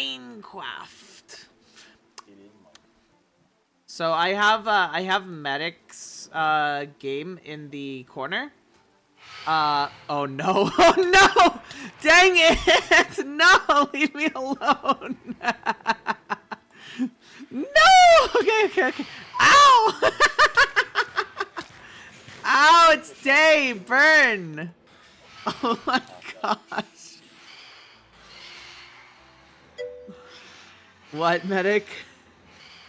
MineCraft. It is mine. So I have Medic's game in the corner. Oh no. Oh no! Dang it! No, leave me alone. No! Okay. Ow! Ow, it's day! Burn! Oh my gosh. What, Medic?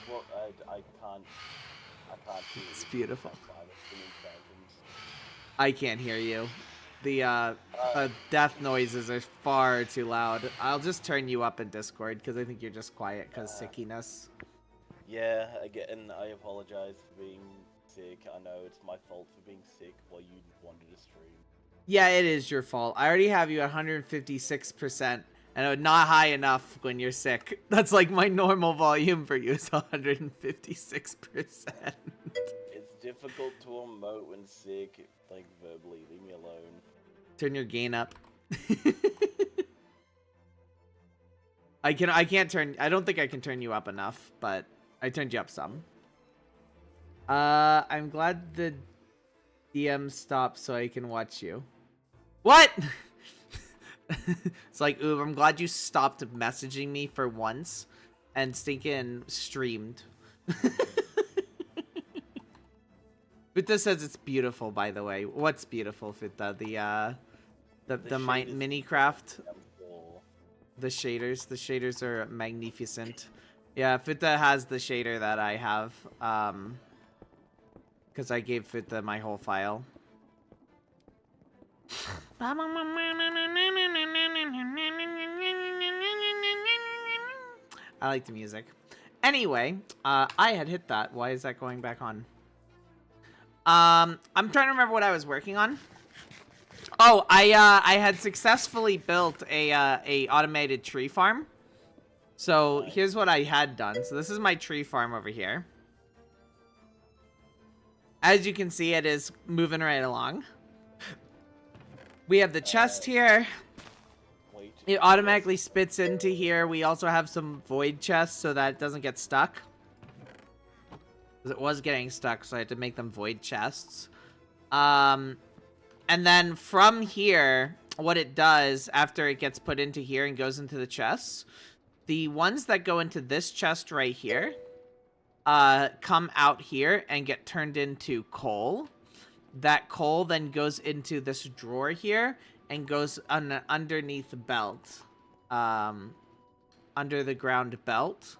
Well, I can't see it. It's beautiful. It's been in thousands. I can't hear you. The death noises are far too loud. I'll just turn you up in Discord because I think you're just quiet because sickiness. Yeah, again, I apologize for being sick. I know it's my fault for being sick while you wanted to stream. Yeah, it is your fault. I already have you at 156%, and not high enough when you're sick. That's like my normal volume for you is 156%. It's difficult to emote when sick, like verbally. Leave me alone. Turn your gain up. I don't think I can turn you up enough, but I turned you up some. I'm glad the DM stopped so I can watch you. What? It's like, ooh, I'm glad you stopped messaging me for once and stinking streamed. Futta says it's beautiful, by the way. What's beautiful, Futta? The MineCraft? The shaders. The shaders are magnificent. Yeah, Futta has the shader that I have. Because I gave Futta my whole file. I like the music. Anyway, I had hit that. Why is that going back on? I'm trying to remember what I was working on. Oh, I had successfully built a automated tree farm. So here's what I had done. So this is my tree farm over here. As you can see, it is moving right along. We have the chest here. It automatically spits into here. We also have some void chests so that it doesn't get stuck. It was getting stuck, so I had to make them void chests. And then from here, what it does after it gets put into here and goes into the chests, the ones that go into this chest right here come out here and get turned into coal. That coal then goes into this drawer here and goes underneath the belt, under the ground belt,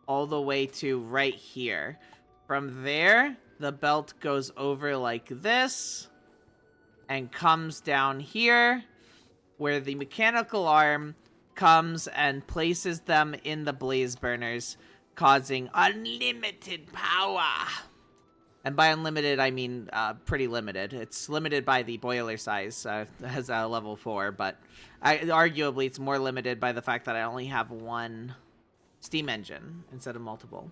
all the way to right here. From there, the belt goes over like this and comes down here, where the mechanical arm comes and places them in the blaze burners, causing unlimited power. And by unlimited, I mean pretty limited. It's limited by the boiler size, as a level 4, but arguably it's more limited by the fact that I only have one steam engine instead of multiple.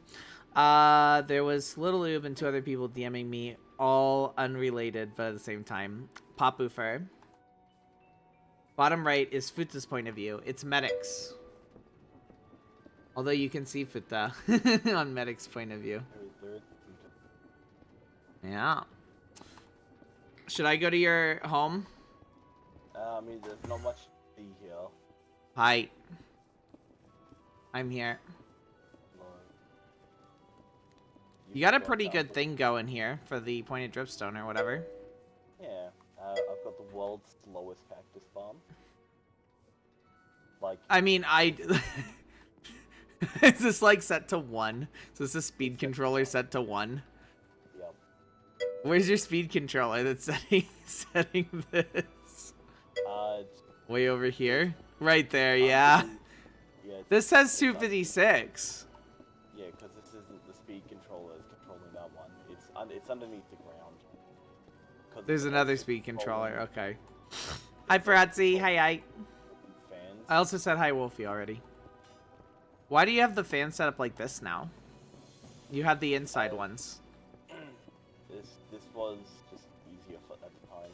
There was LittleUbe and 2 other people DMing me, all unrelated, but at the same time. Popoofer. Bottom right is Futta's point of view. It's Medic's. Although you can see Futta on Medic's point of view. Yeah. Should I go to your home? I mean, there's not much to see here. Hi. I'm here. You got a pretty good thing going here for the pointed dripstone or whatever. Yeah, I've got the world's slowest cactus farm. Like, I mean, is this like set to 1? So is the speed controller set to 1? Yep. Where's your speed controller that's setting this? Way over here? Right there, yeah. Yeah, this says 256. Yeah, because this isn't the speed controller that's controlling that one. It's underneath the ground. There's another speed controller, okay. Hi, Fratzy. Hi. Fans. I also said hi, Wolfie, already. Why do you have the fan set up like this now? You had the inside ones. This was just easier at the time.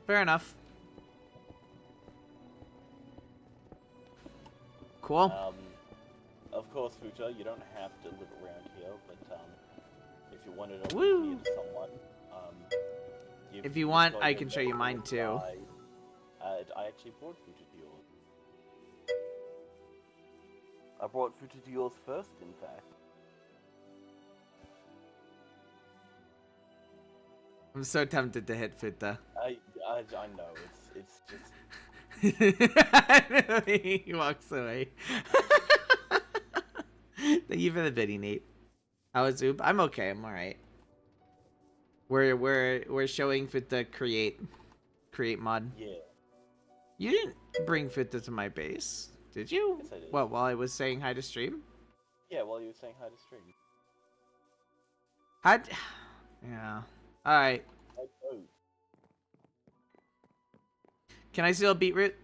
Fair enough. Cool. Of course, Futa, you don't have to live around here, but if you wanted to Woo! live near to someone, If you want, I can show you mine too. I actually brought Futa to yours. I brought Futa to yours first, in fact. I'm so tempted to hit Futa. I know, it's just... He walks away. Thank you for the biddy, Nate. How is Zoob? I'm okay. I'm all right. We're showing Futa create mod. Yeah. You didn't bring Futa to my base, did you? Yes, I did. What, while I was saying hi to stream? Yeah, while you were saying hi to stream. Yeah. All right. Oh. Can I steal a beetroot?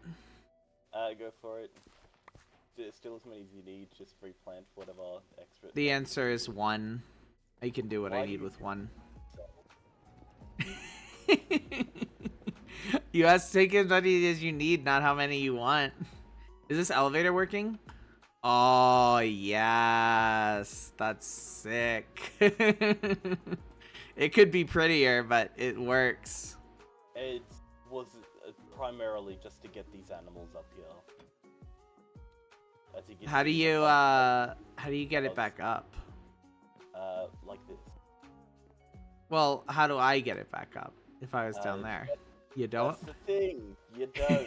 Go for it. Steal as many as you need, just replant whatever extra. The answer is 1. I can do what I need with 1. You ask to take as many as you need, not how many you want. Is this elevator working? Oh, yes. That's sick. It could be prettier, but it works. It was primarily just to get these animals up here. As you can How do see, you get it back up? Like this. Well, how do I get it back up if I was down there? You don't? That's the thing. You don't.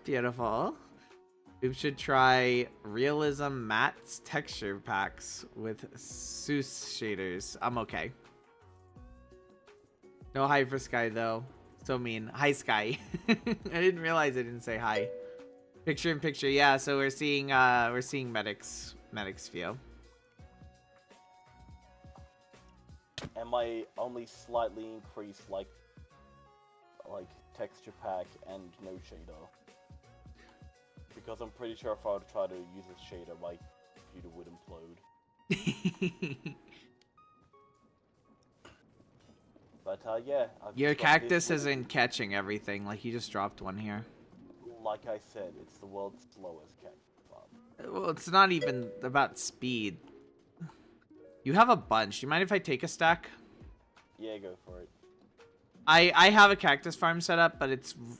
Beautiful. We should try realism mats texture packs with Sus shaders. I'm okay. No hi for Sky though. So mean. Hi Sky. I didn't realize I didn't say hi. Picture in picture, yeah. So we're seeing medics view. Am I only slightly increased like texture pack and no shader? Because I'm pretty sure if I would try to use a shader, my computer would implode. But yeah. Your cactus isn't catching everything. Like you just dropped one here. Like I said, it's the world's slowest cactus farm. Well, it's not even about speed. You have a bunch. You mind if I take a stack? Yeah, go for it. I have a cactus farm set up, but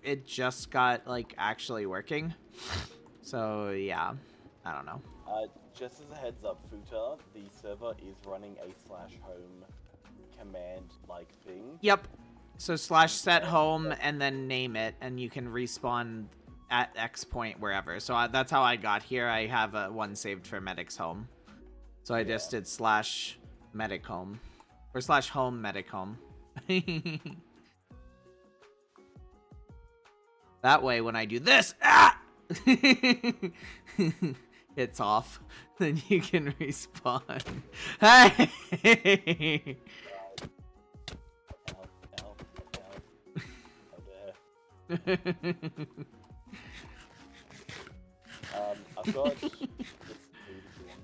it just got like actually working. So yeah, I don't know. Just as a heads up, Futa, the server is running a /home command like thing. Yep. So /set home and then name it, and you can respawn at X point wherever. So that's how I got here. I have one saved for medic's home. So I just did /medic home or /home medic home. That way, when I do this, it's off. Then you can respawn. Hey! I've got this food if you want.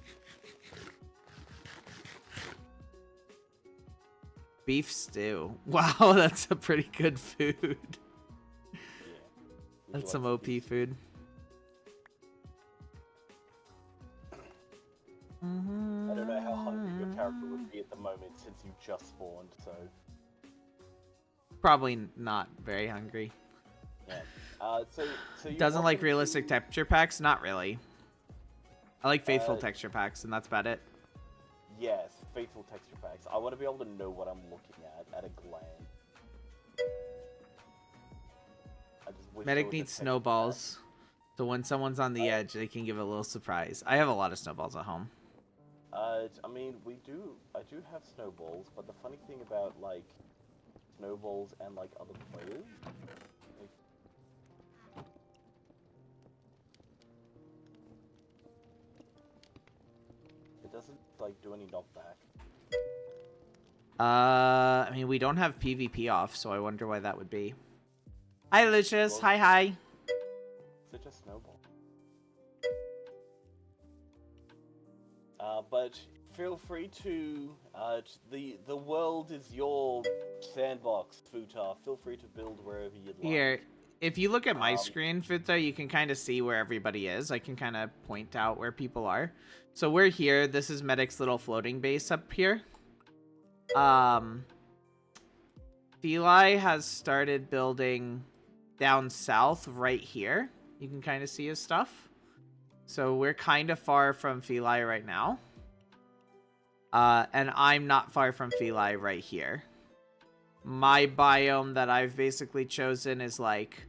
Beef stew. Wow, that's a pretty good food. Yeah. That's some OP food. I don't know how hungry your character would be at the moment since you just spawned, so... Probably not very hungry. Yeah. So you Doesn't like realistic texture packs? Not really. I like faithful texture packs, and that's about it. Yes, faithful texture packs. I want to be able to know what I'm looking at a glance. I just wish Medic needs snowballs, so when someone's on the edge, they can give a little surprise. I have a lot of snowballs at home. I mean, I do have snowballs, but the funny thing about, like, snowballs and, like, other players... it doesn't, like, do any knockback. I mean, we don't have PvP off, so I wonder why that would be. Hi, Lucius. Well, hi. Such a snowball. But feel free to, the world is your sandbox, Futa. Feel free to build wherever you'd like. Here, if you look at my screen, Futa, you can kind of see where everybody is. I can kind of point out where people are. So we're here. This is Medic's little floating base up here. Feli has started building down south right here. You can kind of see his stuff. So we're kind of far from Feli right now. And I'm not far from Feli right here. My biome that I've basically chosen is like,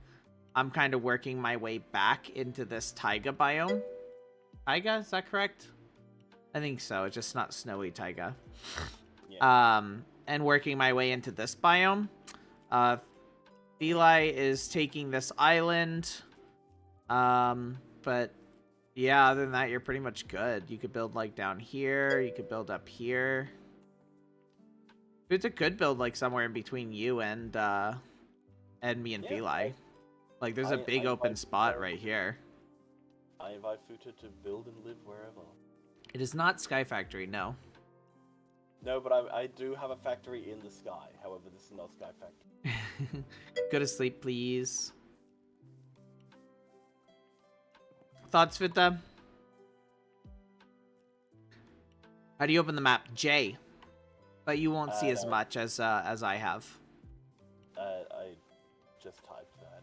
I'm kind of working my way back into this taiga biome. Taiga, is that correct? I think so. It's just not snowy taiga. Yeah. And working my way into this biome. Feli is taking this island. But yeah, other than that, you're pretty much good. You could build like down here. You could build up here. It's a good build like somewhere in between you and me and Feli. Like there's a big open spot right here. I invite Futa to build and live wherever. It is not Sky Factory, no. No, but I do have a factory in the sky. However, this is not Sky Factory. Go to sleep, please. Thoughts, Futa? How do you open the map? J. But you won't see as much as I have. I just typed that.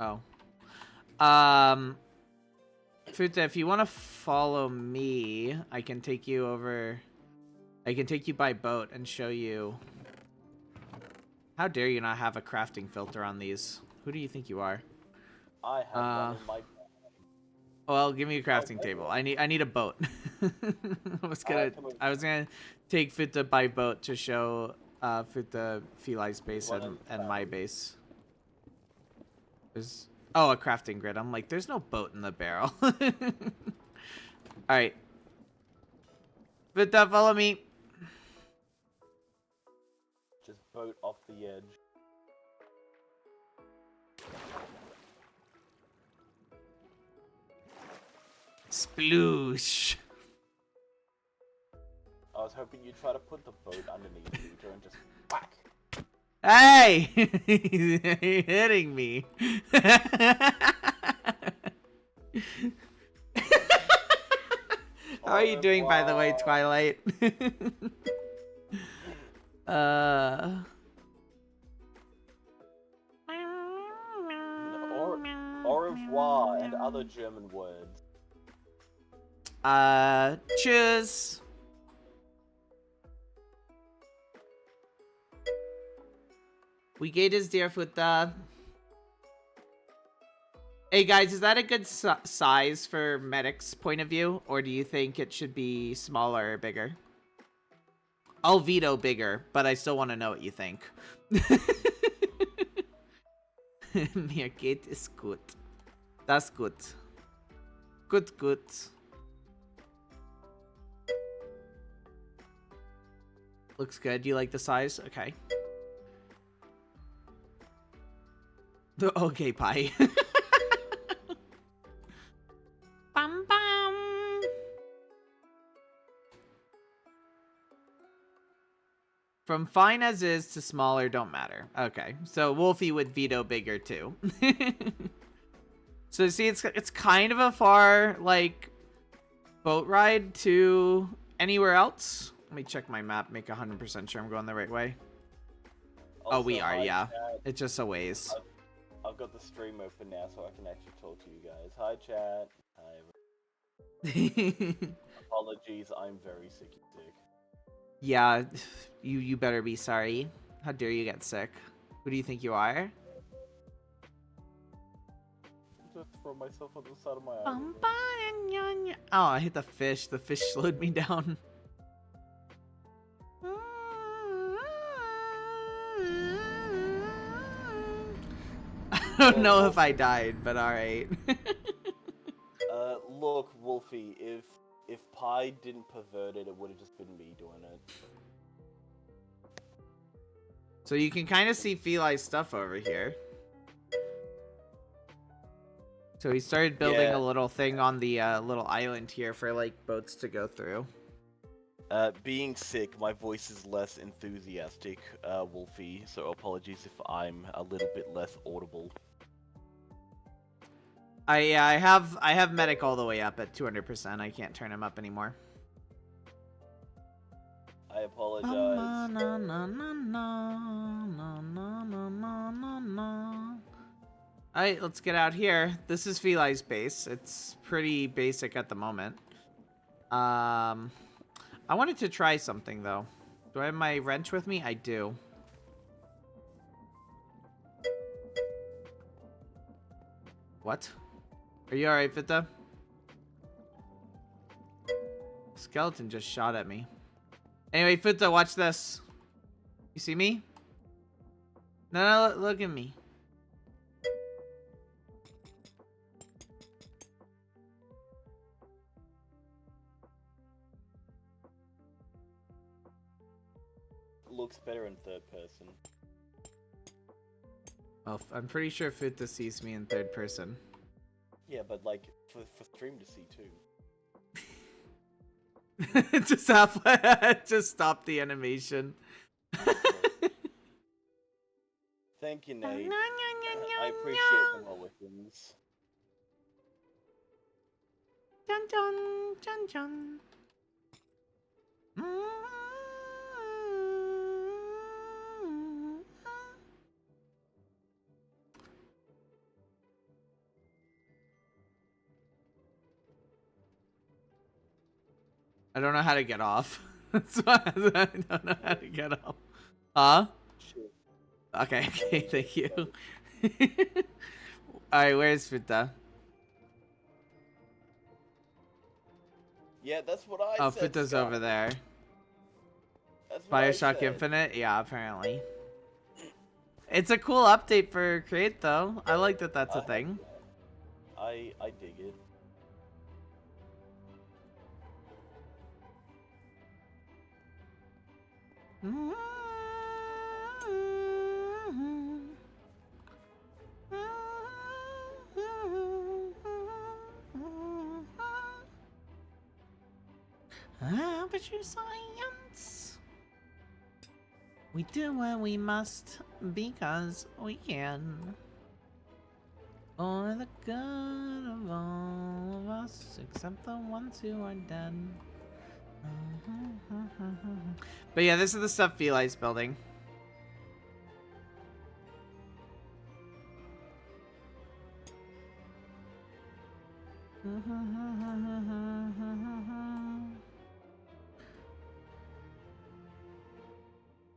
Oh. Futa, if you want to follow me, I can take you over. I can take you by boat and show you. How dare you not have a crafting filter on these? Who do you think you are? I have one in my... Well, give me a crafting table. I need a boat. I was gonna take Futa by boat to show Futa Feli's base and my base. There's a crafting grid. I'm like, there's no boat in the barrel. All right, Futa, follow me. Just boat off the edge. Sploosh. I was hoping you'd try to put the boat underneath Futa and just whack. Hey! He's hitting me. How are you doing, by the way, Twilight? Au revoir and other German words. Tschüss. We gate is dear Futa. Hey guys, is that a good size for Medic's point of view? Or do you think it should be smaller or bigger? I'll veto bigger, but I still want to know what you think. Mir geht es gut. Das gut. Gut, gut. Looks good. Do you like the size? Okay. Okay, pie. Bum bum. From fine as is to smaller don't matter. Okay, so Wolfie would veto bigger too. So see, it's kind of a far like boat ride to anywhere else. Let me check my map, make 100% sure I'm going the right way. Also, we are, yeah. Chat. It's just a ways. I've got the stream open now so I can actually talk to you guys. Hi, chat. Hi. Apologies, I'm very sick. Yeah, you better be sorry. How dare you get sick? Who do you think you are? Just throw myself on the side of my eye. Oh, I hit the fish. The fish slowed me down. I don't know if I died, but alright. Look, Wolfie, if Pi didn't pervert it, it would have just been me doing it. So you can kind of see Feli's stuff over here. So he started building a little thing on the little island here for like boats to go through. Being sick, my voice is less enthusiastic, Wolfie, so apologies if I'm a little bit less audible. I have medic all the way up at 200%. I can't turn him up anymore. I apologize. Alright, let's get out here. This is Feli's base. It's pretty basic at the moment. I wanted to try something, though. Do I have my wrench with me? I do. What? Are you alright, Vita? Skeleton just shot at me. Anyway, Futa, watch this. You see me? No, look at me. Looks better in third person. Well, I'm pretty sure Futa sees me in third person. Yeah, but like, for stream to see too. Just stop the animation. Thank you, Nate. I appreciate the Mullikins. Dun dun dun dun. I don't know how to get off. That's why I don't know how to get off. Huh? Sure. Okay, thank you. Alright, where's Futa? Yeah, that's what I said. Oh, Futa's Scott. over there. That's what I Bioshock said. Infinite? Yeah, apparently. It's a cool update for Create, though. I like that that's a thing. I dig it. Aperture science. We do what we must because we can. For the good of all of us, except the ones who are dead. But yeah, this is the stuff Feli's building.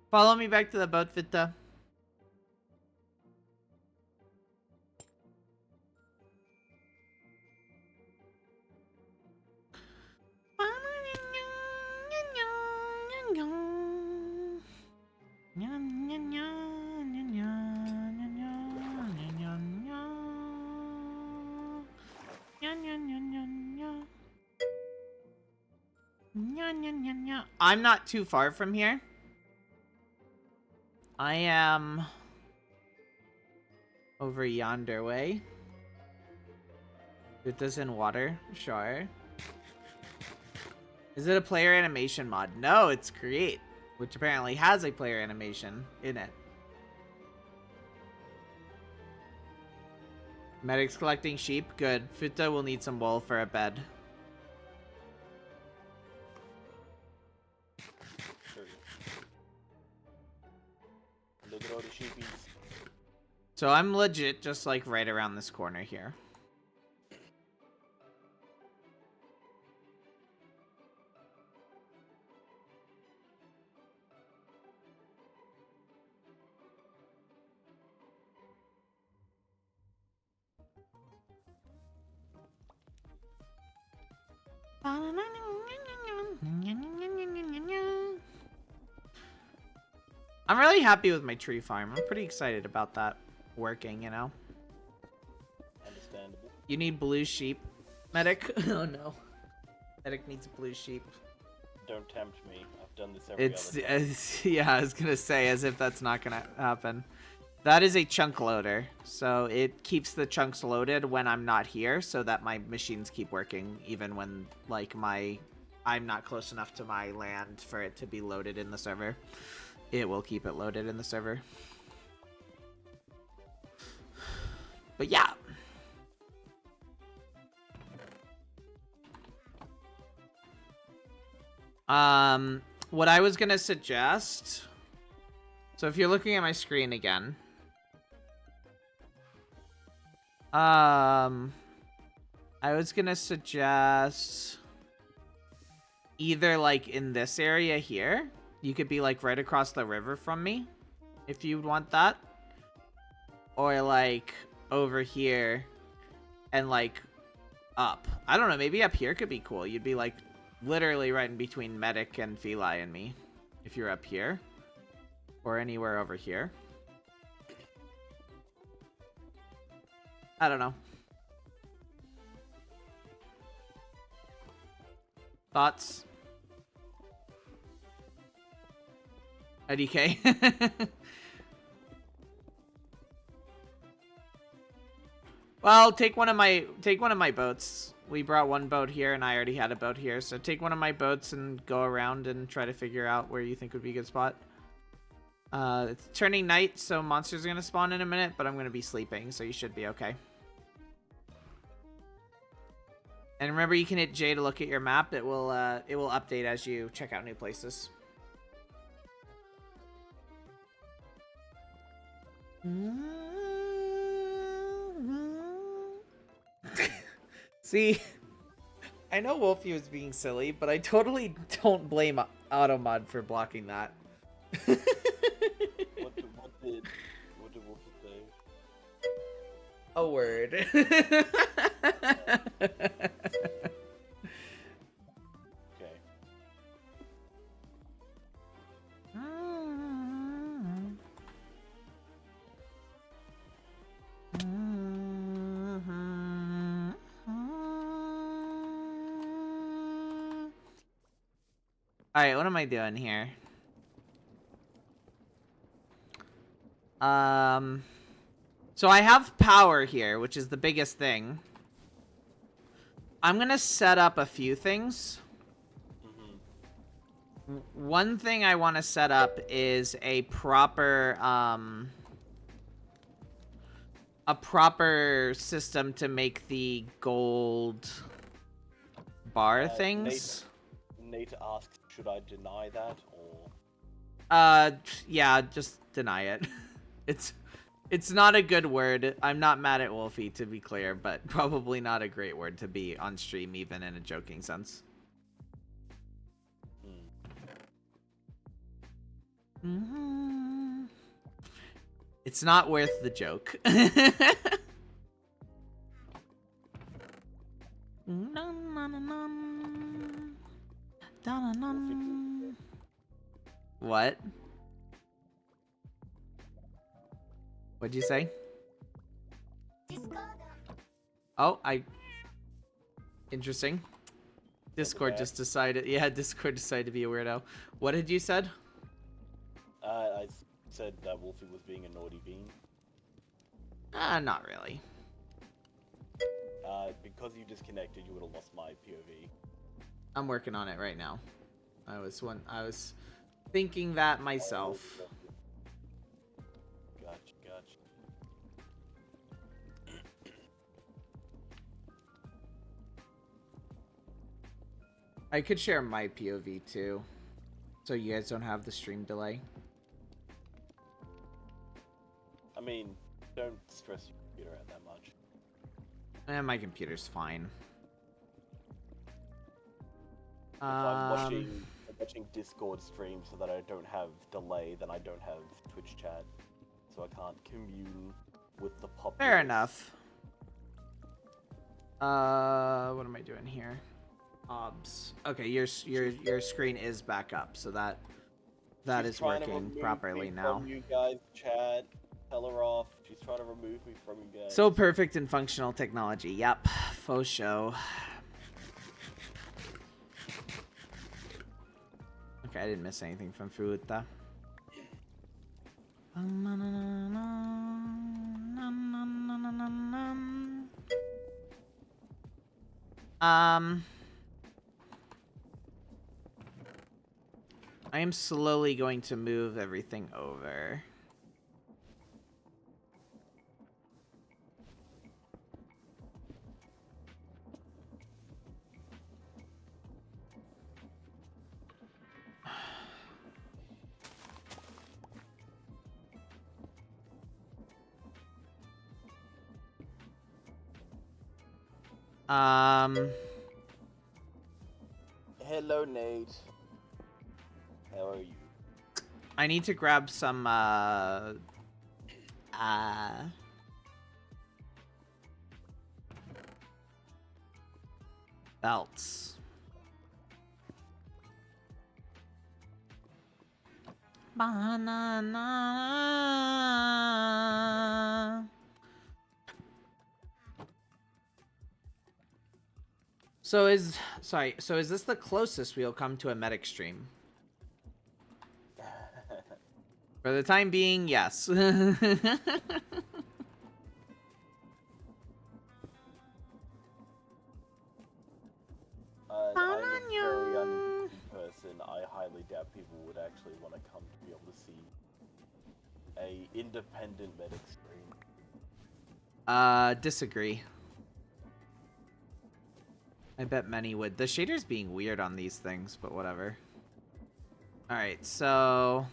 Follow me back to the boat, Vita. I'm not too far from here. I am over yonder way. It does in water, sure. Is it a player animation mod? No, it's Create, which apparently has a player animation in it. Medic's collecting sheep. Good. Futa will need some wool for a bed. Sure. Look at all the sheepies. So I'm legit just like right around this corner here. I'm really happy with my tree farm. I'm pretty excited about that working, you know? Understandable. You need blue sheep, Medic. Oh no. Medic needs blue sheep. Don't tempt me. I've done this every other time. Yeah, I was gonna say, as if that's not gonna happen. That is a chunk loader, so it keeps the chunks loaded when I'm not here, so that my machines keep working even when like my I'm not close enough to my land for it to be loaded in the server. It will keep it loaded in the server. But yeah. What I was gonna suggest... So if you're looking at my screen again... I was gonna suggest... Either, like, in this area here. You could be, like, right across the river from me. If you'd want that. Or, like, over here. And, like, up. I don't know, maybe up here could be cool. You'd be, like, literally right in between Medic and Feli and me. If you're up here. Or anywhere over here. I don't know. Thoughts? IDK? Well, take one of my boats. We brought one boat here, and I already had a boat here. So take one of my boats and go around and try to figure out where you think would be a good spot. It's turning night, so monsters are gonna spawn in a minute, but I'm gonna be sleeping, so you should be okay. And remember, you can hit J to look at your map. It will update as you check out new places. See, I know Wolfie was being silly, but I totally don't blame Automod for blocking that. What did Wolfie say? A word. Okay. Alright, what am I doing here? So I have power here, which is the biggest thing. I'm gonna set up a few things. One thing I want to set up is a proper system to make the gold bar things. Nate asks, should I deny that or? Yeah, just deny it. It's not a good word. I'm not mad at Wolfie, to be clear, but probably not a great word to be on stream, even in a joking sense. It's not worth the joke. What? What'd you say? Oh, interesting. Discord just decided. Yeah, Discord decided to be a weirdo. What had you said? I said that Wolfie was being a naughty bean. Not really. Because you disconnected, you would have lost my POV. I'm working on it right now. I was thinking that myself. Gotcha. I could share my POV too, so you guys don't have the stream delay. I mean, don't stress your computer out that much. My computer's fine. If I'm watching Discord stream so that I don't have delay, then I don't have Twitch chat, so I can't commune with the populace. Fair enough. What am I doing here? Obs. Okay, your screen is back up, so that is working properly now. You guys, chat. Tell her off. She's trying to remove me from you guys. So perfect and functional technology. Yep, faux show. Okay, I didn't miss anything from Fuuta. I am slowly going to move everything over. Hello, Nate. How are you? I need to grab some, belts. Banana. So is this the closest we'll come to a medic stream? For the time being, yes. I'm a very uninteresting person. I highly doubt people would actually want to come to be able to see a independent medic stream. Disagree. I bet many would. The shader's being weird on these things, but whatever. Alright, so...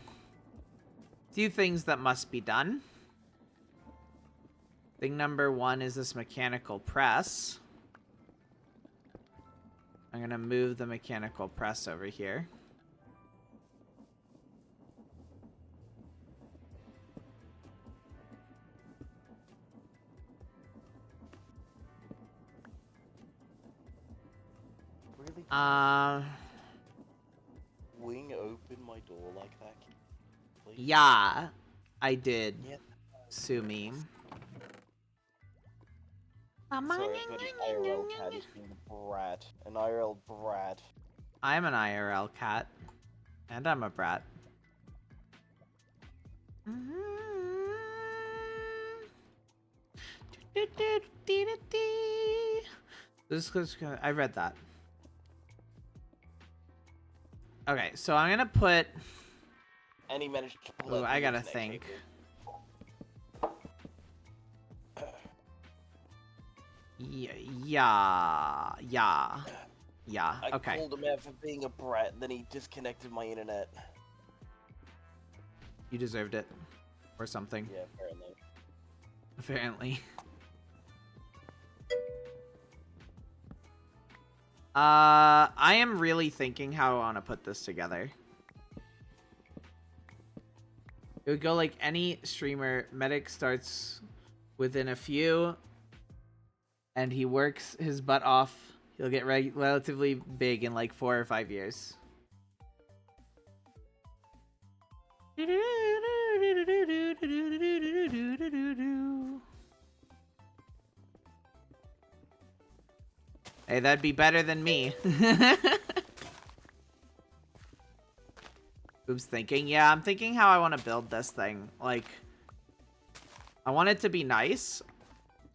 few things that must be done. Thing number 1 is this mechanical press. I'm gonna move the mechanical press over here. Really? Wing open my door like that? Please? Yeah, I did. Yeah. Sue me. Sorry, I've got an IRL cat. He's being a brat. An IRL brat. I'm an IRL cat. And I'm a brat. This is I read that. Okay, so I'm gonna put... And he managed to pull out I the gotta internet think. cable. Yeah, I okay. called him out for being a brat, and then he disconnected my internet. You deserved it. Or something. Yeah, apparently. Apparently. I am really thinking how I want to put this together. It would go like any streamer. Medic starts within a few, and he works his butt off. He'll get relatively big in like 4 or 5 years. Hey, that'd be better than me. Oops, thinking. Yeah, I'm thinking how I want to build this thing. Like, I want it to be nice,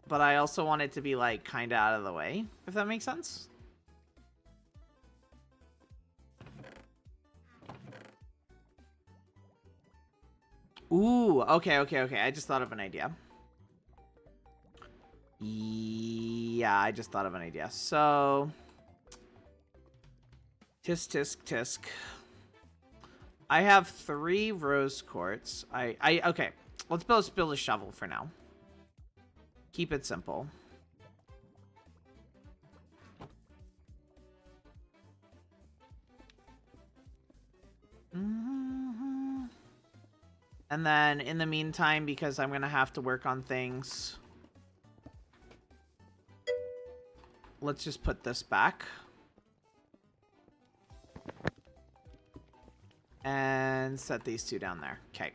but I also want it to be, like, kind of out of the way, if that makes sense. Ooh, okay. I just thought of an idea. Yeah, I just thought of an idea. So, tisk. I have 3 rose quartz. Okay. Let's build a shovel for now. Keep it simple. And then in the meantime, because I'm gonna have to work on things, let's just put this back. And set these 2 down there. Okay.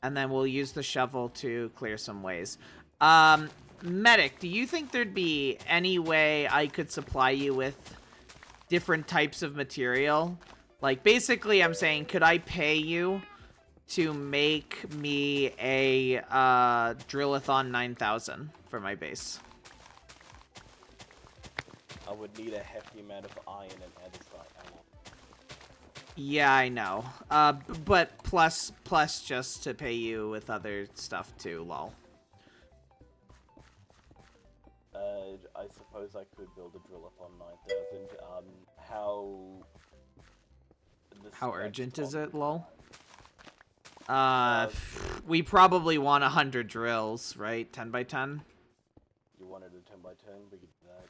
And then we'll use the shovel to clear some ways. Medic, do you think there'd be any way I could supply you with different types of material? Like, basically, I'm saying, could I pay you to make me a Drillathon 9000 for my base? I would need a hefty amount of iron and andesite. Yeah, I know. But plus just to pay you with other stuff too, lol. I suppose I could build a drill-up on 9,000. How... How urgent is it, lol? Uh, We probably want 100 drills, right? 10 by 10? You wanted a 10 by 10? We could do that.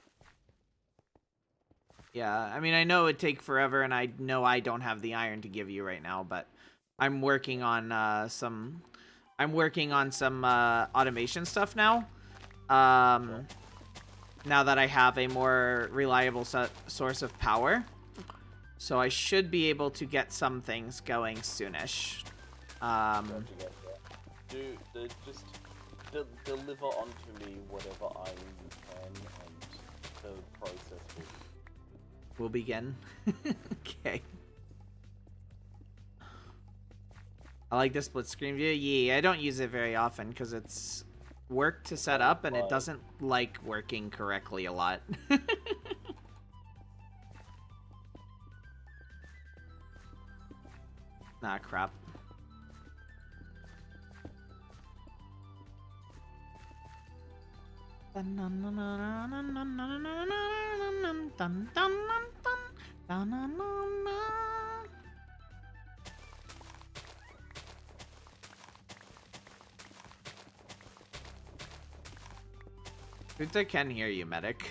Yeah, I mean, I know it'd take forever, and I know I don't have the iron to give you right now, but I'm working on some automation stuff now. Sure. Now that I have a more reliable source of power. So I should be able to get some things going soonish. Just deliver onto me whatever iron you can, and the process will begin. Okay. I like the split screen view. Yeah, I don't use it very often because it's work to set up and it doesn't like working correctly a lot. Nah, crap. Futa can hear you, medic.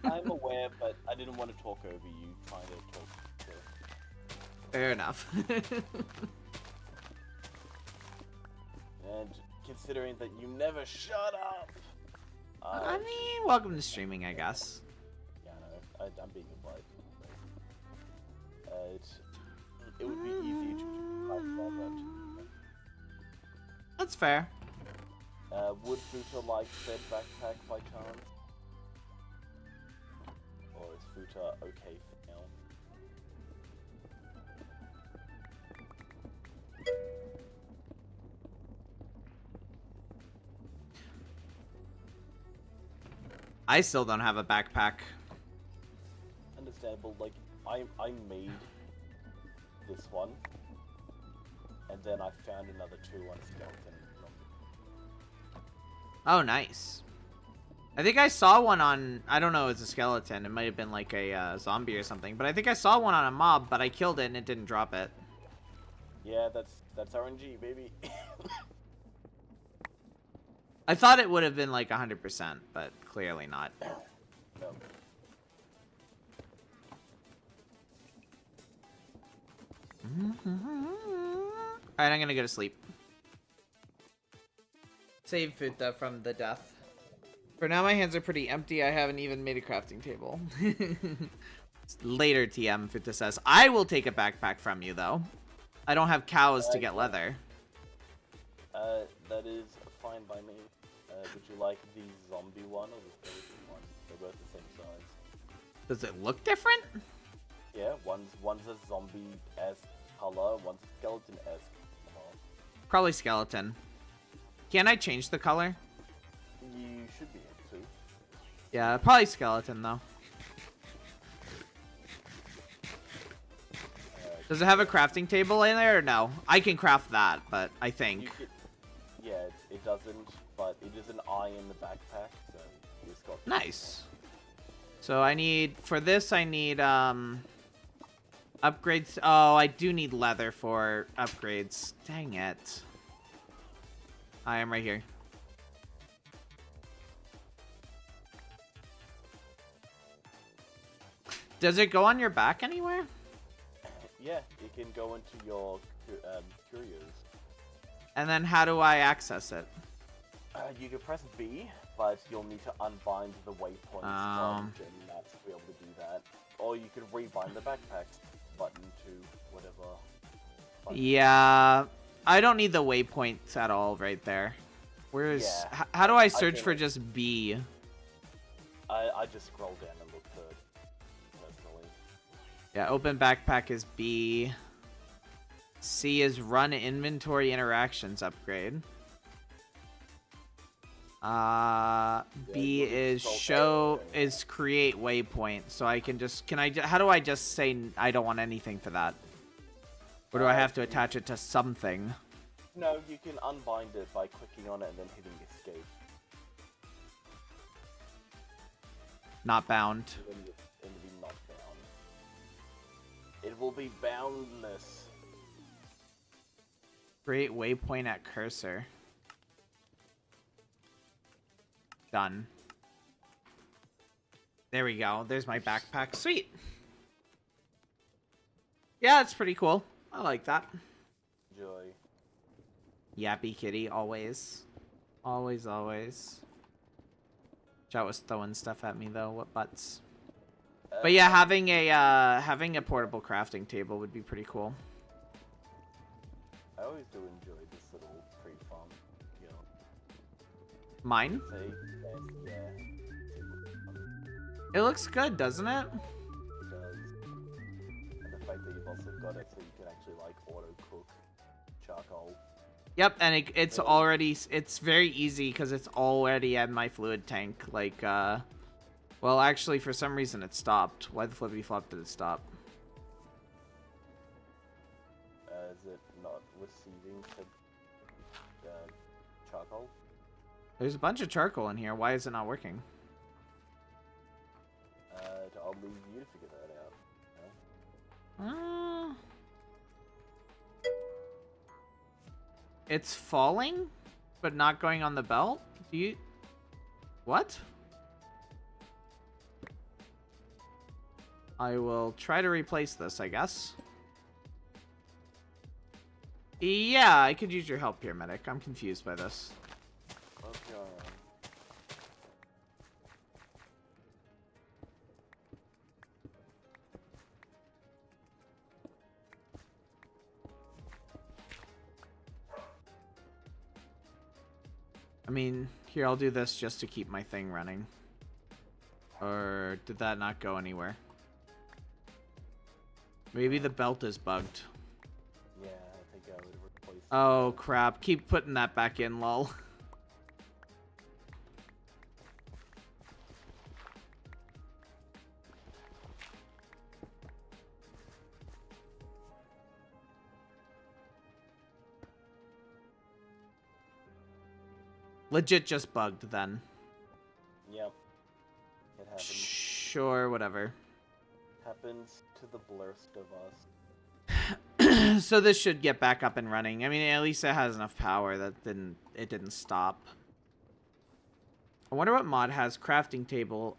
I'm aware, but I didn't want to talk over you trying to talk. Fair enough. And considering that you never shut up. I mean, welcome to streaming, I guess. Yeah, no, I'm being polite. It would be easy to type that. That's fair. Would Futa like said backpack by chance? Or is Futa okay for now? I still don't have a backpack. Understandable. Like I made this one, and then I found another 2 on skeleton. Oh, nice. I think I saw one on, I don't know, it's a skeleton. It might have been like a zombie or something. But I think I saw one on a mob, but I killed it and it didn't drop it. Yeah, that's RNG, baby. I thought it would have been like 100%, but clearly not. No. Alright, I'm gonna go to sleep. Save Futa from the death. For now, my hands are pretty empty. I haven't even made a crafting table. Later, TM, Futa says. I will take a backpack from you, though. I don't have cows to get leather. That is fine by me. Would you like the zombie one or the skeleton one? They're both the same size. Does it look different? Yeah, one's a zombie-esque color, one's a skeleton-esque color. Probably skeleton. Can I change the color? You should be able to. Yeah, probably skeleton, though. Does it have a crafting table in there or no? I can craft that, but I think. Yeah, it doesn't, but it is an eye in the backpack, so it's got... Nice. So I need, for this I need, upgrades. Oh, I do need leather for upgrades. Dang it. I am right here. Does it go on your back anywhere? Yeah, it can go into your curios. And then how do I access it? You can press B, but you'll need to unbind the waypoints from gem maps to be able to do that. Or you can rebind the backpack button to whatever button. Yeah, I don't need the waypoints at all right there. Where's... Yeah, how do I search for just B? I just scroll down and look for it, personally. Yeah, open backpack is B. C is run inventory interactions upgrade. B is show is create waypoint. So I can just how do I just say I don't want anything for that? Or do I have to attach it to something? No, you can unbind it by clicking on it and then hitting escape. Not bound. It will be not bound. It will be boundless. Create waypoint at cursor. Done. There we go. There's my backpack. Sweet. Yeah, it's pretty cool. I like that. Joy. Yappy kitty, always. Always, always. Chat was throwing stuff at me though. What butts? But yeah, having a portable crafting table would be pretty cool. I always do enjoy this little tree farm. You know. Mine? Yeah. It looks good, doesn't it? It does. And the fact that you've also got it so you can actually like auto cook charcoal. Yep, and it's already, it's very easy because it's already at my fluid tank. Like, well, actually, for some reason it stopped. Why the flippity flop did it stop? Is it not receiving charcoal? There's a bunch of charcoal in here. Why is it not working? I'll leave you to figure that out. It's falling, but not going on the belt? Do you... What? I will try to replace this, I guess. Yeah, I could use your help here, medic. I'm confused by this. Okay. I mean, here, I'll do this just to keep my thing running. Or did that not go anywhere? Maybe the belt is bugged. Yeah, I think I would replace it. Oh, crap. Keep putting that back in, lol. Legit just bugged, then. Yep. It happens. Sure, whatever. Happens to the blurst of us. So this should get back up and running. I mean, at least it has enough power that it didn't stop. I wonder what mod has crafting table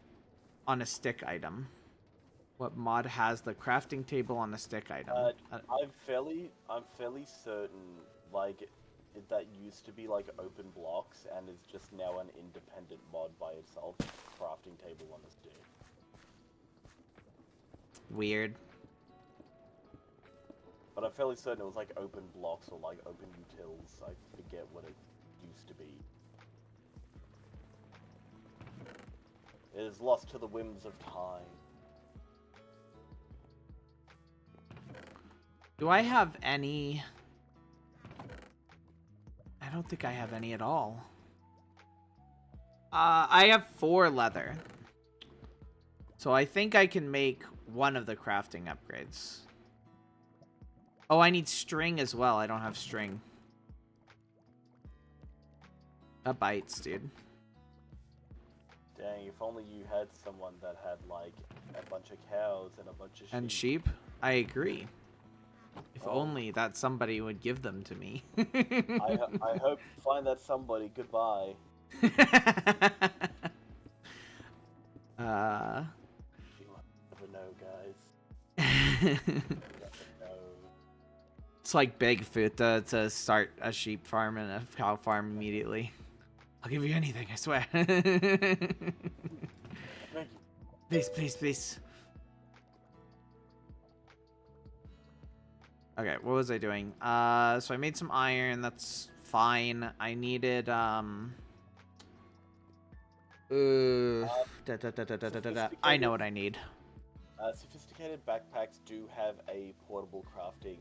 on a stick item. What mod has the crafting table on a stick item? I'm fairly certain, like, that used to be like open blocks and is just now an independent mod by itself. Crafting table on a stick. Weird. But I'm fairly certain it was like open blocks or like open utils. I forget what it used to be. It is lost to the whims of time. Do I have any... I don't think I have any at all. I have 4 leather. So I think I can make one of the crafting upgrades. Oh, I need string as well. I don't have string. That bites, dude. Dang, if only you had someone that had like a bunch of cows and a bunch of sheep. And sheep? I agree. If only that somebody would give them to me. I hope you find that somebody. Goodbye. You never know, guys. It's like Bigfoot to start a sheep farm and a cow farm immediately. I'll give you anything, I swear. Please, please, please. Okay, what was I doing? So I made some iron, that's fine. I needed, I know what I need. Sophisticated backpacks do have a portable crafting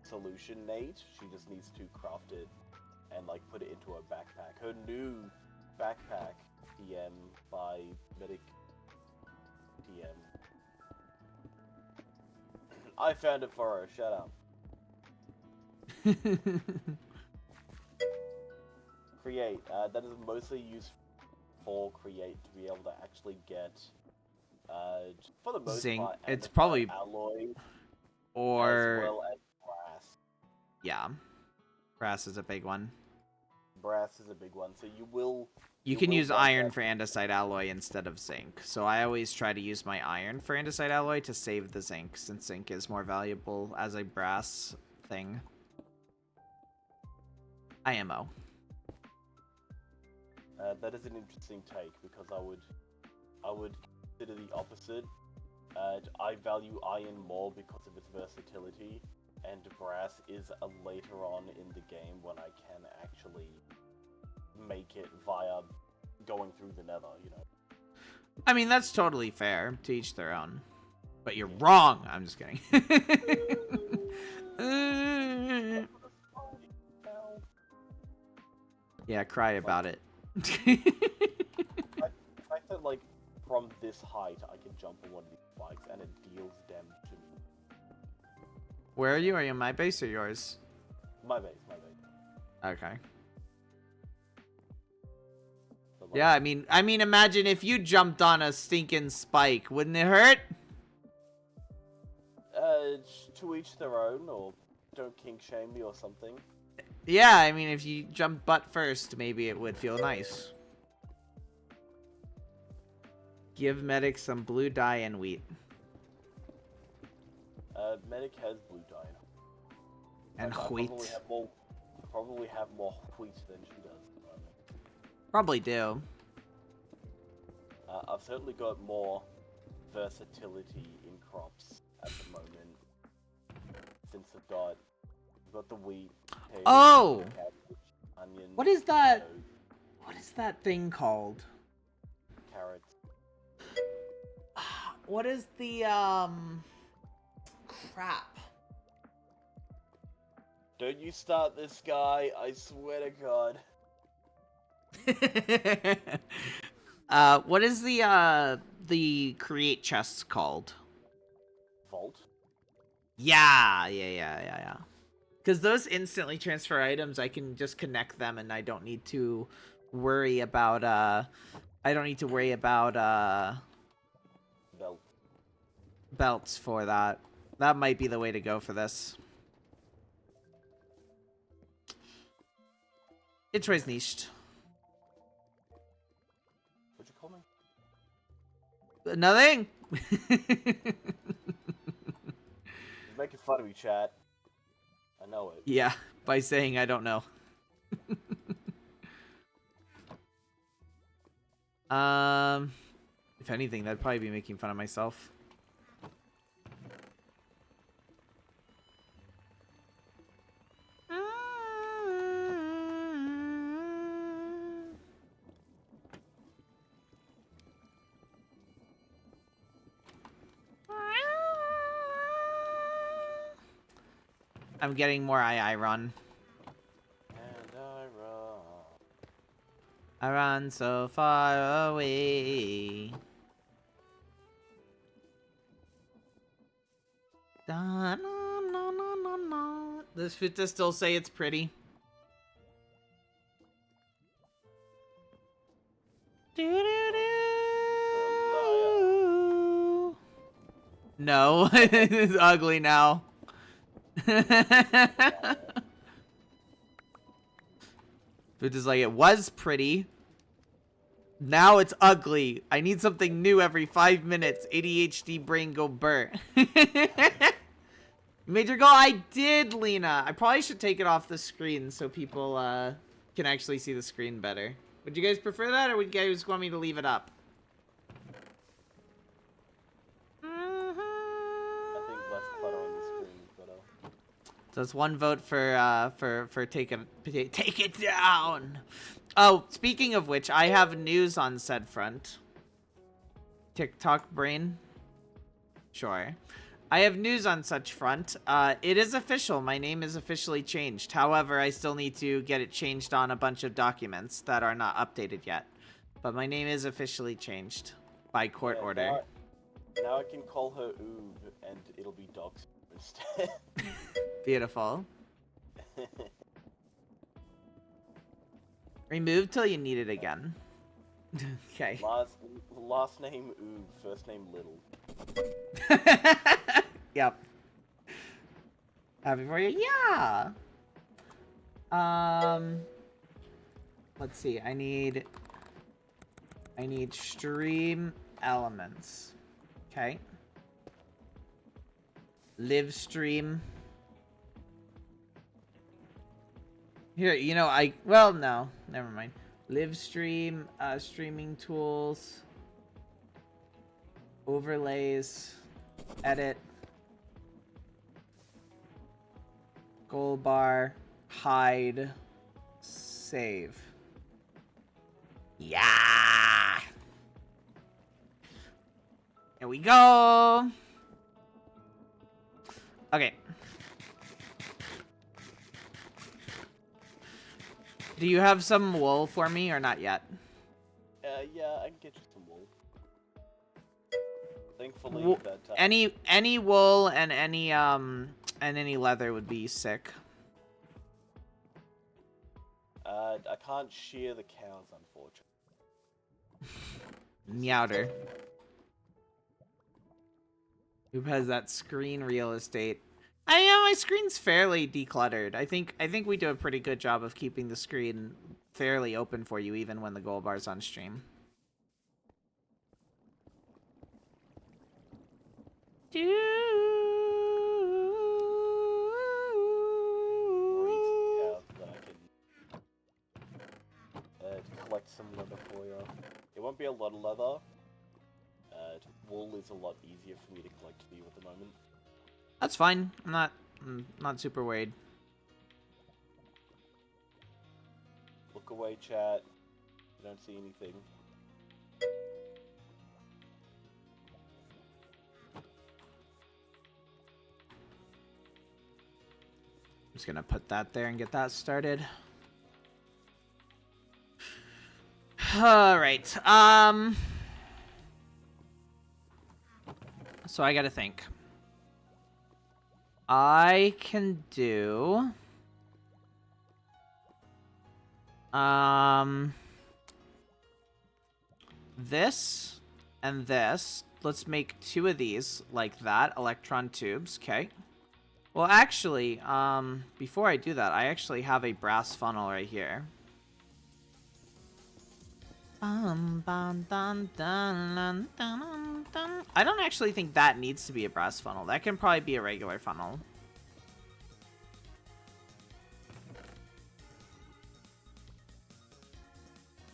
solution, Nate. She just needs to craft it and like put it into a backpack. Her new backpack, TM by Medic TM. I found it for her, shut up. Create. That is mostly used for create to be able to actually get, for the most Zinc. part, It's andesite probably alloy as or well as brass. yeah, brass is a big one. Brass is a big one, so you will. You can will use want iron that. for andesite alloy instead of zinc. So I always try to use my iron for andesite alloy to save the zinc, since zinc is more valuable as a brass thing. IMO. That is an interesting take because I would consider the opposite. I value iron more because of its versatility, and brass is a later on in the game when I can actually make it via going through the nether, you know. I mean, that's totally fair. To each their own. But you're wrong. I'm just kidding. Yeah, cry about it. The fact that, like, from this height I can jump on one of these spikes and it deals damage to me. Where are you? Are you in my base or yours? My base. Okay. But, like, Yeah, I mean, imagine if you jumped on a stinking spike. Wouldn't it hurt? to each their own, or don't kink shame me or something. Yeah, I mean, if you jump butt first, maybe it would feel nice. Give Medic some blue dye and wheat. Medic has blue dye. And I wheat. probably have more wheat than she does. Probably do. I've certainly got more versatility in crops at the moment. Since I've got the wheat, potatoes, Oh! cabbage, onion. What is that? Potatoes, What is that thing called? carrots. What is the, crap. Don't you start this guy, I swear to God. What is the create chests called? Vault? Yeah. Because those instantly transfer items, I can just connect them and I don't need to worry about, belts for that. That might be the way to go for this. It was niched. What'd you call me? Nothing. You're making fun of me, chat. I know it. Yeah, by saying I don't know. If anything, that'd probably be making fun of myself. I'm getting more I run. And I run. I run so far away. Da, na, na, na, na, na. Does Futa still say it's pretty? Do, do, do. No, it's ugly now. Futa's like, it was pretty. Now it's ugly. I need something new every 5 minutes. ADHD brain go burr. Major goal, I did, Lena. I probably should take it off the screen so people can actually see the screen better. Would you guys prefer that, or would you guys want me to leave it up? I think less clutter on the screen is better. So it's one vote for take it down. Oh, speaking of which, I have news on said front. TikTok brain. Sure. I have news on such front. It is official. My name is officially changed. However, I still need to get it changed on a bunch of documents that are not updated yet. But my name is officially changed by court order. Now I can call her Oob, and it'll be Dogs instead. Beautiful. Remove till you need it again. Okay. Last name Oob, first name Little. Yep. Happy for you? Yeah. Let's see. I need stream elements. Okay. Live stream. Here, you know, well, no, never mind. Live stream, streaming tools, overlays, edit, goal bar, hide, save. Yeah! Here we go! Okay. Do you have some wool for me or not yet? Yeah, I can get you some wool. Thankfully, any wool and any leather would be sick. I can't shear the cows, unfortunately. Meowder. Who has that screen real estate? My screen's fairly decluttered. I think we do a pretty good job of keeping the screen fairly open for you even when the goal bar's on stream. Collect some leather for you. It won't be a lot of leather. Wool is a lot easier for me to collect for you at the moment. That's fine. I'm not super worried. Look away, chat. You don't see anything. I'm just gonna put that there and get that started. Alright, so I gotta think. I can do... this and this. Let's make 2 of these like that. Electron tubes, okay. Well, actually, before I do that, I actually have a brass funnel right here. I don't actually think that needs to be a brass funnel. That can probably be a regular funnel.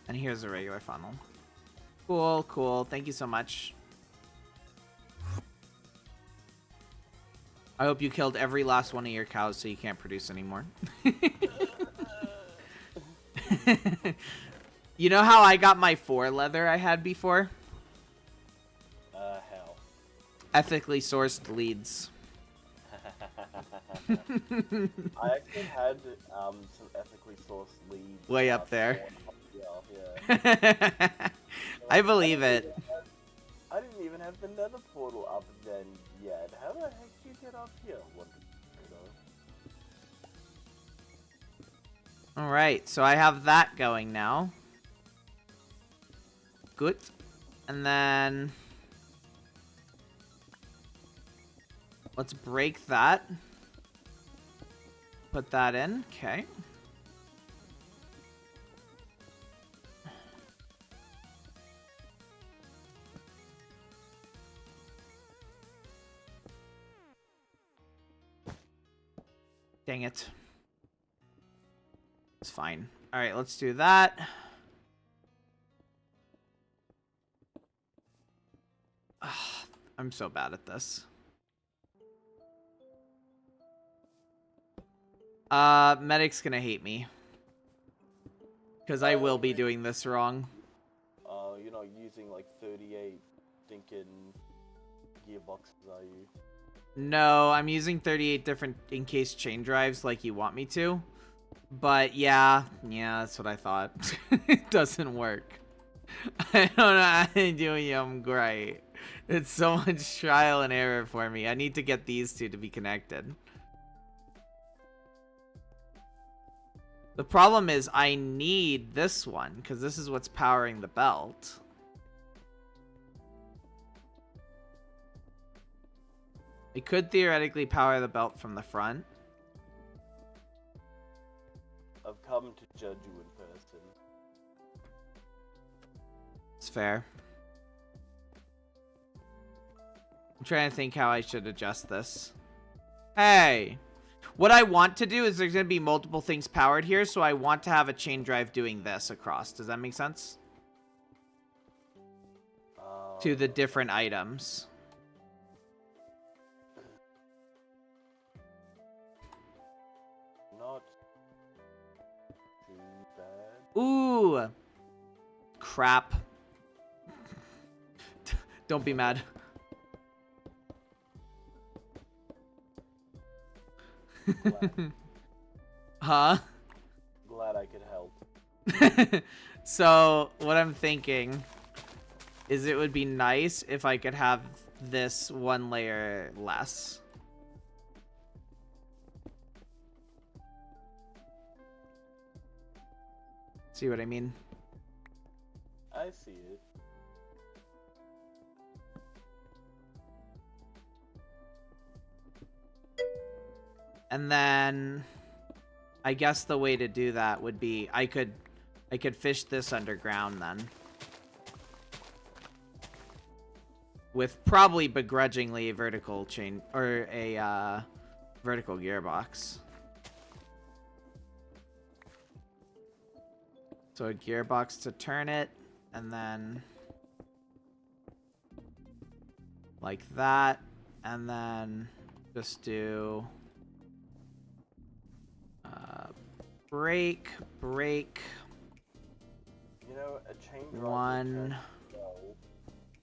And here's a regular funnel. Cool, cool. Thank you so much. I hope you killed every last one of your cows so you can't produce anymore. You know how I got my 4 leather I had before? How? Ethically sourced leads. I actually had some ethically sourced leads. Way up there. Yeah. I believe it. I didn't even have the nether portal up then yet. How the heck did you get up here? Alright, so I have that going now. Good. And then... let's break that. Put that in. Okay. Dang it. It's fine. Alright, let's do that. Ugh, I'm so bad at this. Medic's gonna hate me. Because I will be doing this wrong. You're not using like 38 thinking gearboxes, are you? No, I'm using 38 different encased chain drives like you want me to. But yeah, that's what I thought. It doesn't work. I don't know how to do Yum great. It's so much trial and error for me. I need to get these two to be connected. The problem is I need this one, because this is what's powering the belt. It could theoretically power the belt from the front. I've come to judge you in person. It's fair. I'm trying to think how I should adjust this. Hey! What I want to do is there's going to be multiple things powered here, so I want to have a chain drive doing this across. Does that make sense? To the different items. Not too bad. Ooh! Crap. Don't be mad. Huh? Glad I could help. So, what I'm thinking is it would be nice if I could have this one layer less. See what I mean? I see it. And then I guess the way to do that would be I could fish this underground then. With probably begrudgingly a vertical chain or a vertical gearbox. So a gearbox to turn it, and then like that, and then just do break. You know, a chain drive. 1,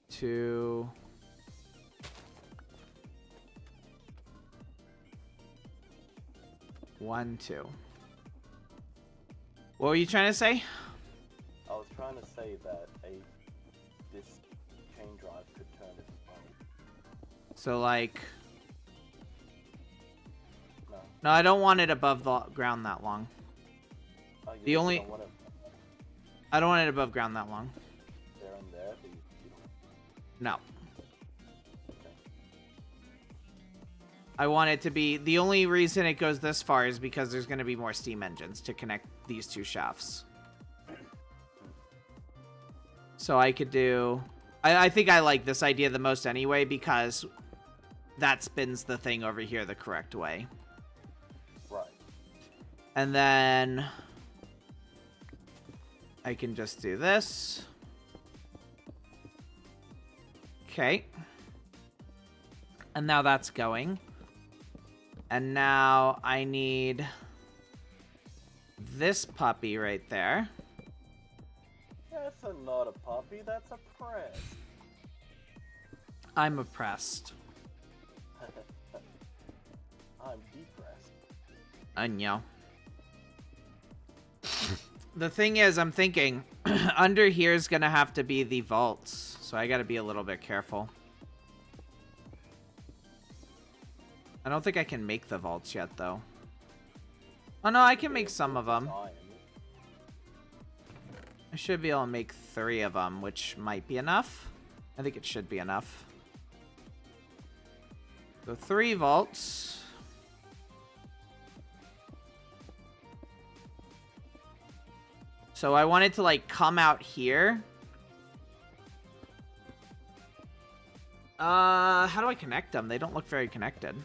2. One, 2. What were you trying to say? I was trying to say that this chain drive could turn it on. So like, No. no, I don't want it above the ground that long. Oh, you The only, don't want it I don't want it above ground that long. there and there, but you don't. No. Okay. I want it to be, the only reason it goes this far is because there's going to be more steam engines to connect these two shafts. So I could do, I think I like this idea the most anyway, because that spins the thing over here the correct way. Right. And then I can just do this. Okay. And now that's going. And now I need this puppy right there. That's not a puppy, that's a press. I'm oppressed. I'm depressed. I know. The thing is, I'm thinking, under here is going to have to be the vaults. So I got to be a little bit careful. I don't think I can make the vaults yet, though. Oh, no, I can make some of them. I should be able to make 3 of them, which might be enough. I think it should be enough. So 3 vaults. So I wanted to, like, come out here. How do I connect them? They don't look very connected.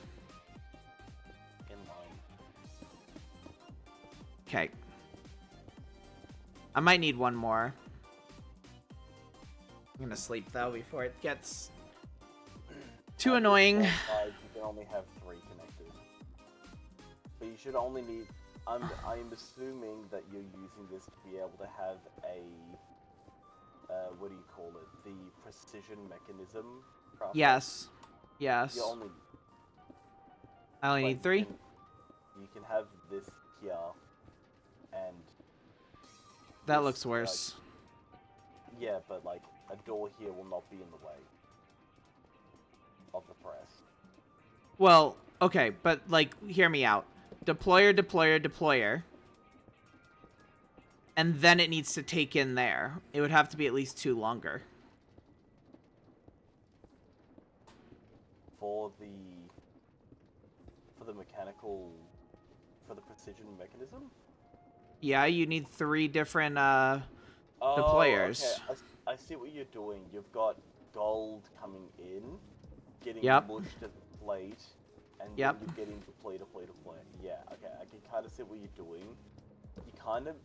Inline. Okay. I might need one more. I'm gonna sleep, though, before it gets too annoying. You can only have 3 connected. But you should only need... I'm assuming that you're using this to be able to have a... what do you call it? The precision mechanism? Process. Yes. Yes. You only... I only need 3? You can have this here, and... That this, looks worse. Like, yeah, but like, a door here will not be in the way of the press. Well, okay, but like, hear me out. Deployer, deployer, deployer. and then it needs to take in there. It would have to be at least 2 longer. For the mechanical, for the precision mechanism? Yeah, you need 3 different Oh, deployers. okay. I see what you're doing. You've got gold coming in, getting Yep. mushed at the plate, and Yep. then you're getting deploy. Yeah, okay. I can kind of see what you're doing. You're kind of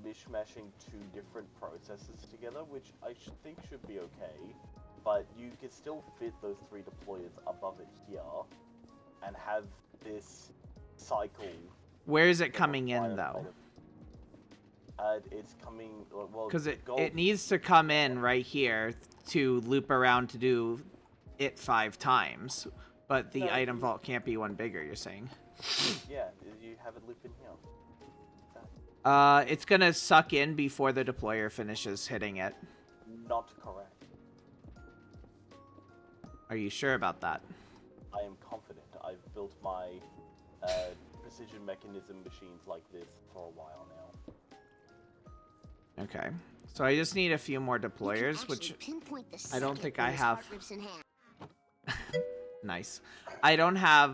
mishmashing 2 different processes together, which I think should be okay. But you can still fit those 3 deployers above it here, and have this cycle. Where is it coming in, though? It's coming, well... Because it needs to come in right here to loop around to do it 5 times. But the item vault can't be one bigger, you're saying? Yeah, you have it loop in here. It's gonna suck in before the deployer finishes hitting it. Not correct. Are you sure about that? I am confident. I've built my precision mechanism machines like this for a while now. Okay. So I just need a few more deployers, which I don't think I have. Nice. I don't have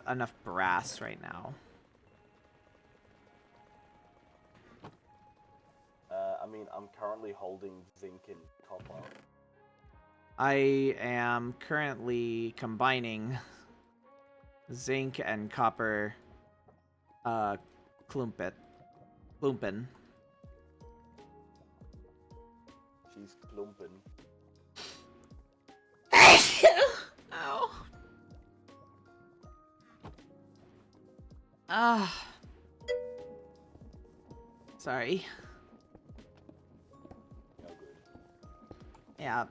enough brass right now. I mean, I'm currently holding zinc and copper. I am currently combining zinc and copper klumpen. She's klumpen. Ow. Ah. Sorry. No good. Yeah.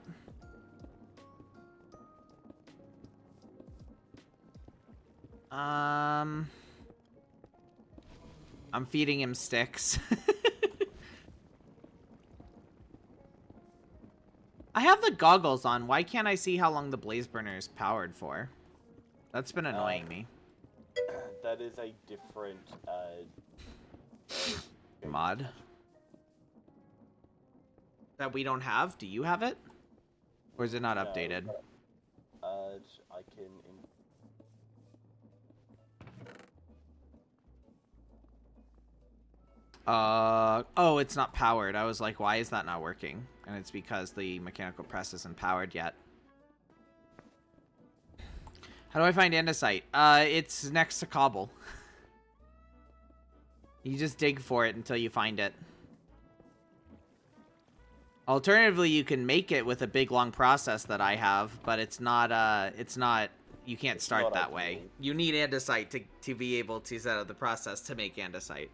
I'm feeding him sticks. I have the goggles on. Why can't I see how long the blaze burner is powered for? That's been annoying me. That is a different Mod that we don't have. Do you have it, or is it not updated? I can. Oh, it's not powered. I was like, why is that not working? And it's because the mechanical press isn't powered yet. How do I find andesite? It's next to cobble. You just dig for it until you find it. Alternatively, you can make it with a big long process that I have, but it's not, you can't start that way. You need andesite to be able to set up the process to make andesite.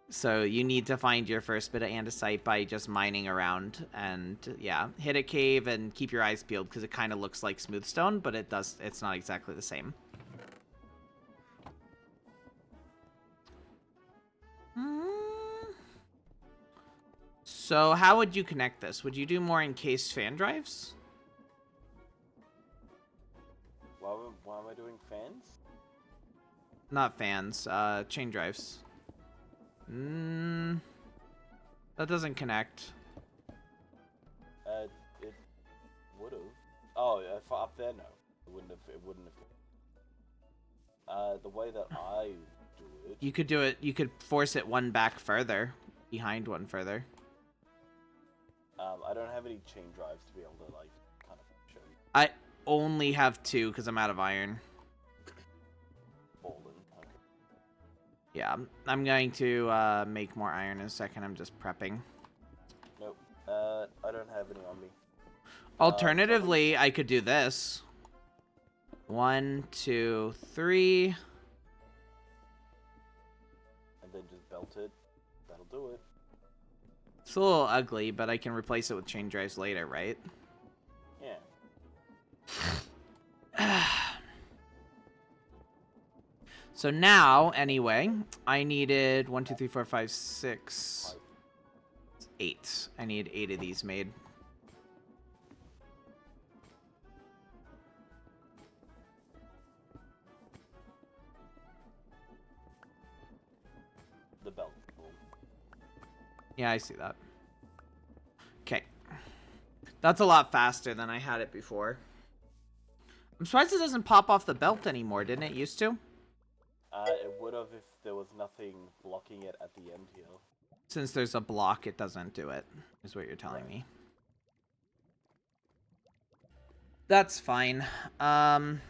So you need to find your first bit of andesite by just mining around and, yeah, hit a cave and keep your eyes peeled because it kind of looks like smooth stone, but it's not exactly the same. So how would you connect this? Would you do more encased fan drives? Why am I doing fans? Not fans, chain drives. That doesn't connect. It would have. Oh, for up there, no. It wouldn't have. The way that I do it. You could do it. You could force it one back further, behind one further. I don't have any chain drives to be able to like kind of show you. I only have 2 because I'm out of iron. Fallen. Okay. Yeah, I'm going to make more iron in a second. I'm just prepping. Nope. I don't have any on me. Alternatively, I could do this. 1, 2, 3. And then just belt it. That'll do it. It's a little ugly, but I can replace it with chain drives later, right? Yeah. So now, anyway, I needed 1, 2, 3, 4, 5, 6, 8. I need 8 of these made. The belt. Yeah, I see that. Okay. That's a lot faster than I had it before. I'm surprised it doesn't pop off the belt anymore. Didn't it used to? It would have if there was nothing blocking it at the end here. Since there's a block, it doesn't do it, is what you're telling me. That's fine. Am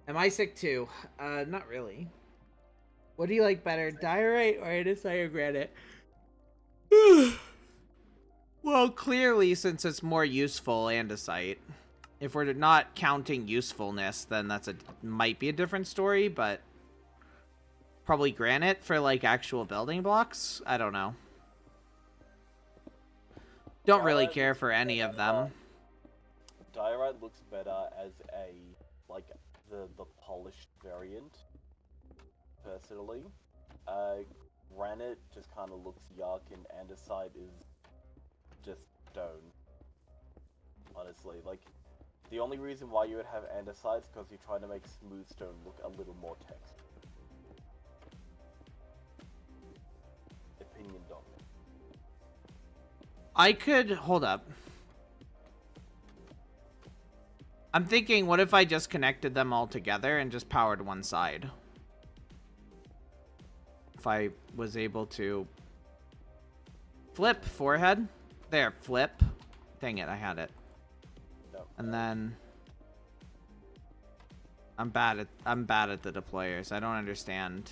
I sick too? Not really. What do you like better, diorite or andesite or granite? Well, clearly, since it's more useful, andesite. If we're not counting usefulness, then that's might be a different story, but probably granite for like actual building blocks. I don't know. Don't really care for any of them. Diorite looks better as a like the polished variant. Personally, granite just kind of looks yuck, and andesite is just stone. Honestly, like the only reason why you would have andesite is because you're trying to make smooth stone look a little more textured. Opinion dominant. I could hold up. I'm thinking, what if I just connected them all together and just powered one side? If I was able to flip forehead. There, flip. Dang it, I had it. No. And then I'm bad at the deployers. I don't understand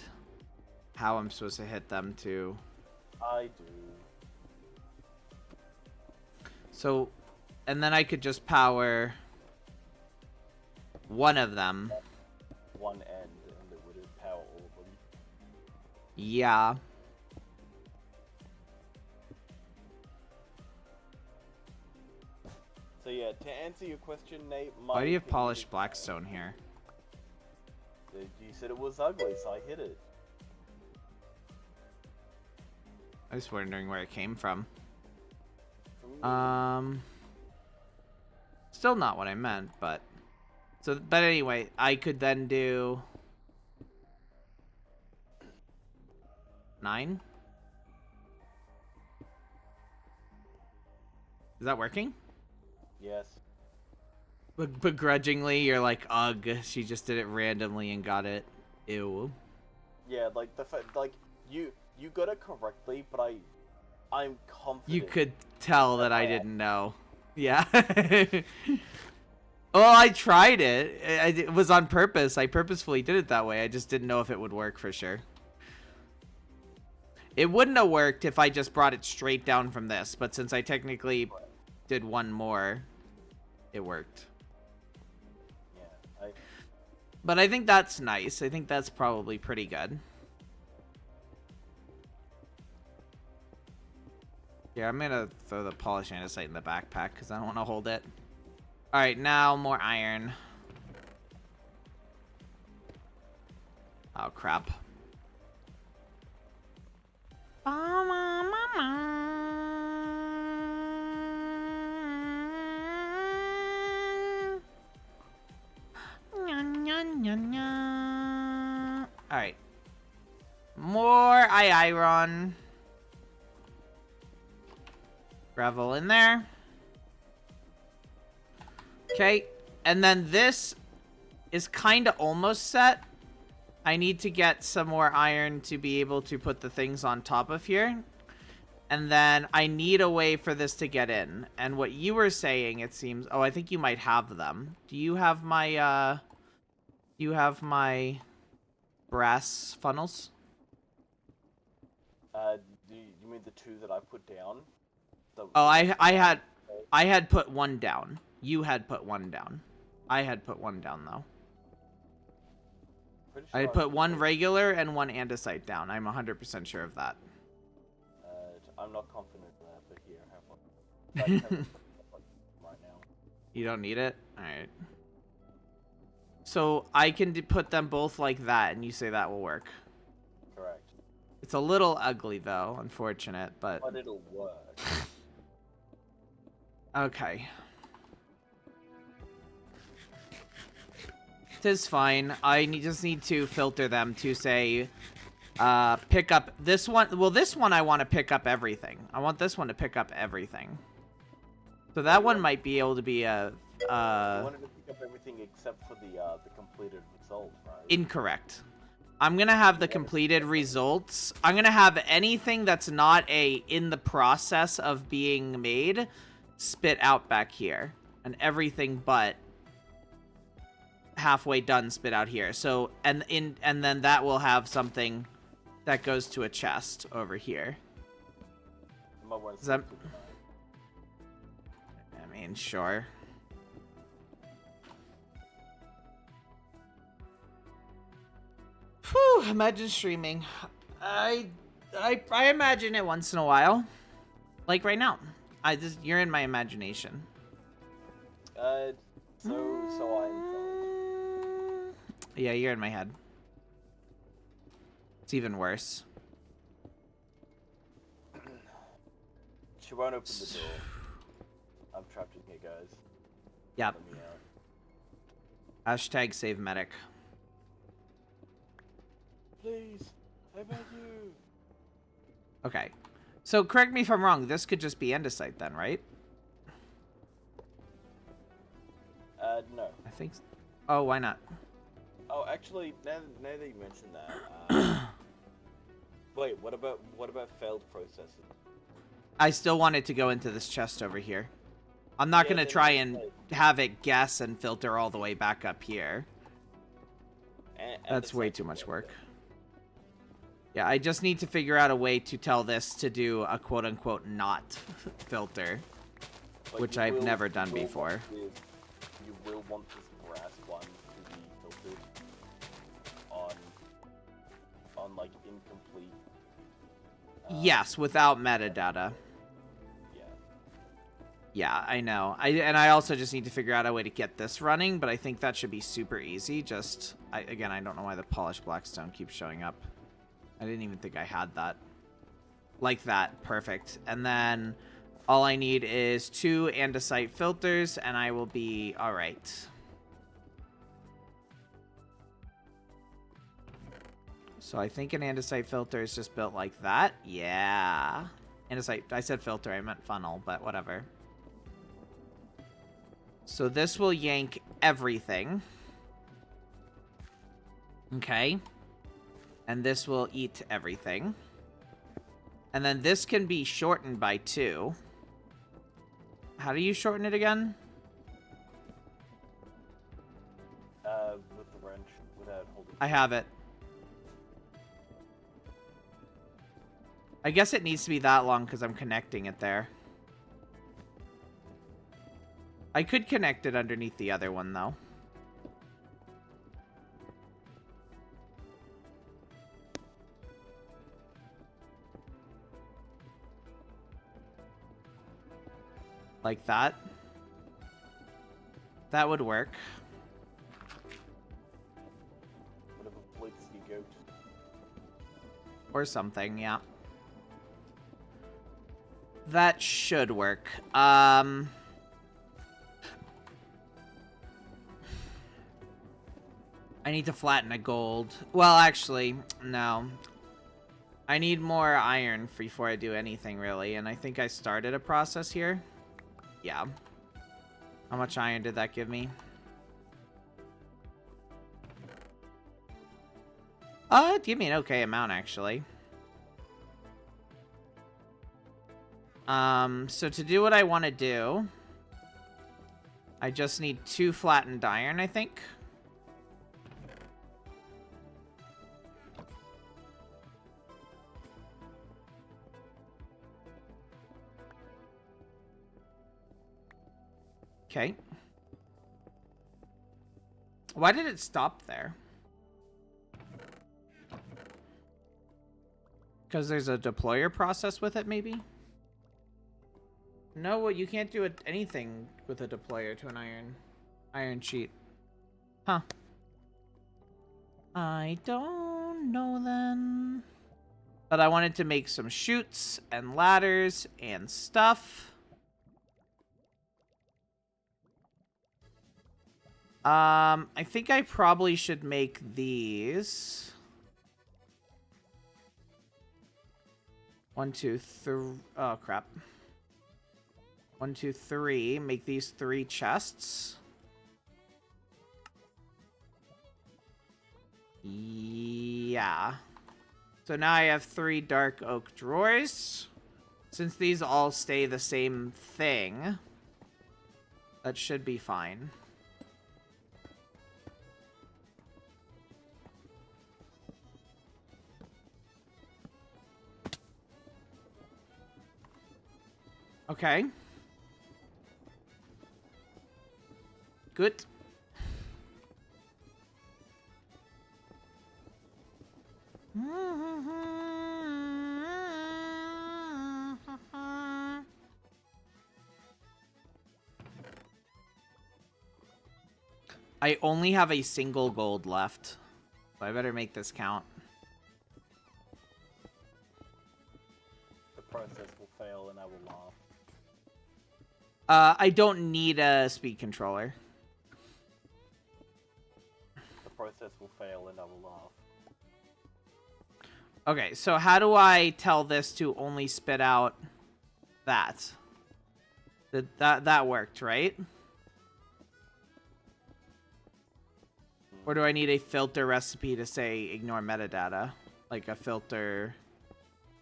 how I'm supposed to hit them to. I do. So, and then I could just power one of them. One end, and it would power all of them. Yeah. So yeah, to answer your question, Nate, Why do you have polished blackstone here? You said it was ugly, so I hit it. I was wondering where it came from. From Still not what I meant, but but anyway, I could then do 9. Is that working? Yes. But begrudgingly, you're like, ugh, she just did it randomly and got it. Ew. Yeah, like like you got it correctly, but I'm confident. You could tell that I didn't know. Yeah. Well, I tried it. It was on purpose. I purposefully did it that way. I just didn't know if it would work for sure. It wouldn't have worked if I just brought it straight down from this, but since I technically did one more, it worked. Yeah, But I think that's nice. I think that's probably pretty good. Yeah, I'm gonna throw the polished andesite in the backpack because I don't want to hold it. Alright, now more iron. Oh, crap. Alright. More iron. Gravel in there. Okay, and then this is kind of almost set. I need to get some more iron to be able to put the things on top of here. And then I need a way for this to get in. And what you were saying, it seems... Oh, I think you might have them. Do you have my, brass funnels? you mean the two that I put down? Oh, I had put one down. You had put one down. I had put one down, though. Sure I had put one regular and one andesite down. I'm 100% sure of that. I'm not confident of that, but here, have one. Right now. You don't need it? Alright. So I can put them both like that, and you say that will work. Correct. It's a little ugly, though. Unfortunate, but... But it'll work. Okay. It is fine. I just need to filter them to say pick up this one. Well, this one I want to pick up everything. I want this one to pick up everything. So that one might be able to be a... You wanted to pick up everything except for the completed result, right? Incorrect. I'm going to have the completed results. I'm going to have anything that's not in the process of being made spit out back here. And everything but halfway done spit out here. So, and then that will have something that goes to a chest over here. Is that... I mean, sure. Whew, imagine streaming. I imagine it once in a while. Like right now. You're in my imagination. So I'm... Yeah, you're in my head. It's even worse. She won't open the door. I'm trapped in here, guys. Yep. Let me out. Hashtag save medic. Please, I beg you. Okay. So correct me if I'm wrong. This could just be andesite then, right? No. I think. Oh, why not? Oh, actually, now that you mention that, wait, what about failed processes? I still want it to go into this chest over here. I'm not gonna try and have it guess and filter all the way back up here. That's way too much work. Yeah, I just need to figure out a way to tell this to do a quote-unquote not filter, which I've never done before. You will want this brass one to be filtered on like incomplete. Yes, without metadata. Yeah. Yeah, I know. I also just need to figure out a way to get this running, but I think that should be super easy. Just again, I don't know why the polished blackstone keeps showing up. I didn't even think I had that. Like that. Perfect. And then all I need is 2 andesite filters, and I will be alright. So I think an andesite filter is just built like that. Yeah. Andesite. I said filter. I meant funnel, but whatever. So this will yank everything. Okay. And this will eat everything. And then this can be shortened by 2. How do you shorten it again? With the wrench, without holding. I have it. I guess it needs to be that long because I'm connecting it there. I could connect it underneath the other one, though. Like that. That would work. Whatever floats your goat. Or something, yeah. That should work. I need to flatten a gold. Well, actually, no. I need more iron before I do anything, really. And I think I started a process here. Yeah. How much iron did that give me? It gave me an okay amount, actually. So to do what I want to do, I just need 2 flattened iron, I think. Okay. Why did it stop there? Because there's a deployer process with it, maybe? No, you can't do anything with a deployer to an iron sheet. Huh. I don't know then. But I wanted to make some chutes and ladders and stuff. I think I probably should make these. 1, 2, 3. Oh, crap. 1, 2, 3. Make these 3 chests. Yeah. So now I have 3 dark oak drawers. Since these all stay the same thing, that should be fine. Okay. Good. I only have a single gold left, so I better make this count. The process will fail and I will laugh. I don't need a speed controller. The process will fail and I will laugh. Okay, so how do I tell this to only spit out that? That worked, right? Or do I need a filter recipe to say ignore metadata? Like a filter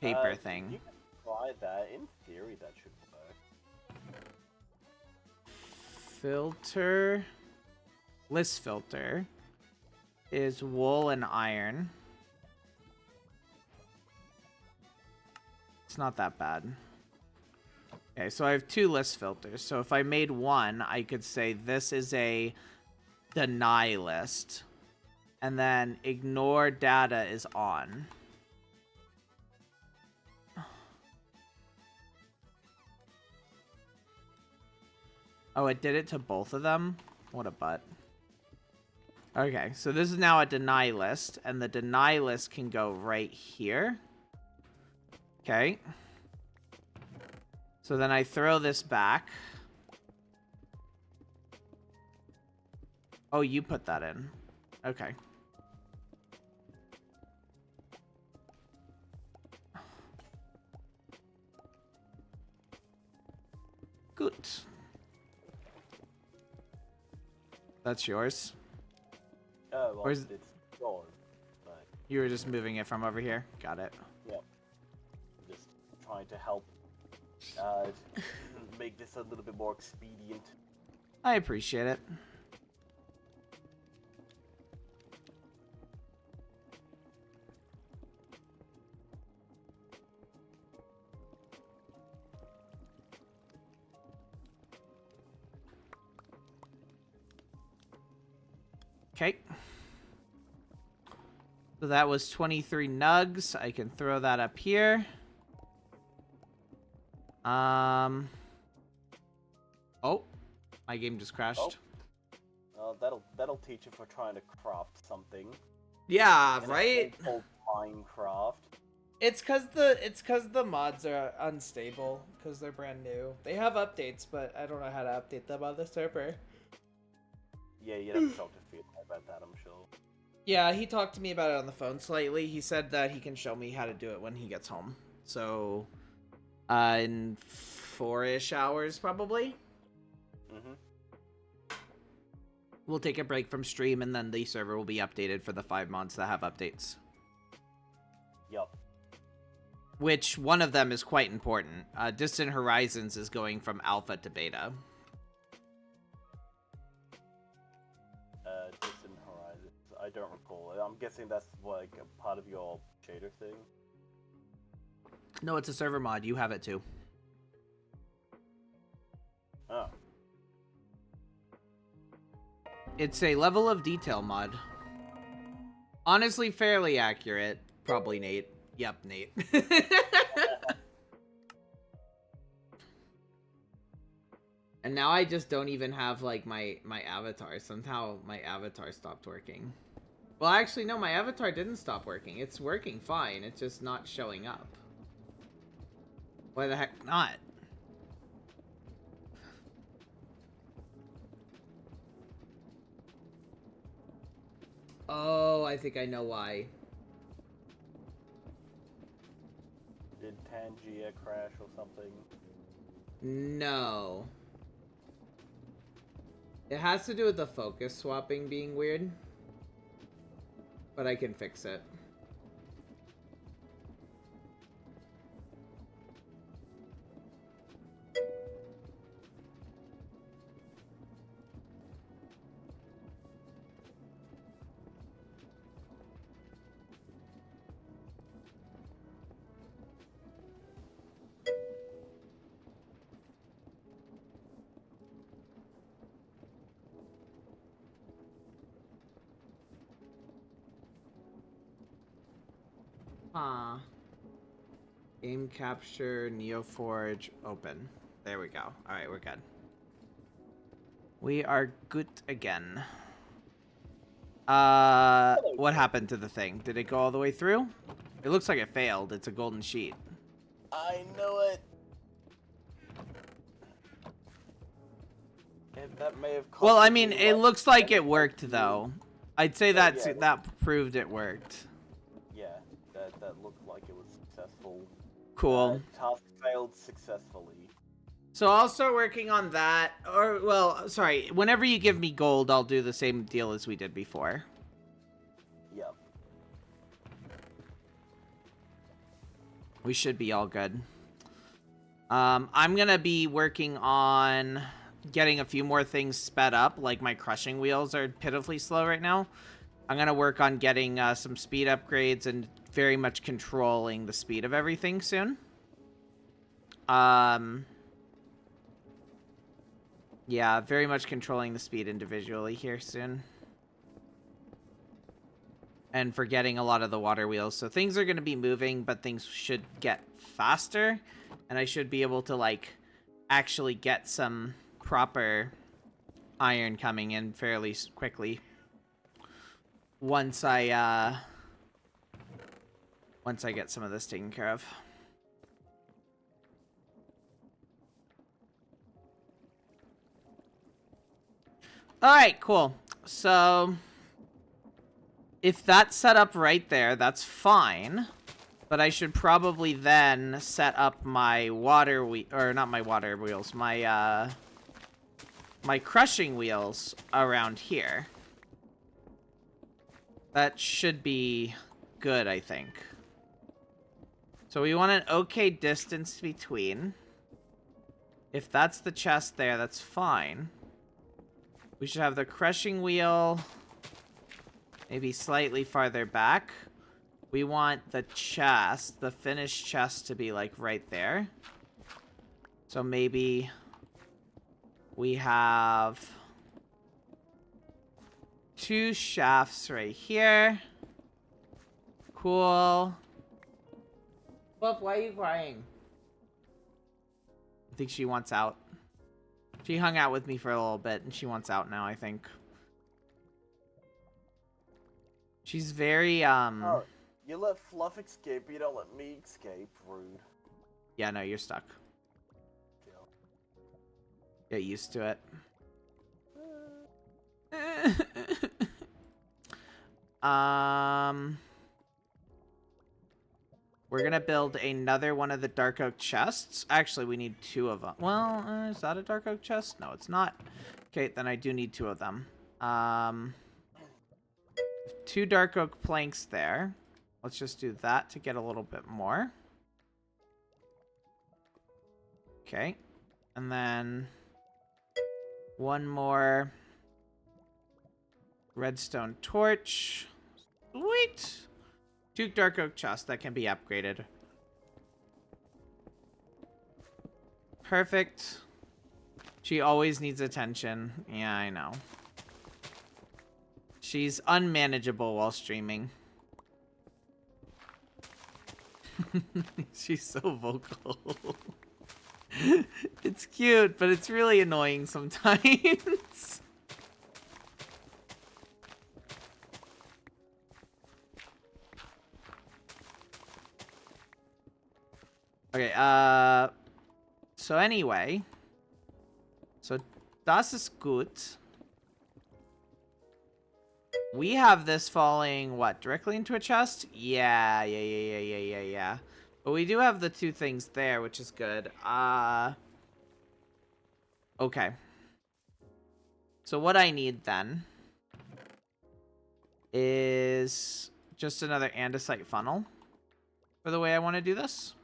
paper thing. You can try that. In theory, that should work. Filter. List filter is wool and iron. It's not that bad. Okay, so I have 2 list filters. So if I made one, I could say this is a deny list. And then ignore data is on. Oh, it did it to both of them? What a butt. Okay, so this is now a deny list, and the deny list can go right here. Okay. So then I throw this back. Oh, you put that in. Okay. Good. That's yours. Well, Where's... it's yours, but... You were just moving it from over here? Got it. Yep. Just trying to help make this a little bit more expedient. I appreciate it. Okay. So that was 23 nugs. I can throw that up here. Oh, my game just crashed. That'll teach you for trying to craft something. Yeah, right? Called MineCraft. It's cause the mods are unstable because they're brand new. They have updates, but I don't know how to update them on the server. Yeah, you'd have to talk to Field about that, I'm sure. Yeah, he talked to me about it on the phone slightly. He said that he can show me how to do it when he gets home. So, in 4-ish hours, probably. We'll take a break from stream, and then the server will be updated for the 5 mods that have updates. Yup. Which, one of them is quite important. Distant Horizons is going from alpha to beta. Distant Horizons. I don't recall. I'm guessing that's like a part of your shader thing. No, it's a server mod. You have it too. Oh. It's a level of detail mod. Honestly, fairly accurate. Probably Nate. Yep, Nate. And now I just don't even have, like, my avatar. Somehow my avatar stopped working. Well, actually, no, my avatar didn't stop working. It's working fine. It's just not showing up. Why the heck not? Oh, I think I know why. Did 10 Pangea crash or something? No. It has to do with the focus swapping being weird. But I can fix it. Huh. Game capture, Neoforge, open. There we go. Alright, we're good. We are good again. What happened to the thing? Did it go all the way through? It looks like it failed. It's a golden sheet. I knew it! That may have cost Well, I mean, me, it like, looks like it 25 worked, though. I'd say Yeah, that's yeah. that proved it worked. Yeah, that looked like it was successful. Cool. Task failed successfully. So I'll start working on that. Or, well, sorry. Whenever you give me gold, I'll do the same deal as we did before. Yep. We should be all good. I'm gonna be working on getting a few more things sped up. Like my crushing wheels are pitifully slow right now. I'm gonna work on getting some speed upgrades and very much controlling the speed of everything soon. Yeah, very much controlling the speed individually here soon. And forgetting a lot of the water wheels. So things are going to be moving, but things should get faster. And I should be able to, like, actually get some proper iron coming in fairly quickly. Once I get some of this taken care of. Alright, cool. So, if that's set up right there, that's fine. But I should probably then set up my water or not my water wheels, my my crushing wheels around here. That should be good, I think. So we want an okay distance between. If that's the chest there, that's fine. We should have the crushing wheel maybe slightly farther back. We want the chest, the finished chest, to be like right there. So maybe we have 2 shafts right here. Cool. Buff, why are you crying? I think she wants out. She hung out with me for a little bit, and she wants out now, I think. She's very, Oh, you let Fluff escape, but you don't let me escape. Rude. Yeah, no, you're stuck. Get used to it. We're gonna build another one of the dark oak chests. Actually, we need 2 of them. Well, is that a dark oak chest? No, it's not. Okay, then I do need 2 of them. 2 dark oak planks there. Let's just do that to get a little bit more. Okay. And then 1 more redstone torch. Sweet! 2 dark oak chests that can be upgraded. Perfect. She always needs attention. Yeah, I know. She's unmanageable while streaming. She's so vocal. It's cute, but it's really annoying sometimes. Okay, so anyway. So, das ist gut. We have this falling, what, directly into a chest? Yeah. But we do have the 2 things there, which is good. Okay. So what I need then is just another andesite funnel for the way I want to do this.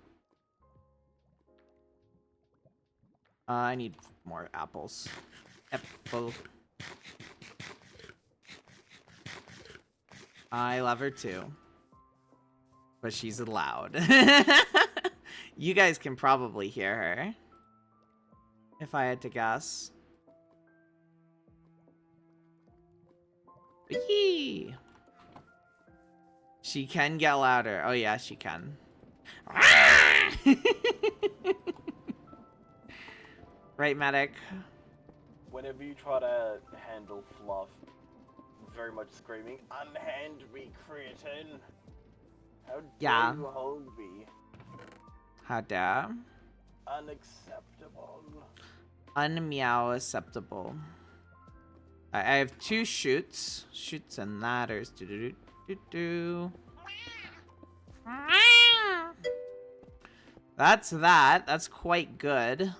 I need more apples. Apple. I love her too. But she's loud. You guys can probably hear her. If I had to guess. Yee! She can get louder. Oh yeah, she can. Right, medic? Whenever you try to handle Fluff, very much screaming, "Unhand me, cretin! How dare you hold me? How dare? Unacceptable." Unmeow acceptable. I have 2 shoots. Shoots and ladders. Do-do-do-do-do. That's that. That's quite good.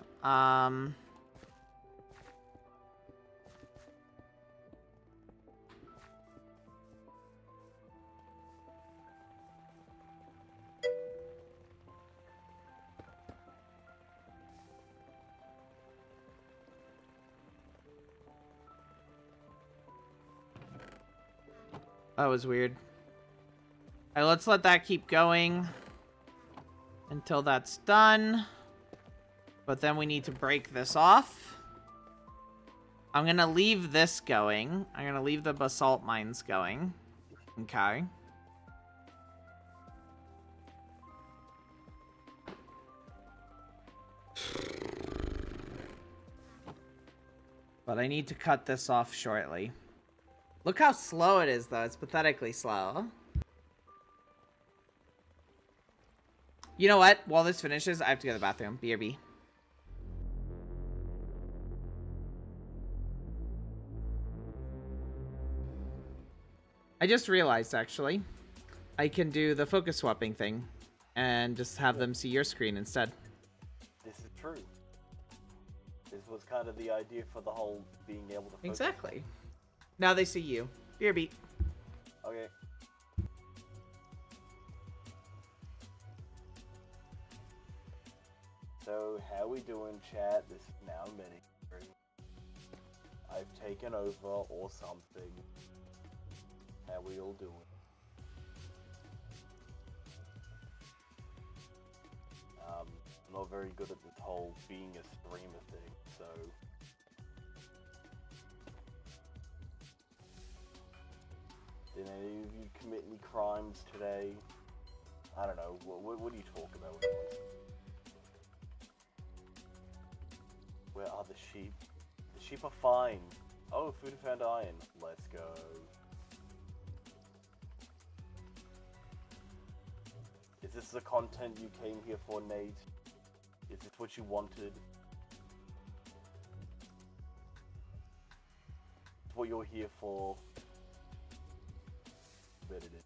That was weird. Alright, let's let that keep going until that's done. But then we need to break this off. I'm gonna leave this going. I'm gonna leave the basalt mines going. Okay. But I need to cut this off shortly. Look how slow it is, though. It's pathetically slow. You know what? While this finishes, I have to go to the bathroom. BRB. I just realized, actually, I can do the focus swapping thing and just have them see your screen instead. This is true. This was kind of the idea for the whole being able to focus. Exactly. Now they see you. BRB. Okay. So, how we doing, chat? This is now Mini. I've taken over or something. How we all doing? I'm not very good at this whole being a streamer thing, so... Did any of you commit any crimes today? I don't know, what do you talk about with everyone? Where are the sheep? The sheep are fine. Oh, food found iron. Let's go. Is this the content you came here for, Nate? Is this what you wanted? It's what you're here for. Bet it is.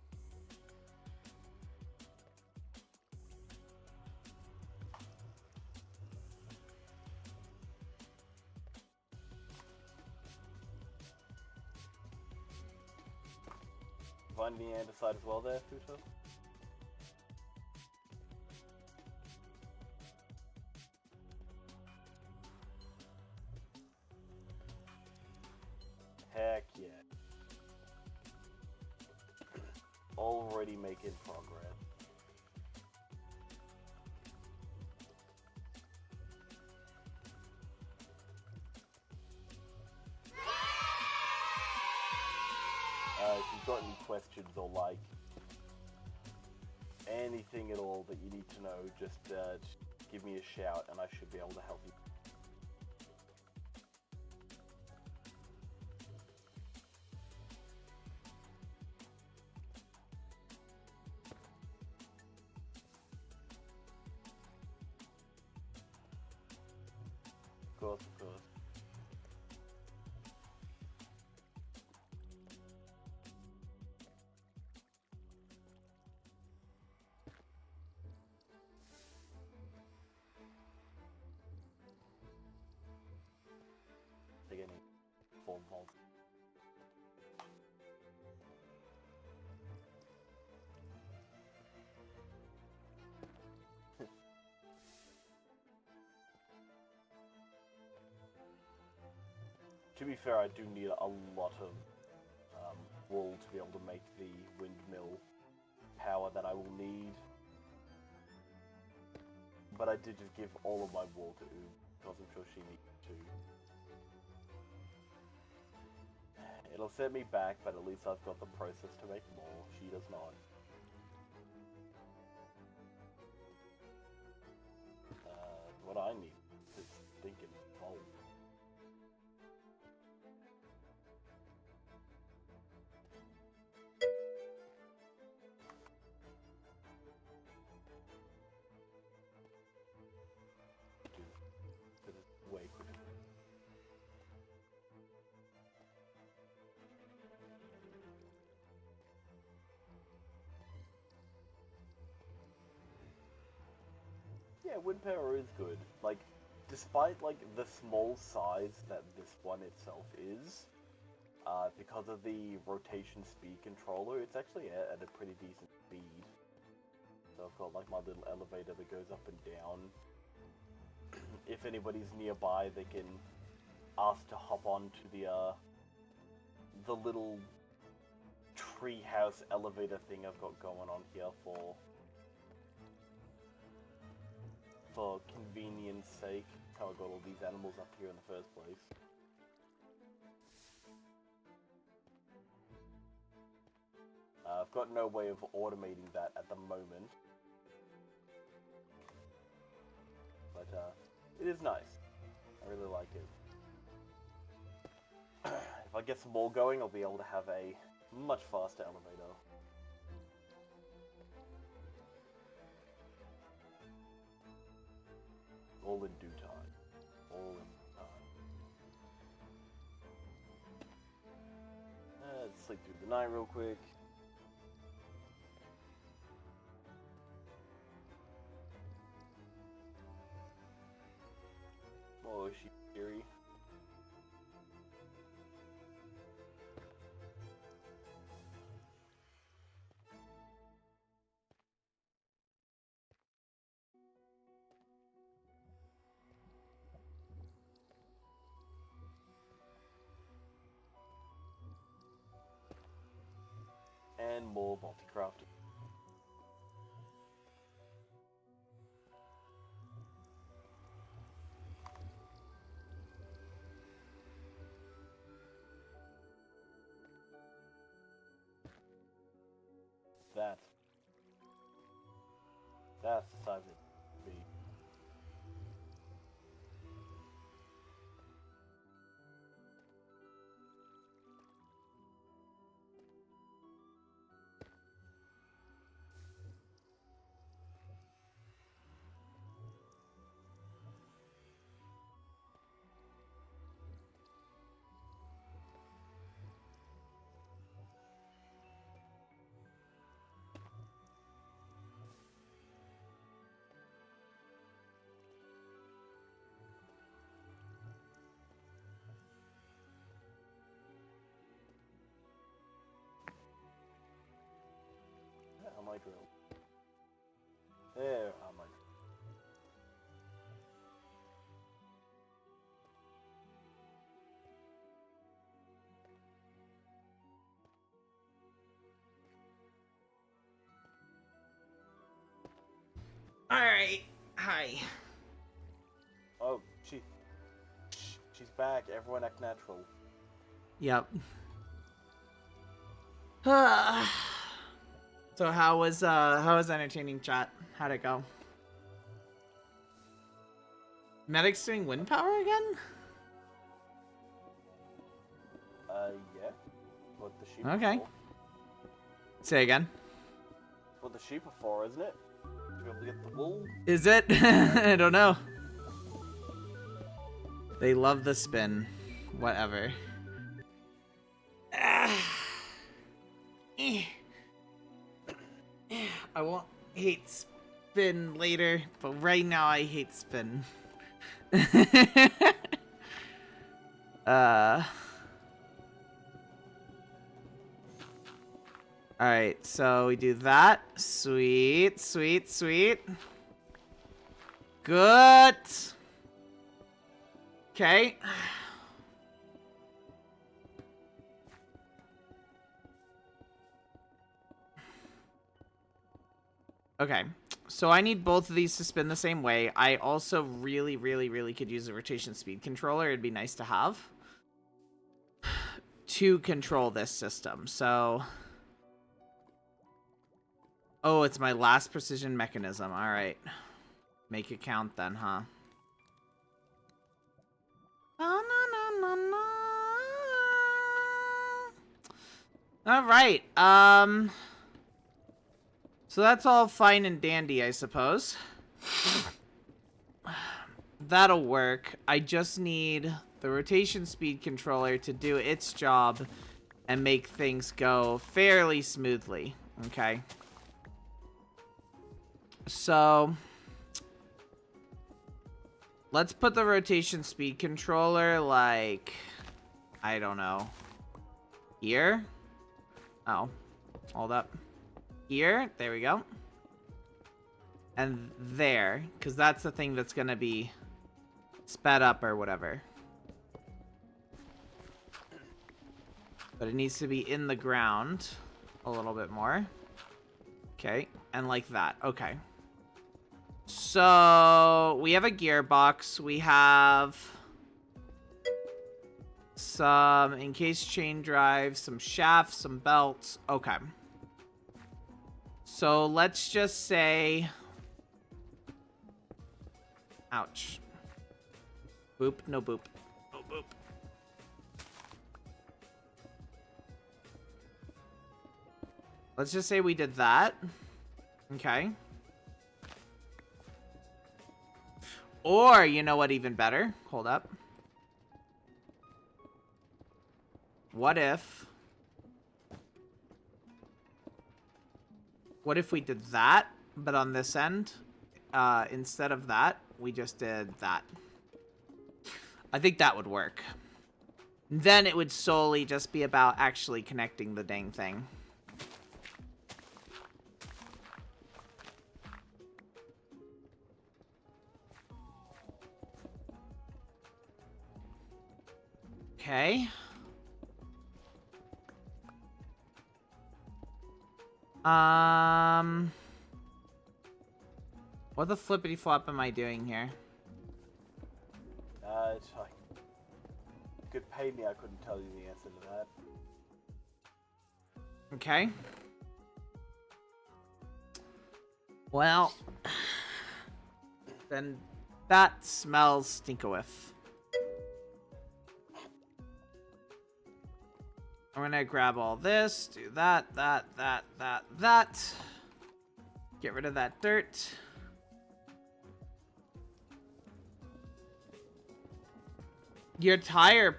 Find the andesite as well there, Futo? Heck yeah. Already making progress. If you've got any questions or like anything at all that you need to know, just give me a shout and I should be able to help you. Of course, of course. think I need 4 volts. To be fair, I do need a lot of wool to be able to make the windmill power that I will need. But I did just give all of my wool to Oob, because I'm sure she needs to. It'll set me back, but at least I've got the process to make more. She does not. What I need is stinking gold. Way quicker. Yeah, wind power is good. Like, despite like the small size that this one itself is, because of the rotation speed controller, it's actually at a pretty decent speed. So I've got like my little elevator that goes up and down. If anybody's nearby, they can ask to hop on to the little treehouse elevator thing I've got going on here for convenience sake. That's how I got all these animals up here in the first place. I've got no way of automating that at the moment. But it is nice. I really like it. If I get some more going, I'll be able to have a much faster elevator. All in due time. All in time. Let's sleep through the night real quick. Oh, is she scary? And more multi-crafting. That's the size it should be. How am I drilled? There, how am I drilled? Alright. Hi. Oh, she's back. Everyone act natural. Yep. So how was entertaining chat? How'd it go? Medic's doing wind power again? Yeah. What the sheep Okay. are for. Say again. What the sheep are for, isn't it? To be able to get the wool. Is it? I don't know. They love the spin. Whatever. I won't hate spin later, but right now I hate spin. Alright, so we do that. Sweet, sweet, sweet. Good. Okay. Okay. So I need both of these to spin the same way. I also really, really, really could use a rotation speed controller. It'd be nice to have to control this system. So... Oh, it's my last precision mechanism. All right. Make it count then, huh? All right. So that's all fine and dandy, I suppose. That'll work. I just need the rotation speed controller to do its job and make things go fairly smoothly. Okay. So let's put the rotation speed controller, like, I don't know, here? Oh, hold up. Here, there we go. And there, because that's the thing that's going to be sped up or whatever. But it needs to be in the ground a little bit more. Okay, and like that. Okay. So, we have a gearbox. We have some encased chain drive, some shafts, some belts. Okay. So, let's just say... Ouch. Boop, no boop. No boop. Let's just say we did that. Okay. Or, you know what, even better? Hold up. What if we did that, but on this end, instead of that, we just did that. I think that would work. Then it would solely just be about actually connecting the dang thing. Okay. What the flippity flop am I doing here? If you could pay me, I couldn't tell you the answer to that. Okay. Well, then that smells stinkowith. I'm gonna grab all this, do that. Get rid of that dirt. Your tire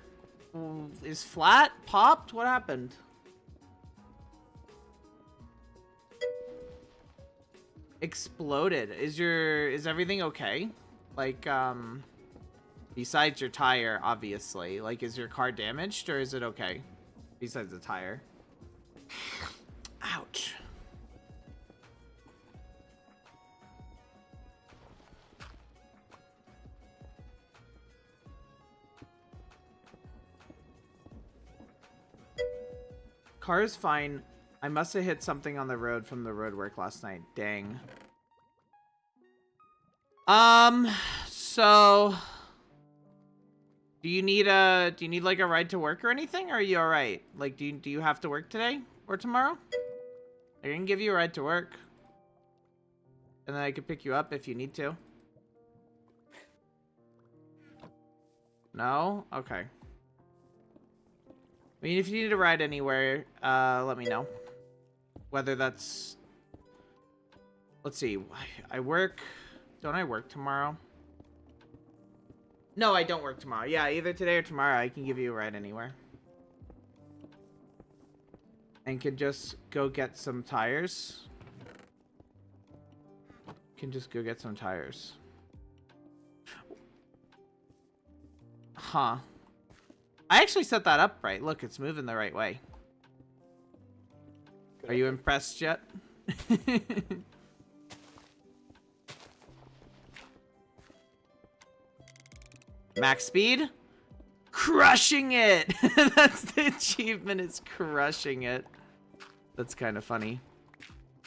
is flat? Popped? What happened? Exploded. Is everything okay? Like, besides your tire, obviously. Like, is your car damaged or is it okay? Besides the tire. Ouch. Car is fine. I must have hit something on the road from the road work last night. Dang. So do you need like a ride to work or anything? Or are you all right? Like, do you have to work today or tomorrow? I can give you a ride to work. And then I can pick you up if you need to. No? Okay. I mean, if you need a ride anywhere, let me know. Whether that's... Let's see. I work... Don't I work tomorrow? No, I don't work tomorrow. Yeah, either today or tomorrow, I can give you a ride anywhere. And can just go get some tires. Can just go get some tires. Huh. I actually set that up right. Look, it's moving the right way. Good Are you effort. impressed yet? Max speed? Crushing it! That's the achievement, is crushing it. That's kind of funny.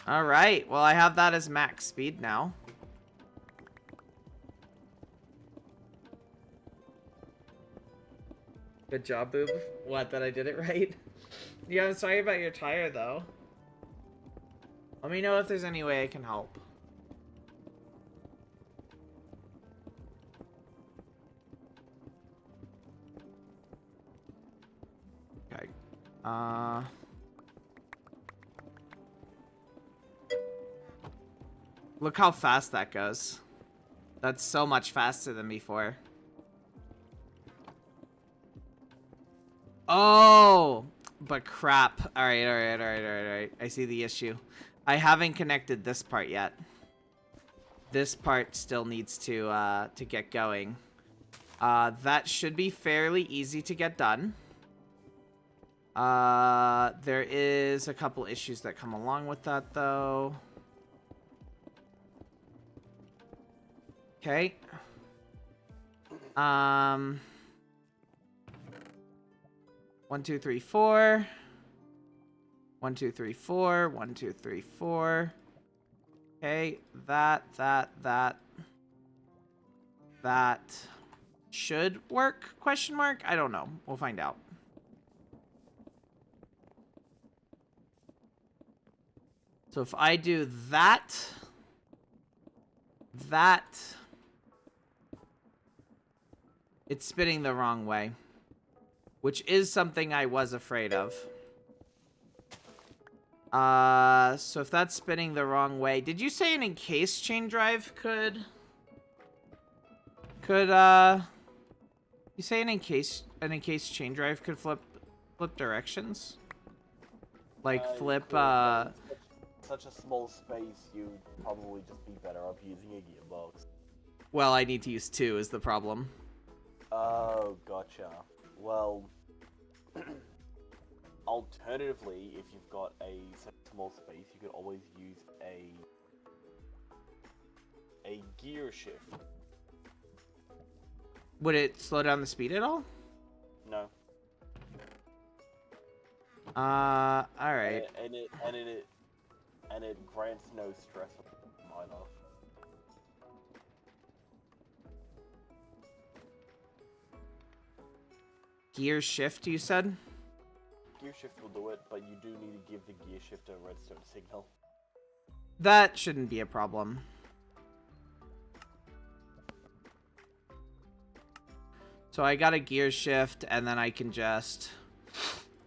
Alright, well I have that as max speed now. Good job, Boob. What, that I did it right? Yeah, I'm sorry about your tire, though. Let me know if there's any way I can help. Okay. Look how fast that goes. That's so much faster than before. Oh! But crap. Alright, alright, alright, alright, alright. I see the issue. I haven't connected this part yet. This part still needs to get going. That should be fairly easy to get done. There is a couple issues that come along with that, though. Okay. 1, 2, 3, 4. 1, 2, 3, 4. 1, 2, 3, 4. Okay, that should work, question mark? I don't know. We'll find out. So if I do that, it's spinning the wrong way, which is something I was afraid of. So if that's spinning the wrong way, did you say an encased chain drive could you say an encased chain drive could flip directions? Like flip, Such a small space, you'd probably just be better off using a gearbox. well, I need to use 2 is the problem. Oh, gotcha. Well, alternatively, if you've got such a small space, you could always use a gear shift. Would it slow down the speed at all? No. Alright. And it grants no stress either. Gear shift, you said? Gear shift will do it, but you do need to give the gear shift a redstone signal. That shouldn't be a problem. So I got a gear shift, and then I can just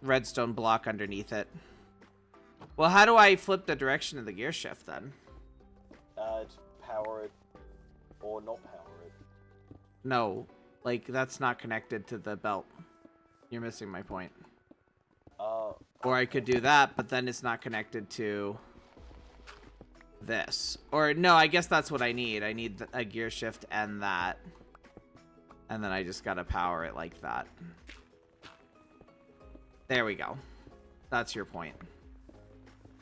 redstone block underneath it. Well, how do I flip the direction of the gear shift, then? Power it, or not power it. No, like, that's not connected to the belt. You're missing my point. Or I could do that, but then it's not connected to this. Or, no, I guess that's what I need. I need a gear shift and that. And then I just gotta power it like that. There we go. That's your point.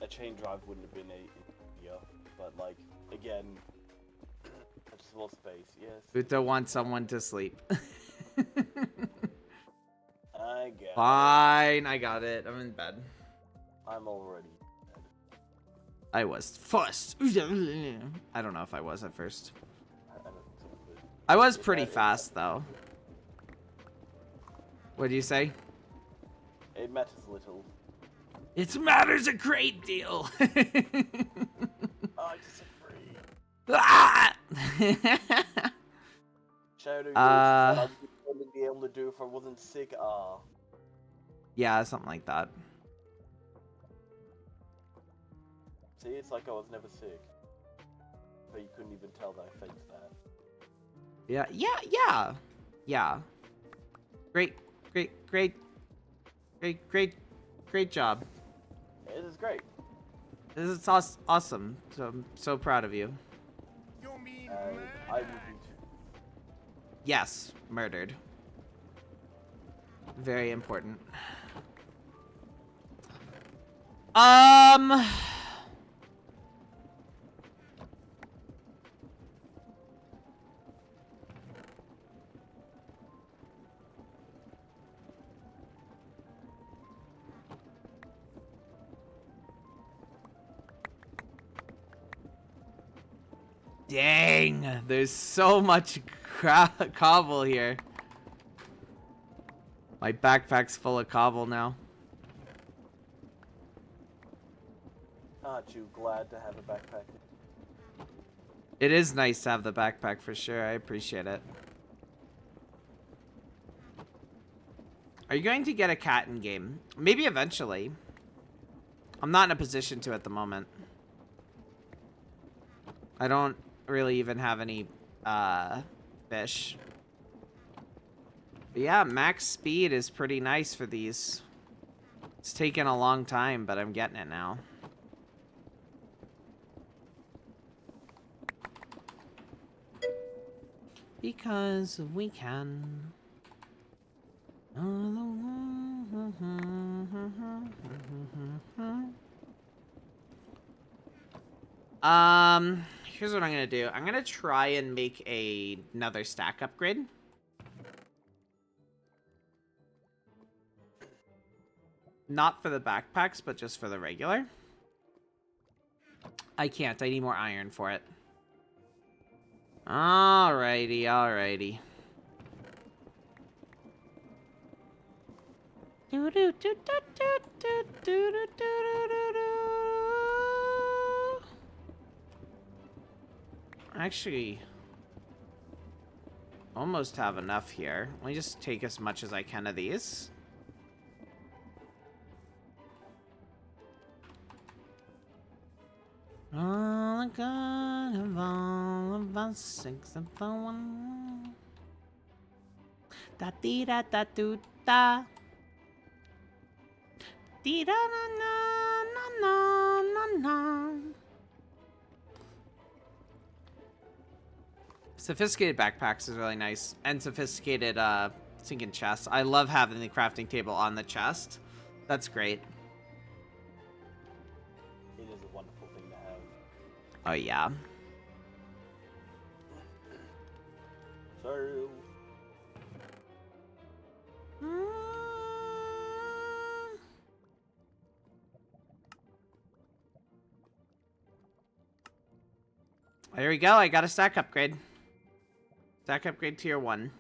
A chain drive wouldn't have been easier, but like, again, a small space, yes. Buto wants someone to sleep. I get it. Fine, I got it. I'm in bed. I'm already dead. I was first. I don't know if I was at first. I don't think so, but I was pretty fast, though. What do you say? it matters little. It matters a great deal. I disagree. Ah! Shadow I wouldn't be able to do if I wasn't sick. Yeah, something like that. See, it's like I was never sick. But you couldn't even tell that I faked that. Yeah. Great job. It is great. This is awesome. So, I'm so proud of you. I would be too. Yes, murdered. Very important. Um... Dang, there's so much cobble here. My backpack's full of cobble now. Aren't you glad to have a backpack? It is nice to have the backpack for sure. I appreciate it. Are you going to get a cat in game? Maybe eventually. I'm not in a position to at the moment. I don't really even have any fish. But yeah, max speed is pretty nice for these. It's taken a long time, but I'm getting it now. Because we can. Here's what I'm gonna do. I'm gonna try and make another stack upgrade. Not for the backpacks, but just for the regular. I can't. I need more iron for it. Alrighty, alrighty. Actually, almost have enough here. Let me just take as much as I can of these. All God of all of us except the one. Da dee da da doo da. Dee da na na na na na. Sophisticated backpacks is really nice, and sophisticated sinking chests. I love having the crafting table on the chest. That's great. It is a wonderful thing to have. Oh yeah. So... There we go. I got a stack upgrade. Stack upgrade tier 1.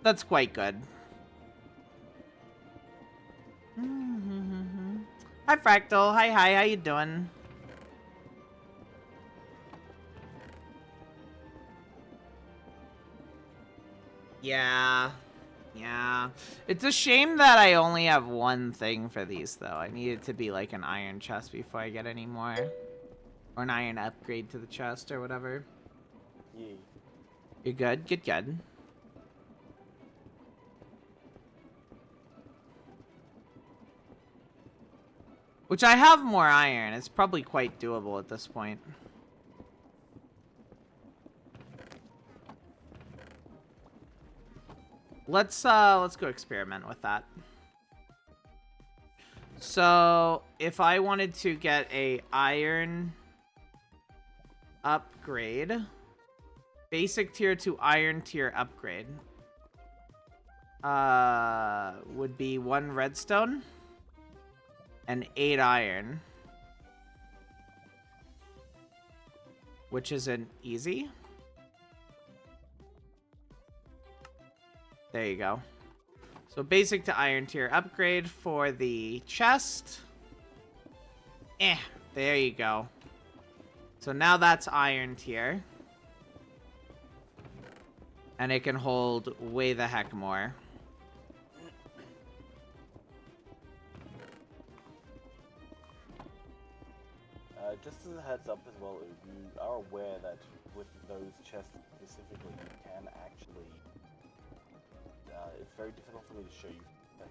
That's quite good. Hi, Fractal. Hi, how you doing? Yeah. It's a shame that I only have one thing for these, though. I need it to be like an iron chest before I get any more. Or an iron upgrade to the chest or whatever. Yeah. You're good? Good. Which I have more iron. It's probably quite doable at this point. Let's go experiment with that. So, if I wanted to get a iron upgrade, basic tier to iron tier upgrade, would be 1 redstone and 8 iron, which isn't easy. There you go. So basic to iron tier upgrade for the chest. There you go. So now that's iron tier. And it can hold way the heck more. just as a heads up as well, you are aware that with those chests specifically, you can actually... it's very difficult for me to show you that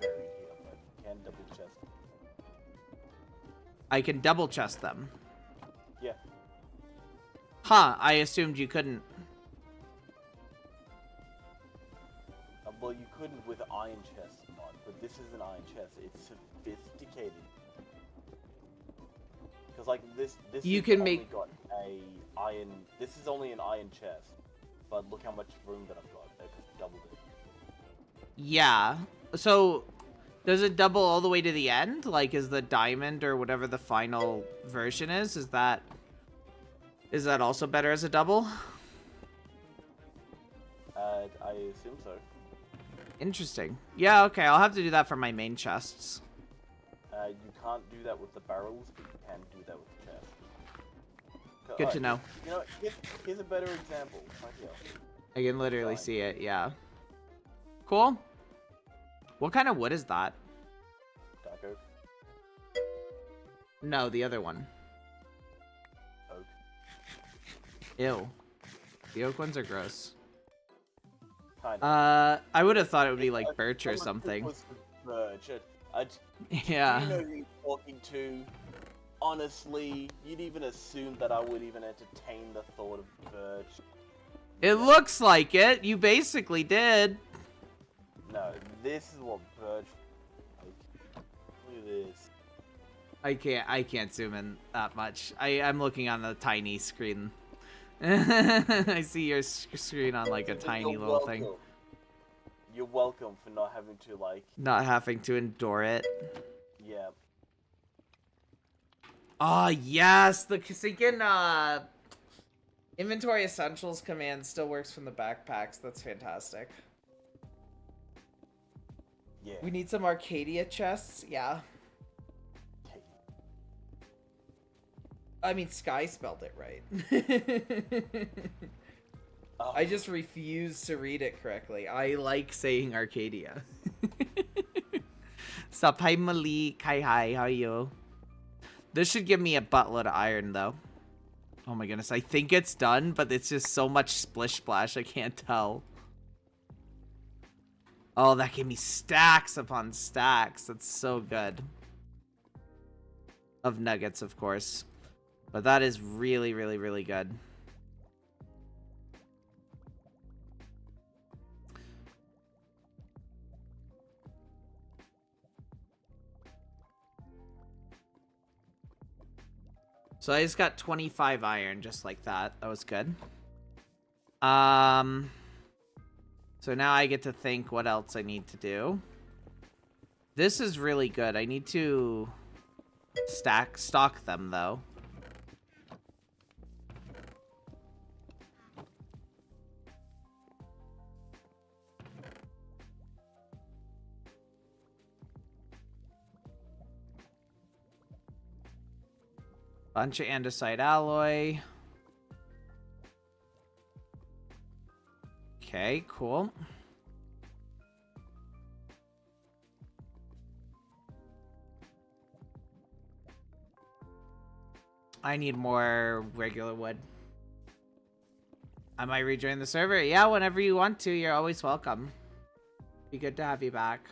buried here, but you can double chest. I can double chest them. Yeah. Huh, I assumed you couldn't. Well, you couldn't with iron chest mod, but this is an iron chest. It's sophisticated. Because like this you has can only make got a iron. This is only an iron chest, but look how much room that I've got. I just doubled it. Yeah. So does it double all the way to the end? Like, is the diamond or whatever the final version is that also better as a double? I assume so. Interesting. Yeah, okay, I'll have to do that for my main chests. You can't do that with the barrels, but you can do that with the chest. Good to know. You know, here's a better example. Right here. I can literally see it, yeah. Cool. What kind of wood is that? Dark oak. No, the other one. Oak. Ew. The oak ones are gross. Kind of. I would have thought it would be like birch or something. Birch. Yeah. Do you know who you're talking to? Honestly, you'd even assume that I would even entertain the thought of birch. It looks like it. You basically did. No, this is what birch. Look at this. I can't zoom in that much. I'm looking on a tiny screen. I see your screen on like a tiny little thing. You're welcome for not having to like... Not having to endure it. Yeah. Oh, yes! The Kasinkin, inventory essentials command still works from the backpacks. That's fantastic. Yeah. We need some Arcadia chests. Yeah. I mean, Sky spelled it right. Oh. I just refuse to read it correctly. I like saying Arcadia. Sup, hi Malik. Hi, how are you? This should give me a buttload of iron, though. Oh my goodness, I think it's done, but it's just so much splish splash, I can't tell. Oh, that gave me stacks upon stacks. That's so good. Of nuggets, of course. But that is really, really, really good. So I just got 25 iron, just like that. That was good. So now I get to think what else I need to do. This is really good. I need to stock them, though. Bunch of andesite alloy. Okay, cool. I need more regular wood. I might rejoin the server. Yeah, whenever you want to, you're always welcome. Be good to have you back.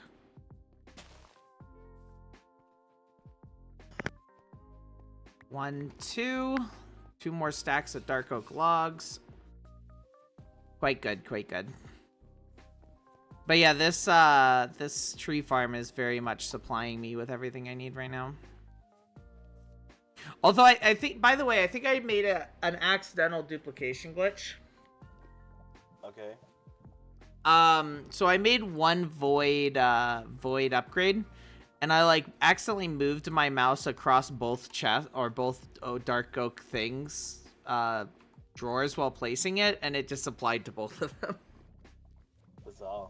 One, two more stacks of dark oak logs. Quite good, quite good. But yeah, this tree farm is very much supplying me with everything I need right now. Although I think, by the way, I think I made an accidental duplication glitch. Okay. So I made one void upgrade, and I like accidentally moved my mouse across both chest or both dark oak things drawers while placing it, and it just applied to both of them. Bizarre.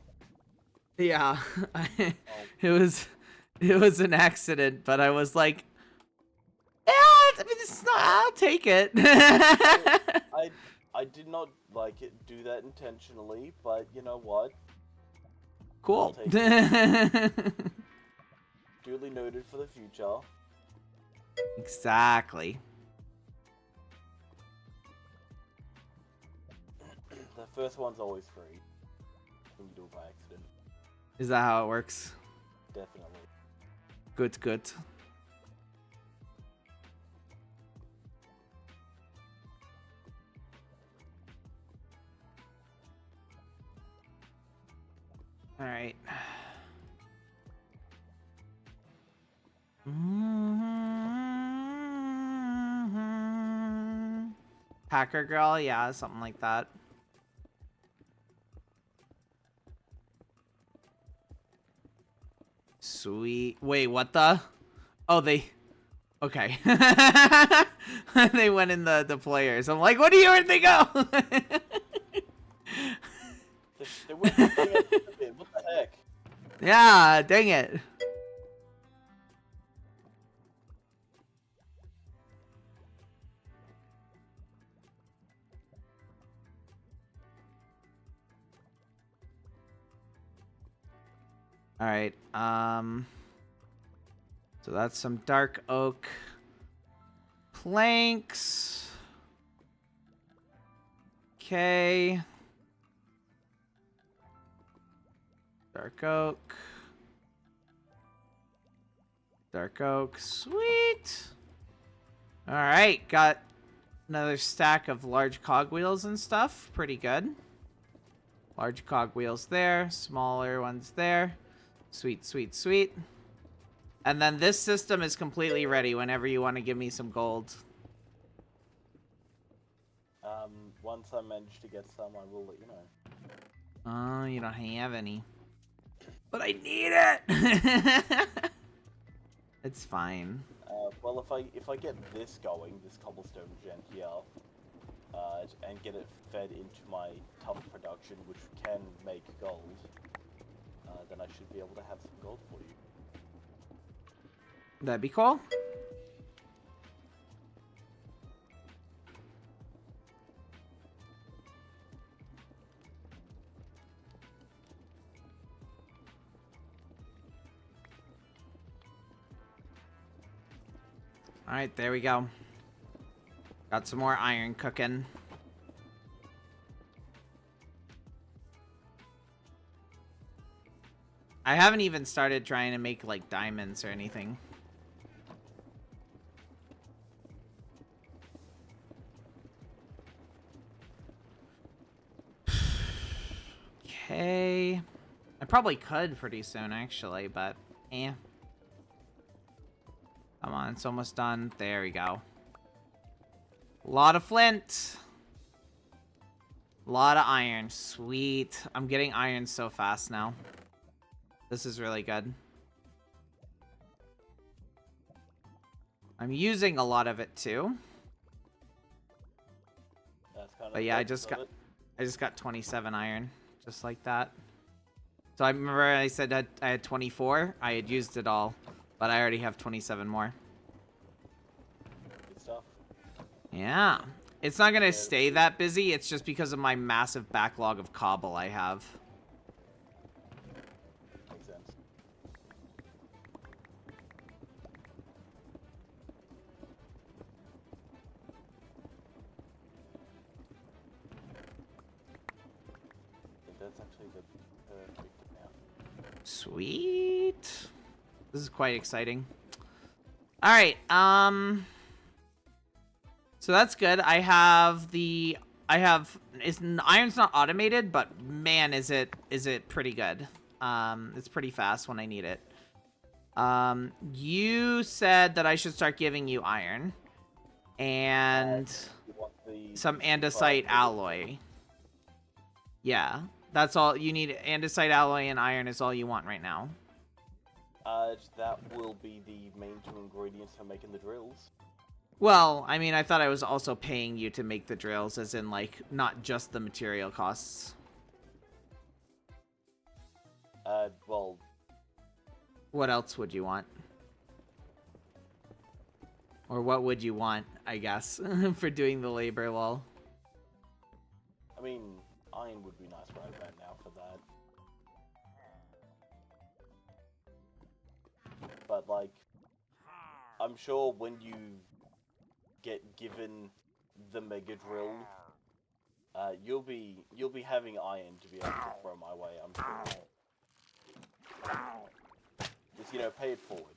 Yeah, it was an accident, but I was like, yeah, I mean, it's not. I'll take it. I did not like it do that intentionally, but you know what? Cool. I'll take it. Duly noted for the future. Exactly. The first one's always free. When you do it by accident. Is that how it works? Definitely. Good, good. All right. Hacker girl, yeah, something like that. Sweet. Wait, what the? Oh, they... Okay. They went in the players. I'm like, what do you where'd they go? They went the thing I did. What the heck? Yeah, dang it. All right. So that's some dark oak planks. Okay. Dark oak. Dark oak. Sweet. All right, got another stack of large cogwheels and stuff. Pretty good. Large cogwheels there, smaller ones there. Sweet, sweet, sweet. And then this system is completely ready whenever you want to give me some gold. Once I manage to get some, I will let you know. Oh, you don't have any. But I need it! It's fine. Well, if I get this going, this cobblestone gen here, and get it fed into my tough production, which can make gold, then I should be able to have some gold for you. That'd be cool. Alright, there we go. Got some more iron cooking. I haven't even started trying to make, like, diamonds or anything. Okay. I probably could pretty soon, actually, but eh. Come on, it's almost done. There we go. A lot of flint. A lot of iron. Sweet. I'm getting iron so fast now. This is really good. I'm using a lot of it too. That's kind of But yeah, I just got 27 iron, just like that. So I remember I said I had 24. I had used it all, but I already have 27 more. Good stuff. Yeah. It's not going to stay that busy. It's just because of my massive backlog of cobble I have. Makes sense. I think that's actually the perfect amount. Sweet. This is quite exciting. All right. So that's good. Iron's not automated, but man, is it pretty good. It's pretty fast when I need it. You said that I should start giving you iron and some andesite alloy. Yeah, that's all you need. Andesite alloy and iron is all you want right now. That will be the main two ingredients for making the drills. Well, I mean, I thought I was also paying you to make the drills, as in, like, not just the material costs. Well... What else would you want? Or what would you want, I guess, for doing the labor, lol? I mean, iron would be nice right about now for that. But, like... I'm sure when you get given the Mega Drill, you'll be having iron to be able to throw my way. I'm sure. Just pay it forward.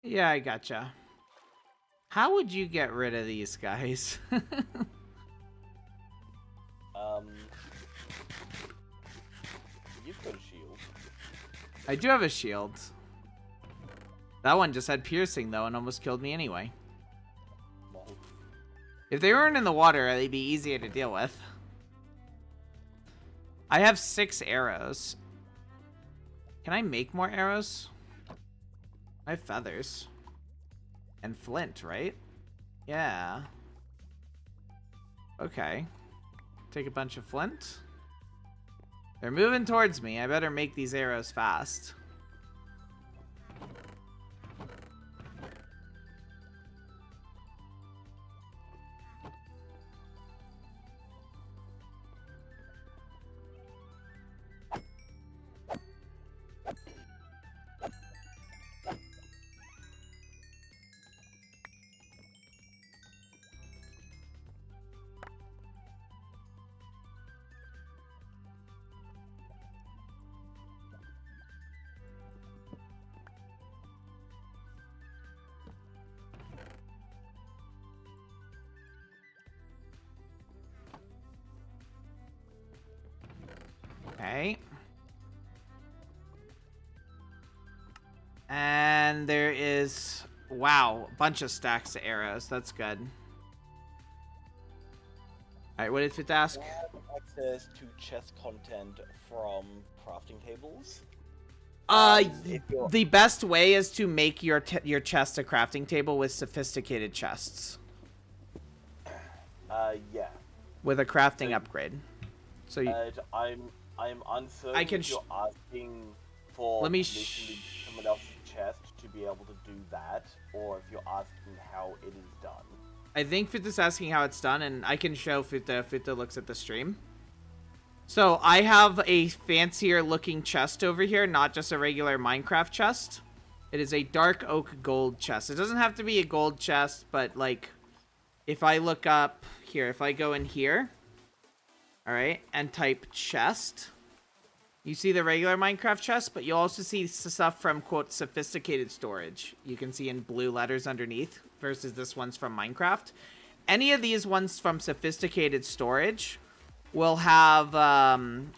Yeah, I gotcha. How would you get rid of these guys? You've got a shield. I do have a shield. That one just had piercing, though, and almost killed me anyway. Lol. If they weren't in the water, they'd be easier to deal with. I have 6 arrows. Can I make more arrows? I have feathers. And flint, right? Yeah. Okay. Take a bunch of flint. They're moving towards me. I better make these arrows fast. Okay. And there is, wow, a bunch of stacks of arrows. That's good. Alright, what did it ask? You have access to chest content from crafting tables. The best way is to make your chest a crafting table with sophisticated chests. Yeah. With a crafting upgrade. So you, I'm uncertain I can if you're asking for let me someone else's chest to be able to do that, or if you're asking how it is done. I think Futa's asking how it's done, and I can show Futa if Futa looks at the stream. So I have a fancier looking chest over here, not just a regular Minecraft chest. It is a dark oak gold chest. It doesn't have to be a gold chest, but like, if I look up here, if I go in here, all right, and type chest, you see the regular Minecraft chest, but you'll also see stuff from, quote, sophisticated storage. You can see in blue letters underneath versus this one's from Minecraft. Any of these ones from sophisticated storage will have,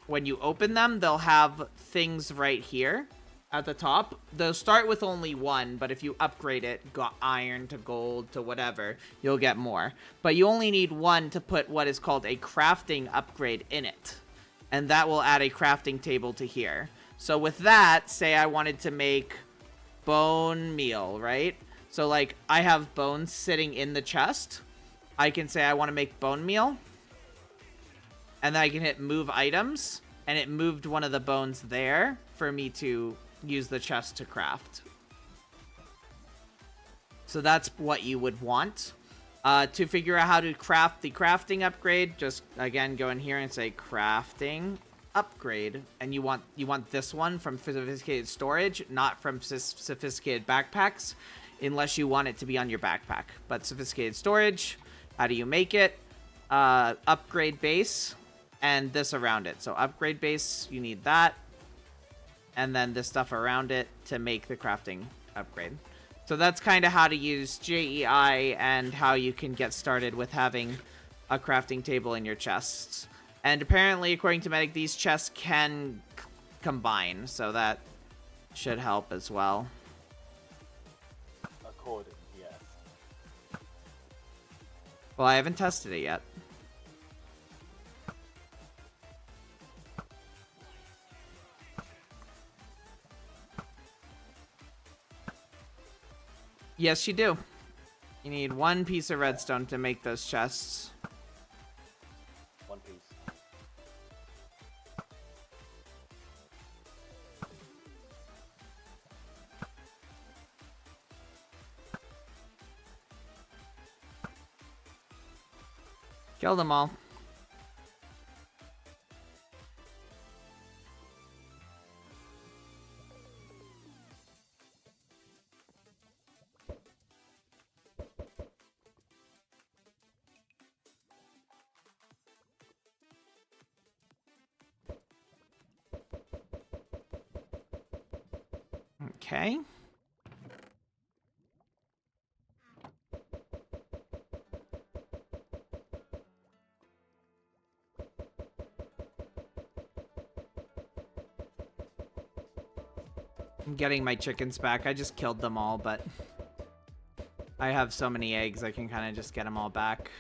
when you open them, they'll have things right here at the top. They'll start with only one, but if you upgrade it, got iron to gold to whatever, you'll get more. But you only need one to put what is called a crafting upgrade in it. And that will add a crafting table to here. So with that, say I wanted to make bone meal, right? So like I have bones sitting in the chest. I can say I want to make bone meal. And then I can hit move items. And it moved one of the bones there for me to use the chest to craft. So that's what you would want. To figure out how to craft the crafting upgrade, just again go in here and say crafting upgrade, and you want this one from sophisticated storage, not from sophisticated backpacks, unless you want it to be on your backpack. But sophisticated storage, how do you make it? Upgrade base, and this around it. So upgrade base, you need that, and then this stuff around it to make the crafting upgrade. So that's kind of how to use JEI and how you can get started with having a crafting table in your chests. And apparently, according to Medic, these chests can combine, so that should help as well. According, yes. Well, I haven't tested it yet. Yes, you do. You need one piece of redstone to make those chests. One piece. Kill them all. Okay. I'm getting my chickens back. I just killed them all, but I have so many eggs, I can kind of just get them all back.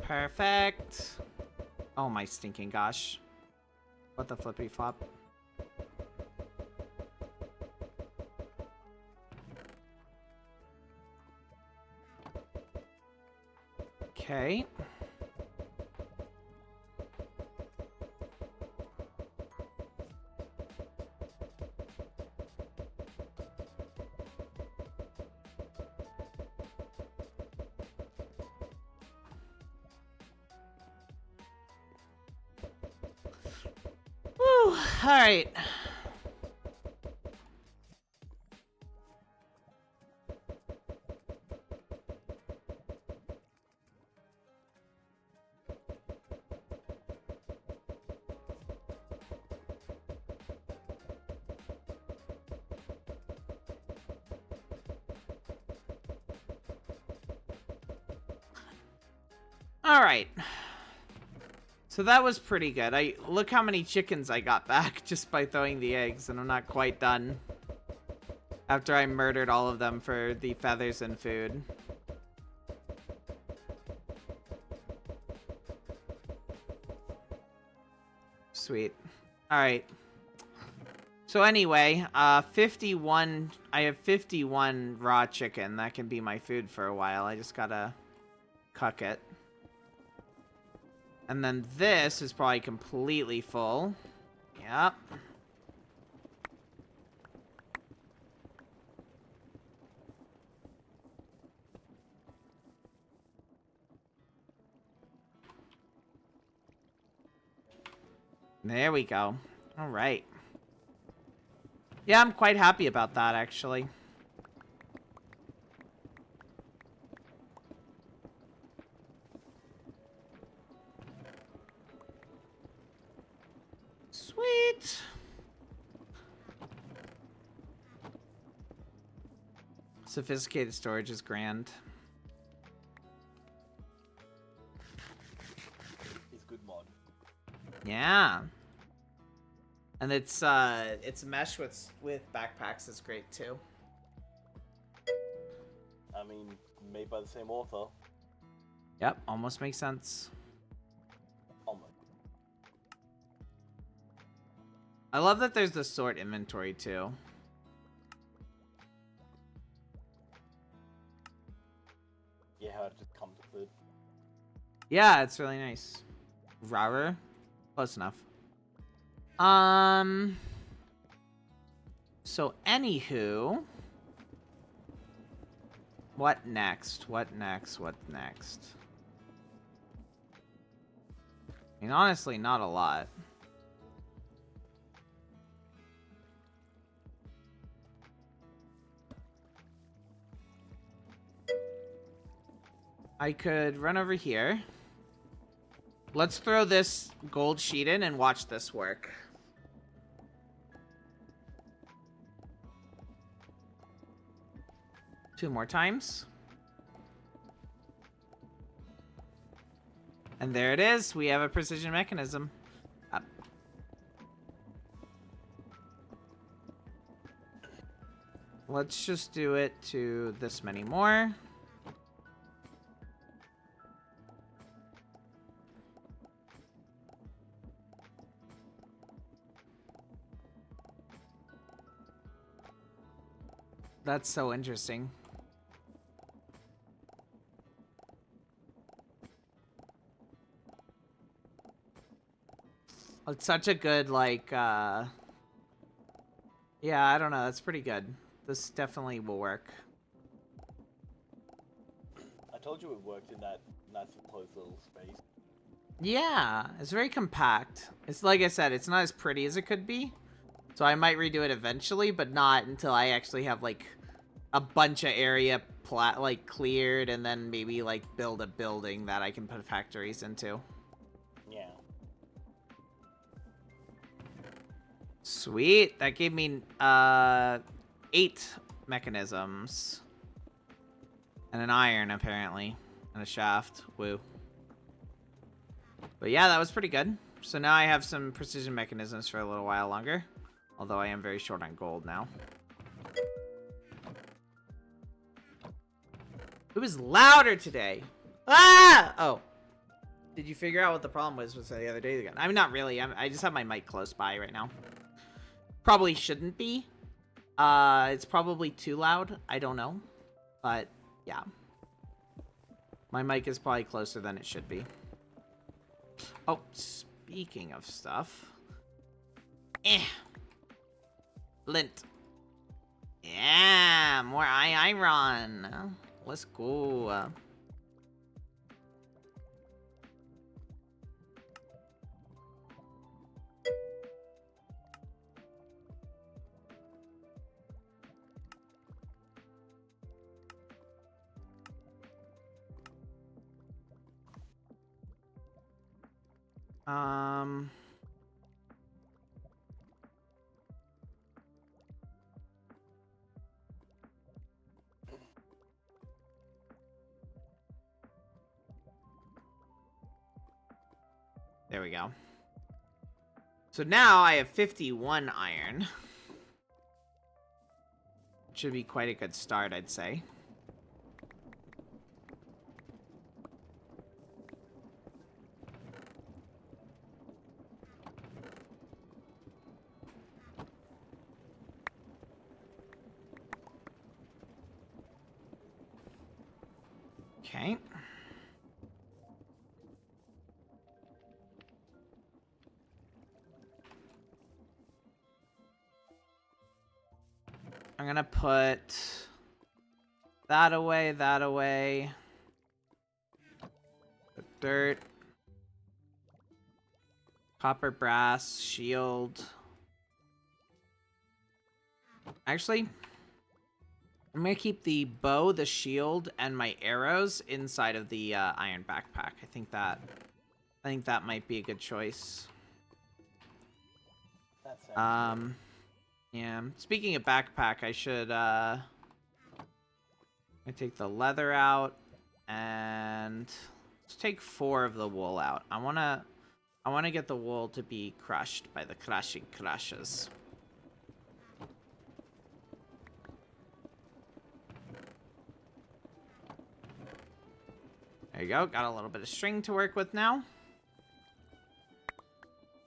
Perfect. Oh my stinking gosh. What the flippy flop? Okay. Whew, all right. All right. So that was pretty good. Look how many chickens I got back just by throwing the eggs, and I'm not quite done. After I murdered all of them for the feathers and food. Sweet. All right. So anyway, 51, I have 51 raw chicken. That can be my food for a while. I just gotta cook it. And then this is probably completely full. Yep. There we go. All right. Yeah, I'm quite happy about that, actually. Sweet. Sophisticated storage is grand. It's good mod. Yeah. And it's mesh with backpacks is great too. I mean, made by the same author. Yep, almost makes sense. Almost. I love that there's the sort inventory too. Yeah, how it just comes with it. Yeah, it's really nice. Rarer? Close enough. So anywho, what next? What next? What next? I mean, honestly, not a lot. I could run over here. Let's throw this gold sheet in and watch this work. Two more times. And there it is. We have a precision mechanism. Up. Let's just do it to this many more. That's so interesting. It's such a good, like, yeah, I don't know. That's pretty good. This definitely will work. I told you it worked in that nice enclosed little space. Yeah, it's very compact. It's like I said, it's not as pretty as it could be. So I might redo it eventually, but not until I actually have like a bunch of area like cleared, and then maybe like build a building that I can put factories into. Yeah. Sweet. That gave me 8 mechanisms. And an iron, apparently. And a shaft. Woo. But yeah, that was pretty good. So now I have some precision mechanisms for a little while longer. Although I am very short on gold now. It was louder today. Ah! Oh. Did you figure out what the problem was the other day again? I mean, not really. I just have my mic close by right now. Probably shouldn't be. It's probably too loud. I don't know. But, yeah. My mic is probably closer than it should be. Oh, speaking of stuff. Lint. Yeah, more iron. Let's go. There we go. So now I have 51 iron. Should be quite a good start, I'd say. Okay. I'm gonna put that away, that away. Put dirt. Copper, brass, shield. Actually, I'm gonna keep the bow, the shield, and my arrows inside of the iron backpack. I think that might be a good choice. That sounds good. Yeah. Speaking of backpack, I should I take the leather out and let's take 4 of the wool out. I wanna get the wool to be crushed by the crushing crushes. There you go. Got a little bit of string to work with now.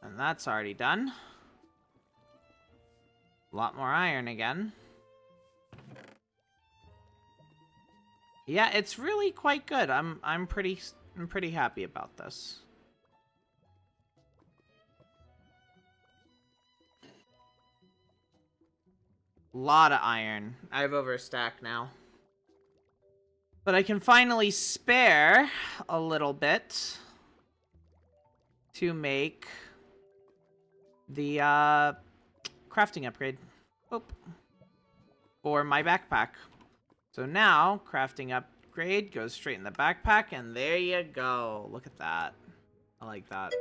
And that's already done. A lot more iron again. Yeah, it's really quite good. I'm pretty happy about this. Lot of iron. I have over a stack now. But I can finally spare a little bit to make the crafting upgrade. Oop. For my backpack. So now, crafting upgrade goes straight in the backpack, and there you go. Look at that. I like that.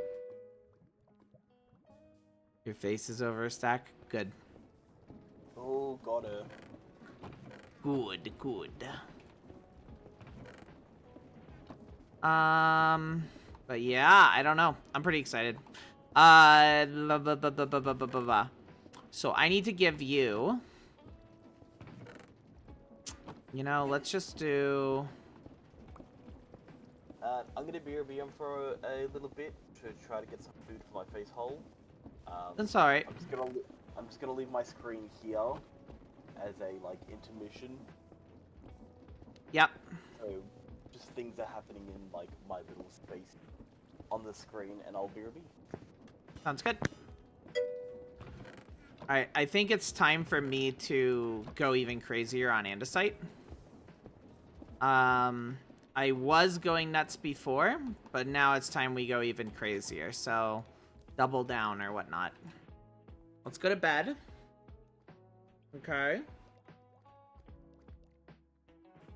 Your face is over a stack? Good. Oh, got it. Good, good. But yeah, I don't know. I'm pretty excited. So I need to give you... You know, let's just do... I'm gonna BRB for a little bit to try to get some food for my face hole. That's alright. I'm just gonna leave my screen here as a like intermission. Yep. So just things are happening in like my little space on the screen, and I'll BRB. Sounds good. Alright, I think it's time for me to go even crazier on andesite. I was going nuts before, but now it's time we go even crazier. So, double down or whatnot. Let's go to bed. Okay.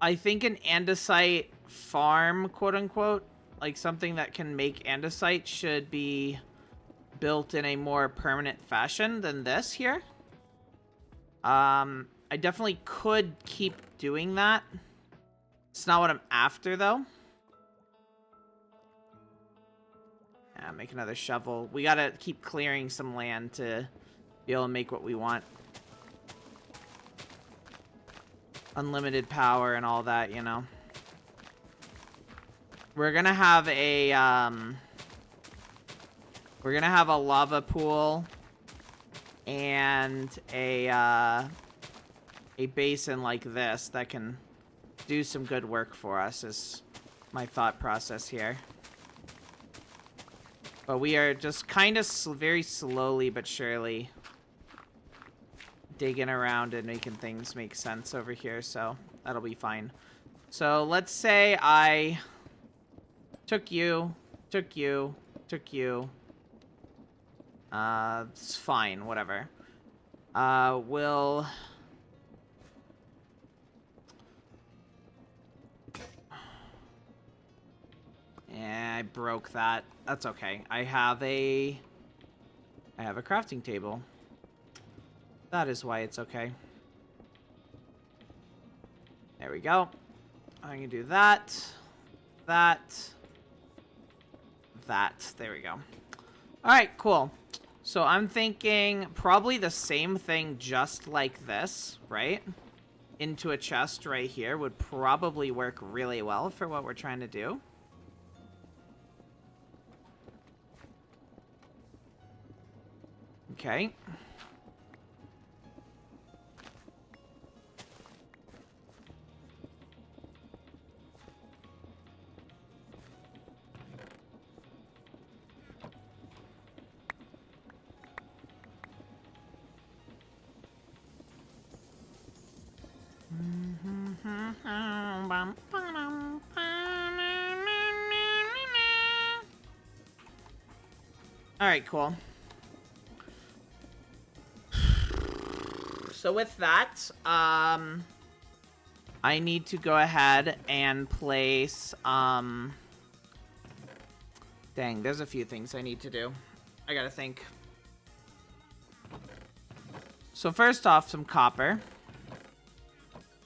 I think an andesite farm, quote unquote, like something that can make andesite, should be built in a more permanent fashion than this here. I definitely could keep doing that. It's not what I'm after, though. Yeah, make another shovel. We gotta keep clearing some land to be able to make what we want. Unlimited power and all that, you know. We're gonna have a, we're gonna have a lava pool and a basin like this that can do some good work for us, is my thought process here. But we are just kind of very slowly but surely digging around and making things make sense over here, so that'll be fine. So let's say I took you. It's fine, whatever. We'll... Yeah, I broke that. That's okay. I have a crafting table. That is why it's okay. There we go. I can do that. That. There we go. Alright, cool. So I'm thinking probably the same thing just like this, right? Into a chest right here would probably work really well for what we're trying to do. Okay. All right, cool. So with that, I need to go ahead and place, dang, there's a few things I need to do. I gotta think. So first off, some copper.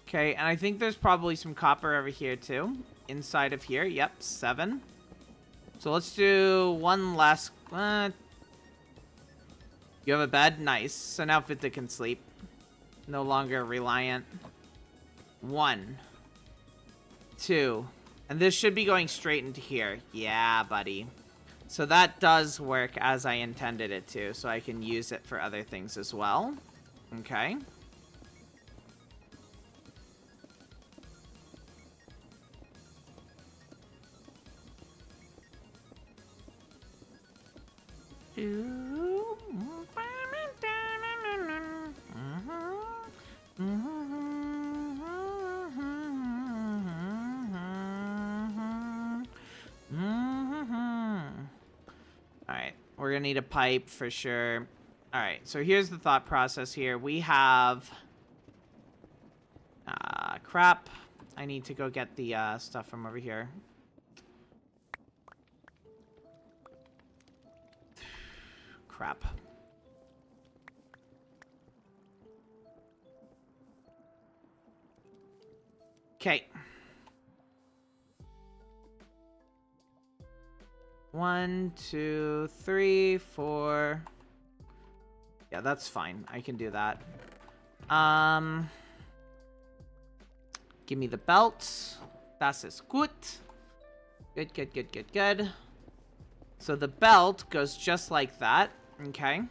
Okay, and I think there's probably some copper over here too. Inside of here, yep, 7. So let's do one last, you have a bed? Nice. So now Vita can sleep. No longer reliant. 1, 2, and this should be going straight into here. Yeah, buddy. So that does work as I intended it to, so I can use it for other things as well. Okay. Alright, we're gonna need a pipe for sure. Alright, so here's the thought process here. We have... crap. I need to go get the stuff from over here. Crap. Okay. 1, 2, 3, 4. Yeah, that's fine. I can do that. Give me the belt. Das ist gut. Good. So the belt goes just like that. Okay.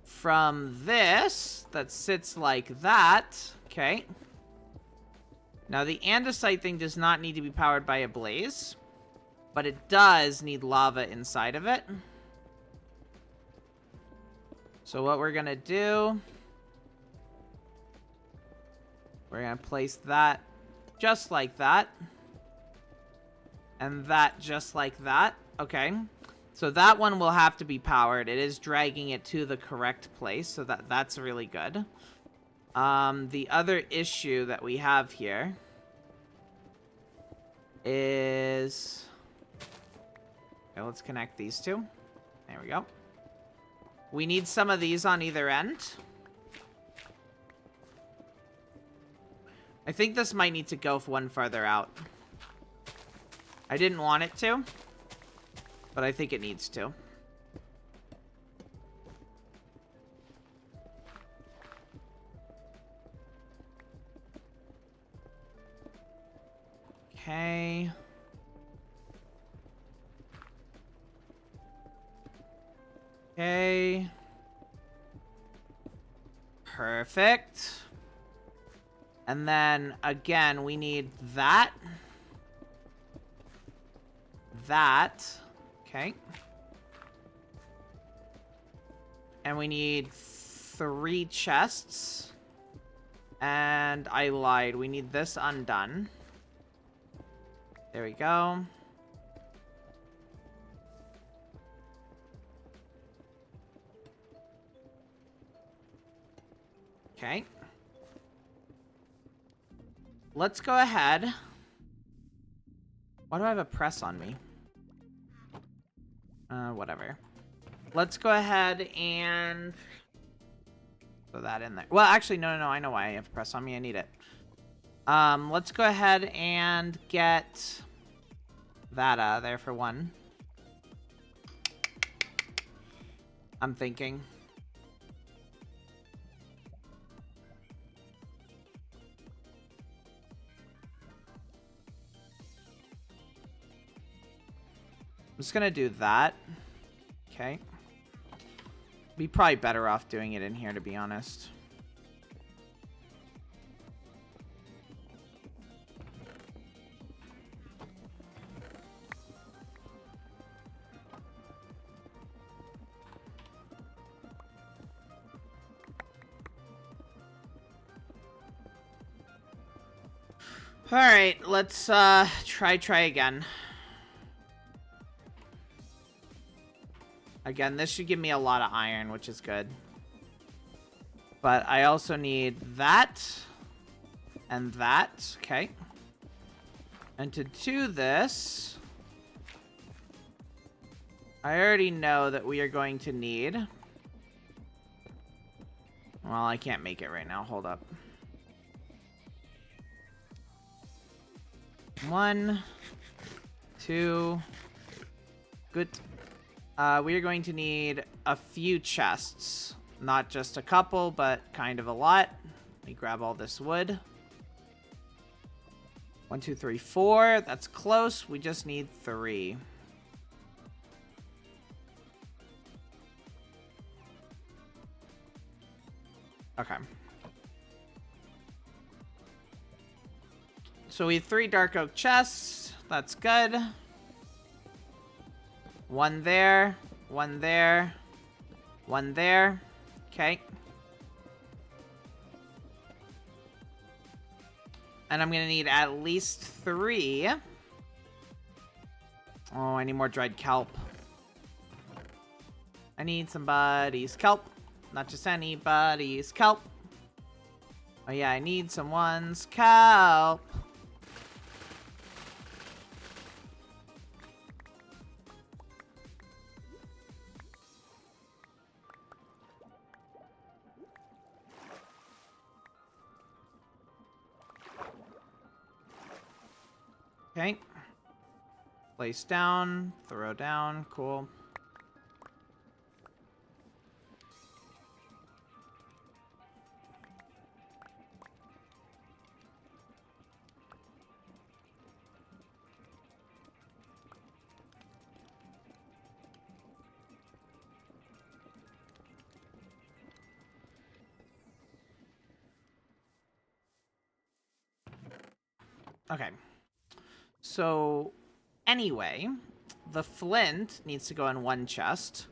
From this, that sits like that. Okay. Now the andesite thing does not need to be powered by a blaze, but it does need lava inside of it. So what we're gonna do, we're gonna place that just like that. And that just like that. Okay. So that one will have to be powered. It is dragging it to the correct place, so that's really good. The other issue that we have here is... Okay, let's connect these two. There we go. We need some of these on either end. I think this might need to go one farther out. I didn't want it to, but I think it needs to. Okay. Okay. Perfect. And then, again, we need that. That. Okay. And we need 3 chests. And I lied. We need this undone. There we go. Okay. Let's go ahead. Why do I have a press on me? Whatever. Let's go ahead and throw that in there. Well, actually, no. I know why I have a press on me. I need it. Let's go ahead and get that out of there for one. I'm thinking. I'm just gonna do that. Okay. Be probably better off doing it in here, to be honest. All right, let's try again. Again, this should give me a lot of iron, which is good. But I also need that and that. Okay. And to do this, I already know that we are going to need... Well, I can't make it right now. Hold up. 1, 2. Good. We are going to need a few chests. Not just a couple, but kind of a lot. Let me grab all this wood. 1, 2, 3, 4. That's close. We just need 3. Okay. So we have 3 dark oak chests. That's good. 1 there. 1 there. 1 there. Okay. And I'm going to need at least 3. Oh, I need more dried kelp. I need somebody's kelp. Not just anybody's kelp. Oh yeah, I need someone's kelp. Okay. Place down, throw down, cool. Okay. So, anyway, the flint needs to go in 1 chest.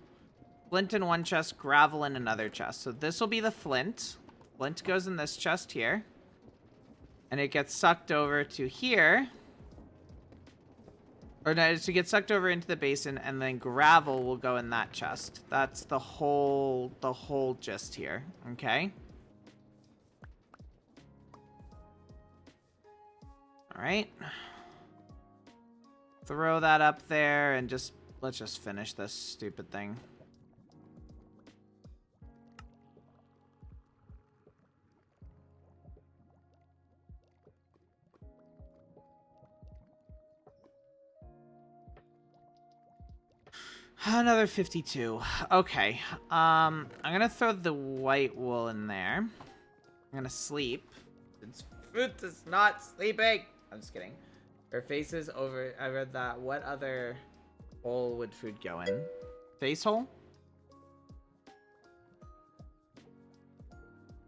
Flint in 1 chest, gravel in another chest. So this will be the flint. Flint goes in this chest here. And it gets sucked over to here. Or no, to get sucked over into the basin, and then gravel will go in that chest. That's the whole gist here, okay? All right. Throw that up there, and let's just finish this stupid thing. Another 52. Okay. I'm gonna throw the white wool in there. I'm gonna sleep. Since Fruit is not sleeping. I'm just kidding. Her face is over. I read that. What other hole would food go in? Face hole?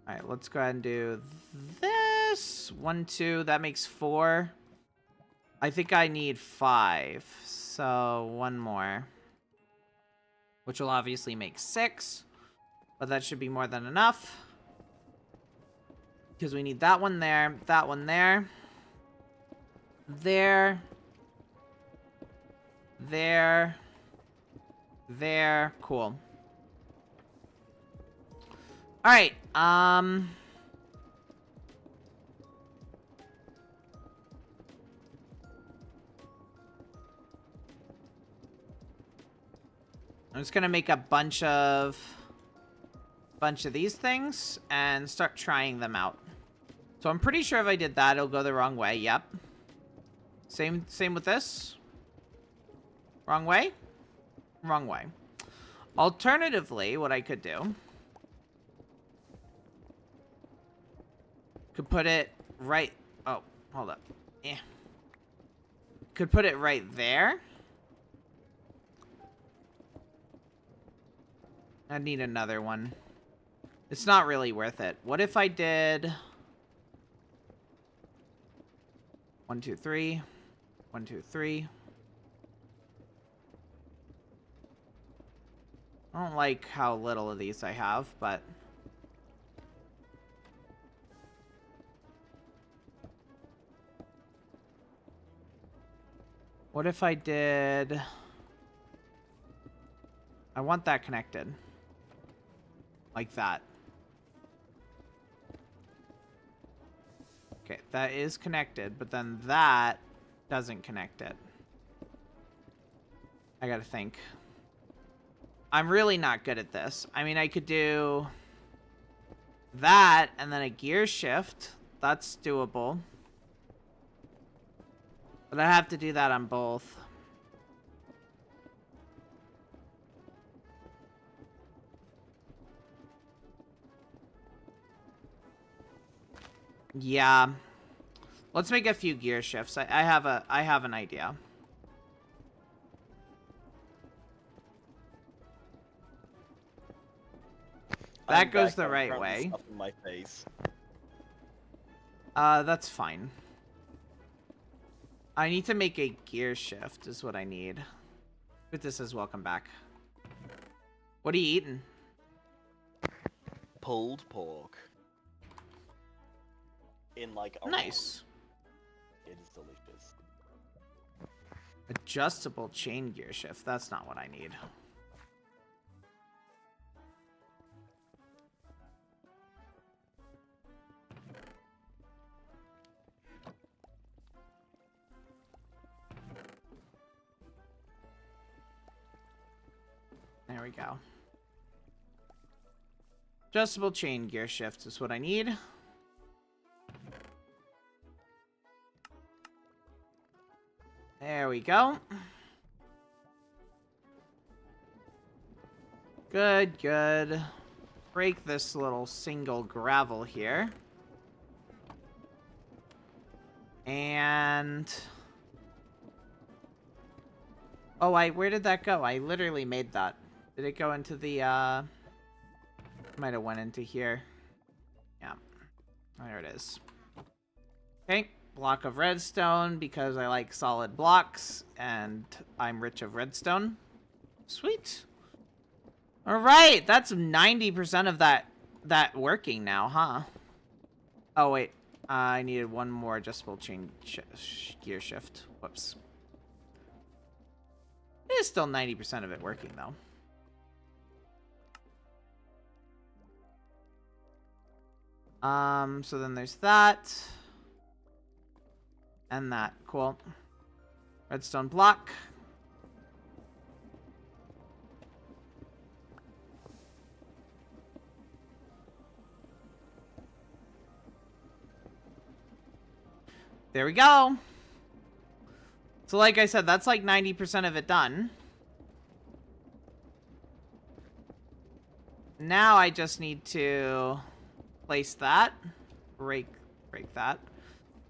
Alright, let's go ahead and do this. 1, 2. That makes 4. I think I need 5. So, 1 more. Which will obviously make 6. But that should be more than enough. Because we need that one there. That one there. There. There. There. Cool. Alright, I'm just gonna make a bunch of these things and start trying them out. So I'm pretty sure if I did that, it'll go the wrong way. Yep. Same with this. Wrong way? Wrong way. Alternatively, what I could do, could put it right... Oh, hold up. Could put it right there. I'd need another one. It's not really worth it. What if I did... 1, 2, 3. 1, 2, 3. I don't like how little of these I have, but... What if I did... I want that connected. Like that. Okay, that is connected, but then that doesn't connect it. I gotta think. I'm really not good at this. I mean, I could do that and then a gear shift. That's doable. But I have to do that on both. Yeah. Let's make a few gear shifts. I have an idea. That goes the right way. In my face. That's fine. I need to make a gear shift is what I need. But this is welcome back. What are you eating? Pulled pork. In like a nice. It is delicious. Adjustable chain gear shift. That's not what I need. There we go. Adjustable chain gear shift is what I need. There we go. Good, good. Break this little single gravel here. And... oh, where did that go? I literally made that. Did it go into the, might have went into here. Yeah. There it is. Okay. Block of redstone, because I like solid blocks, and I'm rich of redstone. Sweet. Alright, that's 90% of that working now, huh? Oh, wait. I needed one more adjustable chain gear shift. Whoops. It is still 90% of it working, though. So then there's that. And that. Cool. Redstone block. There we go. So like I said, that's like 90% of it done. Now I just need to place that. Break that.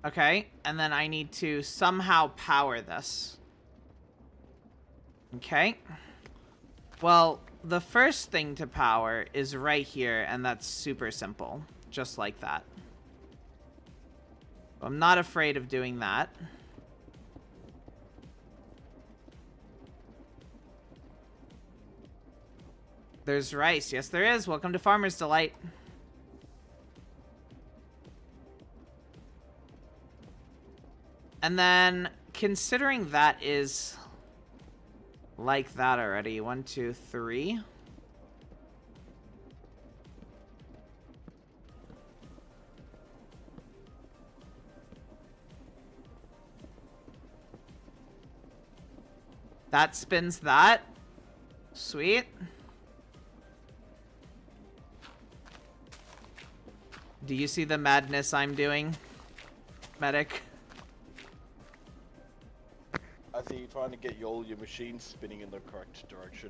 Okay, and then I need to somehow power this. Okay. Well, the first thing to power is right here, and that's super simple. Just like that. I'm not afraid of doing that. There's rice. Yes, there is. Welcome to Farmer's Delight. And then, considering that is like that already. 1, 2, 3. That spins that. Sweet. Do you see the madness I'm doing, Medic? I see you trying to get all your machines spinning in the correct direction.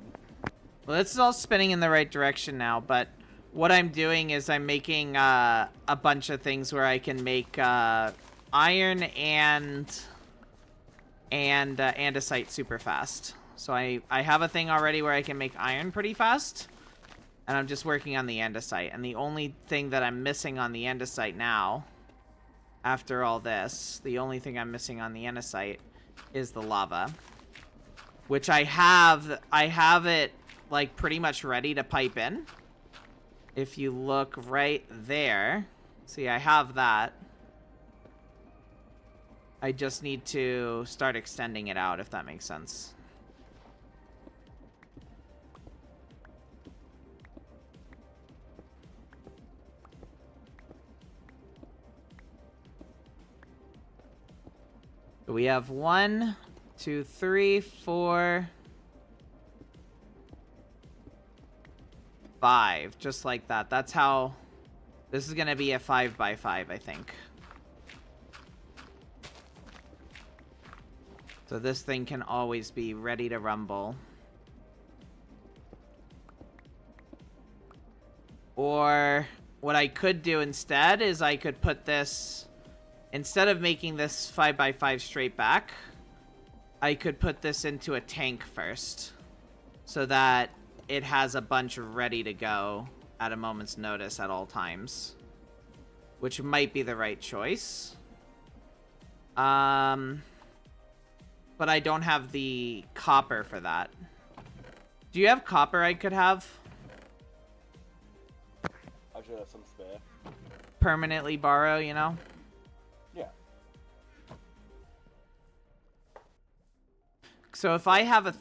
Well, this is all spinning in the right direction now, but what I'm doing is I'm making a bunch of things where I can make iron and andesite super fast. So I have a thing already where I can make iron pretty fast, and I'm just working on the andesite. And the only thing that I'm missing on the andesite now, after all this, the only thing I'm missing on the andesite is the lava, which I have it like pretty much ready to pipe in. If you look right there, see, I have that. I just need to start extending it out, if that makes sense. We have 1, 2, 3, 4, 5, just like that. That's how this is gonna be a 5 by 5, I think. So this thing can always be ready to rumble. Or what I could do instead is I could put this, instead of making this 5 by 5 straight back, I could put this into a tank first, so that it has a bunch ready to go at a moment's notice at all times, which might be the right choice. But I don't have the copper for that. Do you have copper I could have? I should have some spare. Permanently borrow, you know? Yeah. So if I have a...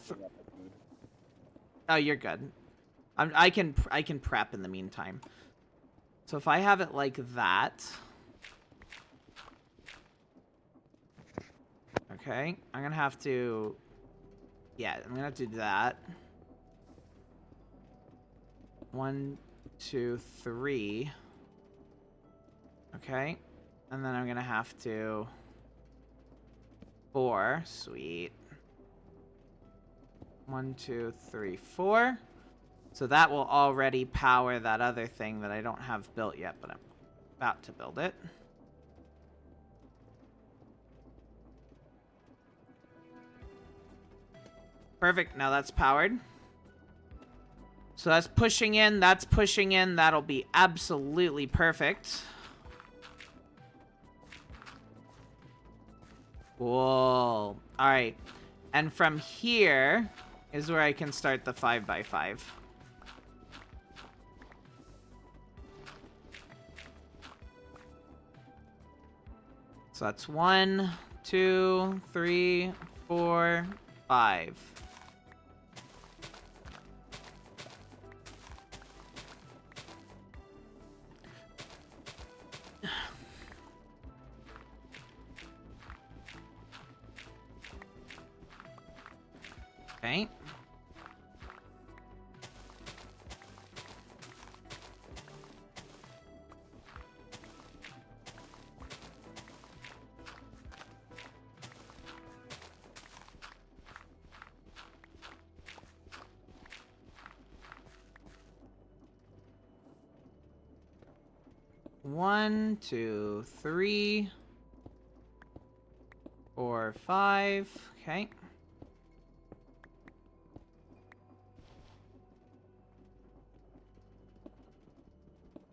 Oh, you're good. I can prep in the meantime. So if I have it like that... Okay, I'm gonna have to... Yeah, I'm gonna have to do that. 1, 2, 3. Okay, and then I'm gonna have to... 4, sweet. 1, 2, 3, 4. So that will already power that other thing that I don't have built yet, but I'm about to build it. Perfect, now that's powered. So that's pushing in, that'll be absolutely perfect. Whoa. Alright. And from here is where I can start the 5 by 5. So that's 1, 2, 3, 4, 5. Okay. One, 2, 3, 4, 5. Okay.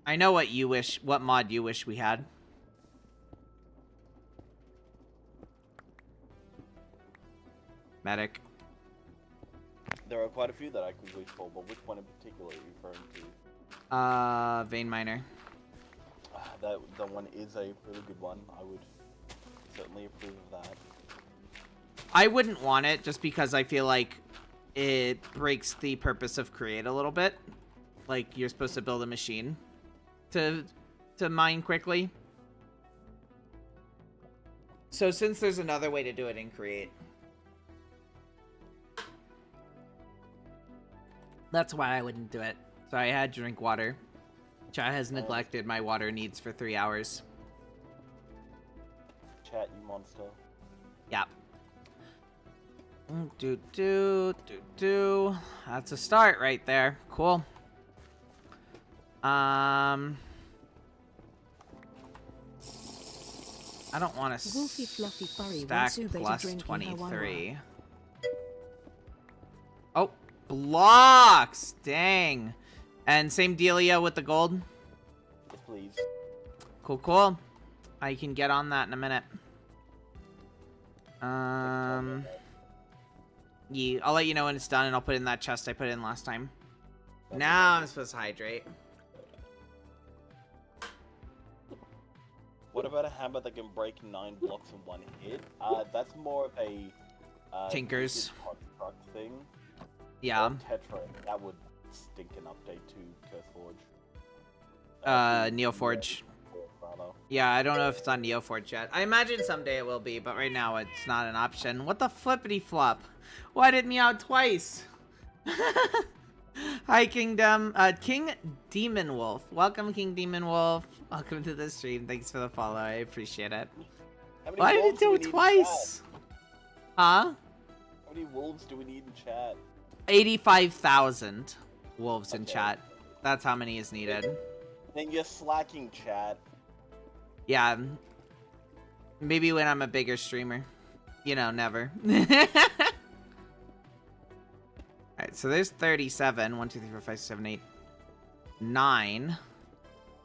I know what mod you wish we had. Medic. There are quite a few that I could wish for, but which one in particular are you referring to? Vein miner. That one is a really good one. I would certainly approve of that. I wouldn't want it just because I feel like it breaks the purpose of create a little bit. Like, you're supposed to build a machine to mine quickly. So since there's another way to do it in create, that's why I wouldn't do it. So I had to drink water. Chat has neglected my water needs for 3 hours. Chat, you monster. Yeah. That's a start right there. Cool. I don't want to stack plus 23. Oh, blocks! Dang. And same dealio with the gold? Yes, please. Cool, cool. I can get on that in a minute. Yeah, I'll let you know when it's done, and I'll put it in that chest I put in last time. Now I'm supposed to hydrate. What about a hammer that can break 9 blocks in one hit? That's more of a Tinkers construct thing. Yeah. Tetra, that would stink an update to Curseforge. Neoforge. Yeah, I don't know if it's on Neoforge yet. I imagine someday it will be, but right now it's not an option. What the flippity flop? Why did Meow twice? Hi, Kingdom. King Demon Wolf. Welcome, King Demon Wolf. Welcome to the stream. Thanks for the follow. I appreciate it. Why did it do it twice? Huh? How many wolves do we need in chat? 85,000 wolves in chat. That's how many is needed. Then you're slacking, chat. Yeah. Maybe when I'm a bigger streamer. You know, never. Alright, so there's 37. 1, 2, 3, 4, 5, 6, 7, 8, 9.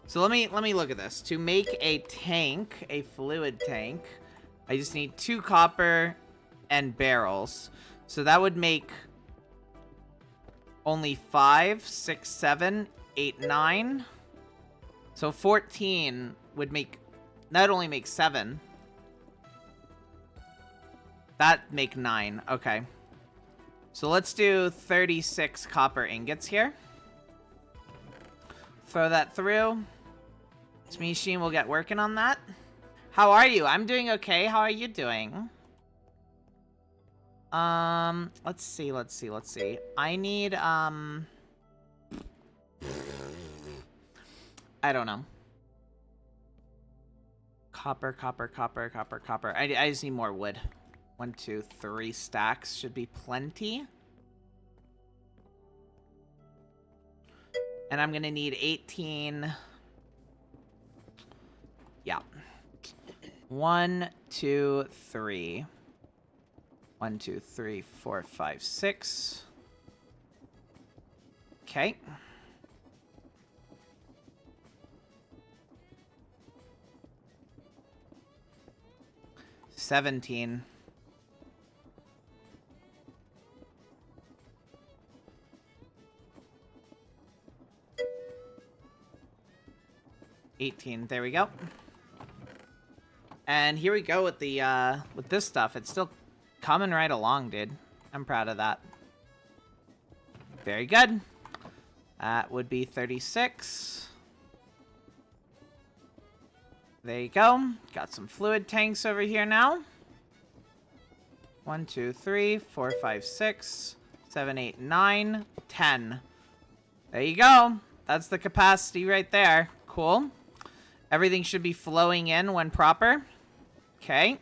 So let me look at this. To make a tank, a fluid tank, I just need 2 copper and barrels. So that would make only 5, 6, 7, 8, 9. So 14 would make... That only makes 7. That make 9. Okay. So let's do 36 copper ingots here. Throw that through. Smisheen will get working on that. How are you? I'm doing okay. How are you doing? Let's see. I need, I don't know. Copper. I just need more wood. 1, 2, 3 stacks should be plenty. And I'm gonna need 18. Yeah. 1, 2, 3. 1, 2, 3, 4, 5, 6. Okay. $17. $18. There we go. And here we go with the with this stuff. It's still coming right along, dude. I'm proud of that. Very good. That would be 36. There you go. Got some fluid tanks over here now. 1, 2, 3, 4, 5, 6, 7, 8, 9, 10. There you go. That's the capacity right there. Cool. Everything should be flowing in when proper. Okay.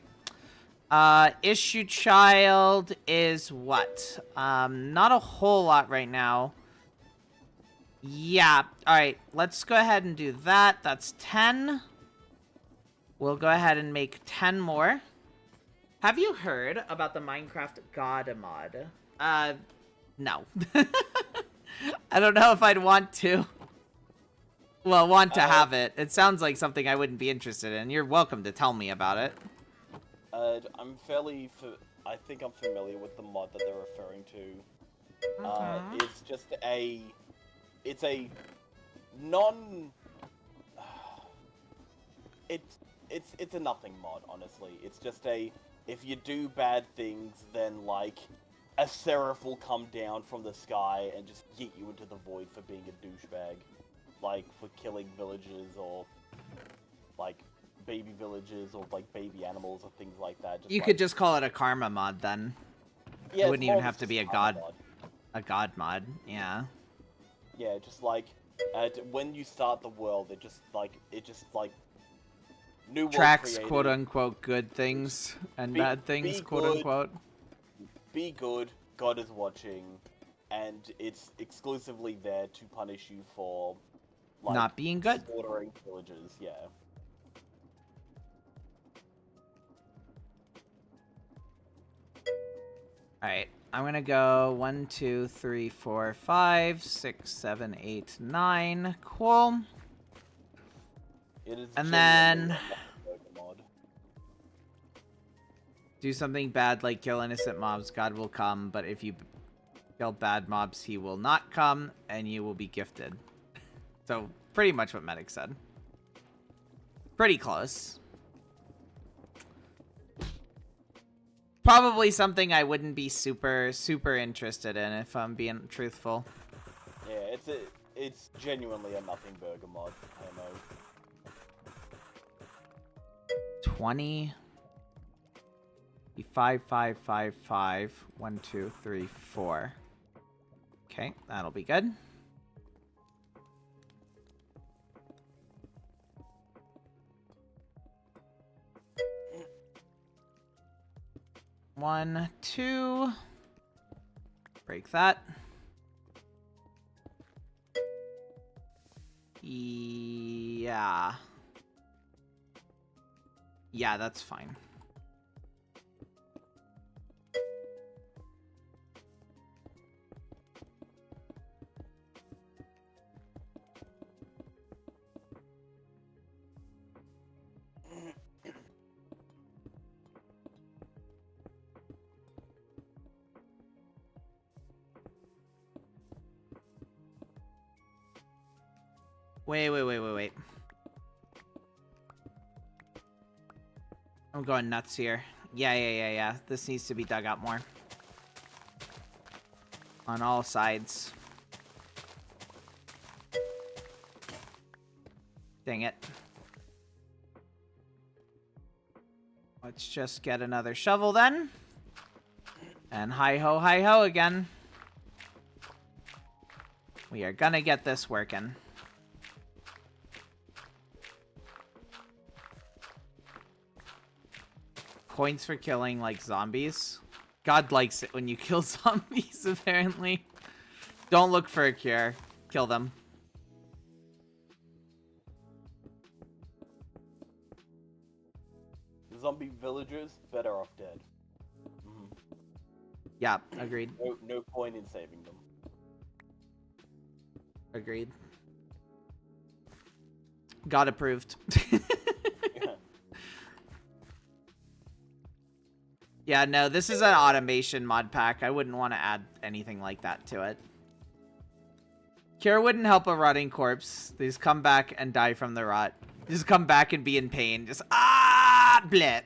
Issue child is what? Not a whole lot right now. Yeah. Alright, let's go ahead and do that. That's 10. We'll go ahead and make 10 more. Have you heard about the Minecraft God mod? No. I don't know if I'd want to. Well, want to have it. It sounds like something I wouldn't be interested in. You're welcome to tell me about it. I think I'm familiar with the mod that they're referring to. It's just it's a non... It's a nothing mod, honestly. It's just if you do bad things, then, like, a seraph will come down from the sky and just yeet you into the void for being a douchebag. Like, for killing villagers, or, like, baby villagers, or, like, baby animals, or things like that. You could just call it a karma mod, then. Yeah, it wouldn't even have to be a god mod, yeah. Yeah, just, like, when you start the world, it just, like, new world tracks created. quote-unquote good things and bad things, quote-unquote. Be good, God is watching, and it's exclusively there to punish you for, like, not being good. Slaughtering villagers, yeah. Alright, I'm gonna go 1, 2, 3, 4, 5, 6, 7, 8, 9. Cool. And then do something bad like kill innocent mobs, God will come, but if you kill bad mobs, he will not come, and you will be gifted. So, pretty much what Medic said. Pretty close. Probably something I wouldn't be super interested in, if I'm being truthful. Yeah, it's genuinely a nothing burger mod, I don't know. 20. 5, 5, 5, 5. 1, 2, 3, 4. Okay, that'll be good. One, 2. Break that. Yeah. Yeah, that's fine. Wait. I'm going nuts here. Yeah. This needs to be dug up more. On all sides. Dang it. Let's just get another shovel then. And hi-ho again. We are gonna get this working. Points for killing, like, zombies. God likes it when you kill zombies, apparently. Don't look for a cure. Kill them. Zombie villagers, better off dead. Mm-hmm. Yeah, agreed. No point in saving them. Agreed. God approved. Yeah, no, this is an automation mod pack. I wouldn't want to add anything like that to it. Cure wouldn't help a rotting corpse. They just come back and die from the rot. Just come back and be in pain. Just, ah, bleh.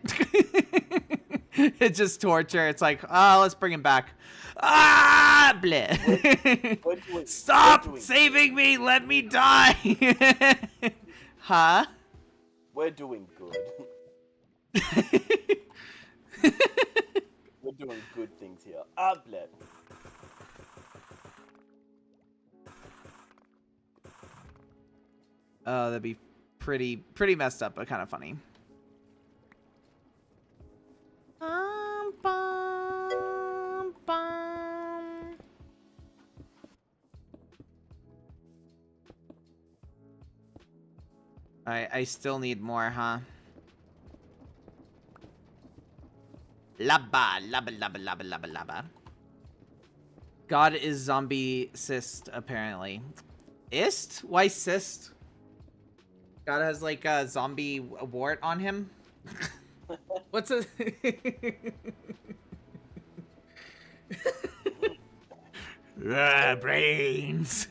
It's just torture. It's like, oh, let's bring him back. Ah, bleh. Stop saving me. Let me die. Huh? We're doing good. We're doing good things here. Ah, bleh. Oh, that'd be pretty messed up, but kind of funny. Bum, bum. I still need more, huh? Labba, labba, labba, labba, labba, labba. God is zombie cyst, apparently. Ist? Why cyst? God has like a zombie wart on him? What's a... brains.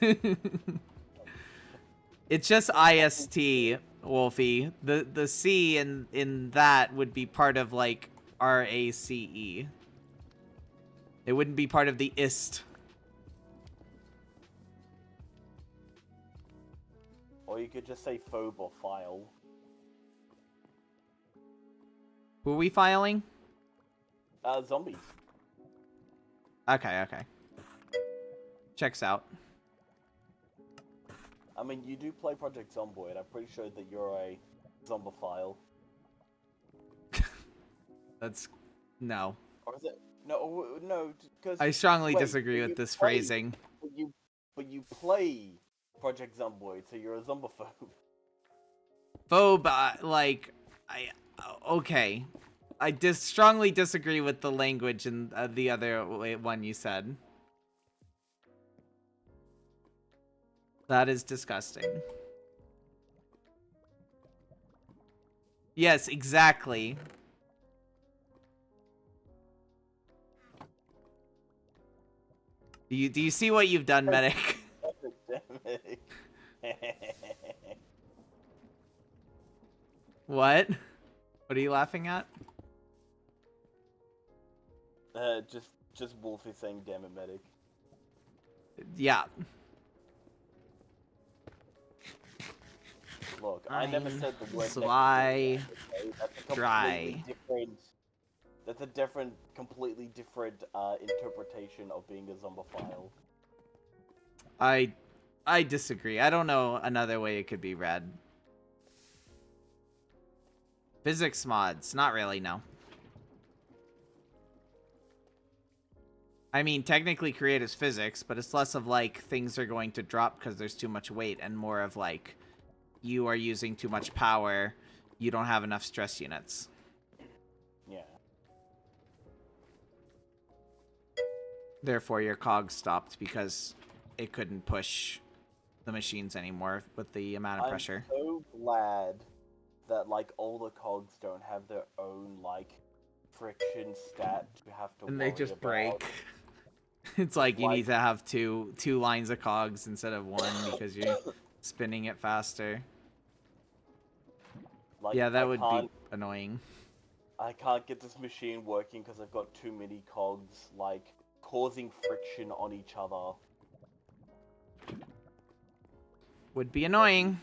It's just IST, Wolfie. The C in that would be part of like RACE. It wouldn't be part of the ist. Or you could just say phobe or file. Who are we filing? Zombies. Okay. Checks out. I mean, you do play Project Zomboid. I'm pretty sure that you're a zombophile. That's... no. Or is it? No, because... I strongly disagree with this phrasing. But you play Project Zomboid, so you're a zombophobe. Phobe, like... okay. I strongly disagree with the language in the other one you said. That is disgusting. Yes, exactly. Do you see what you've done, Medic? What? What are you laughing at? Just Wolfie saying damn it, Medic. Yeah. Look, I never said the word Sly. dry. That's a completely different interpretation of being a zombophile. I disagree. I don't know another way it could be read. Physics mods, not really, no. I mean, technically create is physics, but it's less of like things are going to drop because there's too much weight and more of like you are using too much power, you don't have enough stress units. Yeah. Therefore, your cogs stopped because it couldn't push the machines anymore with the amount of pressure. I'm so glad that like all the cogs don't have their own like friction stat you have to And worry they just about. break. It's like you need to have two lines of cogs instead of one because you're spinning it faster. Like, yeah, that would be annoying. I can't get this machine working because I've got too many cogs, like, causing friction on each other. Would be annoying.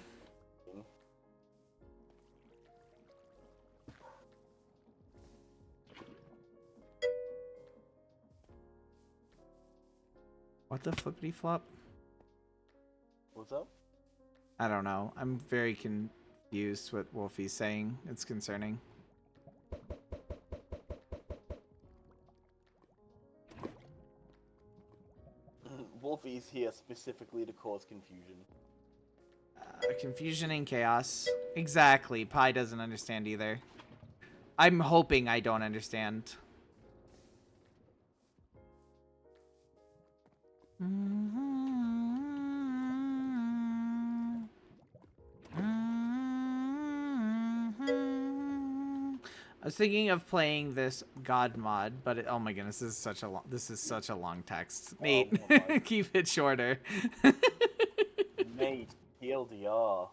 What the flippity flop? What's up? I don't know. I'm very confused what Wolfie's saying. It's concerning. Wolfie's here specifically to cause confusion. Confusion and chaos. Exactly. Pi doesn't understand either. I'm hoping I don't understand. I was thinking of playing this God mod, but oh my goodness, this is such a long text. Nate, keep it shorter. Nate, TLDR.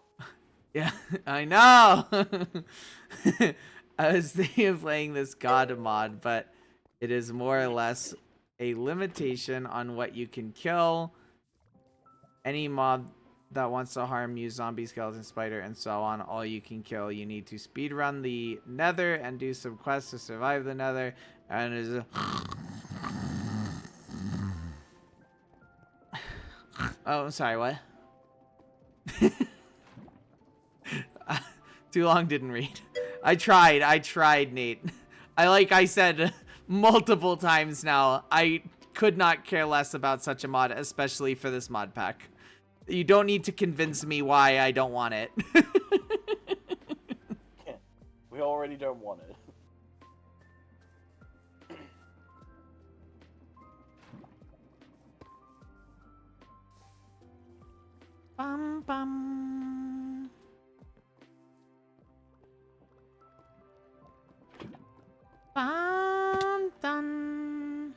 Yeah, I know. I was thinking of playing this God mod, but it is more or less a limitation on what you can kill. Any mob that wants to harm you, zombie, skeleton, spider, and so on, all you can kill. You need to speedrun the nether and do some quests to survive the nether. And it is oh, sorry, what? Too long, didn't read. I tried, Nate. Like I said multiple times now, I could not care less about such a mod, especially for this mod pack. You don't need to convince me why I don't want it. We already don't want it. Bum bum. Bum dun.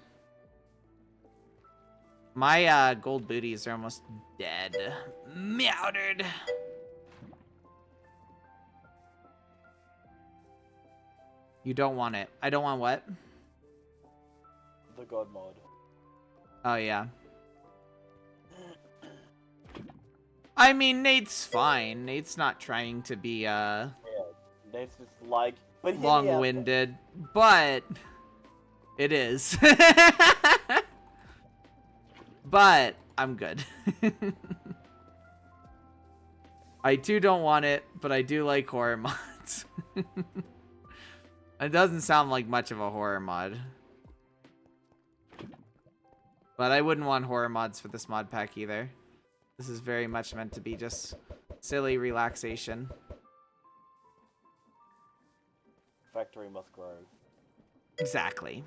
My gold booties are almost dead. Meowdered. You don't want it. I don't want what? The God mod. Oh, yeah. I mean, Nate's fine. Nate's not trying to be, Yeah, Nate's just like, but hear me out. long-winded, but it is. But I'm good. I too don't want it, but I do like horror mods. It doesn't sound like much of a horror mod. But I wouldn't want horror mods for this mod pack either. This is very much meant to be just silly relaxation. Factory must grow. Exactly.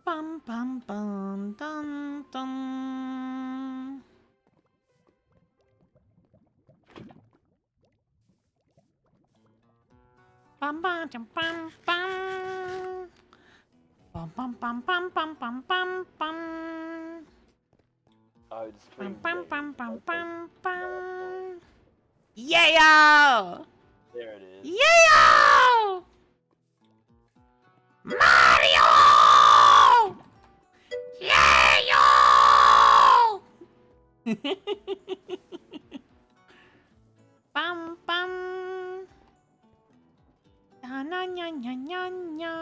Bum bum bum dum dum. Bum bum dum, bum bum. Bum bum bum bum bum bum bum bum. Oh, the screen. Bum bum bum bum bum. Yeah! There it is. Yeah! Mario! Yeah! Bum bum. Na na na na na na.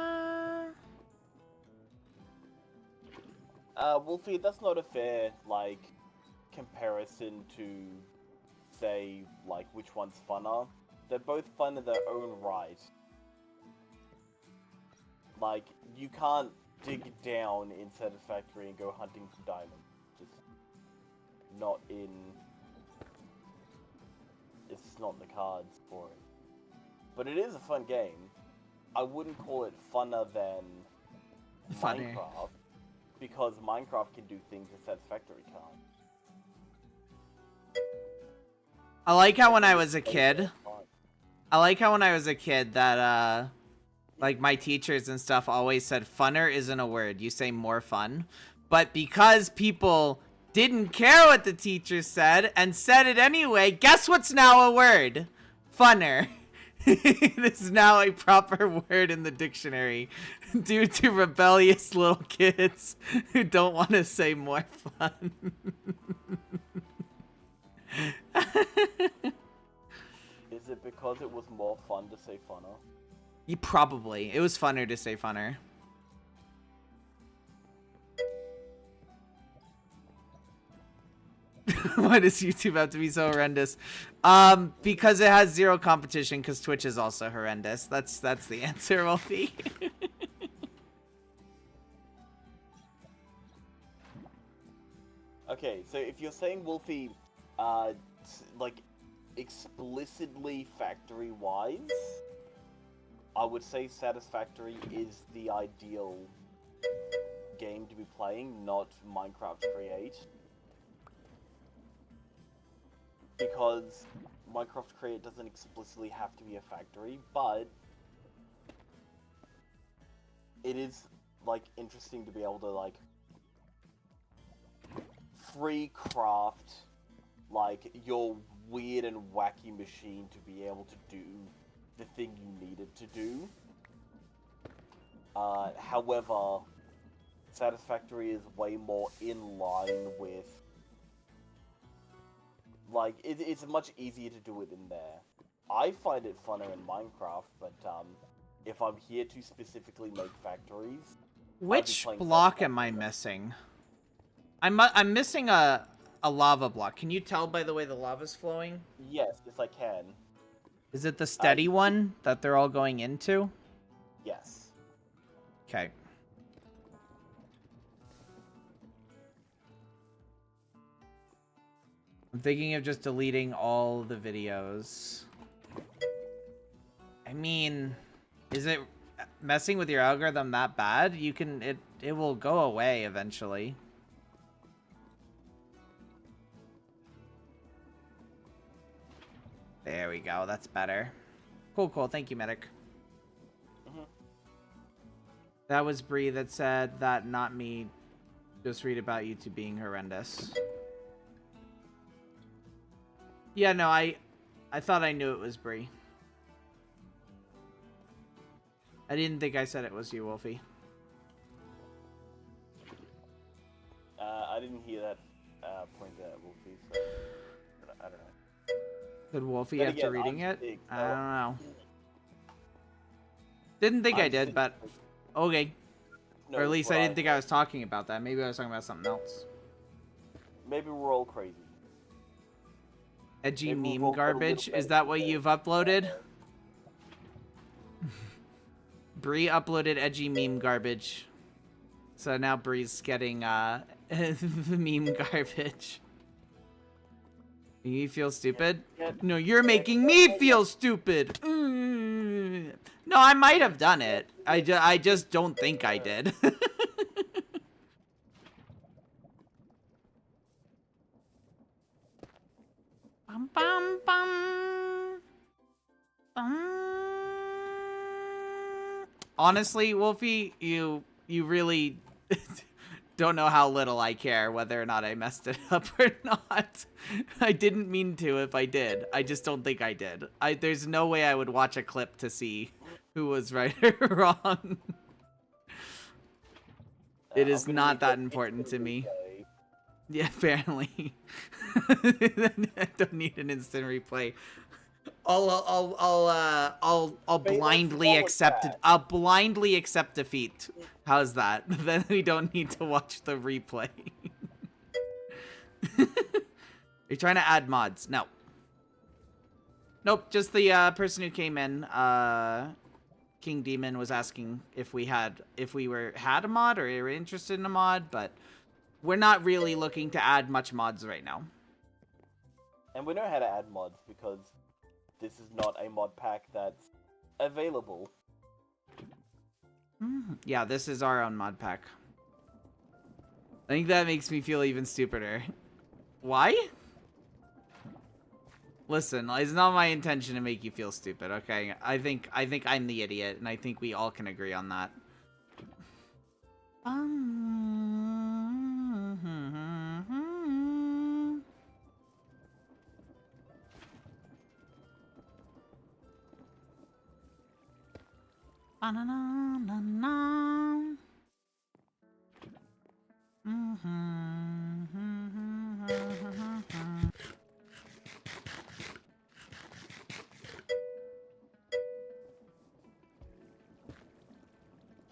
Wolfie, that's not a fair, like, comparison to, say, like, which one's funner. They're both fun in their own right. Like, you can't dig down in Satisfactory and go hunting for diamonds. Just not in... It's just not in the cards for it. But it is a fun game. I wouldn't call it funner than Funner. Minecraft, because Minecraft can do things that Satisfactory can't. I like how when I was a kid, that, like, my teachers and stuff always said funner isn't a word. You say more fun. But because people didn't care what the teacher said and said it anyway, guess what's now a word? Funner. This is now a proper word in the dictionary due to rebellious little kids who don't want to say more fun. Is it because it was more fun to say funner? Probably. It was funner to say funner. Why does YouTube have to be so horrendous? Because it has zero competition, because Twitch is also horrendous. That's the answer, Wolfie. Okay, so if you're saying Wolfie, like, explicitly factory-wise, I would say Satisfactory is the ideal game to be playing, not Minecraft Create. Because Minecraft Create doesn't explicitly have to be a factory, but it is, like, interesting to be able to, like, free craft, like your weird and wacky machine to be able to do the thing you needed to do. However, Satisfactory is way more in line with, like, it's much easier to do it in there. I find it funner in Minecraft, but if I'm here to specifically make factories, Which block am I missing? I'm missing a lava block. Can you tell by the way the lava's flowing? Yes, I can. Is it the steady one that they're all going into? Yes. Okay. I'm thinking of just deleting all the videos. I mean, is it messing with your algorithm that bad? You can, it will go away eventually. There we go, that's better. Cool, cool, thank you, medic. That was Bree that said that, not me. Just read about you two being horrendous. Yeah, no, I thought I knew it was Bree. I didn't think I said it was you, Wolfie. I didn't hear that point at Wolfie, so I don't know. Did Wolfie Then after again, reading I'm it? big, I don't know. Didn't think I did, but okay. No, Or at least but I didn't think I was talking about that. Maybe I was talking about something else. Maybe we're all crazy. Edgy Maybe we've meme all got a little garbage? better Is that what today. you've uploaded? Bree uploaded edgy meme garbage. So now Bree's getting meme garbage. You feel stupid? No, you're making me feel stupid. No, I might have done it. I just don't think I did. Bum, bum, bum. Honestly, Wolfie, you really don't know how little I care whether or not I messed it up or not. I didn't mean to if I did. I just don't think I did. There's no way I would watch a clip to see who was right or wrong. It is not that important to me. Yeah, apparently. I don't need an instant replay. I'll blindly accept it. I'll blindly accept defeat. How's that? Then we don't need to watch the replay. You're trying to add mods? No. Nope. Just the person who came in. King Demon was asking if we had a mod or were interested in a mod, but we're not really looking to add much mods right now. And we know how to add mods because this is not a mod pack that's available. Yeah, this is our own mod pack. I think that makes me feel even stupider. Why? Listen, it's not my intention to make you feel stupid, okay? I think I'm the idiot, and I think we all can agree on that.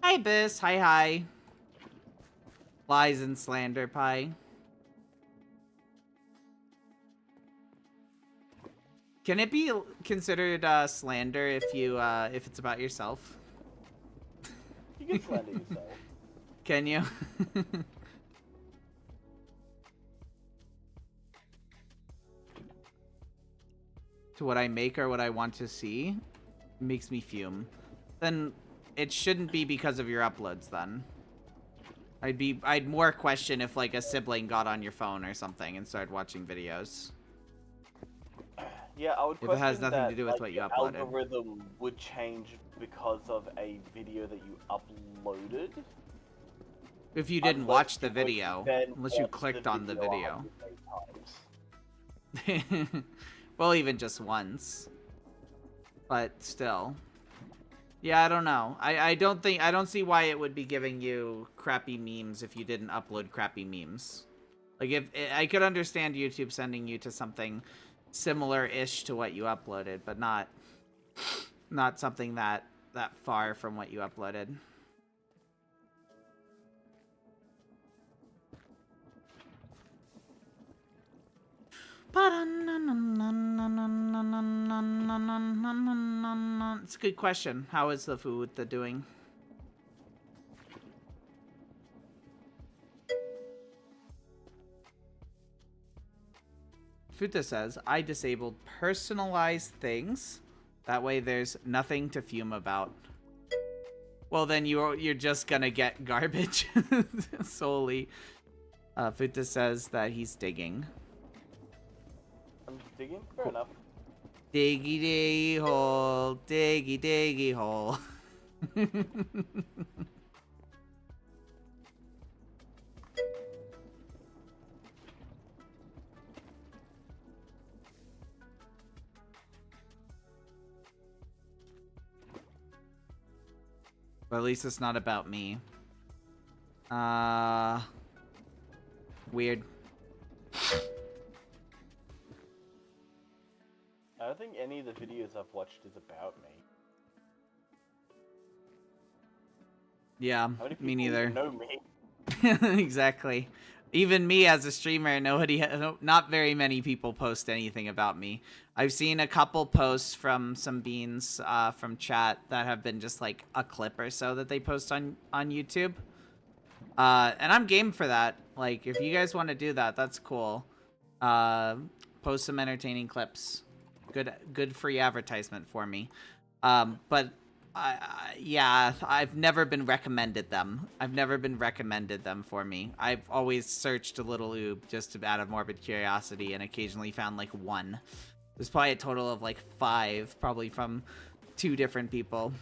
Hi, Biss. Hi. Lies and slander pie. Can it be considered slander if it's about yourself? You can slander yourself. Can you? To what I make or what I want to see makes me fume. Then it shouldn't be because of your uploads then. I'd more question if like a sibling got on your phone or something and started watching videos. Yeah, I would If it question has nothing that, to do with like, what you the uploaded. algorithm would change because of a video that you uploaded. If you didn't Unless watch the you would video, then unless you watch clicked on the video. 108 times. Well, even just once. But still. Yeah, I don't know. I don't see why it would be giving you crappy memes if you didn't upload crappy memes. Like, if I could understand YouTube sending you to something similar-ish to what you uploaded, but not something that far from what you uploaded. It's a good question. How is the food doing? Futa says, I disabled personalized things. That way there's nothing to fume about. Well, then you're just gonna get garbage solely. Futa says that he's digging. I'm digging? Fair enough. Diggy diggy hole, diggy diggy hole. But at least it's not about me. Weird. I don't think any of the videos I've watched is about me. Yeah, How many me people neither. even know me? Exactly. Even me as a streamer, not very many people post anything about me. I've seen a couple posts from some beans from chat that have been just like a clip or so that they post on YouTube. And I'm game for that. Like, if you guys want to do that, that's cool. Post some entertaining clips. Good free advertisement for me. But yeah, I've never been recommended them. I've never been recommended them for me. I've always searched a little oob just out of morbid curiosity and occasionally found like one. There's probably a total of like 5, probably from 2 different people.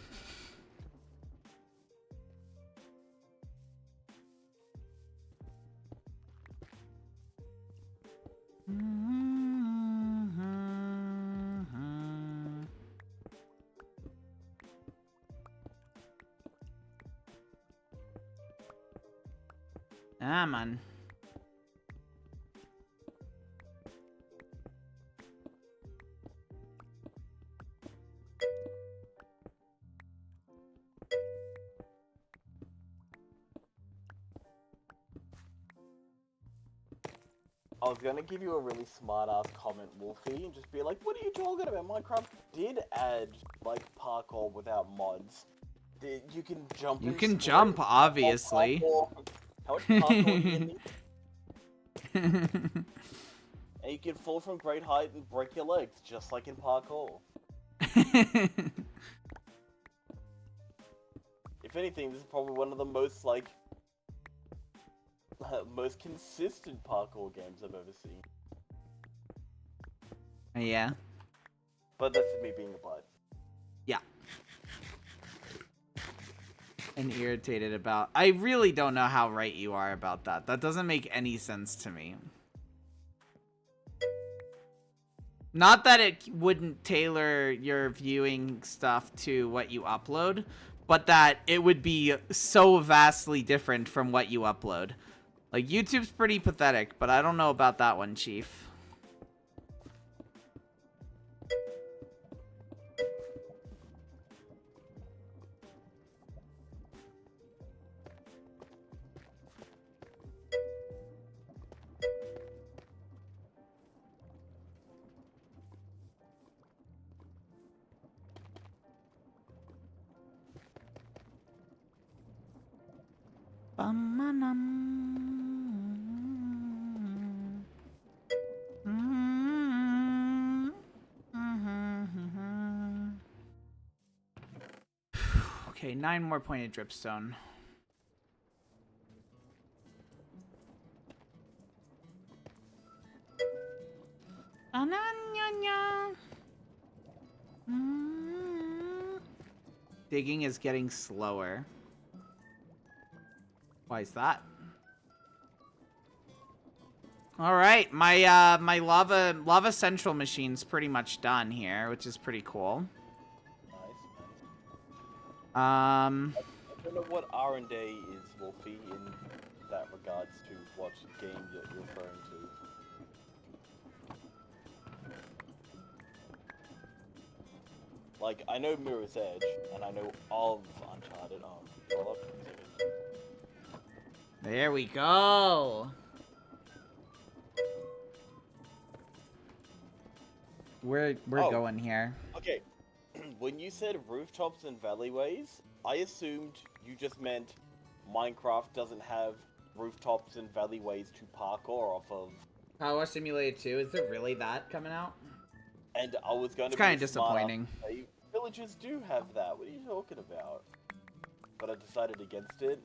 Ah, man. I was gonna give you a really smart-ass comment, Wolfie, and just be like, what are you talking about? Minecraft did add, like, parkour without mods. You can jump You and can sprint. jump, obviously. How much parkour do you need? And you can fall from great height and break your legs, just like in parkour. If anything, this is probably one of the most, like, most consistent parkour games I've ever seen. Yeah. But that's me being a butt. Yeah. And irritated about... I really don't know how right you are about that. That doesn't make any sense to me. Not that it wouldn't tailor your viewing stuff to what you upload, but that it would be so vastly different from what you upload. Like, YouTube's pretty pathetic, but I don't know about that one, Chief. Okay, 9 more pointed dripstone. Digging is getting slower. Why is that? All right, my lava central machine's pretty much done here, which is pretty cool. Nice. Um, I don't know what R&D is, Wolfie, in that regards to what game you're referring to. Like, I know Mirror's Edge, and I know of Uncharted. Well, there we go. We're going here. Okay, when you said rooftops and valleyways, I assumed you just meant Minecraft doesn't have rooftops and valleyways to parkour off of. Power Simulator 2, is there really that coming out? And I was going to be kind of disappointing. Hey, villages do have that. What are you talking about? But I decided against it,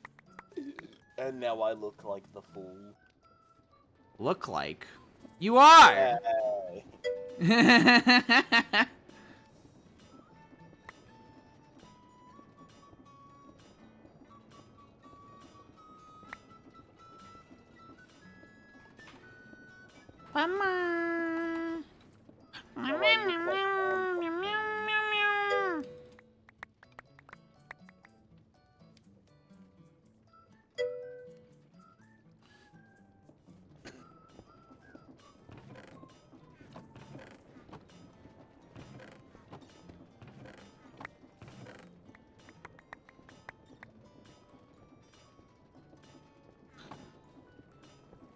and now I look like the fool. Look like? You are! Yay. Mama.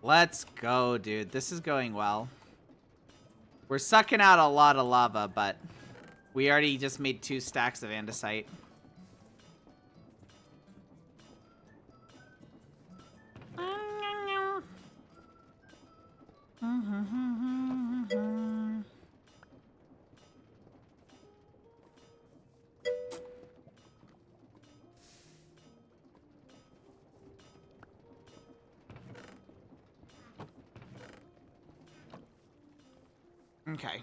Let's go, dude. This is going well. We're sucking out a lot of lava, but we already just made 2 stacks of andesite. Okay.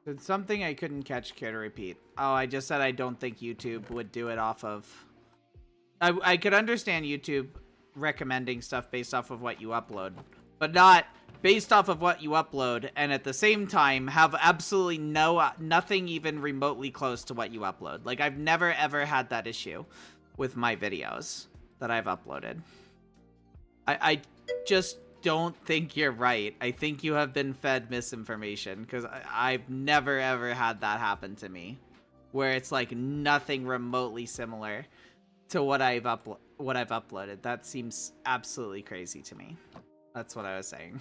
Did something I couldn't catch care to repeat? Oh, I just said I don't think YouTube would do it off of... I could understand YouTube recommending stuff based off of what you upload, but not based off of what you upload, and at the same time have absolutely nothing even remotely close to what you upload. Like, I've never ever had that issue with my videos that I've uploaded. I just don't think you're right. I think you have been fed misinformation, because I've never ever had that happen to me, where it's like nothing remotely similar to what I've uploaded. That seems absolutely crazy to me. That's what I was saying.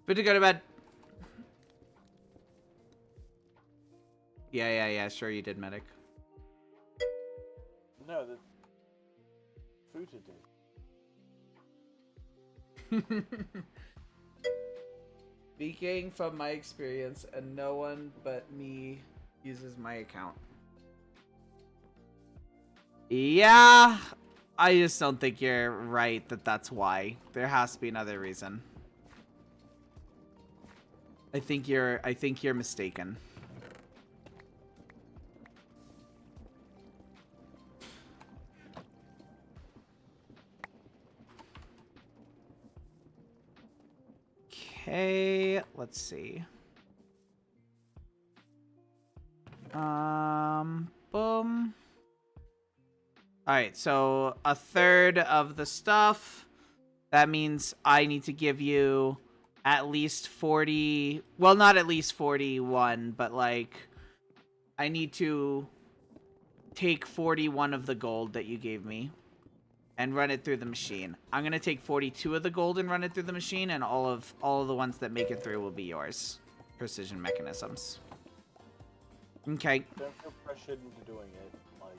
But to go to bed. Yeah. Sure you did, medic. No, the food did. Speaking from my experience, and no one but me uses my account. Yeah, I just don't think you're right that that's why. There has to be another reason. I think you're mistaken. Okay, let's see. Boom. Alright, so 1/3 of the stuff. That means I need to give you at least 40... Well, not at least 41, but like... I need to take 41 of the gold that you gave me and run it through the machine. I'm going to take 42 of the gold and run it through the machine, and all of the ones that make it through will be yours. Precision mechanisms. Okay. Don't feel pressured into doing it. Like,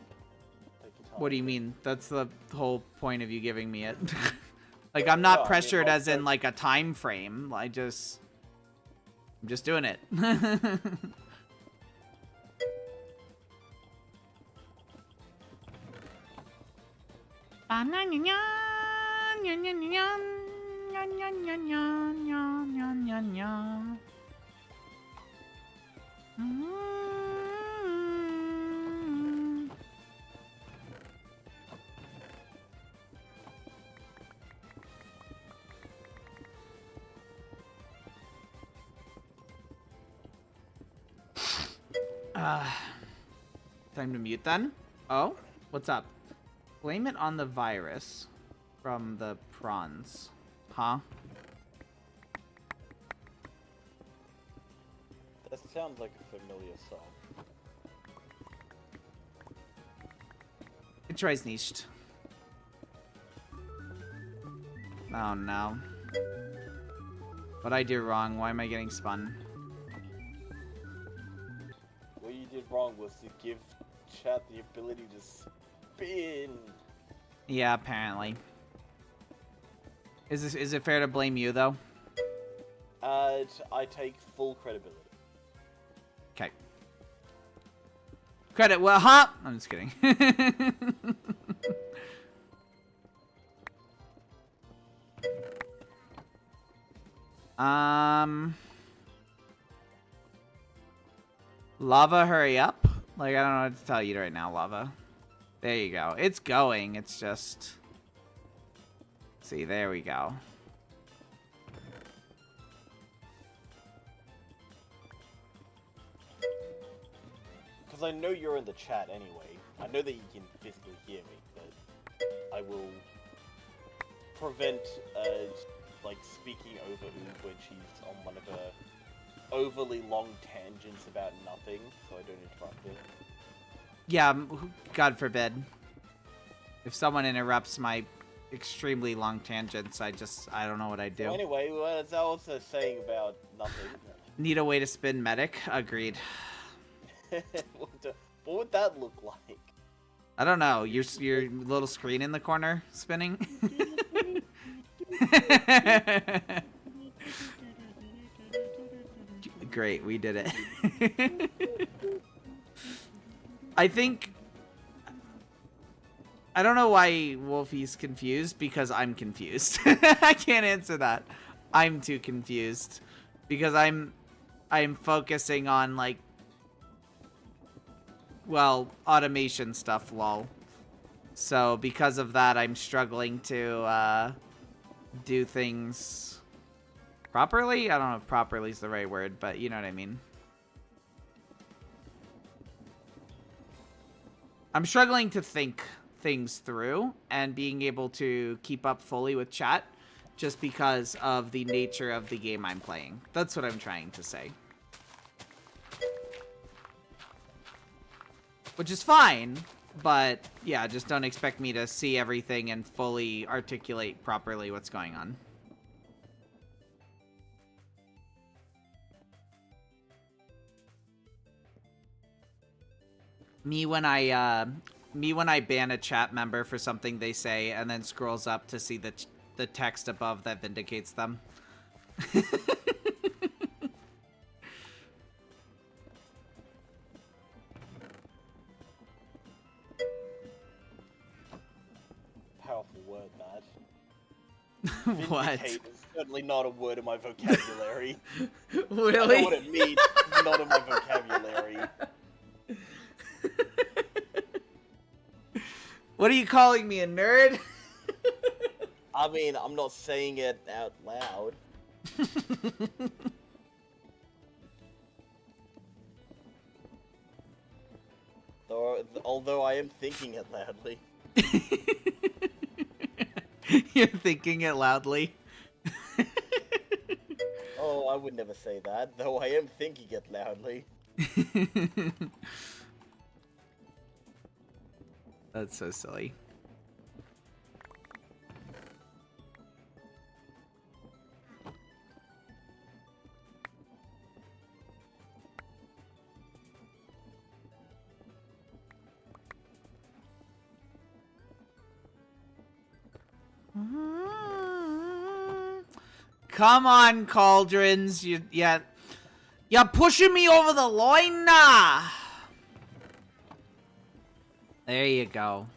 take your time. What do you mean? That's the whole point of you giving me it. Like, I'm not pressured as in, like, a time frame. I'm just doing it. Time to mute then. Oh, what's up? Blame it on the virus from the prawns. Huh? That sounds like a familiar song. It tries niched. Oh no. What'd I do wrong? Why am I getting spun? What you did wrong was to give chat the ability to spin. Yeah, apparently. Is it fair to blame you though? I take full credibility. Okay. Credit, well, huh? I'm just kidding. Lava, hurry up. Like, I don't know what to tell you right now, Lava. There you go. It's going. It's just... See, there we go. Because I know you're in the chat anyway. I know that you can physically hear me, but I will prevent, like, speaking over Oob when she's on one of her overly long tangents about nothing, so I don't interrupt her. Yeah, God forbid. If someone interrupts my extremely long tangents, I don't know what I'd do. So anyway, what is also saying about nothing? Need a way to spin medic? Agreed. What would that look like? I don't know. Your little screen in the corner spinning? Great, we did it. I think... I don't know why Wolfie's confused, because I'm confused. I can't answer that. I'm too confused. Because I'm focusing on, like... Well, automation stuff, lol. So, because of that, I'm struggling to, do things... properly? I don't know if properly is the right word, but you know what I mean. I'm struggling to think things through and being able to keep up fully with chat just because of the nature of the game I'm playing. That's what I'm trying to say. Which is fine, but yeah, just don't expect me to see everything and fully articulate properly what's going on. Me when I ban a chat member for something they say and then scrolls up to see the text above that vindicates them. Powerful word, that. What? Vindicate is certainly not a word in my vocabulary. Really? I know what it means, it's not in my vocabulary. What are you calling me, a nerd? I mean, I'm not saying it out loud. Although I am thinking it loudly. You're thinking it loudly. Oh, I would never say that, though I am thinking it loudly. That's so silly. Come on, Cauldrons. You're pushing me over the line now. There you go.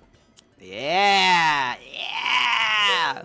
Yeah, yeah.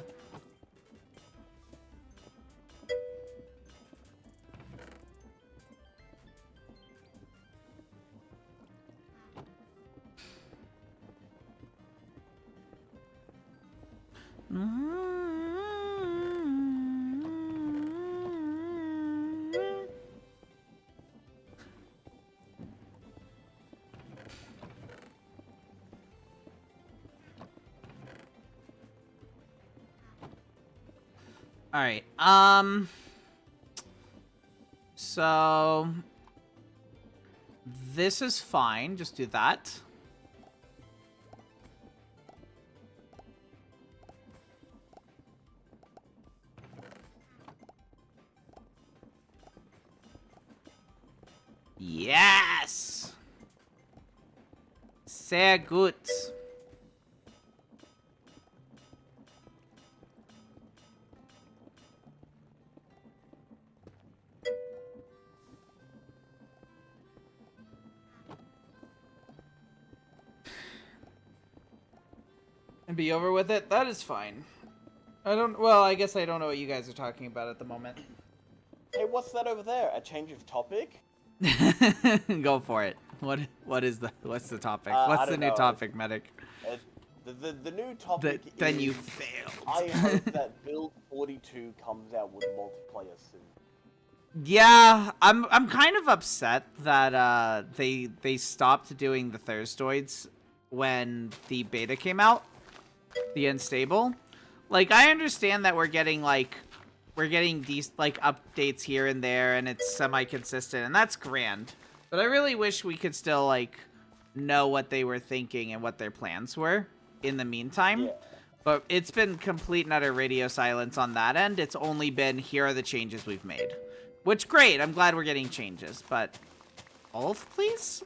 All right. So this is fine. Just do that. Yes. Sehr gut. And be over with it? That is fine. Well, I guess I don't know what you guys are talking about at the moment. Hey, what's that over there? A change of topic? Go for it. What's the topic? I What's the don't new know. topic, Medic? The new topic is... Then you failed. I hope that Build 42 comes out with multiplayer soon. Yeah, I'm kind of upset that they stopped doing the Thurstoids when the beta came out, the unstable. Like, I understand that we're getting these like updates here and there, and it's semi-consistent, and that's grand. But I really wish we could still like know what they were thinking and what their plans were in the meantime. Yeah. But it's been complete and utter radio silence on that end. It's only been, here are the changes we've made. Which, great, I'm glad we're getting changes, but both, please?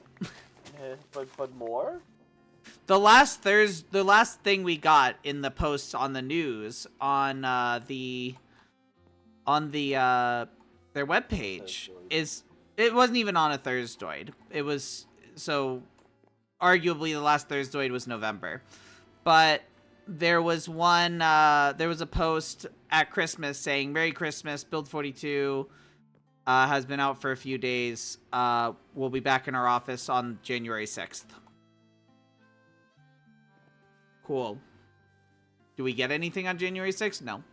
But more? The last thing we got in the posts on the news on their webpage it wasn't even on a Thursdoid. It was, so arguably the last Thursdoid was November. But there was a post at Christmas saying, Merry Christmas, Build 42 has been out for a few days. We'll be back in our office on January 6th. Cool. Do we get anything on January 6th? No. Do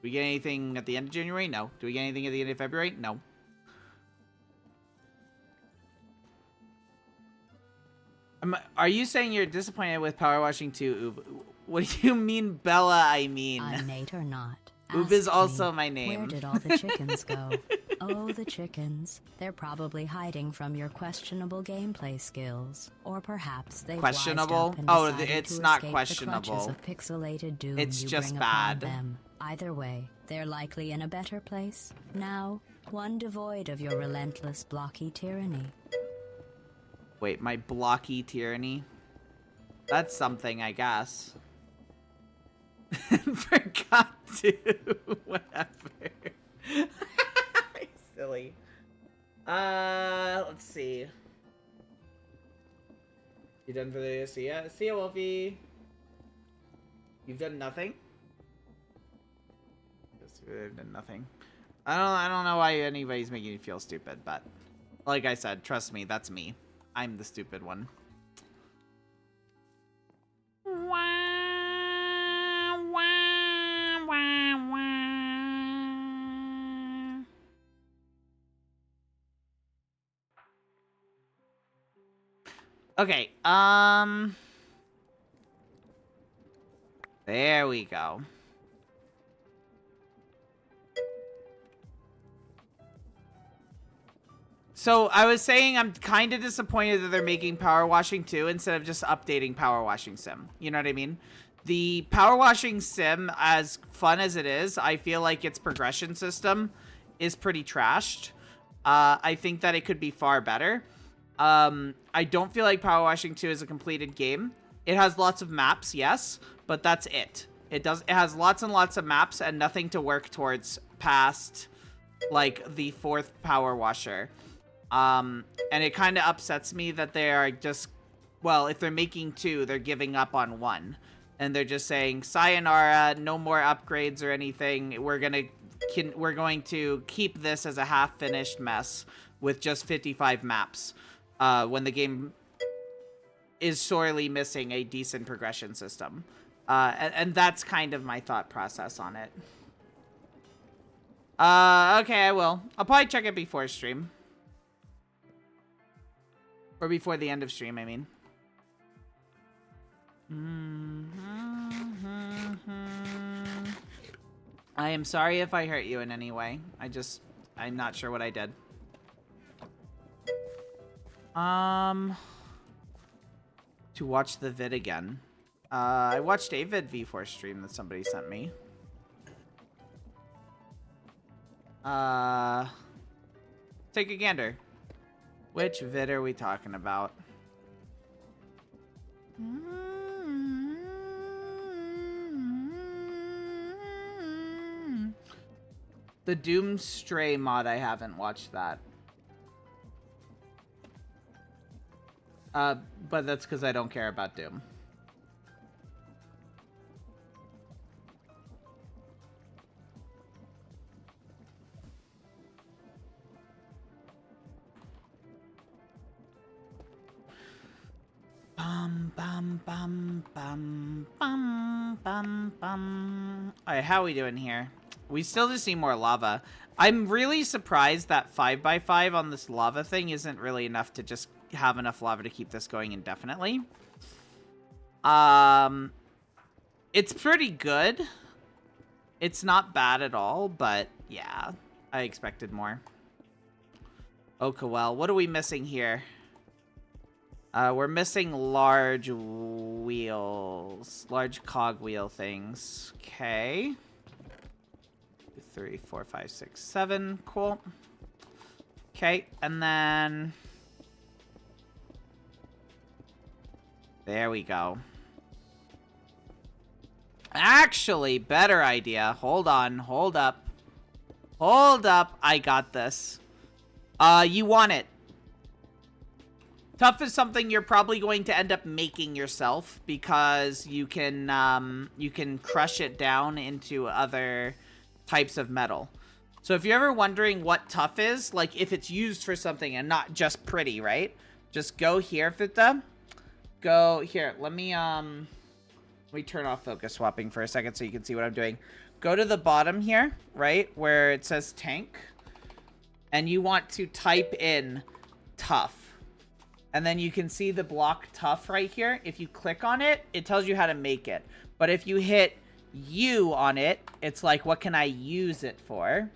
we get anything at the end of January? No. Do we get anything at the end of February? No. Are you saying you're disappointed with Power Washing 2, Oob? What do you mean, Bella, I mean? Innate or not. Oob is also my name. Where did all the chickens go? Oh, the chickens. They're probably hiding from your questionable gameplay skills. Or perhaps they've questionable? wised up and Oh, decided it's to not escape questionable. the clutches of pixelated doom It's you just bring bad. upon them. Either way, they're likely in a better place. Now, one devoid of your relentless blocky tyranny. Wait, my blocky tyranny? That's something, I guess. Forgot to. Whatever. Silly. Let's see. You done for the see ya? See ya, Wolfie. You've done nothing? I've done nothing. I don't know why anybody's making you feel stupid, but like I said, trust me, that's me. I'm the stupid one. Okay, there we go. So I was saying I'm kind of disappointed that they're making Power Washing 2 instead of just updating Power Washing Sim. You know what I mean? The Power Washing Sim, as fun as it is, I feel like its progression system is pretty trashed. I think that it could be far better. I don't feel like Power Washing 2 is a completed game. It has lots of maps, yes, but that's it. It has lots and lots of maps and nothing to work towards past, like, the 4th Power Washer. And it kind of upsets me that they are just, well, if they're making 2, they're giving up on 1. And they're just saying, sayonara, no more upgrades or anything. We're going to keep this as a half-finished mess with just 55 maps. When the game is sorely missing a decent progression system. And that's kind of my thought process on it. Okay, I will. I'll probably check it before stream. Or before the end of stream, I mean. I am sorry if I hurt you in any way. I'm not sure what I did. To watch the vid again. I watched a vid V4 stream that somebody sent me. Take a gander. Which vid are we talking about? The Doom Stray mod, I haven't watched that. But that's because I don't care about Doom. Bum, bum, bum, bum, bum, bum, bum. Alright, how are we doing here? We still just need more lava. I'm really surprised that 5x5 on this lava thing isn't really enough to just have enough lava to keep this going indefinitely. It's pretty good. It's not bad at all, but yeah, I expected more. Okay, well, what are we missing here? We're missing large wheels. Large cogwheel things. Okay. 3, 4, 5, 6, 7. Cool. Okay, and then... there we go. Actually, better idea. Hold on. Hold up. Hold up. I got this. You want it. Tough is something you're probably going to end up making yourself because you can crush it down into other types of metal. So if you're ever wondering what tough is, like if it's used for something and not just pretty, right? Just go here, Fita. Go here. Let me turn off focus swapping for a second so you can see what I'm doing. Go to the bottom here, right? Where it says tank. And you want to type in tough. And then you can see the block tough right here. If you click on it, it tells you how to make it. But if you hit U on it, it's like, what can I use it for?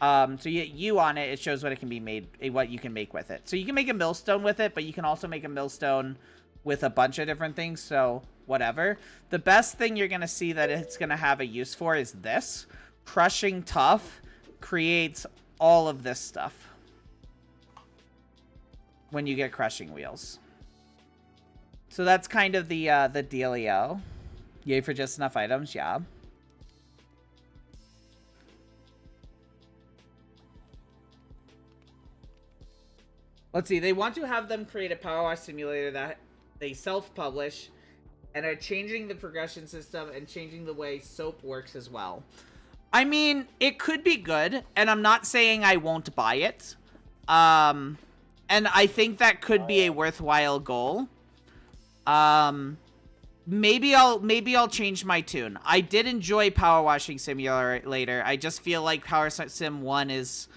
So you hit U on it, it shows what it can be made, what you can make with it. So you can make a millstone with it, but you can also make a millstone with a bunch of different things, so whatever. The best thing you're going to see that it's going to have a use for is this. Crushing tough creates all of this stuff when you get crushing wheels. So that's kind of the dealio. Yay for just enough items, yeah. Let's see, they want to have them create a power wash simulator that they self-publish and are changing the progression system and changing the way soap works as well. I mean, it could be good, and I'm not saying I won't buy it. And I think that could be a worthwhile goal. Maybe I'll change my tune. I did enjoy Power Washing Simulator. I just feel like Power Sim 1 is...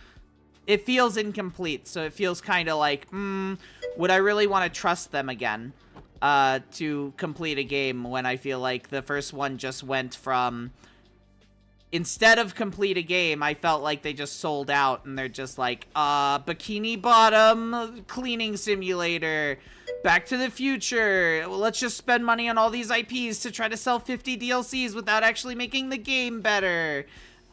it feels incomplete, so it feels kind of like, would I really want to trust them again to complete a game when I feel like the first one just went from... instead of complete a game, I felt like they just sold out and they're just like, Bikini Bottom cleaning simulator, Back to the Future. Well, let's just spend money on all these IPs to try to sell 50 DLCs without actually making the game better.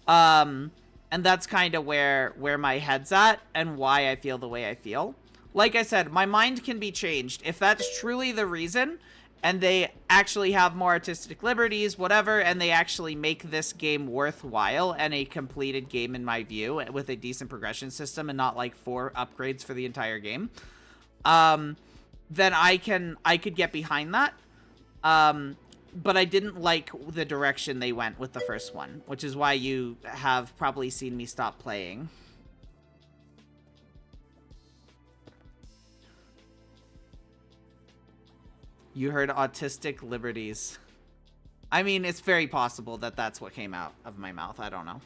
And that's kind of where my head's at and why I feel the way I feel. Like I said, my mind can be changed. If that's truly the reason, and they actually have more artistic liberties, whatever, and they actually make this game worthwhile and a completed game in my view, with a decent progression system and not like 4 upgrades for the entire game, then I could get behind that. But I didn't like the direction they went with the first one, which is why you have probably seen me stop playing. You heard autistic liberties. I mean, it's very possible that that's what came out of my mouth. I don't know.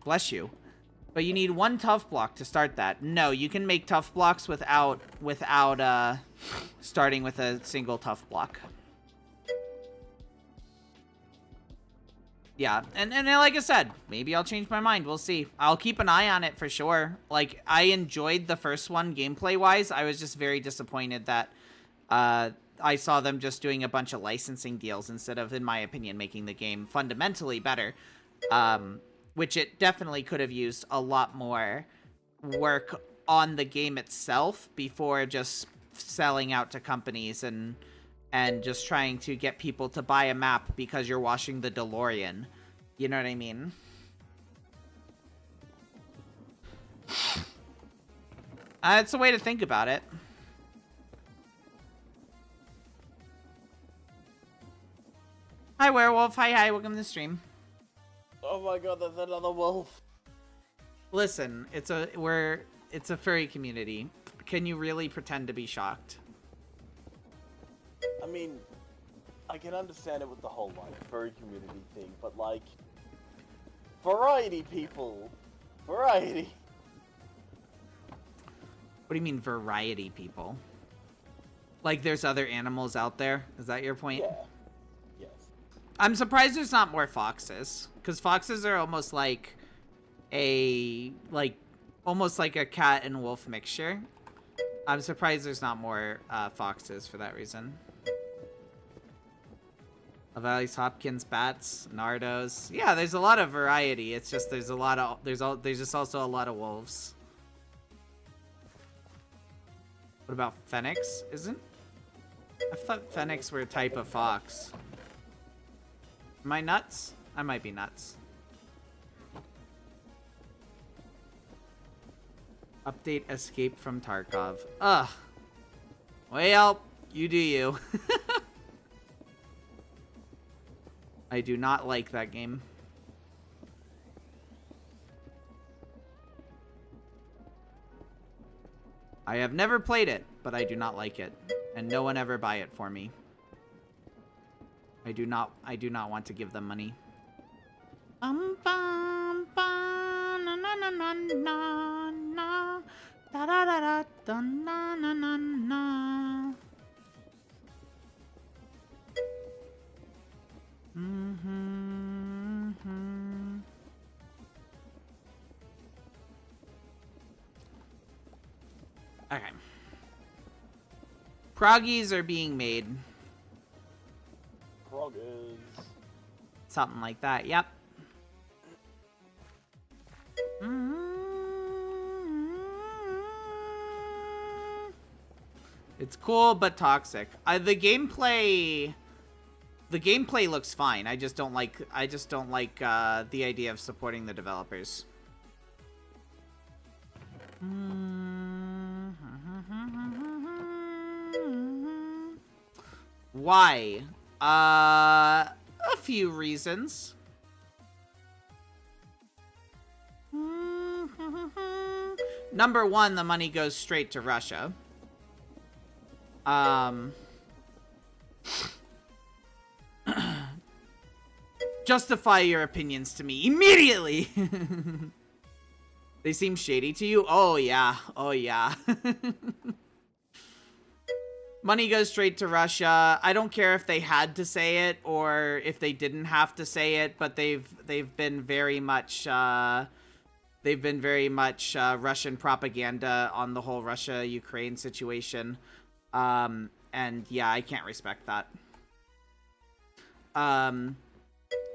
Bless you. But you need 1 tough block to start that. No, you can make tough blocks without starting with a single tough block. Yeah, and like I said, maybe I'll change my mind. We'll see. I'll keep an eye on it for sure. Like, I enjoyed the first one gameplay-wise. I was just very disappointed that I saw them just doing a bunch of licensing deals instead of, in my opinion, making the game fundamentally better. Which it definitely could have used a lot more work on the game itself before just selling out to companies and just trying to get people to buy a map because you're washing the DeLorean. You know what I mean? It's a way to think about it. Hi, Werewolf. Hi, welcome to the stream. Oh my god, there's another wolf. Listen, it's a furry community. Can you really pretend to be shocked? I mean, I can understand it with the whole, like, furry community thing, but, like, variety, people. Variety. What do you mean, variety, people? Like, there's other animals out there? Is that your point? Yeah. Yes. I'm surprised there's not more foxes. Because foxes are almost like almost like a cat and wolf mixture. I'm surprised there's not more foxes for that reason. Avalis, Hopkins, bats, nardos. Yeah, there's a lot of variety. It's just there's just also a lot of wolves. What about Fenix? I thought Fenix were a type of fox. Am I nuts? I might be nuts. Update Escape from Tarkov. Ugh. Well, you do you. I do not like that game. I have never played it, but I do not like it. And no one ever buy it for me. I do not want to give them money. Bum bum bum na na na na na na da da da da da na na na na. Okay. Proggies are being made. Proggies. Something like that, yep. It's cool, but toxic. The gameplay looks fine. I just don't like the idea of supporting the developers. Why? A few reasons. Number one, the money goes straight to Russia. Justify your opinions to me immediately. They seem shady to you? Oh yeah. Oh yeah. Money goes straight to Russia. I don't care if they had to say it or if they didn't have to say it, but they've been very much Russian propaganda on the whole Russia-Ukraine situation. And yeah, I can't respect that.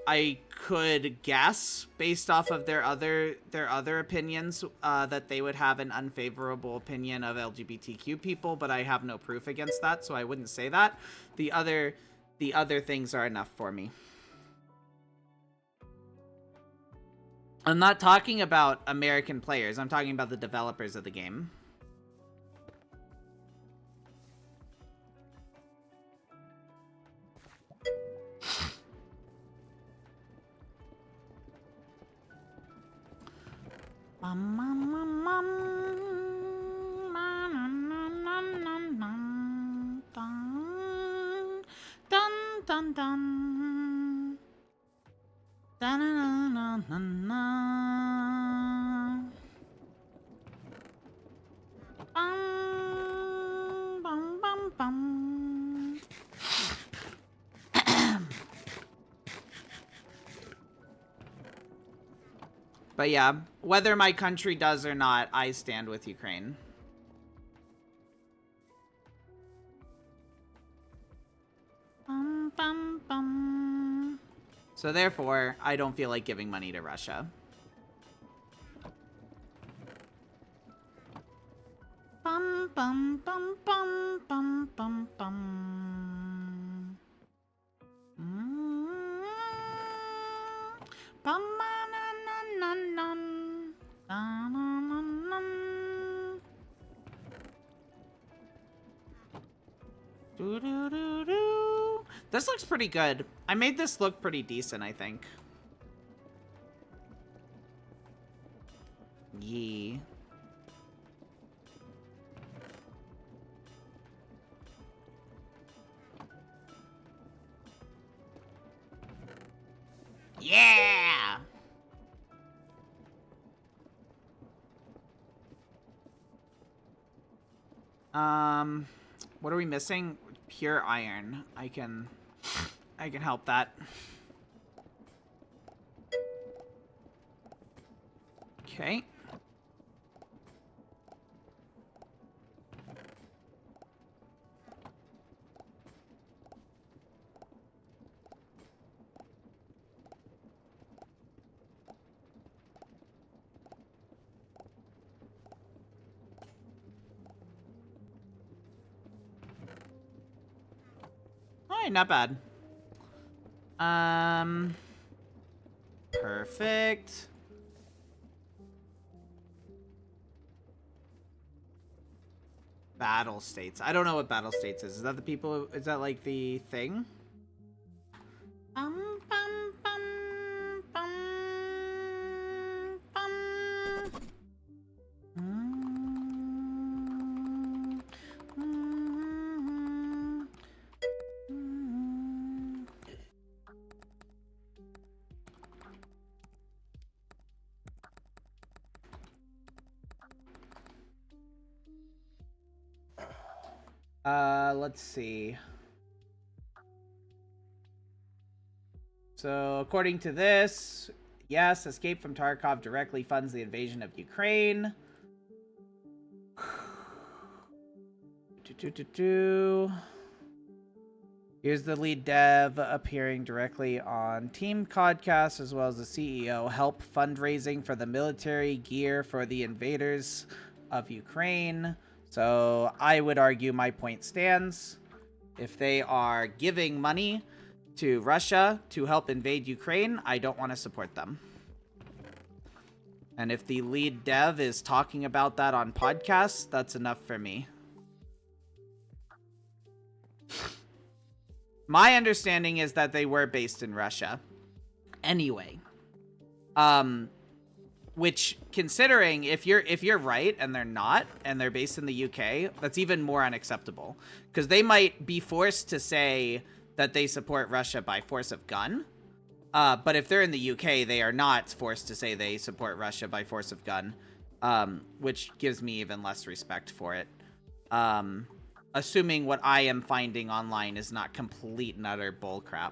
I could guess based off of their other opinions that they would have an unfavorable opinion of LGBTQ people, but I have no proof against that, so I wouldn't say that. The other things are enough for me. I'm not talking about American players. I'm talking about the developers of the game. Dun dun. Da-na-na-na-na-na. Bum, bum, bum, bum. But yeah, whether my country does or not, I stand with Ukraine. Bum, bum, bum. So therefore, I don't feel like giving money to Russia. Bum, bum, bum, bum, bum, bum, bum. Mm. Bum, na, na, na, na, na, na, na. Do, do, do, do. This looks pretty good. I made this look pretty decent, I think. Yee. Yeah! What are we missing? Pure iron. I can help that. Okay. Alright, not bad. Perfect. Battle states. I don't know what battle states is. Is that the people? Is that like the thing? Bum, bum, bum, bum, bum. Let's see. So, according to this, yes, escape from Tarkov directly funds the invasion of Ukraine. Here's the lead dev appearing directly on Team Podcast, as well as the CEO. Help fundraising for the military gear for the invaders of Ukraine. So I would argue my point stands. If they are giving money to Russia to help invade Ukraine, I don't want to support them. And if the lead dev is talking about that on podcasts, that's enough for me. My understanding is that they were based in Russia. Anyway. Which, considering if you're right and they're not, and they're based in the UK, that's even more unacceptable. Because they might be forced to say that they support Russia by force of gun. But if they're in the UK, they are not forced to say they support Russia by force of gun. Which gives me even less respect for it. Assuming what I am finding online is not complete and utter bullcrap.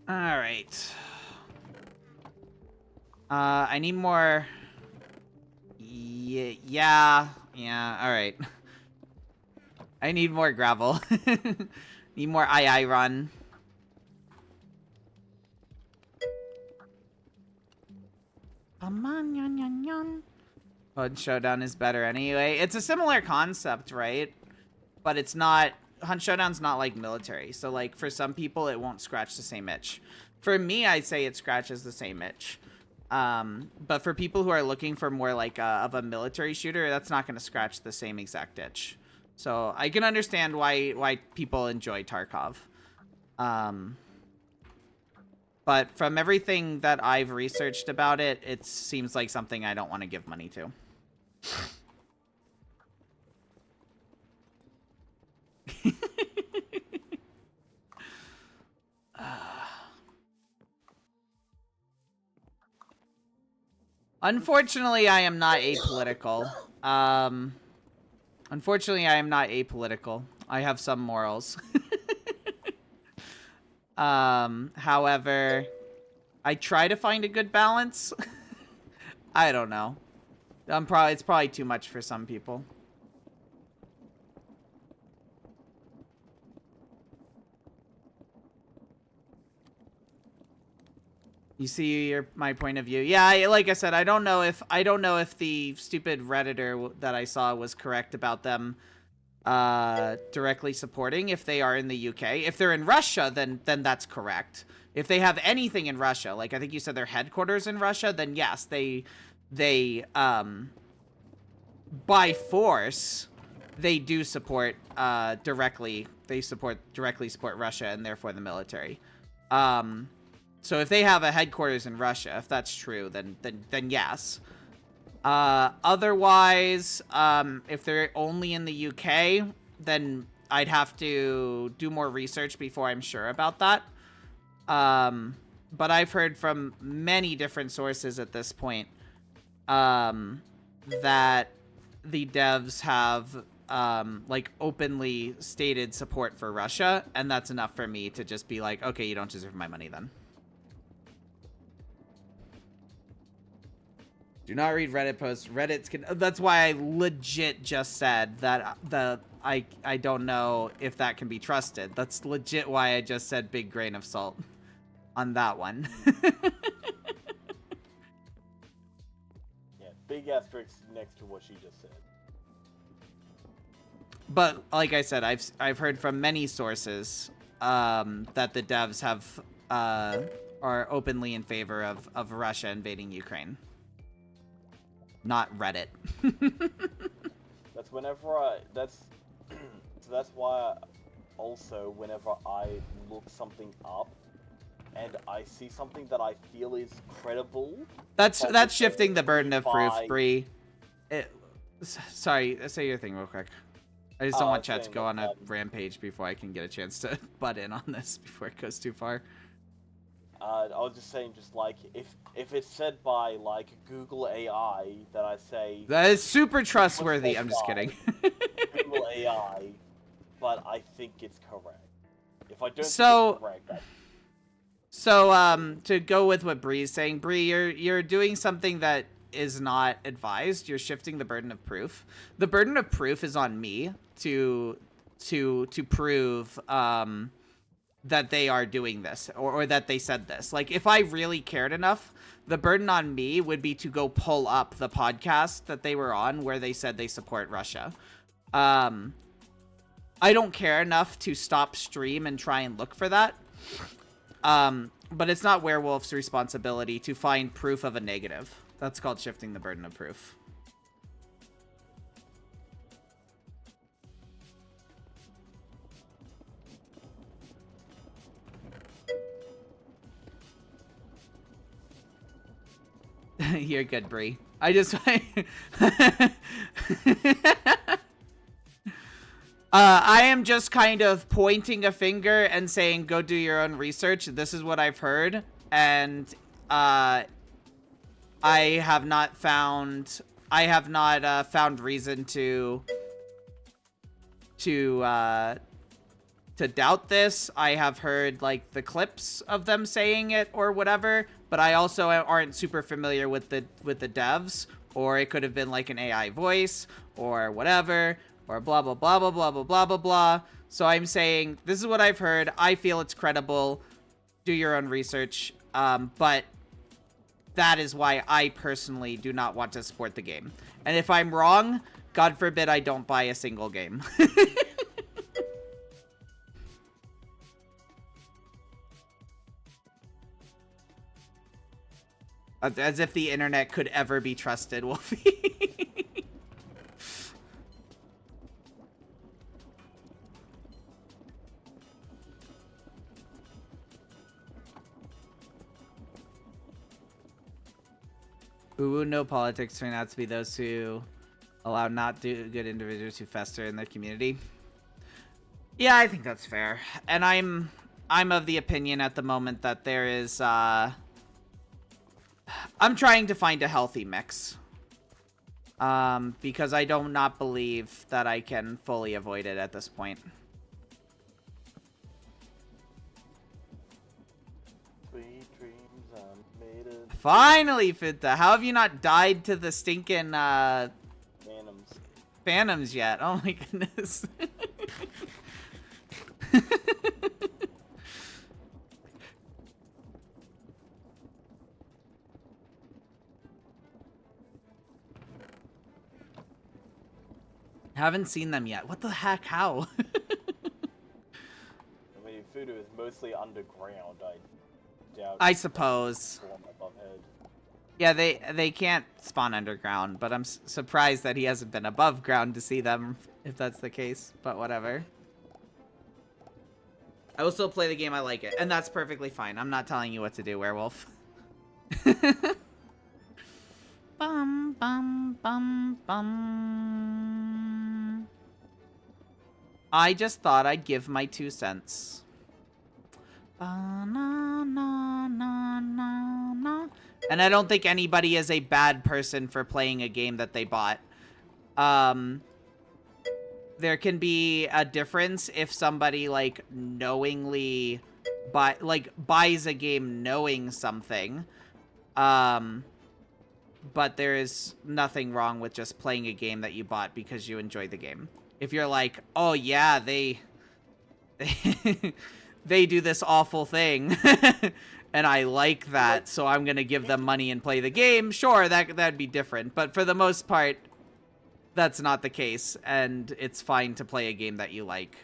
Alright. I need more... Yeah, alright. I need more gravel. Need more iron. Hunt Showdown is better anyway. It's a similar concept, right? But it's not... Hunt Showdown's not like military. So like for some people, it won't scratch the same itch. For me, I'd say it scratches the same itch. But for people who are looking for more like of a military shooter, that's not going to scratch the same exact itch. So I can understand why people enjoy Tarkov. But from everything that I've researched about it, it seems like something I don't want to give money to. Unfortunately, I am not apolitical. Unfortunately, I am not apolitical. I have some morals. However, I try to find a good balance. I don't know. It's probably too much for some people. You see my point of view. Yeah, like I said, I don't know if the stupid Redditor that I saw was correct about them directly supporting if they are in the UK. If they're in Russia, then that's correct. If they have anything in Russia, like I think you said their headquarters in Russia, then yes, they by force they do support directly. They directly support Russia and therefore the military. So if they have a headquarters in Russia, if that's true, then yes. Otherwise, if they're only in the UK, then I'd have to do more research before I'm sure about that. But I've heard from many different sources at this point that the devs have like openly stated support for Russia, and that's enough for me to just be like, okay, you don't deserve my money then. Do not read Reddit posts. That's why I legit just said that I don't know if that can be trusted. That's legit why I just said big grain of salt on that one. Yeah, big asterisk next to what she just said. But like I said, I've heard from many sources that the devs are openly in favor of Russia invading Ukraine. Not Reddit. That's that's why also whenever I look something up and I see something that I feel is credible. That's shifting the burden of proof, Bree. Sorry, say your thing real quick. I just don't want chat to go on a rampage before I can get a chance to butt in on this before it goes too far. I was just saying, just like, if it's said by, like, Google AI, that I say... That is super trustworthy. I'm just kidding. Google AI, but I think it's correct. If I don't think it's correct, So, to go with what Bree's saying, Bree, you're doing something that is not advised. You're shifting the burden of proof. The burden of proof is on me to prove, that they are doing this or that they said this. Like, if I really cared enough, the burden on me would be to go pull up the podcast that they were on where they said they support Russia. I don't care enough to stop stream and try and look for that. But it's not Werewolf's responsibility to find proof of a negative. That's called shifting the burden of proof. You're good, Bree. I just... I am just kind of pointing a finger and saying, go do your own research. This is what I've heard. And I have not found reason to doubt this. I have heard like the clips of them saying it or whatever, but I also aren't super familiar with the devs, or it could have been like an AI voice or whatever, or blah blah blah blah blah blah blah blah blah. So I'm saying this is what I've heard. I feel it's credible. Do your own research. But that is why I personally do not want to support the game. And if I'm wrong, God forbid I don't buy a single game. As if the internet could ever be trusted, Wolfie. Ooh, no politics turn out to be those who allow not good individuals to fester in their community. Yeah, I think that's fair. And I'm of the opinion at the moment that there is, I'm trying to find a healthy mix. Because I do not believe that I can fully avoid it at this point. Sweet dreams are made of Finally, Finta! How have you not died to the stinking, phantoms. phantoms yet? Oh my goodness. Haven't seen them yet. What the heck? How? I mean, Voodoo is mostly underground. I doubt. I suppose. Spawn above head. Yeah, they can't spawn underground, but I'm surprised that he hasn't been above ground to see them, if that's the case. But whatever. I will still play the game. I like it, and that's perfectly fine. I'm not telling you what to do, werewolf. Bum bum bum bum. I just thought I'd give my 2 cents. Ba-na-na-na-na-na. And I don't think anybody is a bad person for playing a game that they bought. There can be a difference if somebody, like, knowingly buys a game knowing something. But there is nothing wrong with just playing a game that you bought because you enjoy the game. If you're like, oh yeah, they do this awful thing, and I like that, so I'm gonna give them money and play the game, sure, that'd be different. But for the most part, that's not the case, and it's fine to play a game that you like.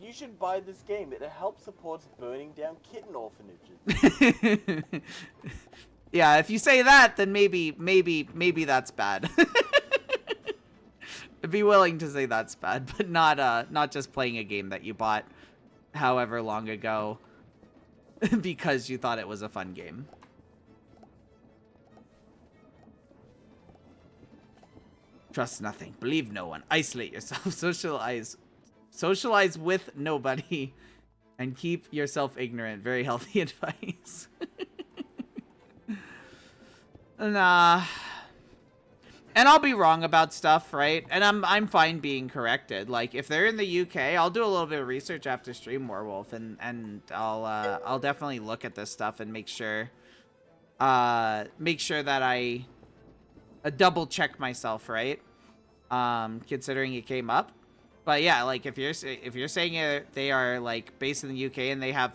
You should buy this game. It helps support burning down kitten orphanages. Yeah, if you say that, then maybe that's bad. I'd be willing to say that's bad, but not just playing a game that you bought however long ago because you thought it was a fun game. Trust nothing, believe no one, isolate yourself, socialize with nobody, and keep yourself ignorant. Very healthy advice. Nah. And I'll be wrong about stuff, right? And I'm fine being corrected. Like, if they're in the UK, I'll do a little bit of research after stream, Werewolf, and I'll definitely look at this stuff and make sure that I double check myself, right? Considering it came up. But yeah, like if you're saying they are like based in the UK and they have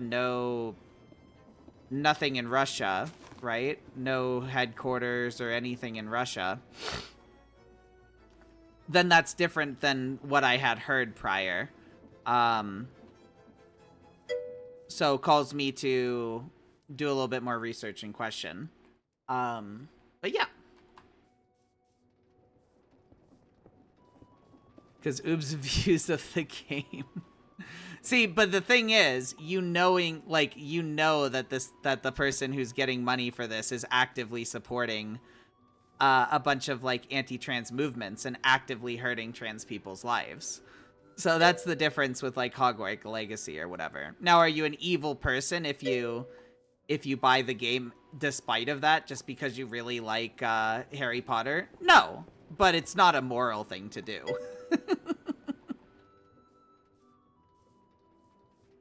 nothing in Russia, right? No headquarters or anything in Russia. Then that's different than what I had heard prior. So calls me to do a little bit more research and question. But yeah. Because Ube's views of the game. See, but the thing is, you know that the person who's getting money for this is actively supporting a bunch of like anti-trans movements and actively hurting trans people's lives. So that's the difference with like Hogwarts Legacy or whatever. Now, are you an evil person if you buy the game despite of that just because you really like Harry Potter? No, but it's not a moral thing to do.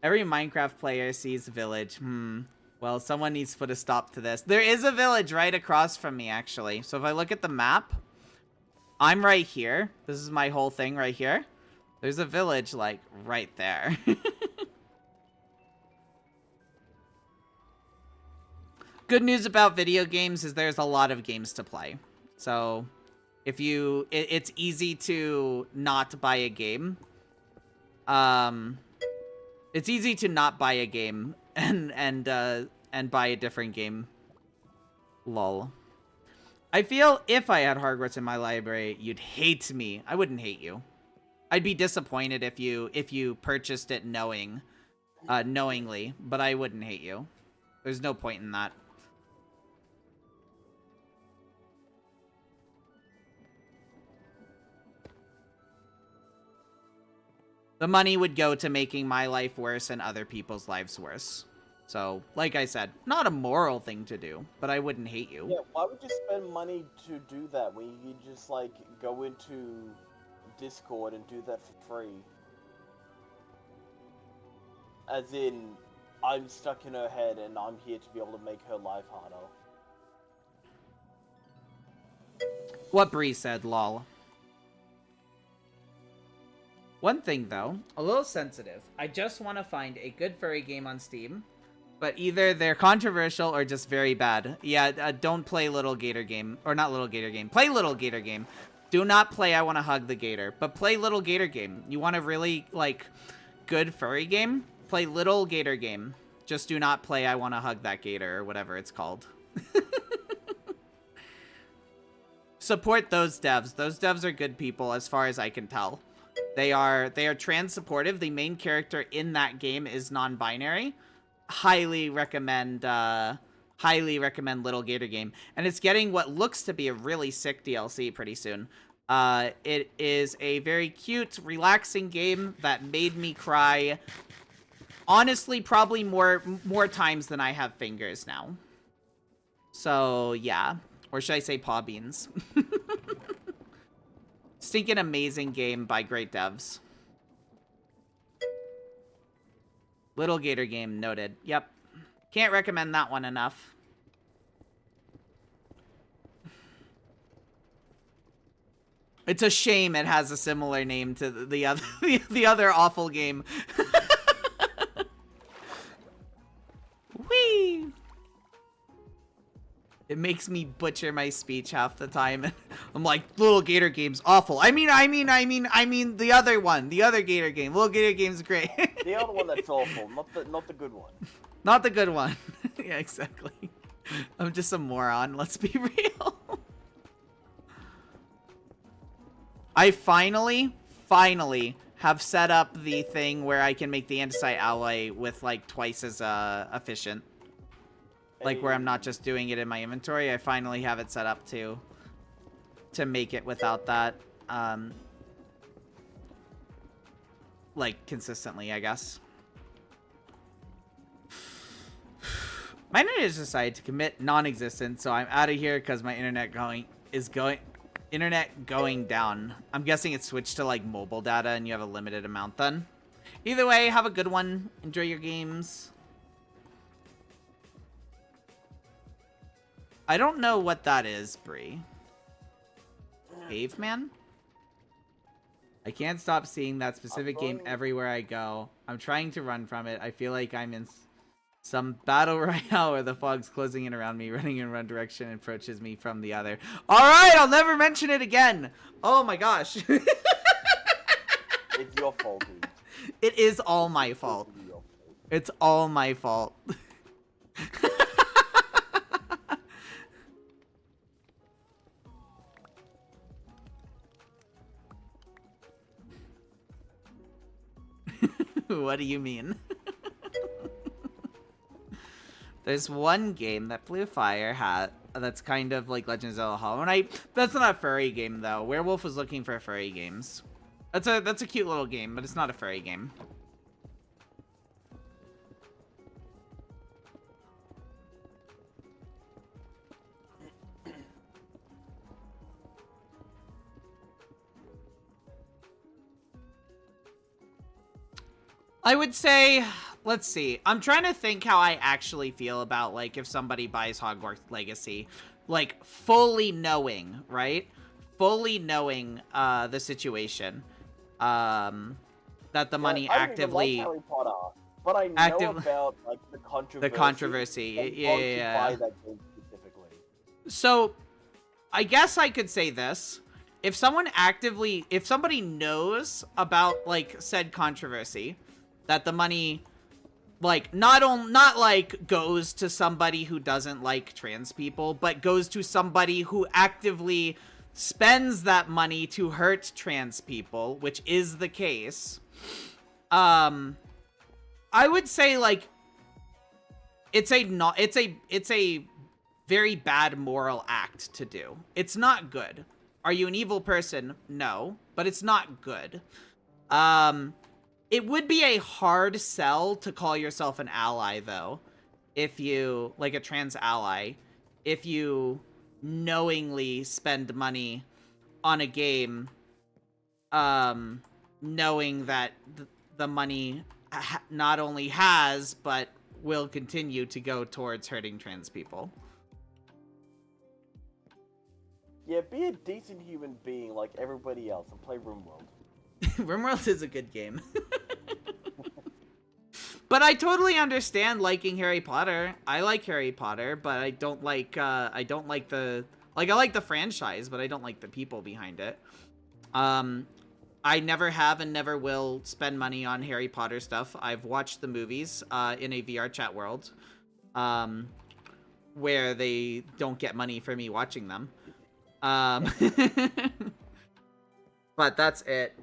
Every Minecraft player sees village. Well, someone needs to put a stop to this. There is a village right across from me, actually. So if I look at the map, I'm right here. This is my whole thing right here. There's a village, like, right there. Good news about video games is there's a lot of games to play. So if it's easy to not buy a game. It's easy to not buy a game and buy a different game. Lol. I feel if I had Hogwarts in my library, you'd hate me. I wouldn't hate you. I'd be disappointed if you purchased it knowingly, but I wouldn't hate you. There's no point in that. The money would go to making my life worse and other people's lives worse. So, like I said, not a moral thing to do, but I wouldn't hate you. Yeah, why would you spend money to do that when you could just, like, go into Discord and do that for free? As in, I'm stuck in her head and I'm here to be able to make her life harder. What Bree said, lol. One thing, though, a little sensitive. I just want to find a good furry game on Steam, but either they're controversial or just very bad. Yeah, don't play Little Gator Game. Or not Little Gator Game. Play Little Gator Game. Do not play I Want to Hug the Gator, but play Little Gator Game. You want a really, like, good furry game? Play Little Gator Game. Just do not play I Want to Hug That Gator or whatever it's called. Support those devs. Those devs are good people as far as I can tell. They are trans supportive. The main character in that game is non-binary. Highly recommend Little Gator Game. And it's getting what looks to be a really sick DLC pretty soon. It is a very cute, relaxing game that made me cry. Honestly, probably more times than I have fingers now. So, yeah. Or should I say paw beans? Stinking amazing game by great devs. Little Gator Game, noted. Yep. Can't recommend that one enough. It's a shame it has a similar name to the other the other awful game. Whee! It makes me butcher my speech half the time. I'm like, Little Gator Game's awful. I mean the other one. The other Gator Game. Little Gator Game's great. The other one that's awful, not the good one. Not the good one. Yeah, exactly. I'm just a moron, let's be real. I finally have set up the thing where I can make the andesite alloy with like twice as efficient. Like where I'm not just doing it in my inventory. I finally have it set up to make it without that. Like consistently, I guess. My internet has decided to commit non-existent, so I'm out of here because my internet going down. I'm guessing it's switched to like mobile data and you have a limited amount then. Either way, have a good one. Enjoy your games. I don't know what that is, Bree. Caveman? I can't stop seeing that specific game everywhere I go. I'm trying to run from it. I feel like I'm in some battle royale where the fog's closing in around me, running in one direction, and approaches me from the other. Alright, I'll never mention it again! Oh my gosh. It's your fault, dude. It is all my fault. It's all my fault. What do you mean? There's one game that Blue Fire had that's kind of like Legend of Zelda Hollow Knight. That's not a furry game though. Werewolf was looking for furry games. That's a cute little game, but it's not a furry game. I would say, let's see. I'm trying to think how I actually feel about, like, if somebody buys Hogwarts Legacy. Like, fully knowing, right? Fully knowing the situation. That the money actively... I like Harry Potter, but I know about, like, the controversy. The controversy, yeah. Buy that game specifically. So, I guess I could say this. If somebody knows about, like, said controversy... that the money, like, not like goes to somebody who doesn't like trans people, but goes to somebody who actively spends that money to hurt trans people, which is the case. I would say, like, it's a very bad moral act to do. It's not good. Are you an evil person? No, but it's not good. It would be a hard sell to call yourself an ally, though. if you, like a trans ally, if you knowingly spend money on a game, knowing that the money not only has, but will continue to go towards hurting trans people. Yeah, be a decent human being like everybody else and play RimWorld. RimWorld is a good game. But I totally understand liking Harry Potter. I like Harry Potter, but I don't like the, like, I like the franchise, but I don't like the people behind it. I never have and never will spend money on Harry Potter stuff. I've watched the movies in a VR chat world, where they don't get money for me watching them. But that's it.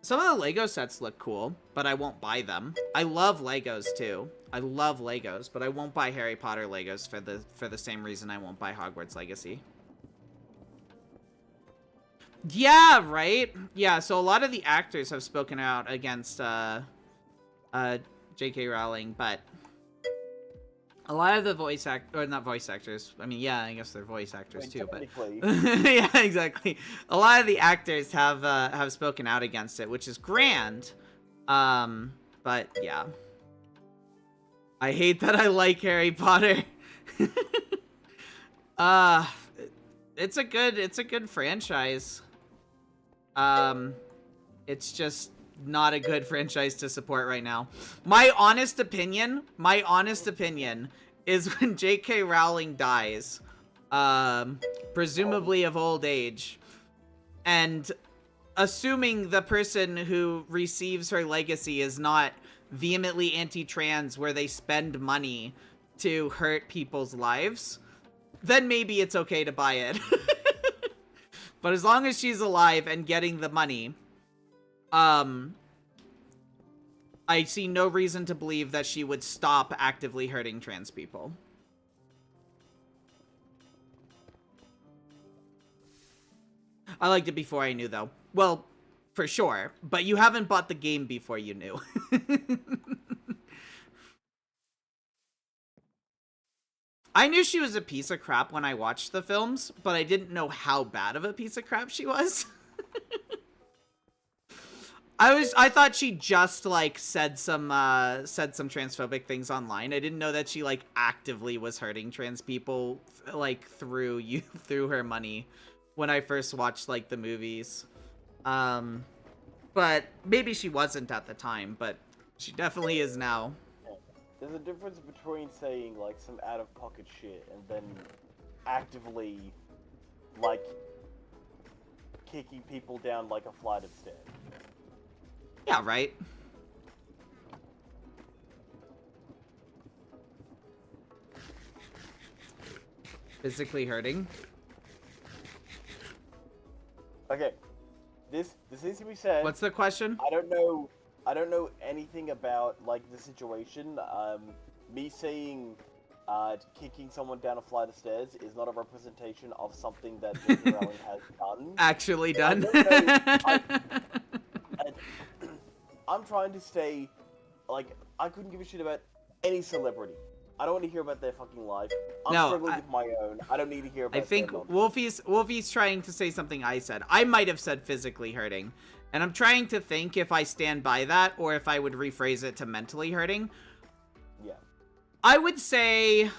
Some of the Lego sets look cool, but I won't buy them. I love Legos too. I love Legos, but I won't buy Harry Potter Legos for the same reason I won't buy Hogwarts Legacy. Yeah, right? Yeah, so a lot of the actors have spoken out against J.K. Rowling, but a lot of the not voice actors. I mean, yeah, I guess they're voice actors too, but yeah, exactly. A lot of the actors have spoken out against it, which is grand. But yeah, I hate that I like Harry Potter. It's a good franchise. It's just not a good franchise to support right now. My honest opinion is when J.K. Rowling dies, presumably of old age, and assuming the person who receives her legacy is not vehemently anti-trans where they spend money to hurt people's lives, then maybe it's okay to buy it. But as long as she's alive and getting the money, I see no reason to believe that she would stop actively hurting trans people. I liked it before I knew, though. Well, for sure. But you haven't bought the game before you knew. I knew she was a piece of crap when I watched the films, but I didn't know how bad of a piece of crap she was. I thought she just, like, said some transphobic things online. I didn't know that she, like, actively was hurting trans people, like, through her money when I first watched, like, the movies. But maybe she wasn't at the time, but she definitely is now. There's a difference between saying, like, some out-of-pocket shit and then actively, like, kicking people down like a flight of stairs. Yeah, right. Physically hurting. Okay, this needs to be said. What's the question? I don't know anything about, like, the situation. Me saying kicking someone down a flight of stairs is not a representation of something that J.K. Rowling has done. Actually done. I'm trying to stay, like, I couldn't give a shit about any celebrity. I don't want to hear about their fucking life. I'm struggling with my own. I don't need to hear about I think Wolfie's trying to say something I said. I might have said physically hurting. And I'm trying to think if I stand by that or if I would rephrase it to mentally hurting. Yeah. I would say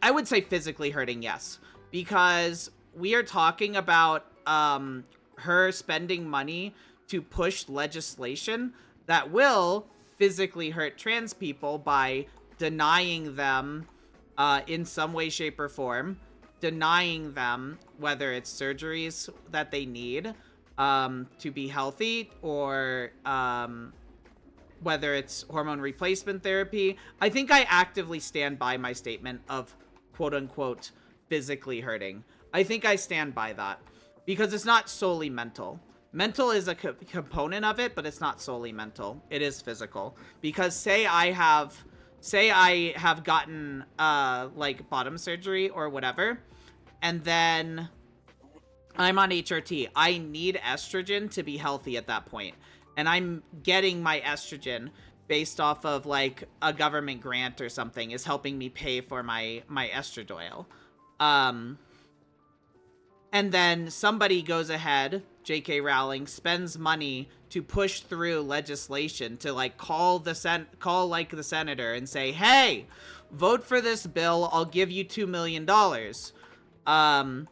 physically hurting, yes. Because we are talking about her spending money to push legislation that will physically hurt trans people by denying them in some way, shape, or form, denying them whether it's surgeries that they need to be healthy or whether it's hormone replacement therapy. I think I actively stand by my statement of quote-unquote physically hurting. I think I stand by that because it's not solely mental. Mental is a component of it, but it's not solely mental. It is physical. Because say I have gotten like bottom surgery or whatever, and then I'm on HRT. I need estrogen to be healthy at that point. And I'm getting my estrogen based off of like a government grant or something is helping me pay for my estradiol. And then somebody goes ahead, J.K. Rowling, spends money to push through legislation to like call the senator and say, hey, vote for this bill, I'll give you $2 million. And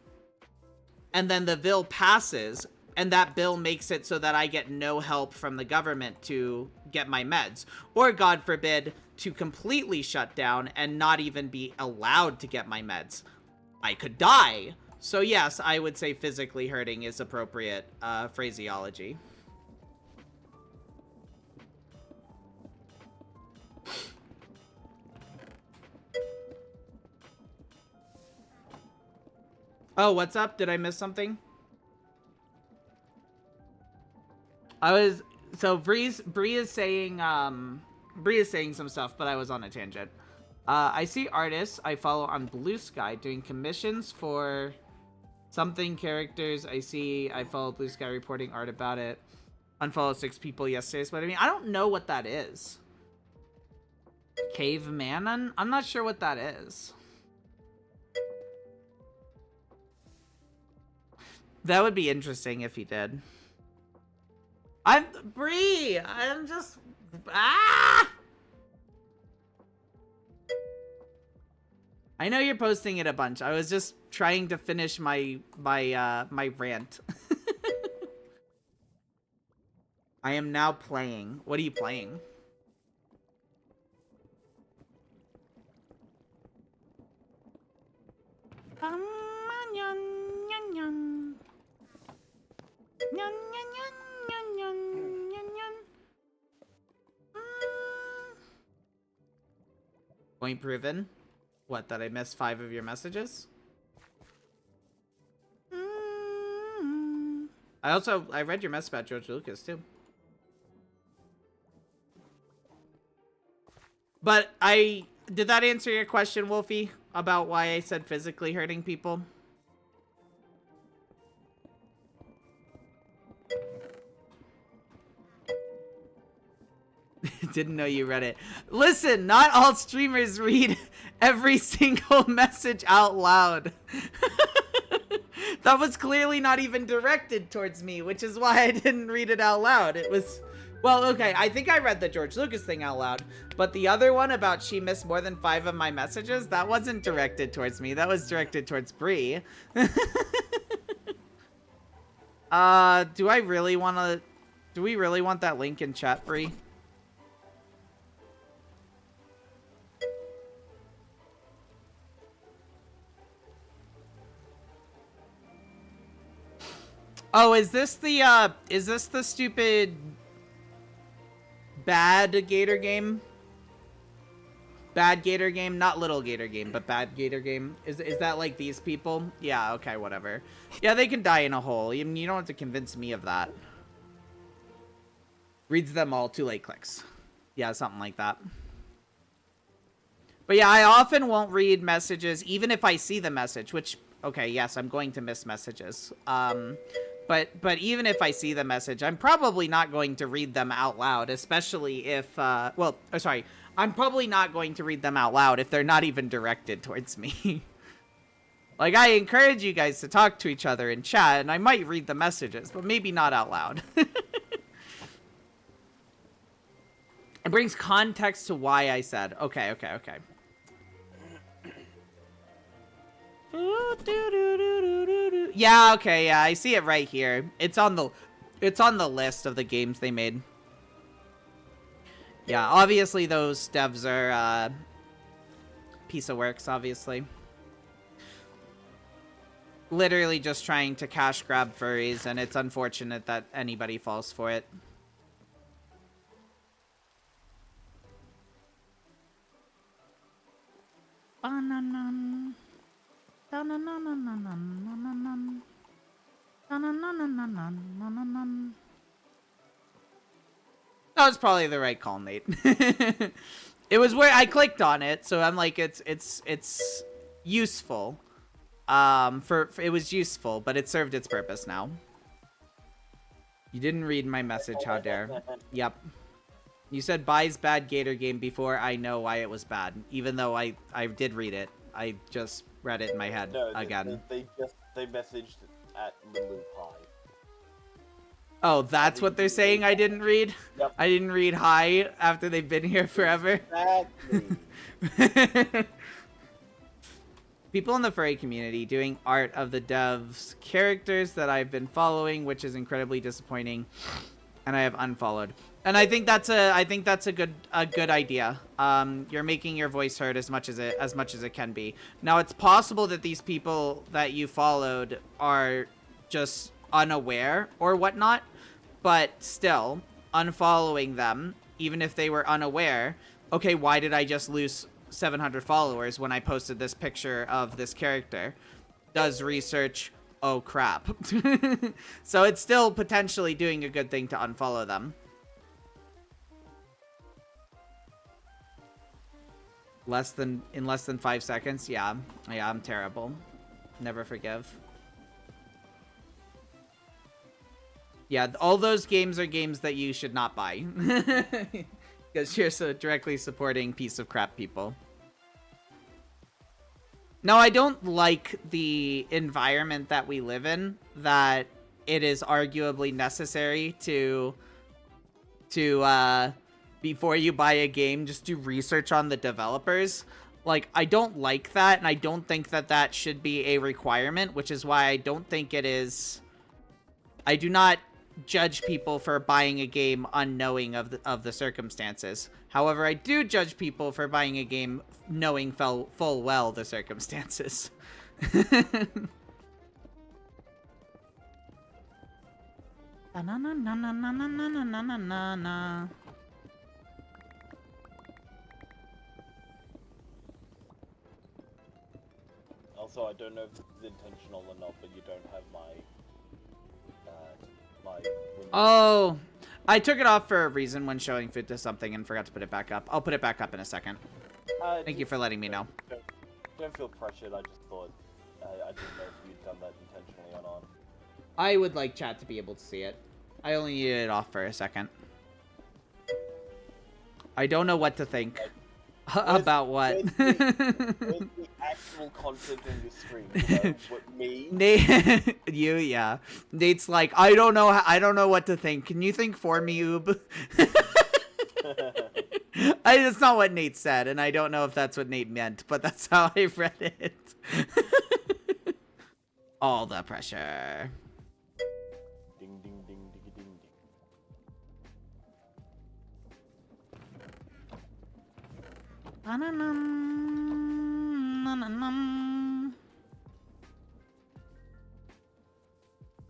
then the bill passes, and that bill makes it so that I get no help from the government to get my meds. Or, God forbid, to completely shut down and not even be allowed to get my meds. I could die. So yes, I would say physically hurting is appropriate phraseology. Oh, what's up? Did I miss something? Bree is saying some stuff, but I was on a tangent. I see artists I follow on Blue Sky doing commissions for something characters. I follow Blue Sky reporting art about it. Unfollowed 6 people yesterday, but I mean, I don't know what that is. Caveman? I'm not sure what that is. That would be interesting if he did. Bree! I'm just... Ah! I know you're posting it a bunch. I was just trying to finish my rant. I am now playing. What are you playing? Point proven. What, that I missed 5 of your messages? I read your message about George Lucas too. But did that answer your question, Wolfie? About why I said physically hurting people? Didn't know you read it. Listen, not all streamers read every single message out loud. That was clearly not even directed towards me, which is why I didn't read it out loud. It was... Well, okay, I think I read the George Lucas thing out loud, but the other one about she missed more than 5 of my messages, that wasn't directed towards me. That was directed towards Bree. Do we really want that link in chat, Bree? Oh, is this the stupid bad gator game? Bad gator game? Not little gator game, but bad gator game. Is that like these people? Yeah, okay, whatever. Yeah, they can die in a hole. You don't have to convince me of that. Reads them all, too late clicks. Yeah, something like that. But yeah, I often won't read messages, even if I see the message, which, okay, yes, I'm going to miss messages. But even if I see the message, I'm probably not going to read them out loud, especially if, I'm probably not going to read them out loud if they're not even directed towards me. Like, I encourage you guys to talk to each other in chat, and I might read the messages, but maybe not out loud. It brings context to why I said, okay. Yeah, okay, yeah, I see it right here. It's on the list of the games they made. Yeah, obviously those devs are piece of works, obviously. Literally just trying to cash grab furries, and it's unfortunate that anybody falls for it. That was probably the right call, Nate. It was where I clicked on it, so I'm like, it's useful. It was useful, but it served its purpose now. You didn't read my message, how dare. Yep. You said Bai's bad Gator game before. I know why it was bad, even though I did read it. I just read it in my head No, again. they messaged at Lilu High. Oh, that's what they're saying I didn't read? Yep. I didn't read High after they've been here forever? Exactly. People in the furry community doing art of the devs' characters that I've been following, which is incredibly disappointing, and I have unfollowed. And I think that's a good idea. You're making your voice heard as much as it can be. Now, it's possible that these people that you followed are just unaware or whatnot, but still, unfollowing them, even if they were unaware, okay, why did I just lose 700 followers when I posted this picture of this character? Does research, oh crap. So it's still potentially doing a good thing to unfollow them. In less than 5 seconds? Yeah, I'm terrible. Never forgive. Yeah, all those games are games that you should not buy. Because you're so directly supporting piece of crap people. Now, I don't like the environment that we live in, that it is arguably necessary to before you buy a game, just do research on the developers. Like, I don't like that, and I don't think that that should be a requirement, which is why I don't think it is. I do not judge people for buying a game unknowing of the circumstances. However, I do judge people for buying a game knowing full well the circumstances. Also, I don't know if this is intentional or not, but you don't have my Oh, I took it off for a reason when showing food to something and forgot to put it back up. I'll put it back up in a second. Thank you for letting me know. Don't feel pressured. I just thought I didn't know if you'd done that intentionally or not. I would like chat to be able to see it. I only needed it off for a second. I don't know what to think. About what? Where's the actual content in your stream? What, me? Nate, yeah. Nate's like, I don't know what to think. Can you think for me, Oob? It's not what Nate said, and I don't know if that's what Nate meant, but that's how I read it. All the pressure. Ding ding ding ding ding ding.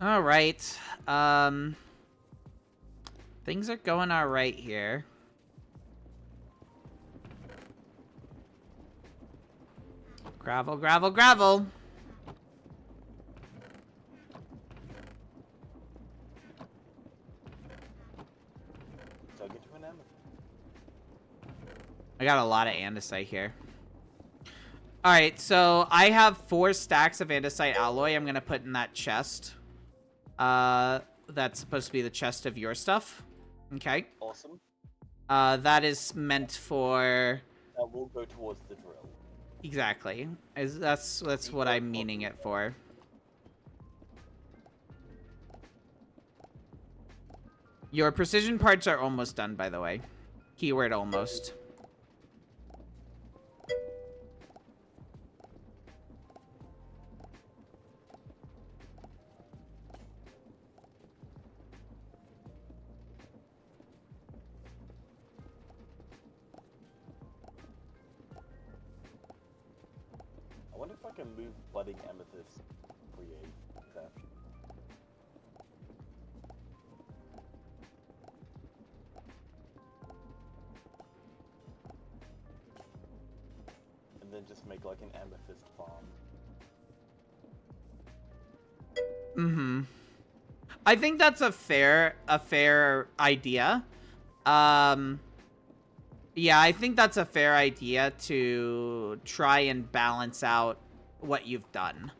All right. Things are going all right here. Gravel, gravel, gravel. So I get to an amethyst. I got a lot of andesite here. All right, so I have 4 stacks of andesite alloy I'm going to put in that chest. That's supposed to be the chest of your stuff. Okay. Awesome. That is meant for... That will go towards the drill. Exactly. That's what I'm meaning it for. Your precision parts are almost done, by the way. Keyword almost. I wonder if I can move budding amethyst create that. And then just make like an amethyst farm. Mm-hmm. I think that's a fair idea. Yeah, I think that's a fair idea to try and balance out what you've done.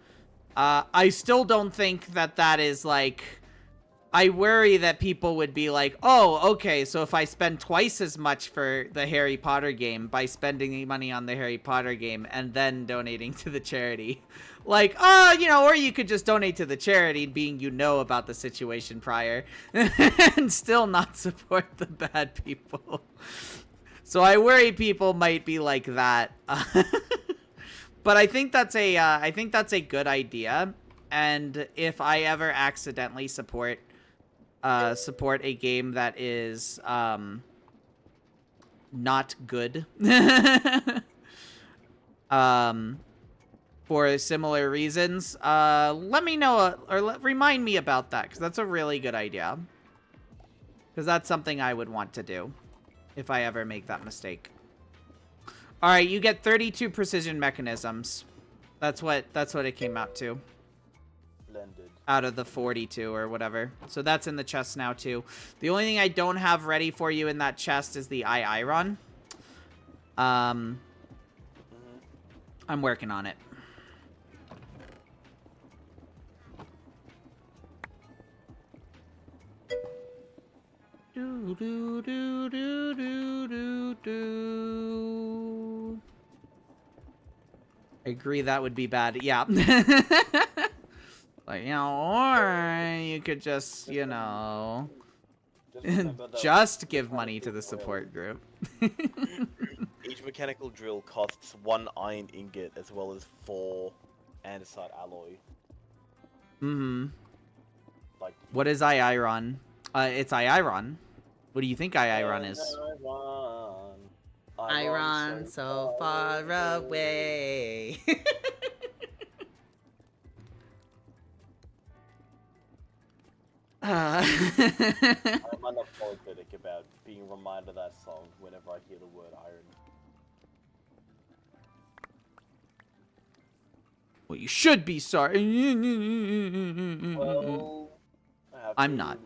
I still don't think that that is, like, I worry that people would be like, oh, okay, so if I spend twice as much for the Harry Potter game by spending money on the Harry Potter game and then donating to the charity. Like, you know, or you could just donate to the charity being you know about the situation prior and still not support the bad people. So I worry people might be like that. But I think that's a good idea. And if I ever accidentally support a game that is not good for similar reasons, let me know or remind me about that, because that's a really good idea. Because that's something I would want to do if I ever make that mistake. All right, you get 32 precision mechanisms. That's what it came out to. Blended. Out of the 42 or whatever. So that's in the chest now too. The only thing I don't have ready for you in that chest is the iron. I'm working on it. Do, do, do, do, do, do, do. I agree that would be bad. Yeah. Like, you know, or you could just, you know, just give money to the support group. Each mechanical drill costs 1 iron ingot as well as 4 andesite alloy. Mm-hmm. Like, what is iron? It's iron. What do you think iron is? Iron so far away. I'm unapologetic about being reminded of that song whenever I hear the word iron. Well, you should be sorry. Well, I'm not.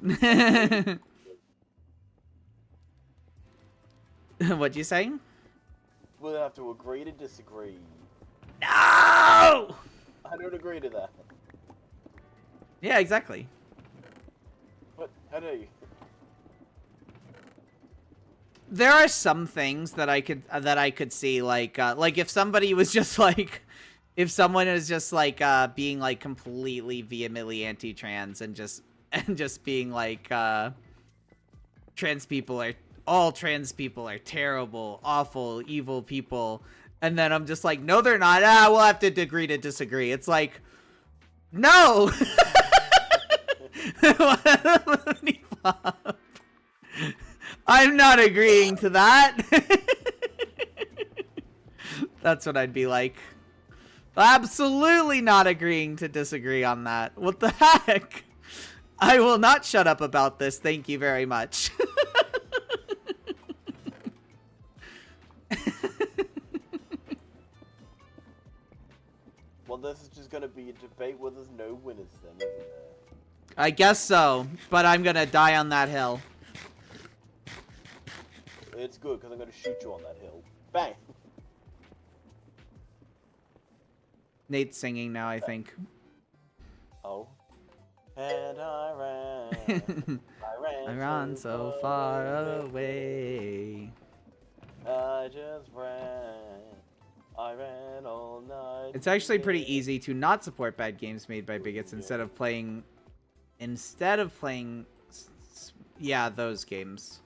What'd you say? We'll have to agree to disagree. No! I don't agree to that. Yeah, exactly. But how do you? There are some things that I could see, like if somebody was just like, if someone is just like being like completely vehemently anti-trans and just being like all trans people are terrible, awful, evil people, and then I'm just like, no, they're not. We'll have to agree to disagree. It's like, no. I'm not agreeing to that. That's what I'd be like. Absolutely not agreeing to disagree on that. What the heck? I will not shut up about this. Thank you very much. Well, this is just gonna be a debate where there's no winners then, isn't there? I guess so, but I'm gonna die on that hill. It's good, because I'm gonna shoot you on that hill. Bang! Nate's singing now, I think. Oh. And I ran. I ran so far away. I just ran. I ran all night. It's actually pretty easy to not support bad games made by bigots instead of playing yeah, those games.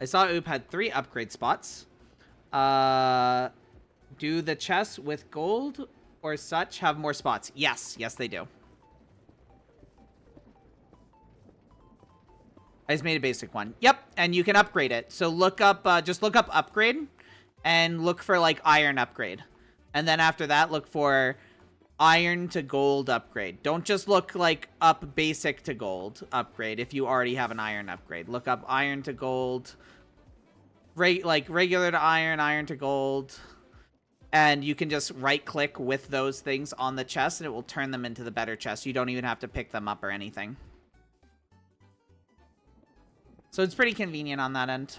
I saw Oop had 3 upgrade spots. Do the chests with gold or such have more spots? Yes, they do. I just made a basic one. Yep, and you can upgrade it. So look up, just look up upgrade, and look for like iron upgrade, and then after that look for iron to gold upgrade. Don't just look like up basic to gold upgrade if you already have an iron upgrade. Look up iron to gold, like regular to iron, iron to gold, and you can just right click with those things on the chest and it will turn them into the better chest. You don't even have to pick them up or anything. So it's pretty convenient on that end.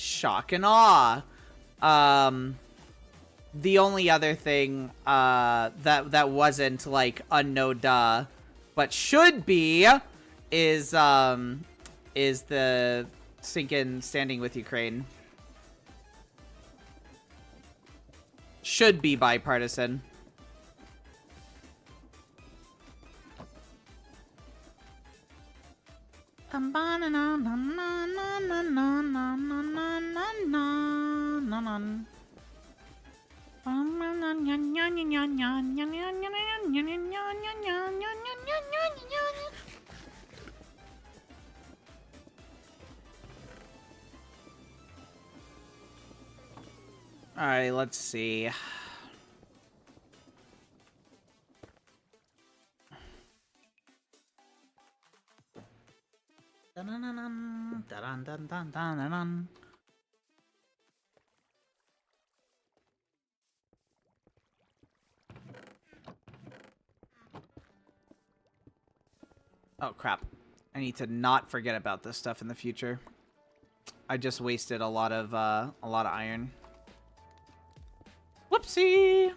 Shock and awe. The only other thing that wasn't like a no duh, but should be, is the sinking standing with Ukraine. Should be bipartisan. Alright, let's see. Oh crap. I need to not forget about this stuff in the future. I just wasted a lot of iron. Whoopsie!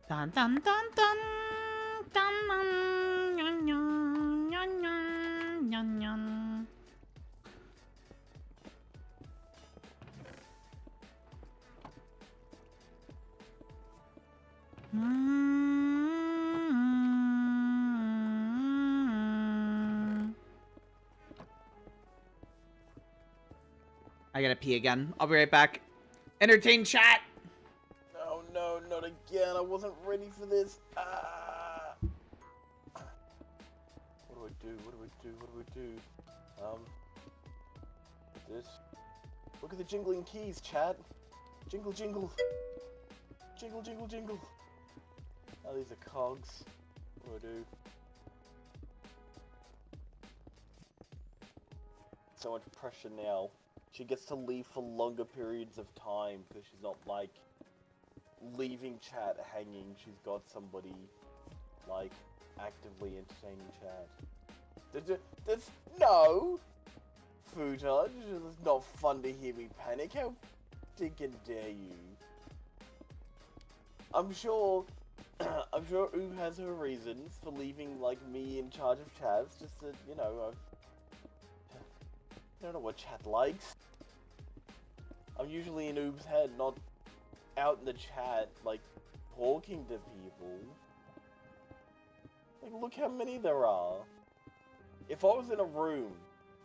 Dun dun dun dun dun dun yun, yun, yun, yun, yun, yun. I gotta pee again. I'll be right back. Entertain chat! Oh no, not again. I wasn't ready for this. Ah. What do I do? What do I do? What do I do? This. Look at the jingling keys, chat. Jingle, jingle. Jingle, jingle, jingle. Oh, these are cogs. What do I do? So much pressure now. She gets to leave for longer periods of time because she's not, like, leaving chat hanging. She's got somebody, like, actively entertaining chat. There's no! Futa, it's not fun to hear me panic. How stinking dare you? I'm sure Oob has her reasons for leaving, like, me in charge of chats, just that, you know, I don't know what chat likes. I'm usually in Oob's head, not out in the chat, like, talking to people. Like, look how many there are. If I was in a room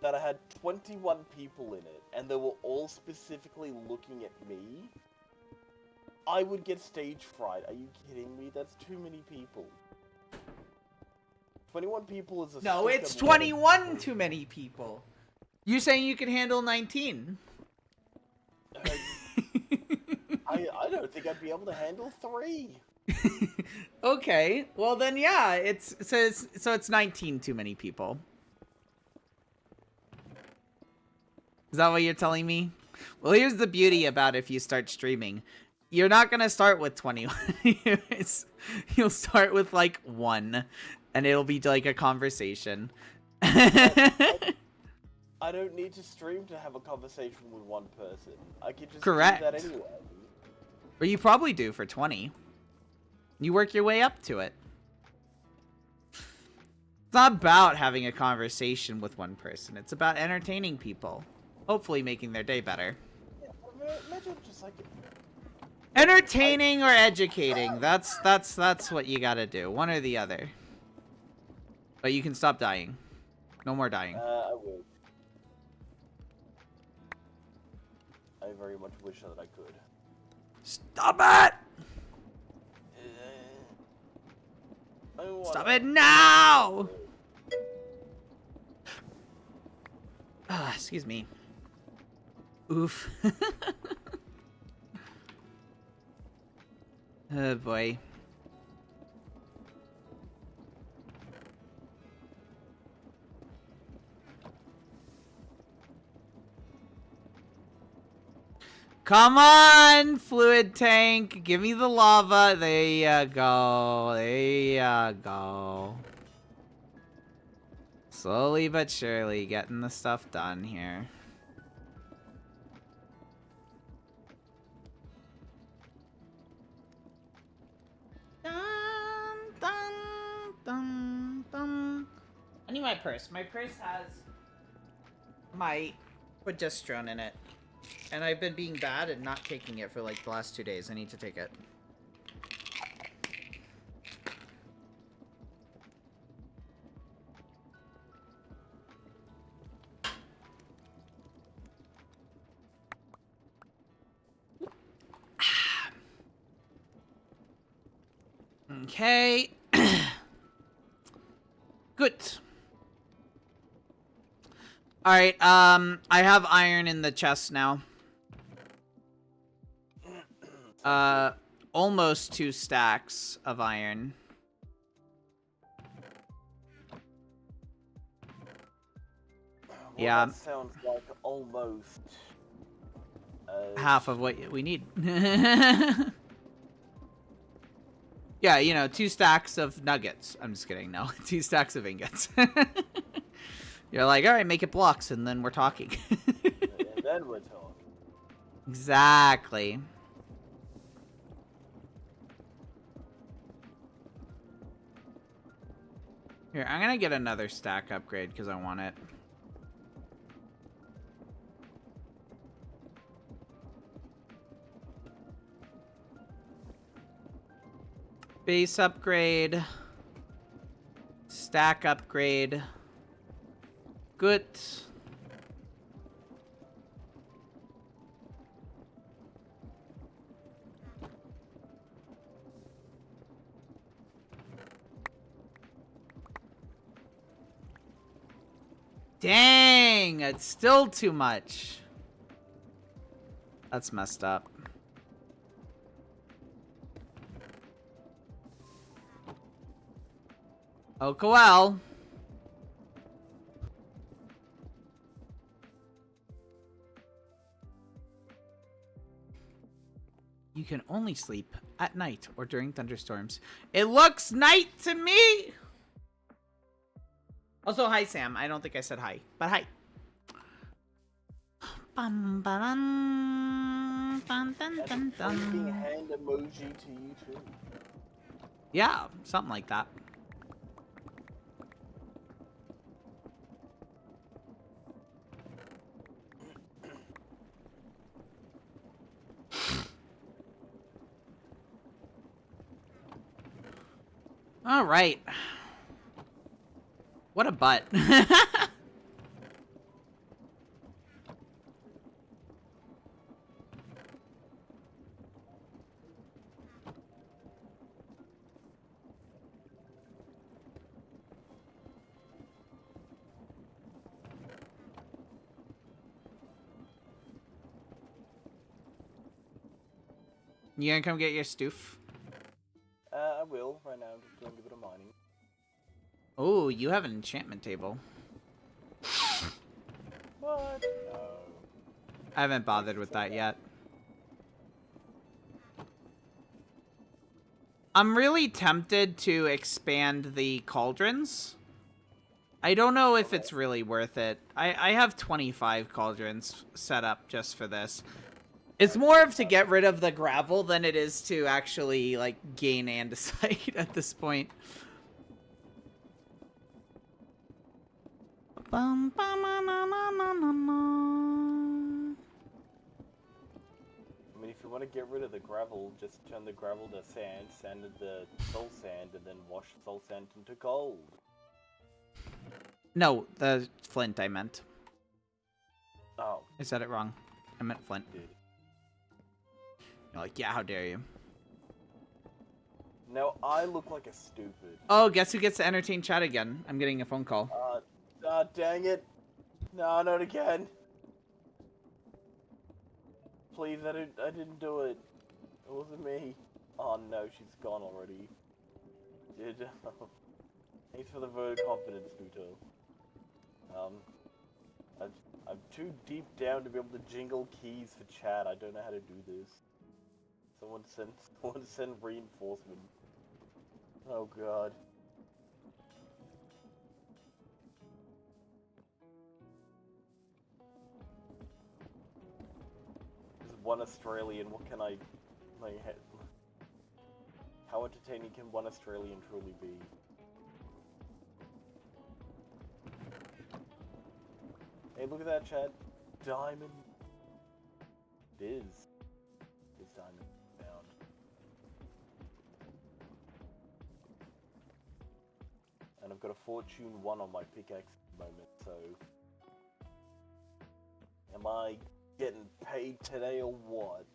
that I had 21 people in it, and they were all specifically looking at me, I would get stage fright. Are you kidding me? That's too many people. 21 people is a No, it's 21 too many people. You're saying you can handle 19. I don't think I'd be able to handle 3. Okay, well then yeah, it's 19 too many people. Is that what you're telling me? Well, here's the beauty about if you start streaming. You're not gonna start with 21. You'll start with like 1, and it'll be like a conversation. I don't need to stream to have a conversation with one person. I can just Correct. do that anyway. Or you probably do for 20. You work your way up to it. It's not about having a conversation with one person. It's about entertaining people. Hopefully making their day better. Yeah, imagine just like... Entertaining or educating. That's what you gotta do. One or the other. But you can stop dying. No more dying. I will. I very much wish that I could. Stop it! I Stop it now! Ah, excuse me. Oof. Oh boy. Come on, fluid tank. Give me the lava. There you go. There you go. Slowly but surely getting the stuff done here. Dun, dun, dun, dun. I need my purse. My purse has my progesterone in it. And I've been being bad and not taking it for like the last 2 days. I need to take it. Okay. Good. Alright, I have iron in the chest now. Almost 2 stacks of iron. Well, Yeah. that sounds like almost Half of what we need. Yeah, you know, 2 stacks of nuggets. I'm just kidding, no. 2 stacks of ingots. You're like, alright, make it blocks, and then we're talking. and then we're talking. Exactly. Here, I'm gonna get another stack upgrade because I want it. Base upgrade. Stack upgrade. Good. Dang, it's still too much. That's messed up. Oh, Coel. You can only sleep at night or during thunderstorms. It looks night to me! Also, hi, Sam. I don't think I said hi, but hi. Bum, ba-dum, bum, dun, dun, And a freaking dun. hand emoji to you too. Yeah, something like that. All right. What a butt. You gonna come get your stoof? I will. Right now I'm just doing a bit of mining. Oh, you have an enchantment table. What? No. I haven't bothered with that yet. I'm really tempted to expand the cauldrons. I don't know if it's really worth it. I have 25 cauldrons set up just for this. It's more of to get rid of the gravel than it is to actually, like, gain andesite at this point. Bum, bum, na, na, na, na, na. I mean, if you want to get rid of the gravel, just turn the gravel to sand, sand to the soul sand, and then wash soul sand into gold. No, the flint I meant. Oh, I said it wrong. I meant flint. dude. You're like, yeah, how dare you? Now I look like a stupid. Oh, guess who gets to entertain chat again? I'm getting a phone call. Dang it. No, not again. Please, I didn't do it. It wasn't me. Oh no, she's gone already. Dude, thanks for the vote of confidence, Buto. I'm too deep down to be able to jingle keys for chat. I don't know how to do this. Someone send reinforcement. Oh god. There's one Australian. What can I like? How entertaining can one Australian truly be? Hey, look at that, chat. Diamond. It is. It's diamond found. And I've got a Fortune 1 on my pickaxe at the moment, so... Am I getting paid today or what?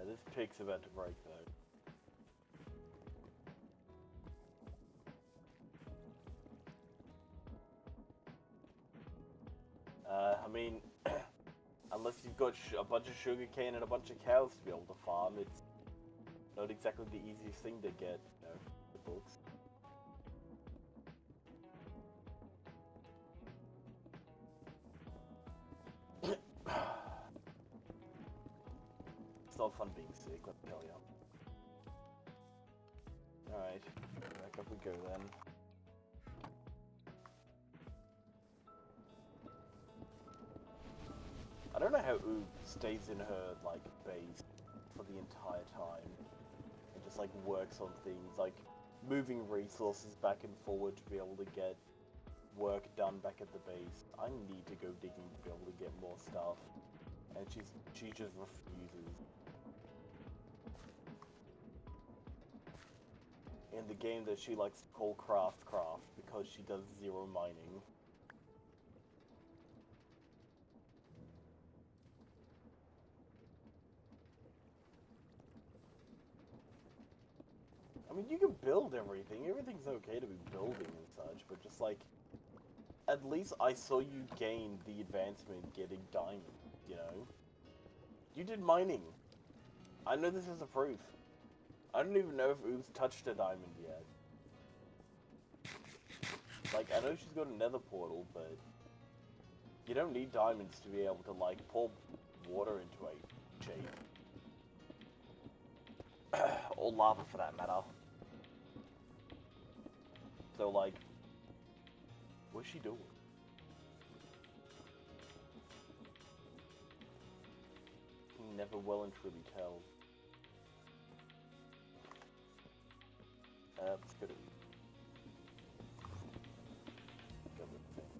This pick's about to break, though. I mean, unless you've got a bunch of sugarcane and a bunch of cows to be able to farm, it's not exactly the easiest thing to get, you know, the books. It's not fun being sick, let me tell you. Alright, back up we go then. I don't know how Oob stays in her, like, base for the entire time. And just, like, works on things, like, moving resources back and forward to be able to get work done back at the base. I need to go digging to be able to get more stuff. And she just refuses. In the game that she likes to call Craft because she does zero mining. I mean, you can build everything. Everything's okay to be building and such, but just like, at least I saw you gain the advancement getting diamonds, you know? You did mining. I know this is a proof. I don't even know if Oob's touched a diamond yet. Like, I know she's got a nether portal, but you don't need diamonds to be able to, like, pour water into a shape. Or lava, for that matter. So, like, what's she doing? Can never well and truly tell. Let's go to... Go with the thing.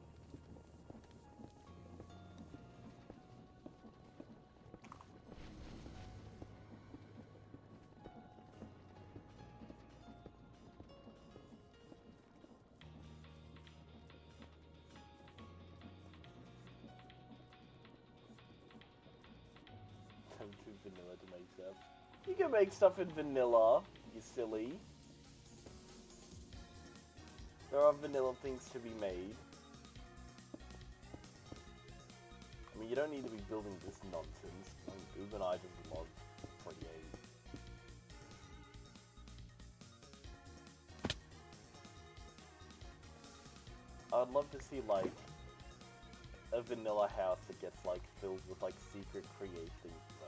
I'm too vanilla to make stuff. You can make stuff in vanilla, you silly. There are vanilla things to be made. I mean, you don't need to be building this nonsense. I mean, Oob and I just love create. I'd love to see, like, a vanilla house that gets, like, filled with, like, secret create things, though.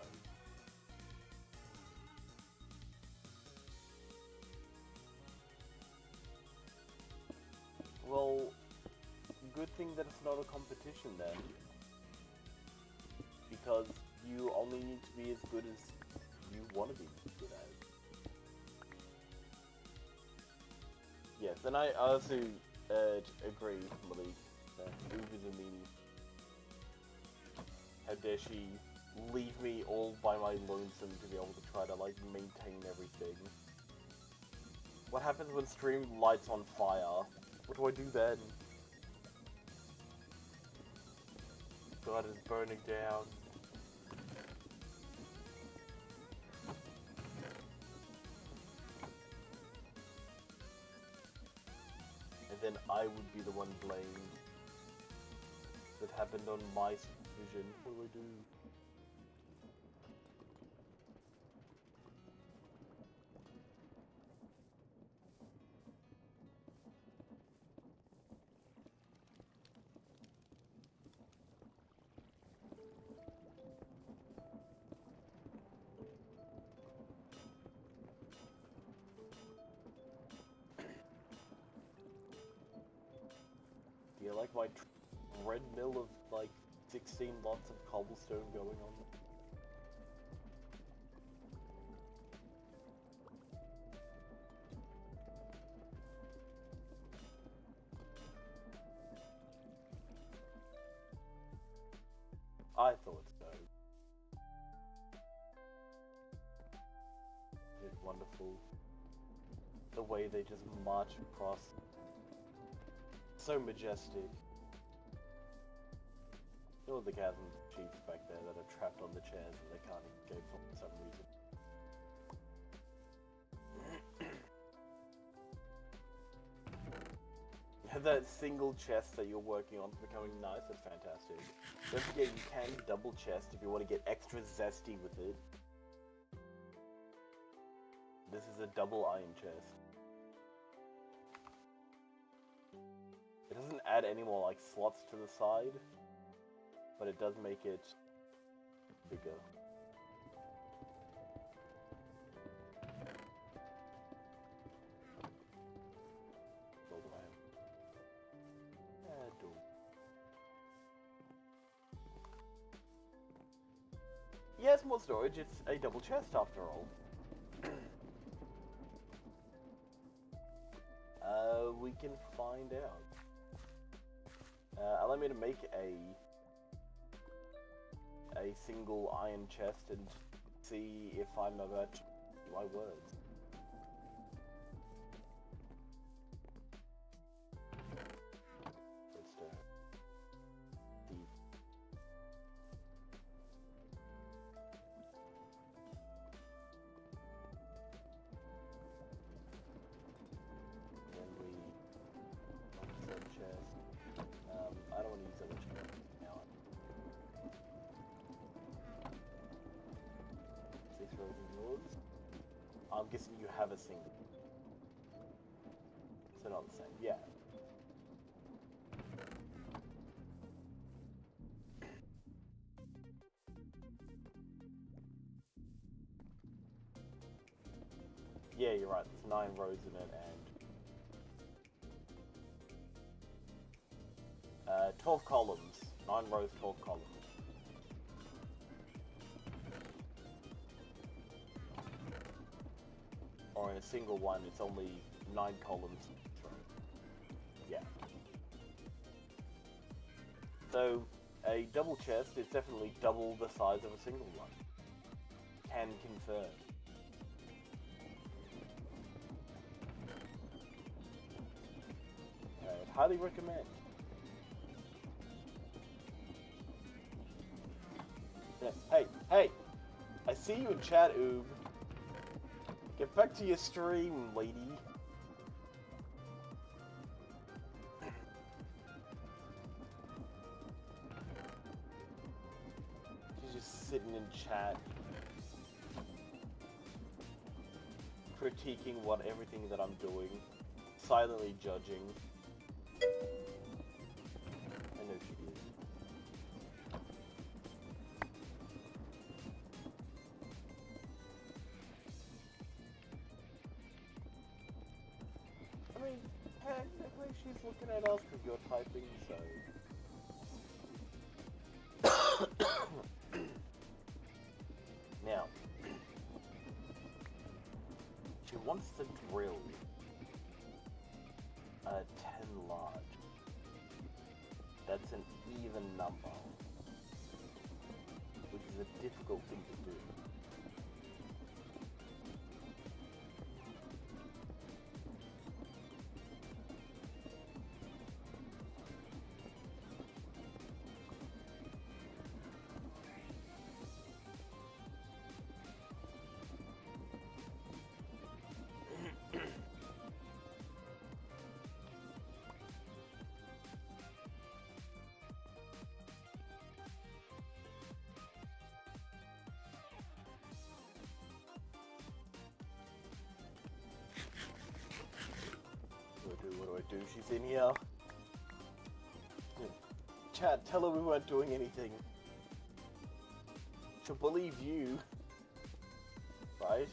Well, good thing that it's not a competition then. Because you only need to be as good as you want to be good at. Yes, and I also agree, Malik, that Oob is a meanie. How dare she leave me all by my lonesome to be able to try to, like, maintain everything. What happens when stream lights on fire? What do I do then? God, it's burning down. And then I would be the one blamed. That happened on my supervision. What do I do? my treadmill of like 16 lots of cobblestone going on. I thought so. It's wonderful. The way they just march across. So majestic. All the chasms of sheep back there that are trapped on the chairs and they can't escape for some reason. That single chest that you're working on is becoming nice, that's fantastic. Don't forget you can double chest if you want to get extra zesty with it. This is a double iron chest. It doesn't add any more like slots to the side, but it does make it bigger. Yeah, it's more storage, it's a double chest after all. We can find out. Allow me to make a single iron chest and see if I'm about to my words. I'm guessing you have a single. So not the same, yeah. Yeah, you're right, there's 9 rows in it and 12 columns. 9 rows, 12 columns. Or in a single one, it's only 9 columns. Yeah. So, a double chest is definitely double the size of a single one. Can confirm. I'd highly recommend. Yeah. Hey! I see you in chat, Oob. Get back to your stream, lady. She's just sitting in chat, critiquing everything that I'm doing, silently judging. I know she is. I mean, technically she's looking at us because you're typing, so... Now, she wants to drill a 10 large. That's an even number, which is a difficult thing to do. What do I do? She's in here. Chat, tell her we weren't doing anything. She'll believe you. Right?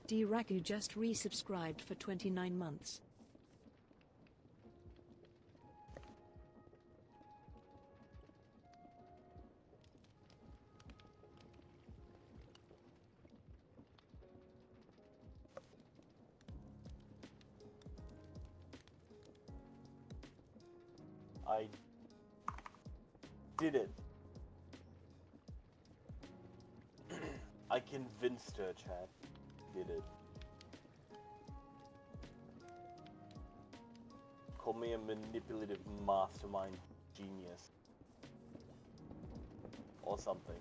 D-Raku just resubscribed for 29 months. I did it. I convinced her, Chad. Did it. Call me a manipulative mastermind genius. Or something.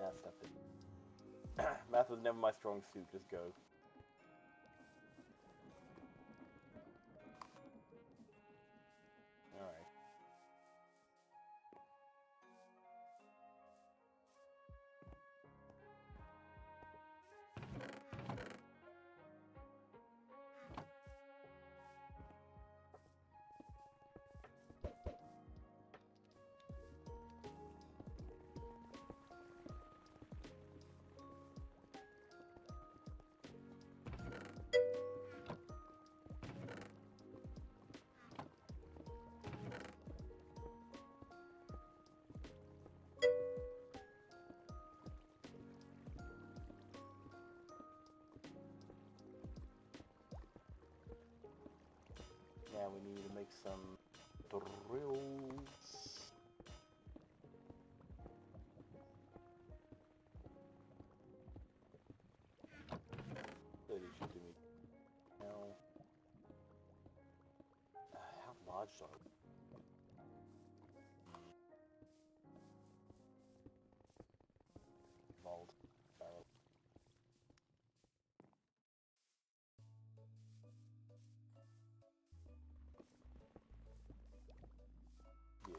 Yeah, stop it. Math was never my strong suit, just go. Alright. Yeah, we need to make some drills. That should do me now. How large are they? Vault barrel. Yeah.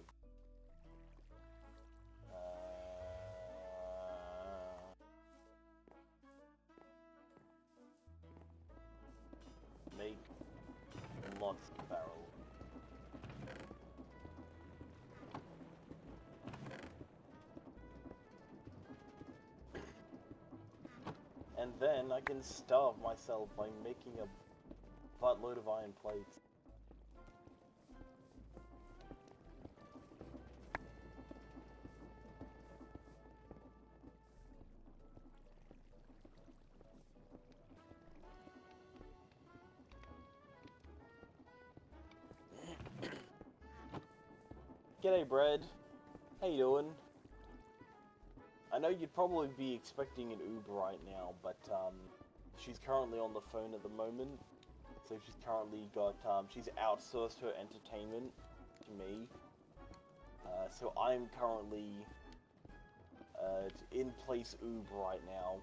Make lots of barrels. And then I can starve myself by making a buttload of iron plates. G'day, Bread. How you doing? I know you'd probably be expecting an Uber right now, but she's currently on the phone at the moment. So she's currently got, she's outsourced her entertainment to me. So I'm currently in place Uber right now.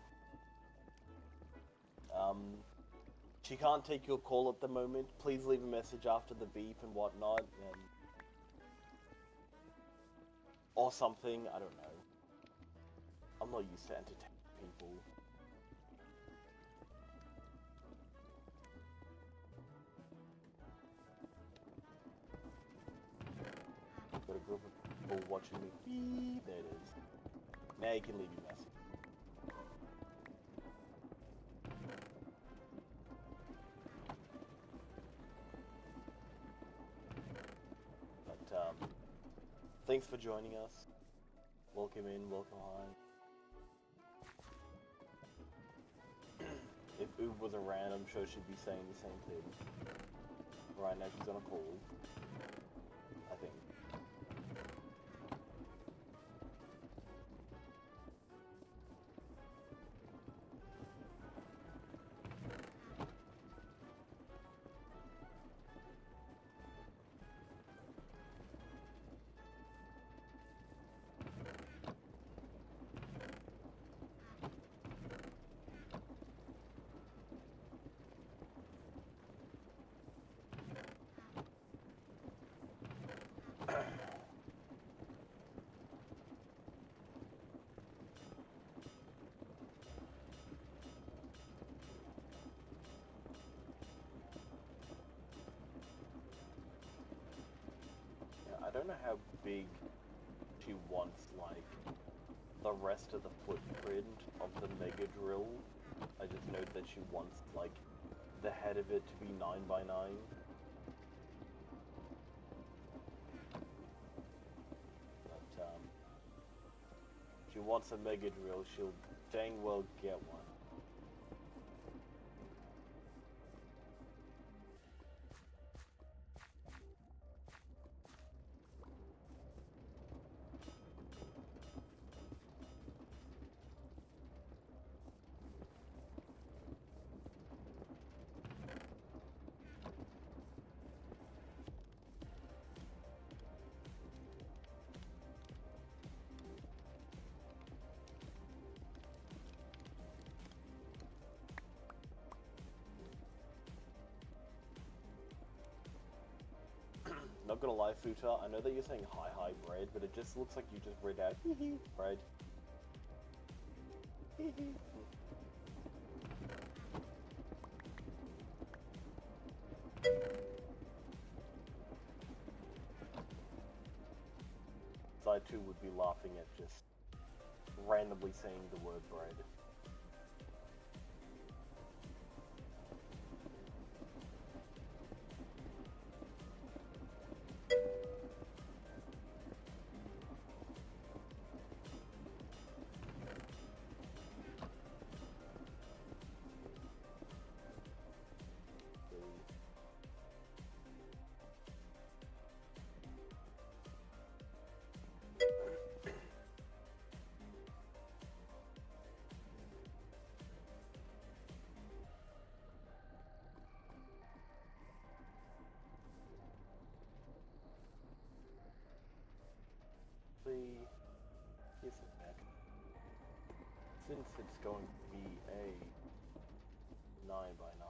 She can't take your call at the moment. Please leave a message after the beep and whatnot. Or something, I don't know. I'm not used to entertaining people. Got a group of people watching me. Beep, there it is. Now you can leave your message. But, thanks for joining us. Welcome in, welcome on. If Oob was around, I'm sure she'd be saying the same thing. Right now she's on a call. I think. I don't know how big she wants, like, the rest of the footprint of the Mega Drill. I just know that she wants, like, the head of it to be 9x9. But, if she wants a Mega Drill, she'll dang well get one. Not gonna lie, Futa, I know that you're saying hi bread, but it just looks like you just read out bread. So I too would be laughing at just randomly saying the word bread. Here's the back. Since it's going to be a 9x9,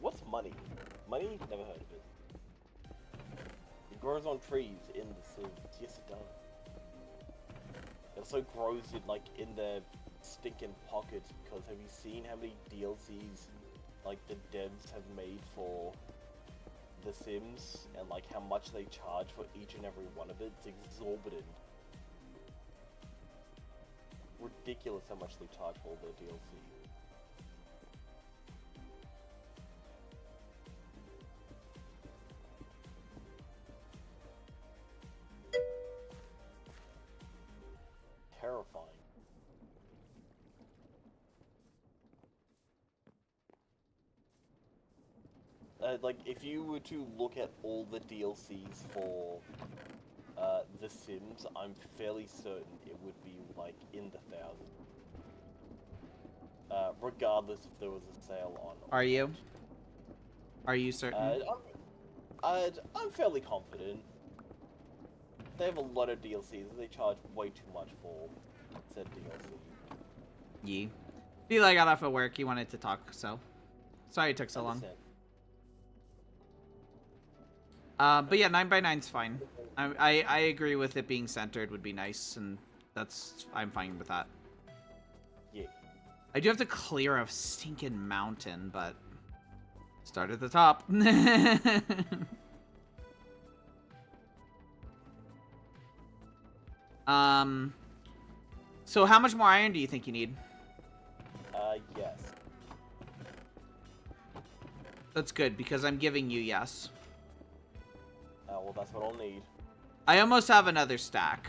what's money? Money? Never heard of it. It grows on trees in the Sims. Yes, it does. It also grows in, like, in their stinking pockets, because have you seen how many DLCs, like, the devs have made for The Sims, and, like, how much they charge for each and every one of it? It's exorbitant. Ridiculous how much they charge for all their DLC. Terrifying. Like, if you were to look at all the DLCs for The Sims, I'm fairly certain it would be, like, in the thousands. Regardless if there was a sale on. Are you? Are you certain? I'm fairly confident. They have a lot of DLCs and they charge way too much for said DLC. Yee. Feel like I got off of work. You wanted to talk, so sorry it took so long. But yeah, 9x9's fine. I agree with it being centered would be nice, and I'm fine with that. Yeah. I do have to clear a stinking mountain, but start at the top. So how much more iron do you think you need? Yes. That's good, because I'm giving you yes. Well, that's what I'll need. I almost have another stack.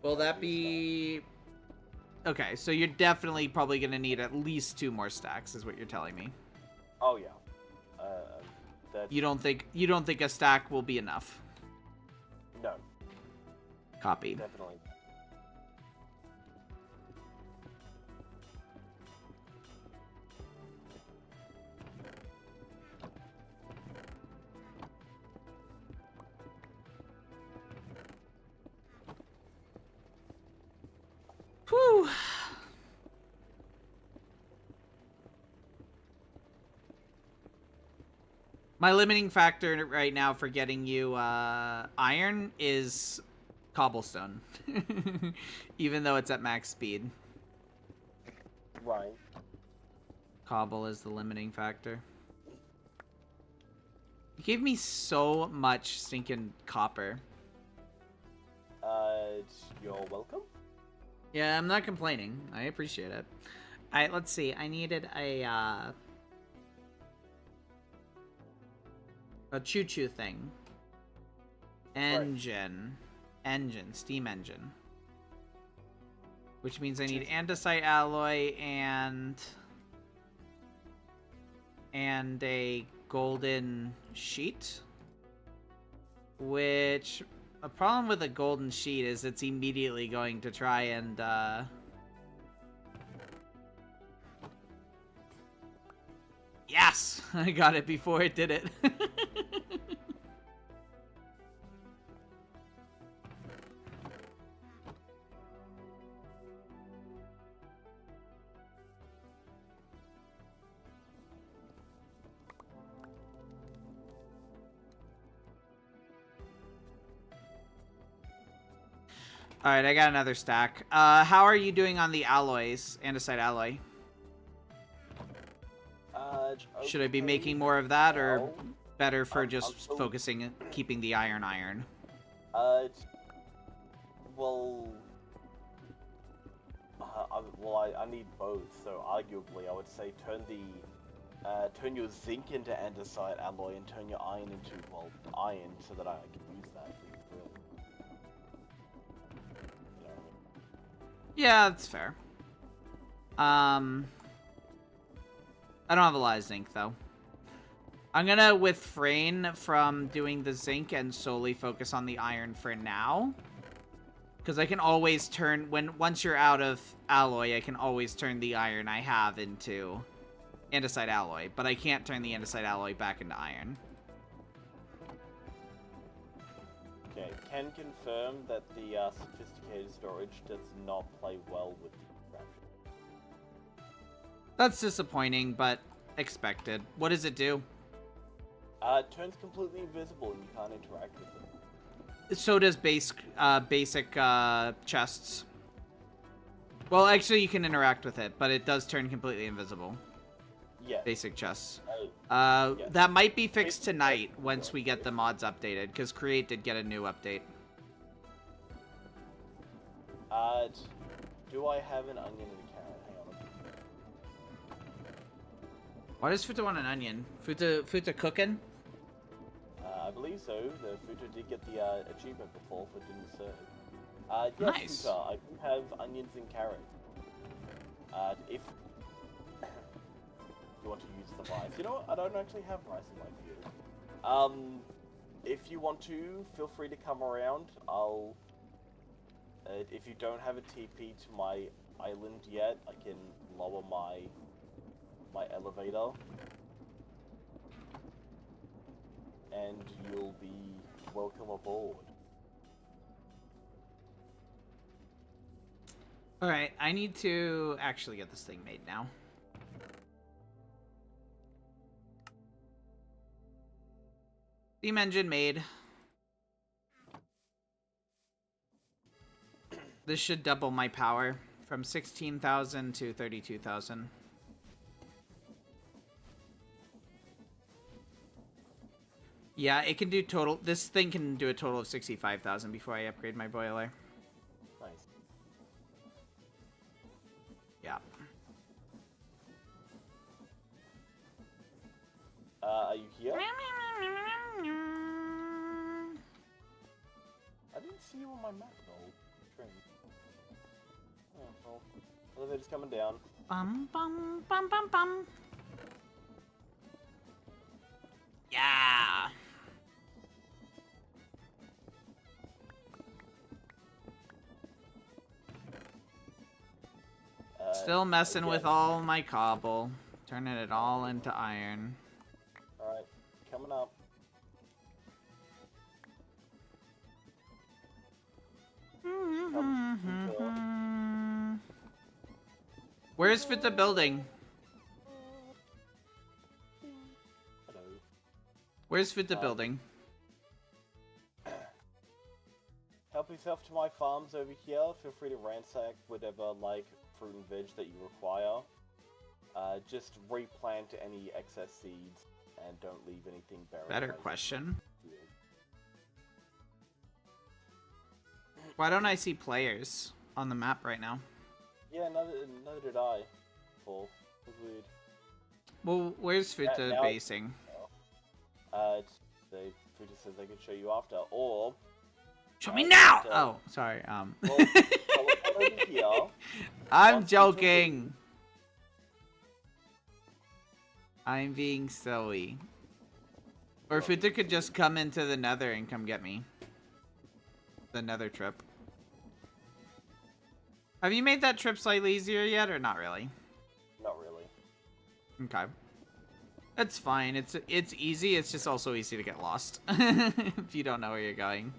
Will that be Okay, so you're definitely probably gonna need at least 2 more stacks, is what you're telling me. Oh yeah. That You don't think a stack will be enough? no, Copy. definitely. Whew. My limiting factor right now for getting you iron is cobblestone. Even though it's at max speed. Right. Cobble is the limiting factor. You gave me so much stinking copper. You're welcome. Yeah, I'm not complaining. I appreciate it. Alright, let's see. I needed a choo-choo thing. Engine. Engine. Steam engine. Which means I need andesite alloy and a golden sheet. Which, a problem with a golden sheet is it's immediately going to try and yes! I got it before it did it. Alright, I got another stack. How are you doing on the alloys? Andesite alloy. Should I be making more of that, or better for just focusing, keeping the iron? Well, I need both. So arguably, I would say turn your zinc into andesite alloy and turn your iron into iron, so that I can use that for your grill. You know what I mean? Yeah, that's fair. I don't have a lot of zinc, though. I'm gonna refrain from doing the zinc and solely focus on the iron for now. Because I can always turn, once you're out of alloy, I can always turn the iron I have into andesite alloy. But I can't turn the andesite alloy back into iron. Okay, can confirm that the sophisticated storage does not play well with the rapture. That's disappointing, but expected. What does it do? It turns completely invisible and you can't interact with it. So does basic chests. Well, actually, you can interact with it, but it does turn completely invisible. Yeah. Basic chests. Yes. That might be fixed tonight once we get the mods updated, because Create did get a new update. Do I have an onion and a carrot? Hang on. Why does Futa want an onion? Futa cooking? I believe so. The Futa did get the achievement before for didn't serve. Yes, Nice. Futa, I do have onions and carrots. If you want to use the rice. You know what? I don't actually have rice in my view. If you want to, feel free to come around. I'll... if you don't have a TP to my island yet, I can lower my elevator. And you'll be welcome aboard. Alright, I need to actually get this thing made now. Steam engine made. This should double my power from 16,000 to 32,000. Yeah, it can do total. This thing can do a total of 65,000 before I upgrade my boiler. Nice. Yeah. Are you here? I didn't see you on my map though. Strange. Oh, well. Elevator's coming down. Bum bum bum bum bum. Yeah. Still messing with all my cobble, turning it all into iron. Alright, coming up. Where's fit the building? Hello. Where's fit the building? Help yourself to my farms over here. Feel free to ransack whatever, like, fruit and veg that you require. Just replant any excess seeds and don't leave anything buried. Better question. Why don't I see players on the map right now? Yeah, neither did I. Full. It was weird. Well, where's Futa now- basing? Futa says they could show you after, or... Show me now! Futa- Oh, sorry, Well, teleport over here. I'm once Futa joking! I'm being silly. Or Futa could just come into the nether and come get me. The nether trip. Have you made that trip slightly easier yet, or not really? Not really. Okay. It's fine. It's easy. It's just also easy to get lost if you don't know where you're going.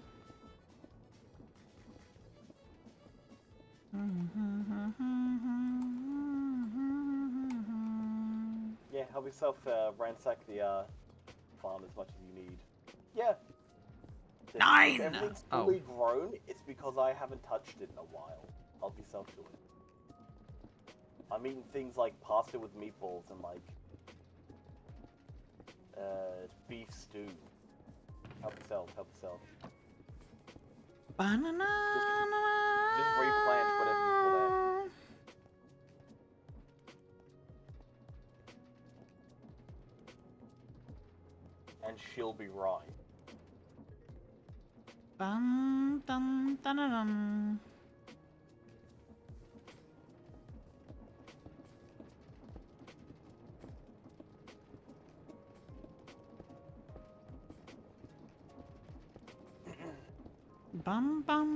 Yeah, help yourself ransack the farm as much as you need. Yeah. If 9! everything's Oh. fully grown, it's because I haven't touched it in a while. Help yourself to it. I'm eating things like pasta with meatballs and like beef stew. Help yourself, help yourself. Just replant whatever you pull out. And she'll be right. Bum, dum, dum, dum, dum. Bum bum.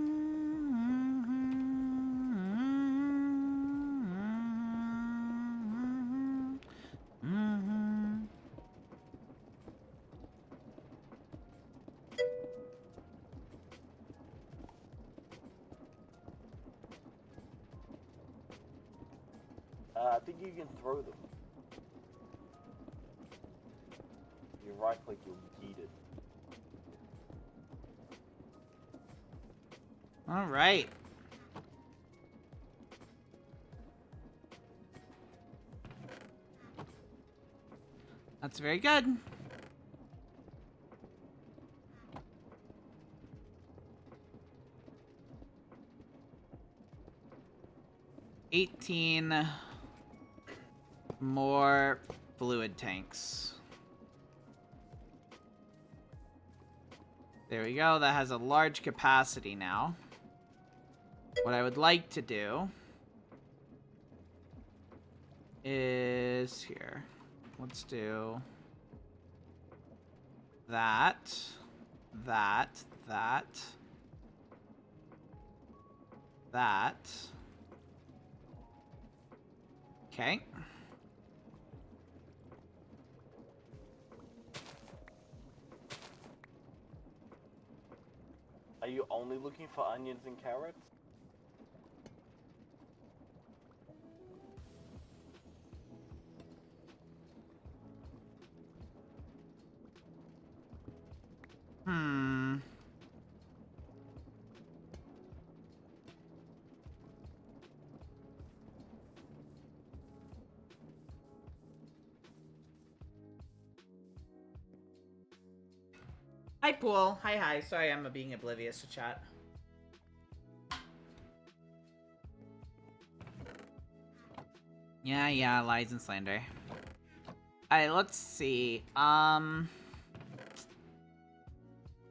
I think you can throw them. If you right click, you'll eat it. All right. That's very good. $18 more fluid tanks. There we go. That has a large capacity now. What I would like to do is here. Let's do that, that. Okay. Are you only looking for onions and carrots? Hi, Pool. Hi. Sorry, I'm being oblivious to chat. Yeah, lies and slander. Alright, let's see. I'm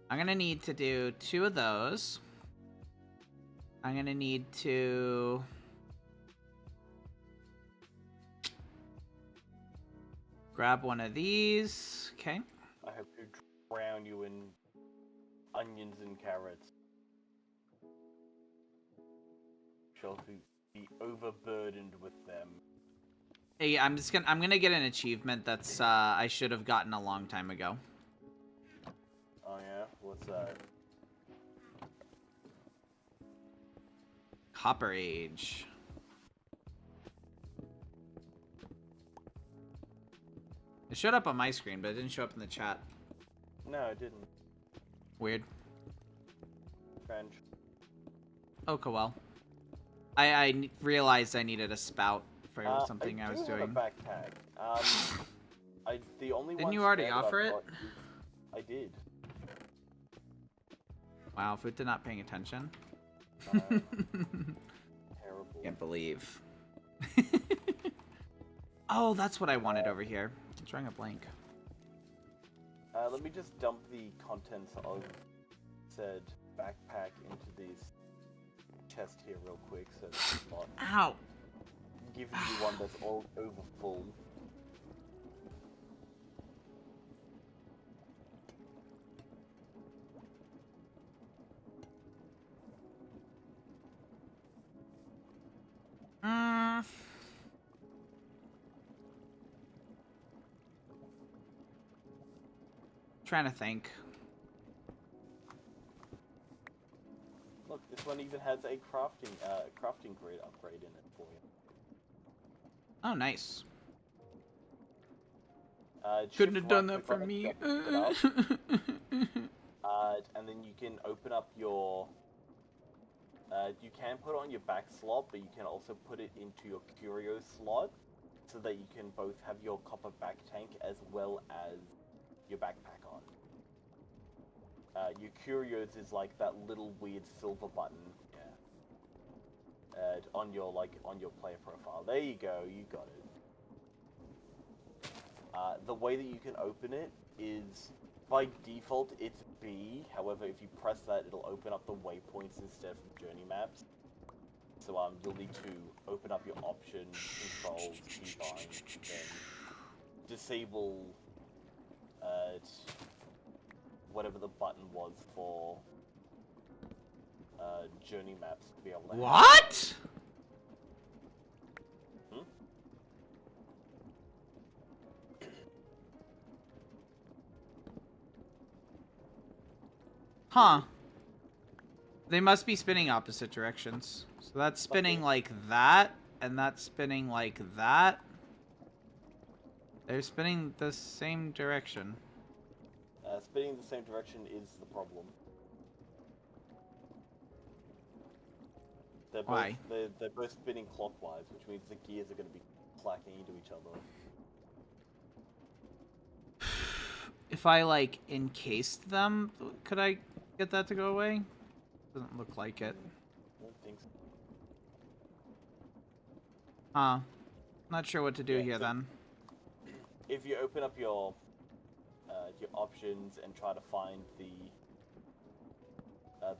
gonna need to do 2 of those. I'm gonna need to Grab one of these. Okay. I hope to drown you in onions and carrots. Shall be overburdened with them. Hey, I'm gonna get an achievement that's I should have gotten a long time ago. Oh yeah? What's that? Copper Age. It showed up on my screen, but it didn't show up in the chat. No, it didn't. Weird. French. Okay, well. I realized I needed a spout for something I was doing. I backpack. The only Didn't you one already spare that offer I've it? got I did. Wow, Food did not paying attention. Terrible. Can't believe. Oh, that's what I wanted over here. It's drawing a blank. Let me just dump the contents of said backpack into this chest here real quick, so it's not Ow! giving you one that's all over full. Trying to think. Look, this one even has a crafting grid upgrade in it for you. Oh, nice. Shift Couldn't have done right that for click on me. it, open it up, and then you can open up your... you can put it on your back slot, but you can also put it into your curio slot, so that you can both have your copper back tank as well as your backpack on. Your curios is like that little weird silver button, on your player profile. There you go, you got it. The way that you can open it is, by default, it's B. However, if you press that, it'll open up the waypoints instead of journey maps. So you'll need to open up your options, controls, keybind, then disable whatever the button was for journey maps to be able to. What? Huh. They must be spinning opposite directions. So that's spinning like that, and that's spinning like that. They're spinning the same direction. Spinning the same direction is the problem. Why? They're both spinning clockwise, which means the gears are going to be clacking into each other. If I, like, encased them, could I get that to go away? Doesn't look like it. I don't think so. Huh. Not sure what to do here, then. If you open up your options and try to find the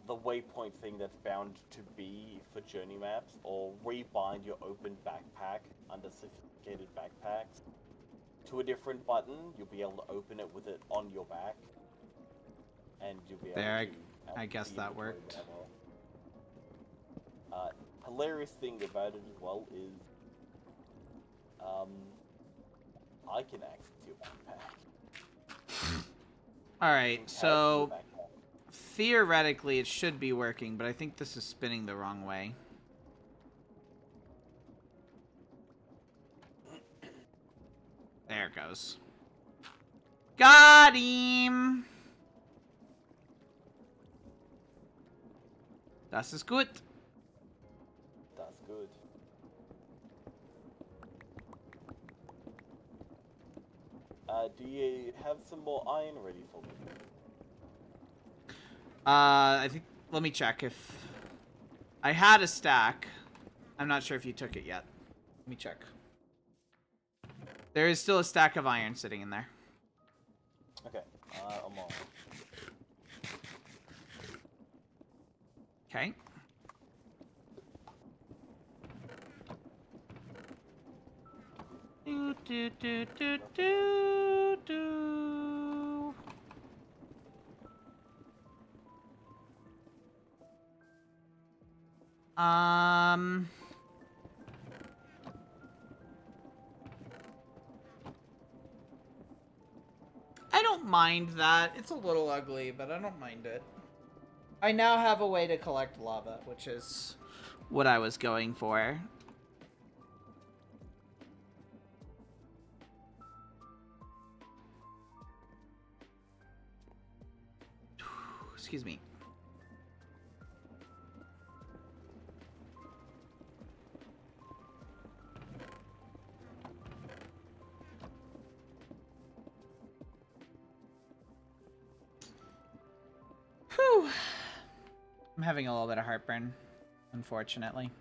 waypoint thing that's bound to be for journey maps, or rebind your open backpack under sophisticated backpacks to a different button, you'll be able to open it with it on your back, and you'll be able There, to... I guess that worked. Hilarious thing about it as well is, I can access your backpack. Alright, so theoretically it should be working, but I think this is spinning the wrong way. There it goes. Got him! Das ist gut. That's good. Do you have some more iron ready for me? I think, let me check if... I had a stack. I'm not sure if you took it yet. Let me check. There is still a stack of iron sitting in there. Okay, I'm on. Okay. do, do, do, do, do. I don't mind that. It's a little ugly, but I don't mind it. I now have a way to collect lava, which is what I was going for. Excuse me. Whew. I'm having a little bit of heartburn, unfortunately.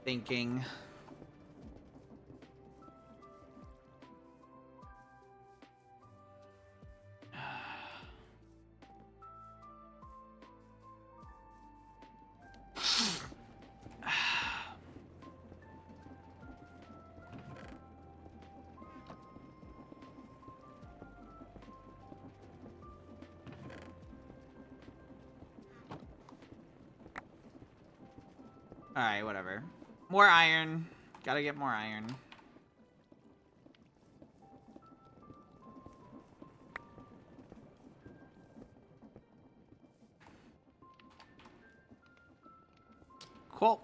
Thinking. Alright, whatever. More iron. Gotta get more iron. Cool.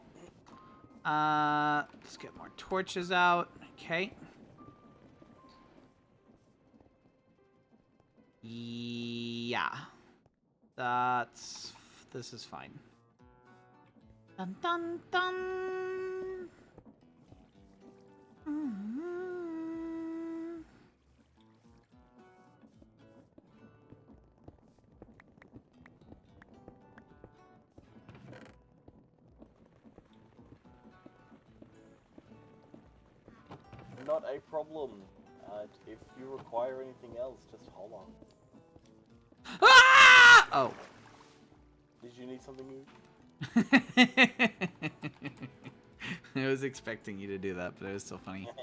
Let's get more torches out. Okay. Yeah. This is fine. Dun dun dun. Not a problem. If you require anything else, just hold on. Ah! Oh. Did you need something new? I was expecting you to do that, but it was still funny. Yeah,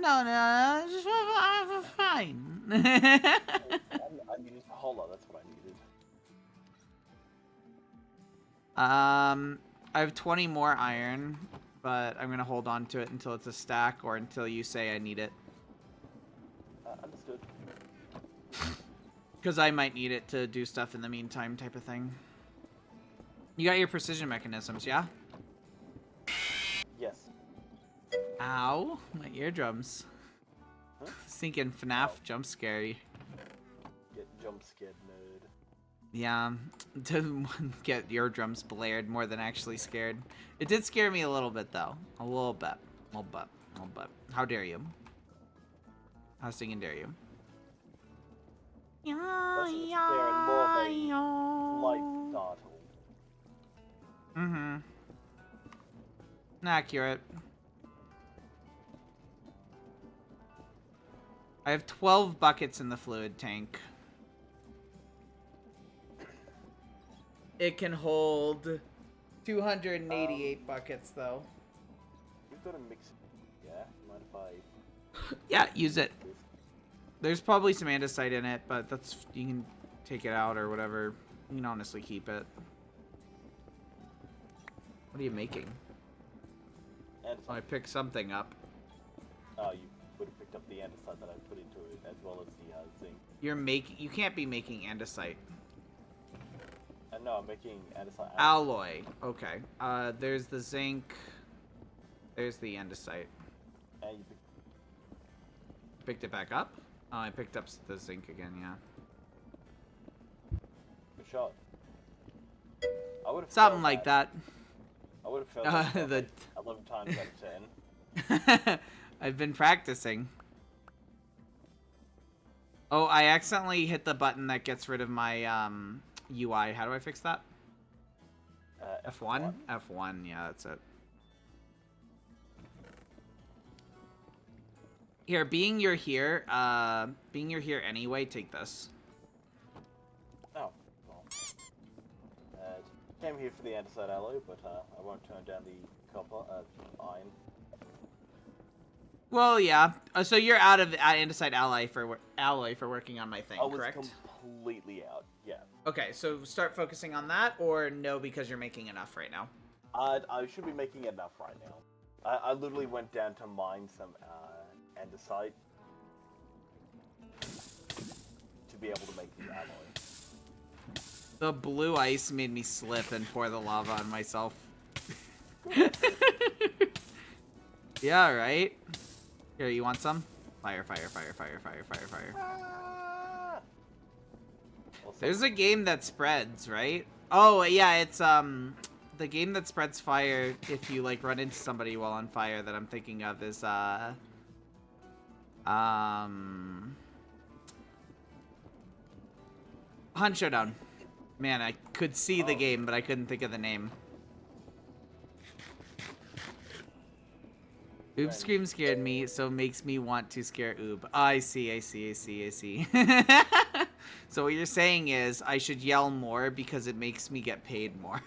no, just fine. I needed. Hold on, that's what I needed. I have 20 more iron, but I'm gonna hold on to it until it's a stack or until you say I need it. Understood. Because I might need it to do stuff in the meantime, type of thing. You got your precision mechanisms, yeah? Yes. Ow, my eardrums. Huh? Thinking FNAF jump scary. Get jump scared, nerd. Yeah, to get eardrums blared more than actually scared. It did scare me a little bit, though. A little bit. A little bit. A little bit. How dare you? How stinking dare you? Less of a scare and more of a light startle. Mm-hmm. Accurate. I have 12 buckets in the fluid tank. It can hold 288 buckets, though. You've got a mix. Yeah? Mind if I... Yeah, use it. There's probably some andesite in it, but that's, you can take it out or whatever. You can honestly keep it. What are you making? And Oh, I picked something up. oh, you would have picked up the andesite that I put into it, as well as the zinc. You can't be making andesite. No, I'm making andesite. Alloy. Okay. There's the zinc. There's the andesite. And you Picked it back up? Oh, I picked up the zinc again, yeah. good shot. I would have Something like that. I would have failed that the 11 times out of 10. I've been practicing. Oh, I accidentally hit the button that gets rid of my UI. How do I fix that? F1? F1, yeah, that's it. Here, being you're here anyway, take this. Oh, well. Came here for the andesite alloy, but I won't turn down the copper, iron. Well, yeah. So you're out of andesite alloy for working on my thing, correct? I was completely out, yeah. Okay, so start focusing on that, or no, because you're making enough right now? I should be making enough right now. I literally went down to mine some andesite to be able to make the alloy. The blue ice made me slip and pour the lava on myself. Yeah, right? Here, you want some? Fire, fire, fire, fire, fire, fire, fire. Ah! There's a game that spreads, right? Oh, yeah, it's, the game that spreads fire if you, like, run into somebody while on fire that I'm thinking of is, Hunt Showdown. Man, I could see the game, but I couldn't think of the name. Oob Scream scared me, so makes me want to scare Oob. I see, I see, I see, I see. So what you're saying is I should yell more because it makes me get paid more.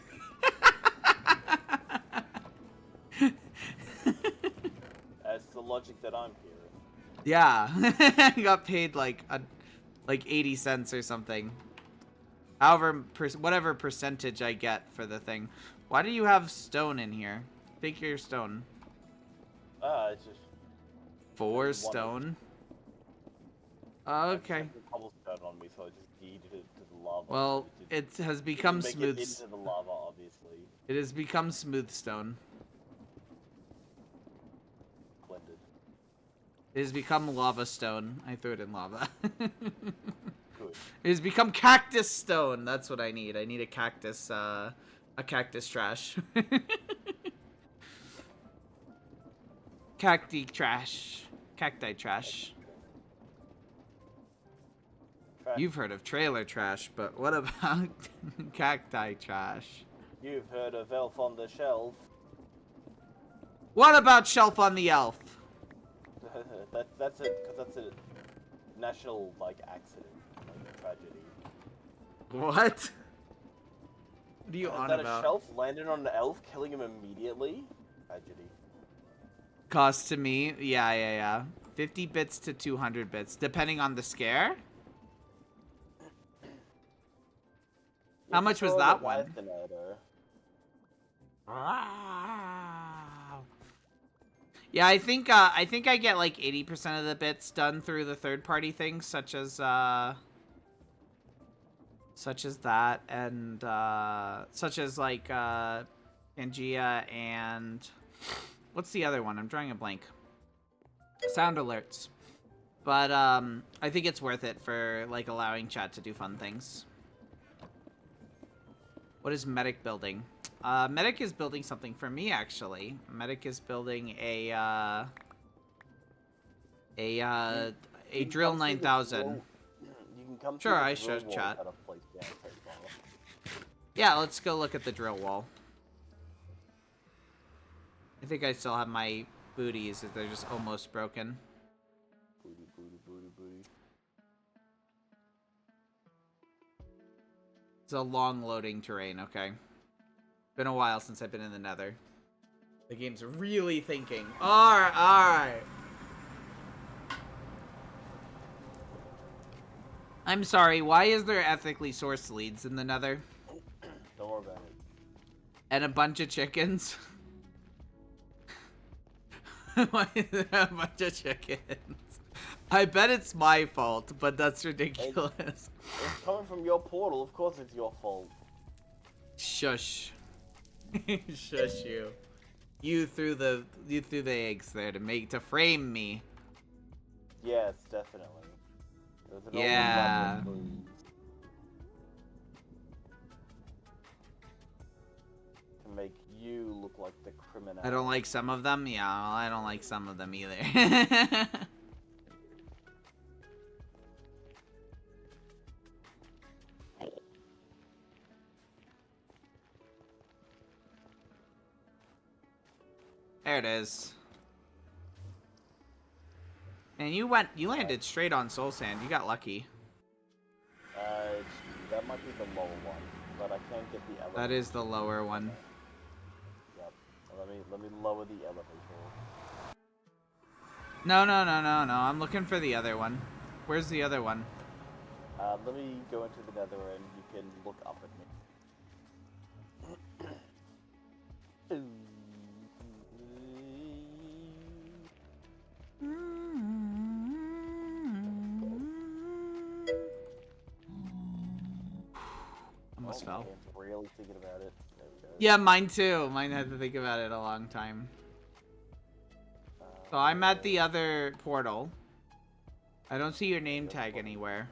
That's the logic that I'm hearing. Yeah, I got paid like 80 cents or something. However, whatever percentage I get for the thing. Why do you have stone in here? Take your stone. It's just 4 stone. Okay. Cobblestone on me, so I just yeeted it to the lava. Well, it has become make smooth. it into the lava, obviously. It has become smooth stone. Blended. It has become lava stone. I threw it in lava. Good. It has become cactus stone. That's what I need. I need a cactus trash. Cacti trash. Cacti trash. You've heard of trailer trash, but what about cacti trash? You've heard of Elf on the Shelf. What about Shelf on the Elf? that's it, because that's a national, like, accident, like, tragedy. What? What are you on that about? A shelf landed on an elf, killing him immediately? Tragedy. Cost to me? Yeah. 50 bits to 200 bits, depending on the scare. How much was that one? Yeah, I think I get like 80% of the bits done through the third-party things, such as that, and such as like Pangea and what's the other one? I'm drawing a blank. Sound alerts. But I think it's worth it for like allowing chat to do fun things. What is Medic building? Medic is building something for me, actually. Medic is building a drill 9000. Sure, I show chat. Yeah, let's go look at the drill wall. I think I still have my booties, if they're just almost broken. Booty. It's a long loading terrain, okay. Been a while since I've been in the nether. The game's really thinking. Alright. I'm sorry, why is there ethically sourced leads in the nether? Don't worry about it. And a bunch of chickens? Why is there a bunch of chickens? I bet it's my fault, but that's ridiculous. It's coming from your portal, of course it's your fault. Shush. Shush you. You threw the eggs there to frame me. Yes, definitely. Yeah. To make you look like the criminal. I don't like some of them. Yeah, I don't like some of them either. There it is. And you landed straight on soul sand. You got lucky. That might be the lower one, but I can't get the elevator. That is the lower one. Yep. Let me lower the elevator. No, no, no, no, no. I'm looking for the other one. Where's the other one? Let me go into the nether and you can look up at me. Almost fell. I'm really thinking about it. There we go. Yeah, mine too. Mine had to think about it a long time. So I'm at the other portal. I don't see your name tag anywhere.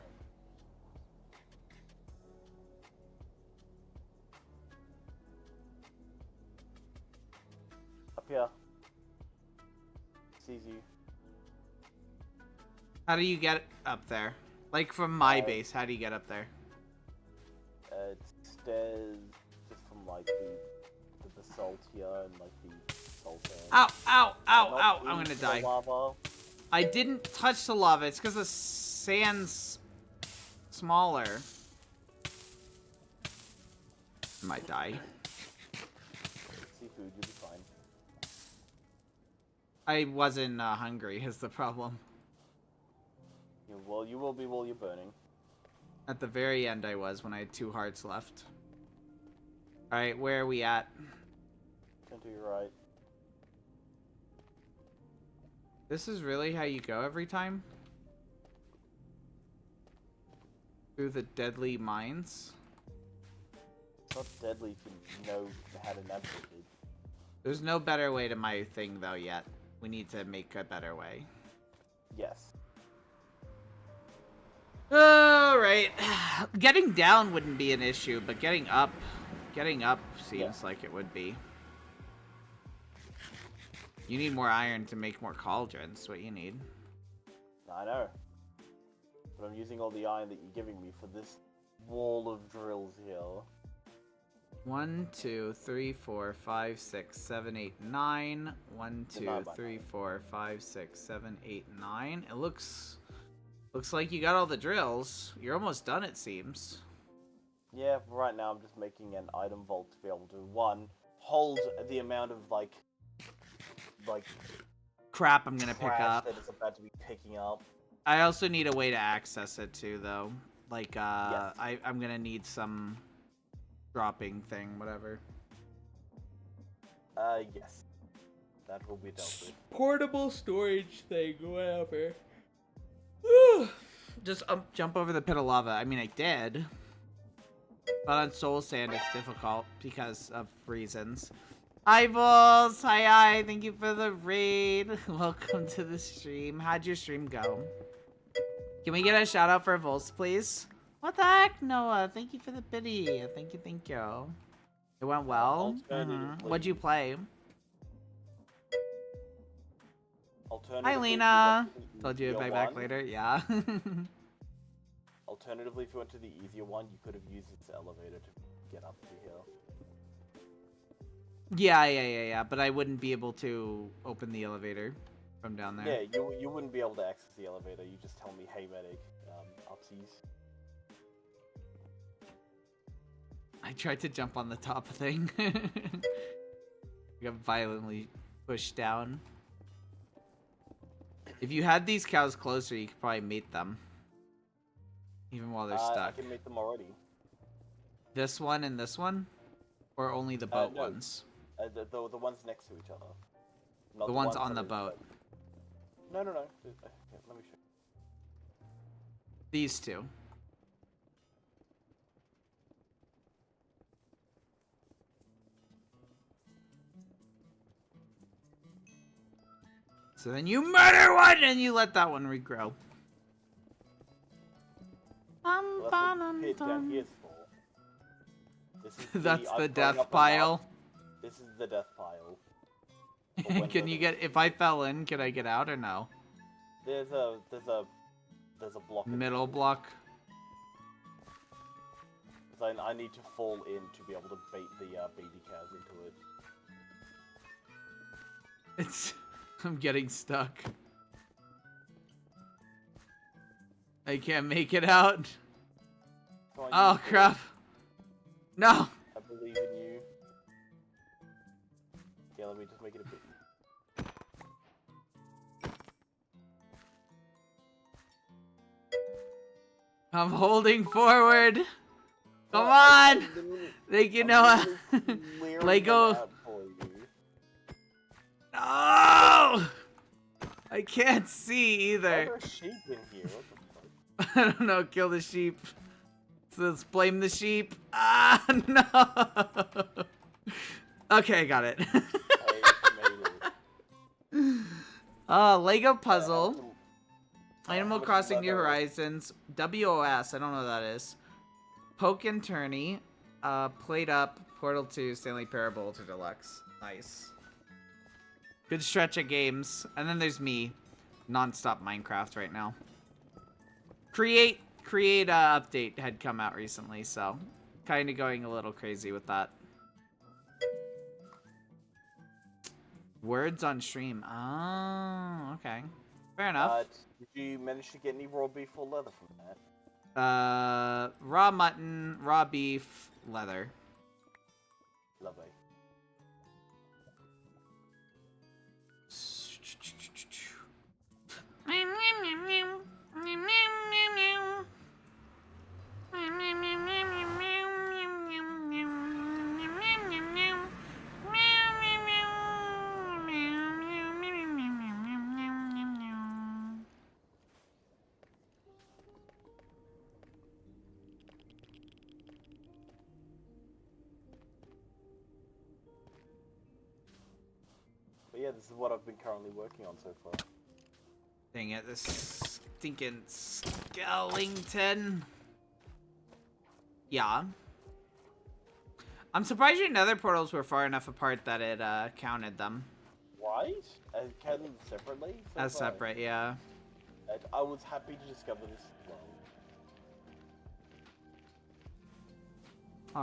Up here. Sees you. How do you get up there? Like from my base, how do you get up there? It's stairs just from like the basalt here and like the salt sand. Ow, ow, ow, Not ow, I'm into gonna die. the lava. I didn't touch the lava, it's because the sand's smaller. I might die. Seafood, you'll be fine. I wasn't hungry is the problem. Well, you will be while you're burning. At the very end I was when I had 2 hearts left. Alright, where are we at? Turn to your right. This is really how you go every time? Through the deadly mines? It's not deadly if you know how to navigate it. There's no better way to my thing though yet. We need to make a better way. Yes. Alright. Getting down wouldn't be an issue, but getting up seems like it would be. You need more iron to make more cauldrons, what you need. I know. But I'm using all the iron that you're giving me for this wall of drills here. 1, 2, 3, 4, 5, 6, 7, 8, 9. 1, 2, 3, 4, 5, 6, 7, 8, 9. It looks like you got all the drills. You're almost done, it seems. Yeah, right now I'm just making an item vault to be able to, one, hold the amount of, like Crap I'm gonna pick trash up. that it's about to be picking up. I also need a way to access it too, though. Like, Yes. I'm gonna need some dropping thing, whatever. Yes. That will be dealt with. Portable storage thing, whatever. Just jump over the pit of lava. I mean, I did. But on soul sand, it's difficult because of reasons. Hi, Bulls! Hi, thank you for the raid. Welcome to the stream. How'd your stream go? Can we get a shout out for Volts, please? What the heck, Noah? Thank you for the pity. Thank you. It went well. What'd you play? Hi, Lena. Told you I'd be back later. Yeah. Alternatively, if you went to the easier one, you could have used its elevator to get up to here. Yeah. But I wouldn't be able to open the elevator from down there. Yeah, you wouldn't be able to access the elevator. You just tell me, hey, medic, upsies. I tried to jump on the top thing. I got violently pushed down. If you had these cows closer, you could probably mate them. Even while they're stuck. I can mate them already. This one and this one? Or only the boat ones? The ones next to each other. The ones on the boat. No. Here, let me show you. These two. So then you murder one and you let that one regrow. Well, that's what pit down here's for. This is That's the I've death grown up pile. enough. This is the death pile. Can you get, if I fell in, can I get out or no? There's a block. Middle block. Because I need to fall in to be able to bait the baby cows into it. It's... I'm getting stuck. I can't make it out. Come on, Oh, you can do it. crap. No! I believe in you. Yeah, let me just make it a bit. I'm holding forward. Come Oh, on! I'm literally- They can I'm know. literally clearing them Lego. out for you. No! I can't see Why are either. there sheep in here? What the fuck? I don't know. Kill the sheep. So let's blame the sheep. Ah, no! Okay, I got it. I made it. Lego puzzle. Animal how much Crossing New leather? Horizons. WOS. I don't know what that is. Poke and Tourney. Played Up. Portal 2. Stanley Parable to Deluxe. Nice. Good stretch of games. And then there's me. Non-stop Minecraft right now. Create update had come out recently, so kind of going a little crazy with that. Words on stream. Oh, okay. Fair enough. Did you manage to get any raw beef or leather from that? Raw mutton, raw beef, leather. Lovely. But yeah, this is what I've been currently working on so far. Dang it, this stinking skeleton. Yeah. I'm surprised your nether portals were far enough apart that it counted them. Right? I counted them separately? So As far. separate, yeah. And I was happy to discover this as well.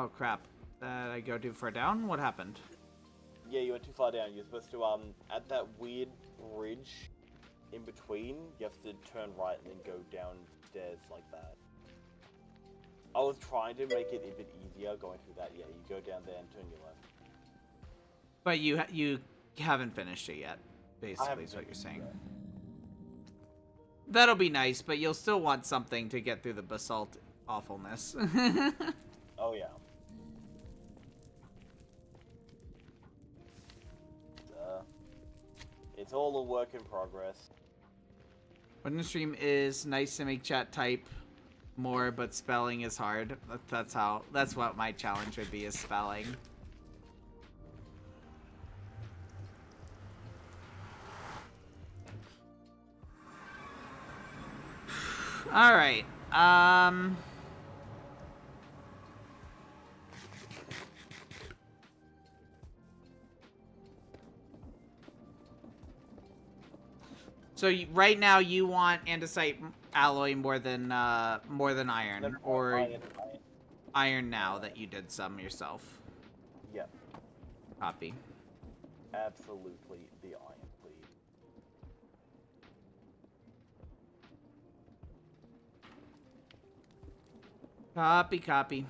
Oh crap. Did I go too far down? What happened? Yeah, you went too far down. You're supposed to, at that weird ridge in between, you have to turn right and then go downstairs like that. I was trying to make it a bit easier going through that. Yeah, you go down there and turn your left. But you haven't finished it yet, basically haven't is what you're finished saying. it That'll be nice, but you'll still want something to get through the basalt awfulness. Oh, yeah. It's all a work in progress. When the stream is nice to make chat type more, but spelling is hard. That's what my challenge would be, is spelling. All right. So right now you want andesite alloy more than iron, or iron now that you did some yourself. Yeah, Copy. absolutely the iron, please. Copy, copy.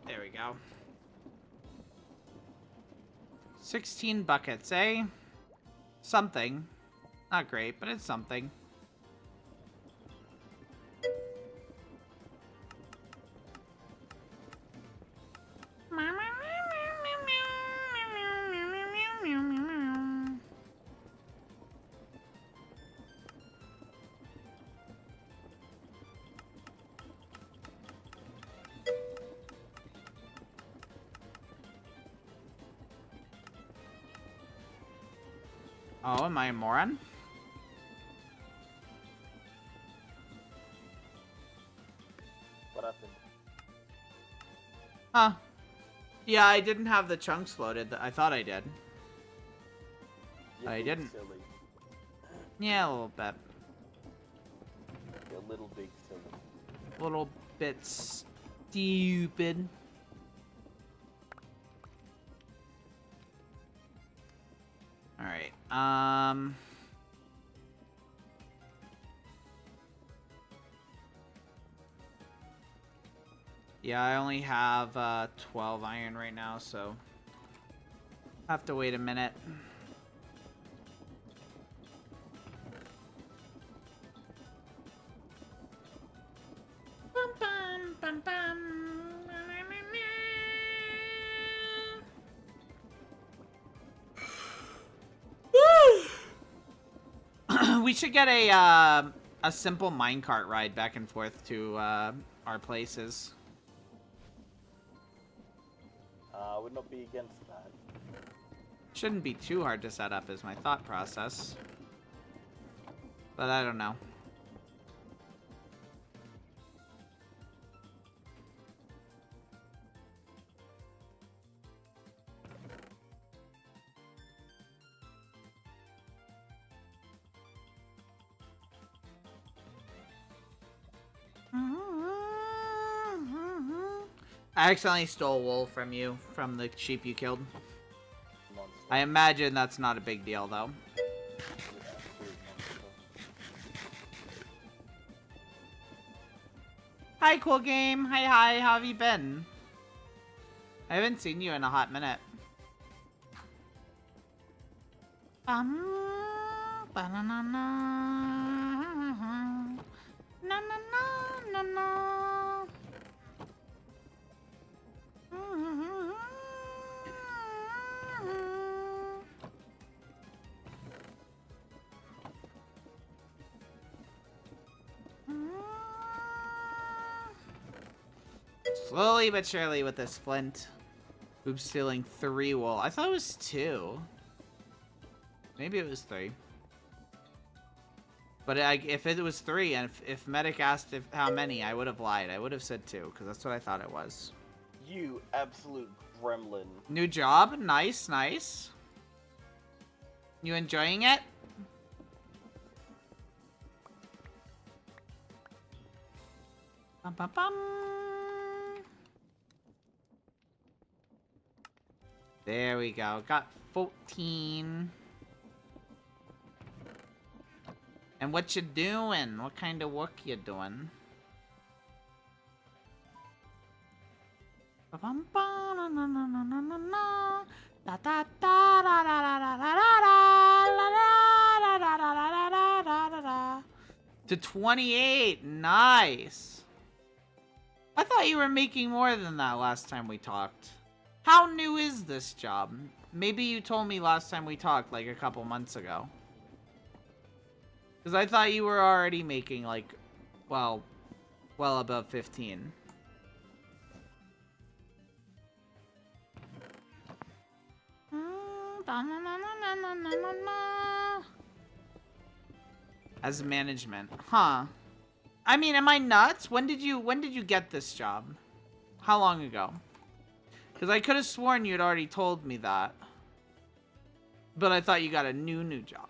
There we go. 16 buckets, eh? Something. Not great, but it's something. Oh, am I a moron? What happened? Huh. Yeah, I didn't have the chunks loaded. I thought I did. You're I being didn't. Silly. Yeah, a little bit. You're a little big silly. little bit stupid. All right. Yeah, I only have 12 iron right now, so I have to wait a minute. Bum, bum, bum, bum. We should get a simple minecart ride back and forth to our places. I would not be against that. Shouldn't be too hard to set up is my thought process. But I don't know. I accidentally stole wool from you, from the sheep you killed. Monster. I imagine that's not a big deal, though. Absolute monster. Hi, cool game. Hi, how have you been? I haven't seen you in a hot minute. Ba-na-na-na. Na-na-na-na-na. Slowly but surely with this flint. Oops, stealing 3 wool. I thought it was 2. Maybe it was 3. But if it was 3, and if Medic asked how many, I would have lied. I would have said 2, because that's what I thought it was. You absolute gremlin. New job? Nice, nice. You enjoying it? Bum, bum, bum. There we go. Got 14. And what you doing? What kind of work you doing? To 28. Nice. I thought you were making more than that last time we talked. How new is this job? Maybe you told me last time we talked, like a couple months ago. Because I thought you were already making, like, well above 15. As management. Huh. I mean, am I nuts? When did you get this job? How long ago? Because I could have sworn you had already told me that. But I thought you got a new job.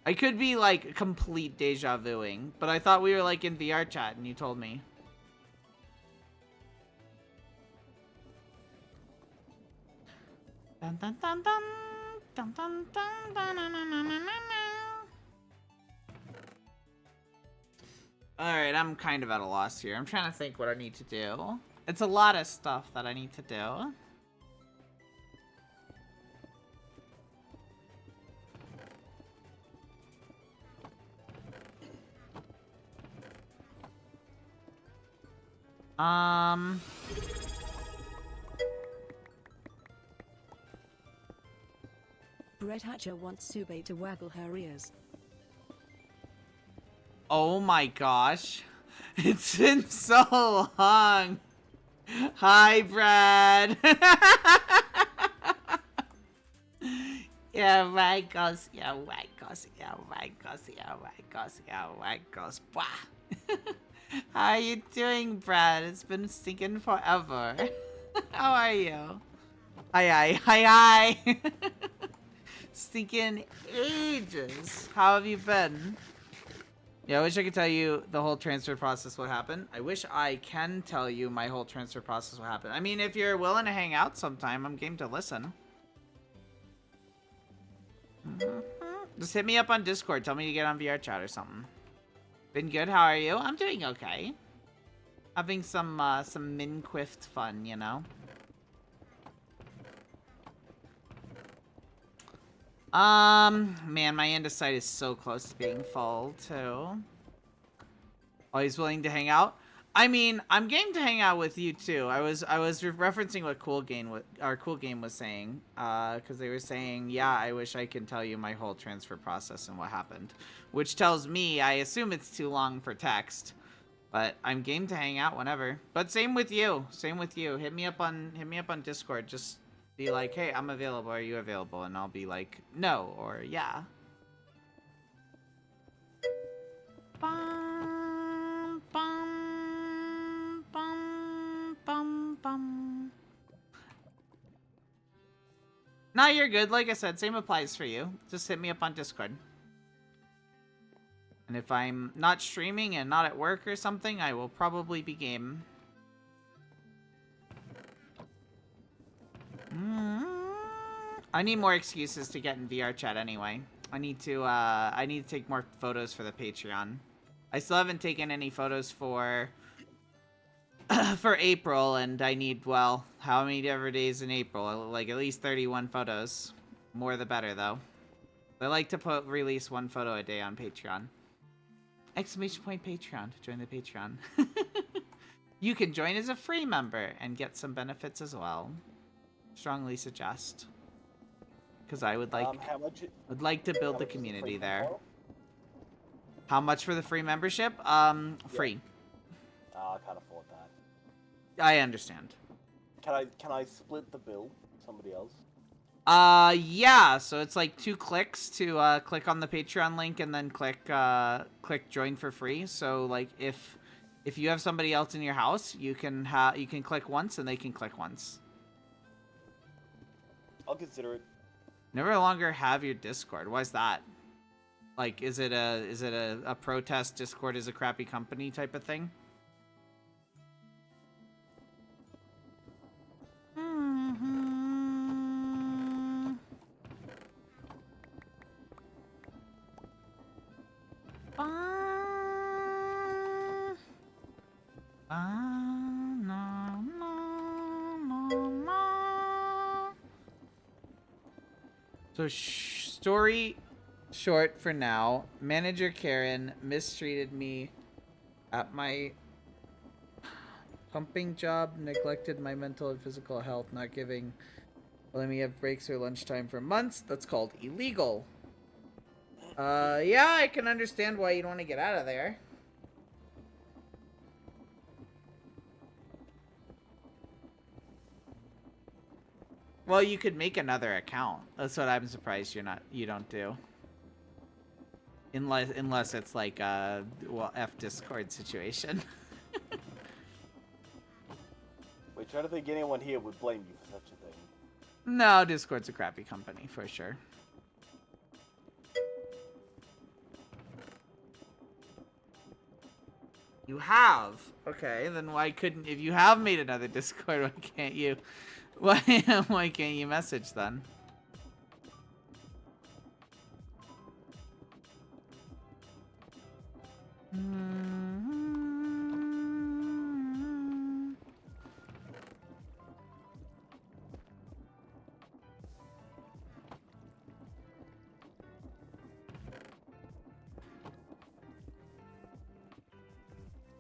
I could be, like, complete deja vuing. But I thought we were, like, in VR chat and you told me. Dun, dun, dun, dun. Dun, dun, dun, dun, dun, dun, dun, dun, dun. Alright, I'm kind of at a loss here. I'm trying to think what I need to do. It's a lot of stuff that I need to do. Brett Hatcher wants Sube to waggle her ears. Oh my gosh. It's been so long. Hi, Brad. Yeah, right goes. Yeah, right goes. Yeah, right goes. Yeah, right goes. Yeah, right goes. Wow. How are you doing, Brad? It's been stinking forever. How are you? Hi. Stinking ages. How have you been? Yeah, I wish I could tell you the whole transfer process what happened. I wish I can tell you my whole transfer process what happened. I mean, if you're willing to hang out sometime, I'm game to listen. Just hit me up on Discord. Tell me to get on VR chat or something. Been good. How are you? I'm doing okay. Having some MineCraft fun, you know. Man, my andesite is so close to being full too. Oh, he's willing to hang out. I mean, I'm game to hang out with you too. I was referencing what Cool Game was saying, because they were saying, yeah, I wish I could tell you my whole transfer process and what happened, which tells me I assume it's too long for text, but I'm game to hang out whenever. But same with you. Same with you. Hit me up on Discord. Just be like, hey, I'm available. Are you available? And I'll be like, no, or yeah. Bum, bum, bum, bum, bum. No, you're good. Like I said, same applies for you. Just hit me up on Discord. And if I'm not streaming and not at work or something, I will probably be game. I need more excuses to get in VR chat anyway. I need to take more photos for the Patreon. I still haven't taken any photos for for April, and I need, well, how many ever days in April? Like at least 31 photos. More the better though. I like to release one photo a day on Patreon. Exclamation point Patreon to join the Patreon. You can join as a free member and get some benefits as well. Strongly suggest. Because I would like to build the community there. How much for the free membership? Free. I can't afford that. I understand. Can I split the bill with somebody else? Yeah. So it's like 2 clicks to click on the Patreon link and then click join for free. So like if you have somebody else in your house, you can click once and they can click once. I'll consider it. Never longer have your Discord. Why's that? Like, is it a protest? Discord is a crappy company type of thing. So, story short for now. Manager Karen mistreated me at my pumping job, neglected my mental and physical health, not letting me have breaks or lunchtime for months. That's called illegal. Yeah, I can understand why you'd want to get out of there. Well, you could make another account. That's what I'm surprised you don't do. Unless it's like a F Discord situation. Wait, try to think anyone here would blame you for such a thing. No, Discord's a crappy company for sure. You have? Okay, then why couldn't, if you have made another Discord, why can't you message then?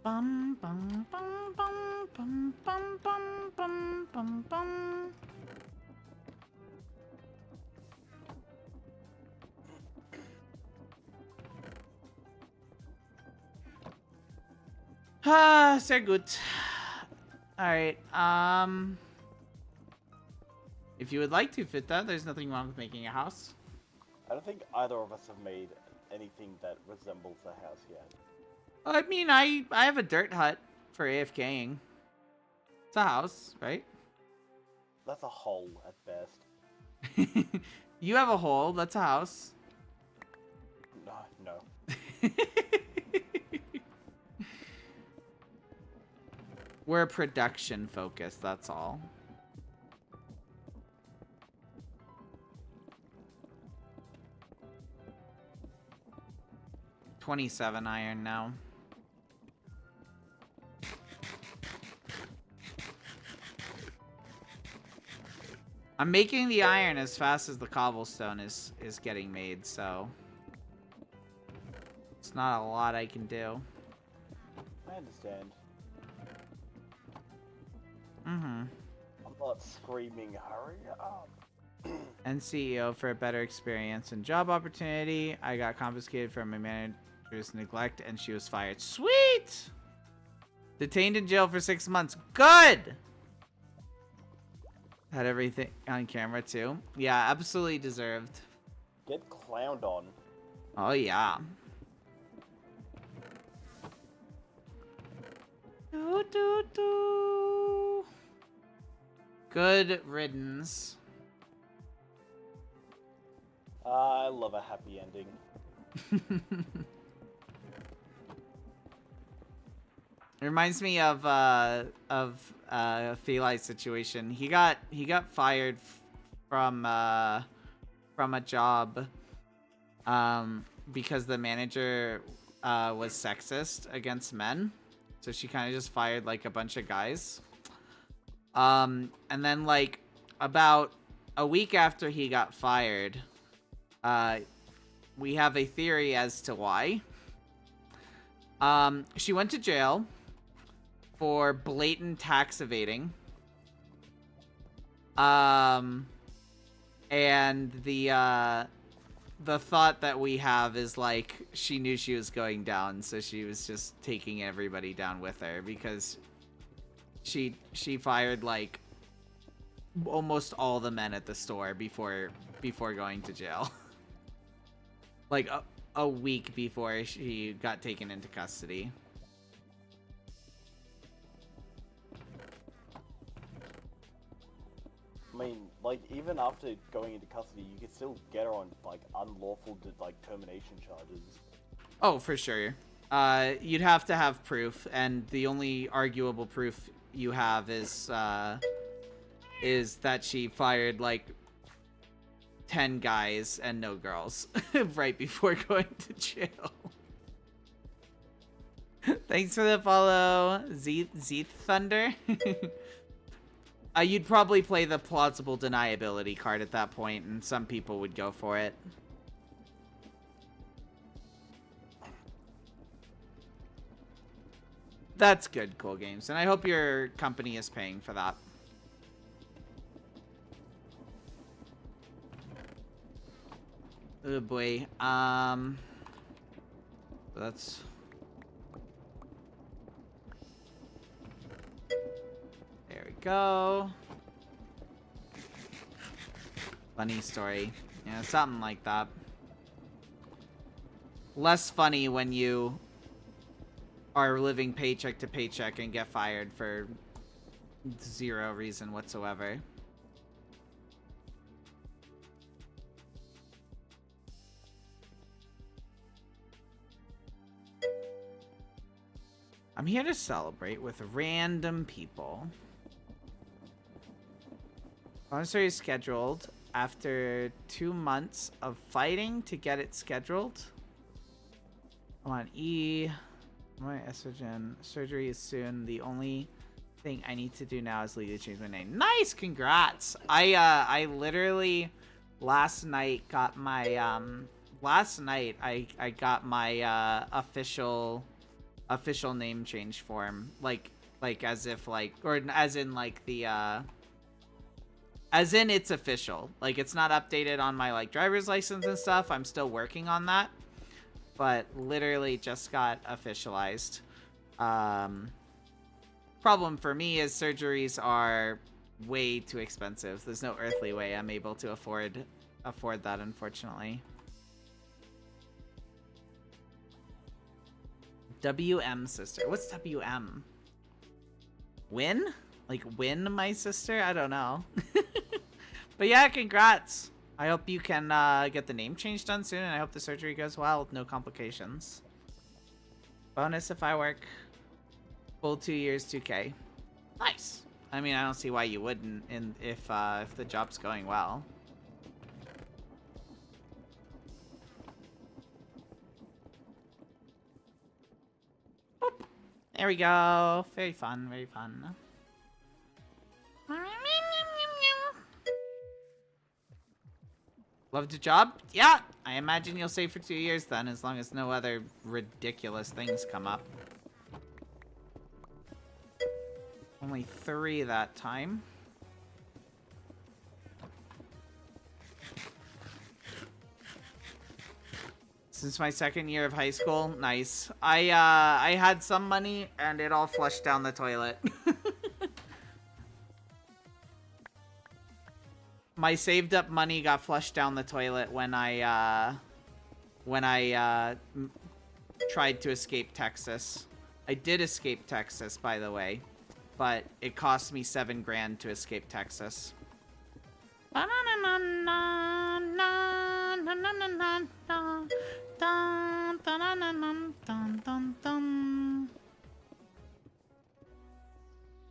Bum bum bum bum bum bum bum bum bum bum. Sehr gut. Alright, if you would like to fit that, there's nothing wrong with making a house. I don't think either of us have made anything that resembles a house yet. I mean, I have a dirt hut for AFKing. It's a house, right? That's a hole at best. You have a hole, that's a house. No. We're production focused, that's all. $27 iron now. I'm making the iron as fast as the cobblestone is getting made, so it's not a lot I can do. I understand. Mm-hmm. I'm not screaming, hurry up. And CEO for a better experience and job opportunity. I got confiscated from my manager's neglect and she was fired. Sweet! Detained in jail for 6 months. Good! Had everything on camera too. Yeah, absolutely deserved. Get clowned on. Oh yeah. Do, do, do. Good riddance. I love a happy ending. It reminds me of Feli's situation. He got fired from a job because the manager was sexist against men. So she kind of just fired like a bunch of guys. And then like about a week after he got fired, we have a theory as to why. She went to jail for blatant tax evading. And the thought that we have is like she knew she was going down, so she was just taking everybody down with her because she fired like almost all the men at the store before going to jail. Like a week before she got taken into custody. I mean, like, even after going into custody, you could still get her on, like, unlawful, like, termination charges. Oh, for sure. You'd have to have proof, and the only arguable proof you have is that she fired, like, 10 guys and no girls right before going to jail. Thanks for the follow, Zeeth Thunder. You'd probably play the plausible deniability card at that point, and some people would go for it. That's good, Cool Games, and I hope your company is paying for that. Oh boy. That's... There we go. Funny story. Yeah, something like that. Less funny when you are living paycheck to paycheck and get fired for zero reason whatsoever. I'm here to celebrate with random people. Concert is scheduled after 2 months of fighting to get it scheduled. I'm on E. My estrogen surgery is soon. The only thing I need to do now is legally change my name. Nice, congrats. I literally last night got my I got my official name change form, like as if like, or as in like the as in it's official. Like it's not updated on my like driver's license and stuff. I'm still working on that, but literally just got officialized. Problem for me is surgeries are way too expensive. There's no earthly way I'm able to afford that, unfortunately. WM sister. What's WM? Win? Like win my sister? I don't know. But yeah, congrats. I hope you can get the name change done soon, and I hope the surgery goes well with no complications. Bonus if I work full 2 years, 2K. Nice. I mean, I don't see why you wouldn't if the job's going well. Boop. There we go. Very fun, very fun. Loved the job? Yeah, I imagine you'll stay for 2 years then, as long as no other ridiculous things come up. Only 3 that time. Since my 2nd year of high school, nice. I had some money and it all flushed down the toilet. My saved up money got flushed down the toilet when I tried to escape Texas. I did escape Texas, by the way, but it cost me 7 grand to escape Texas.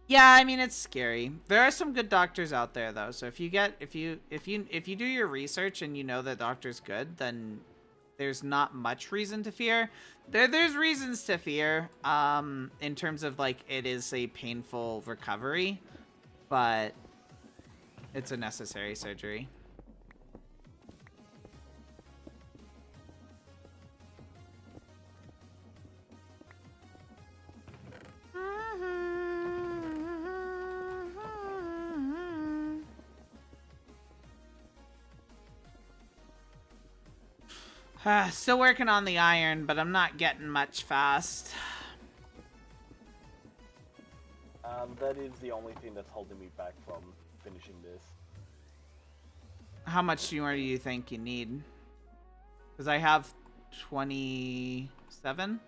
Yeah, I mean, it's scary. There are some good doctors out there though. So if you do your research and you know the doctor's good, then there's not much reason to fear. There's reasons to fear in terms of like it is a painful recovery, but it's a necessary surgery. Still working on the iron, but I'm not getting much fast. That is the only thing that's holding me back from finishing this. How much more do you think you need? Because I have 27?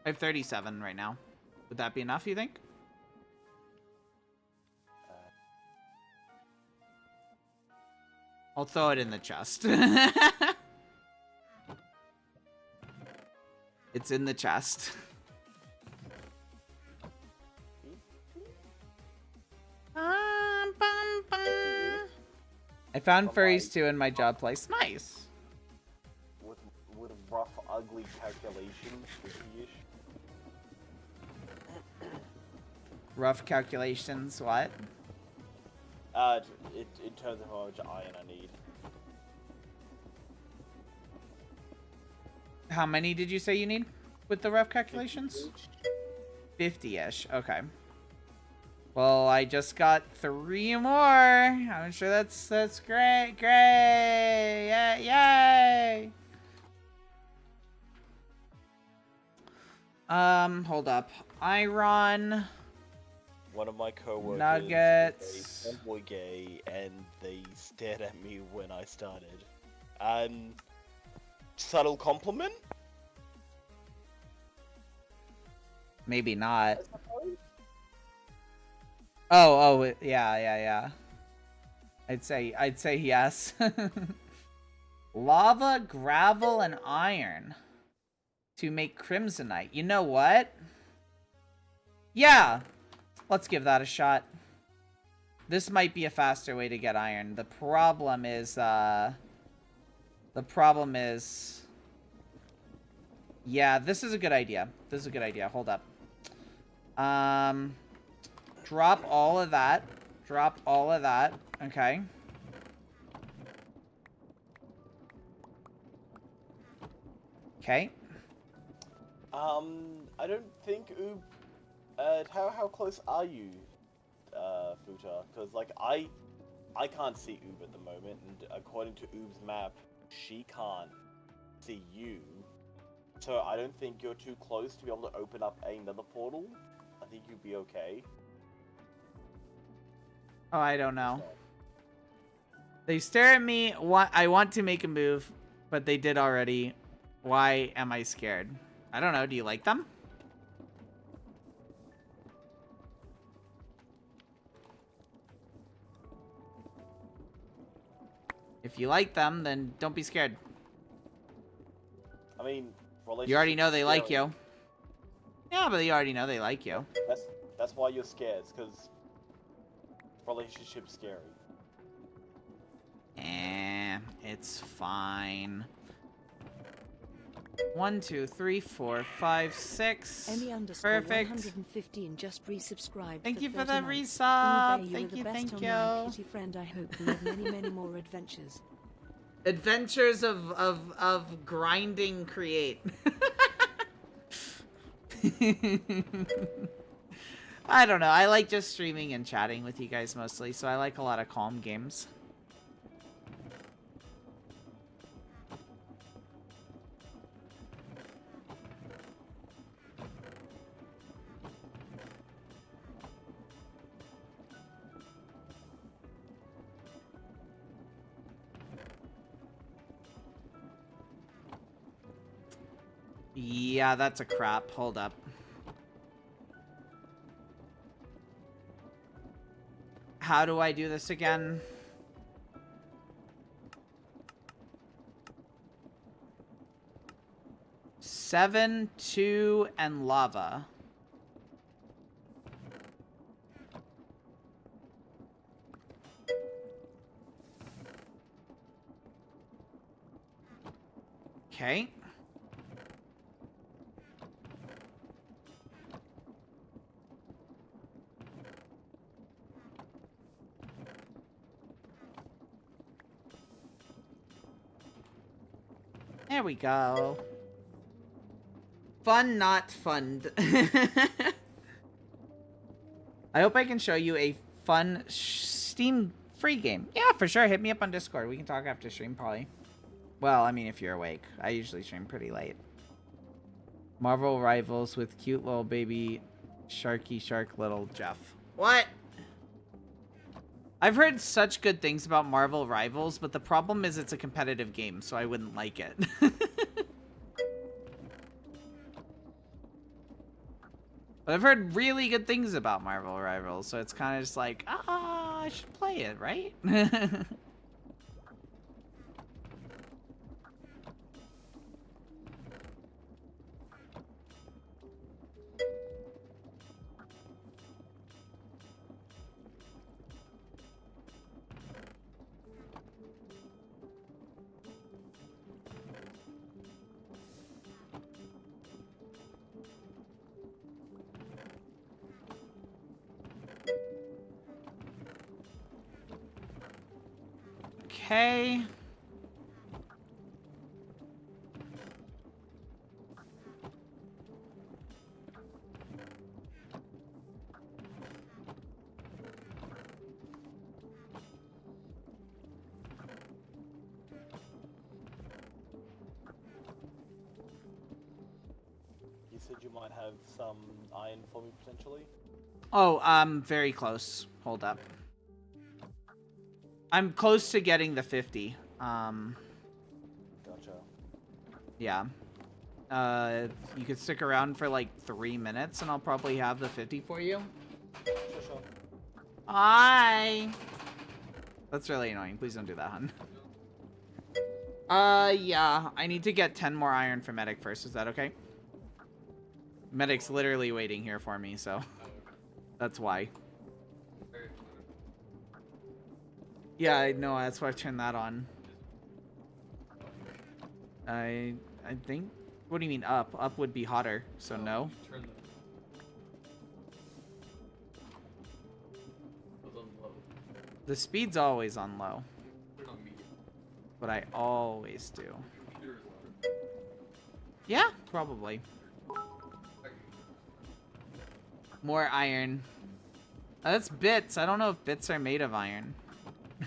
I have 37 right now. Would that be enough, you think? I'll throw it in the chest. It's in the chest. I found furries too in my job place. Nice. With rough, ugly calculations, 50-ish. Rough calculations, what? In terms of how much iron I need. How many did you say you need with the rough calculations? 50-ish. Okay. Well, I just got 3 more. I'm sure that's great. Great. Yeah, yay. Hold up. Iron. One of my coworkers Nuggets. is a boy gay, and they stared at me when I started. Subtle compliment? Maybe not. Oh, yeah. I'd say yes. Lava, gravel, and iron to make crimsonite. You know what? Yeah, let's give that a shot. This might be a faster way to get iron. The problem is, yeah, this is a good idea. Hold up. Drop all of that. Okay. Okay. I don't think Oob... how close are you, Futa? Because, like, I can't see Oob at the moment, and according to Oob's map, she can't see you. So I don't think you're too close to be able to open up another portal. I think you'd be okay. Oh, I don't know. They stare at me. I want to make a move, but they did already. Why am I scared? I don't know. Do you like them? If you like them, then don't be scared. I mean, you already know they like you. Yeah, but you already know they like you. That's why you're scared, because relationship scary. It's fine. 1, 2, 3, 4, 5, 6. Emmy_115 Perfect. just resubscribed. Thank you for the 30 months. resub. Ube, Thank were you, the best thank online you. kitty friend. I hope you have many, many more adventures. Adventures of grinding create. I don't know. I like just streaming and chatting with you guys mostly, so I like a lot of calm games. Yeah, that's a crap. Hold up. How do I do this again? Seven, 2, and lava. Okay. There we go. Fun, not fun. I hope I can show you a fun Steam free game. Yeah, for sure. Hit me up on Discord. We can talk after stream, probably. Well, I mean, if you're awake. I usually stream pretty late. Marvel Rivals with cute little baby Sharky Shark little Jeff. What? I've heard such good things about Marvel Rivals, but the problem is it's a competitive game, so I wouldn't like it. But I've heard really good things about Marvel Rivals, so it's kind of just like, I should play it, right? Okay. You said you might have some iron for me potentially? Oh, very close. Hold up. I'm close to getting the 50. Gotcha. Yeah. You could stick around for like 3 minutes and I'll probably have the 50 for you. Sure. Hi. That's really annoying. Please don't do that, hun. Yeah. I need to get 10 more iron for Medic first. Is that okay? Medic's literally waiting here for me, so that's why. Yeah, I know. That's why I turned that on. I think. What do you mean up? Up would be hotter, so no. The speed's always on low. But I always do. Yeah, probably. More iron. That's bits. I don't know if bits are made of iron.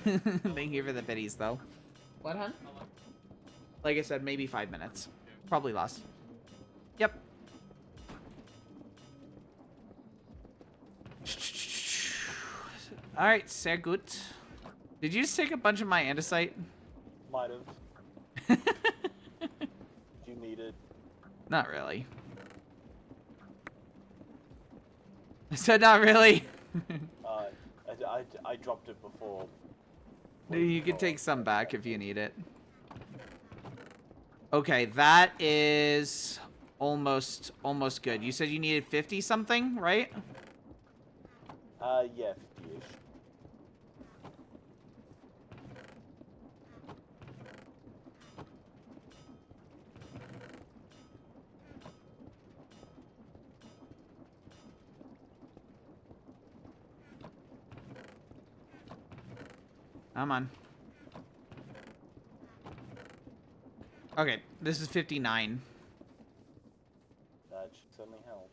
Thank you for the biddies, though. What, hun? Like I said, maybe 5 minutes. Probably less. Yep. Alright, sehr gut. Did you just take a bunch of my andesite? Might have. Do you need it? Not really. I said not really. I dropped it before. You can take some back if you need it. Okay, that is almost good. You said you needed 50 something, right? Yeah, 50-ish. Come on. Okay, this is 59. That should certainly help.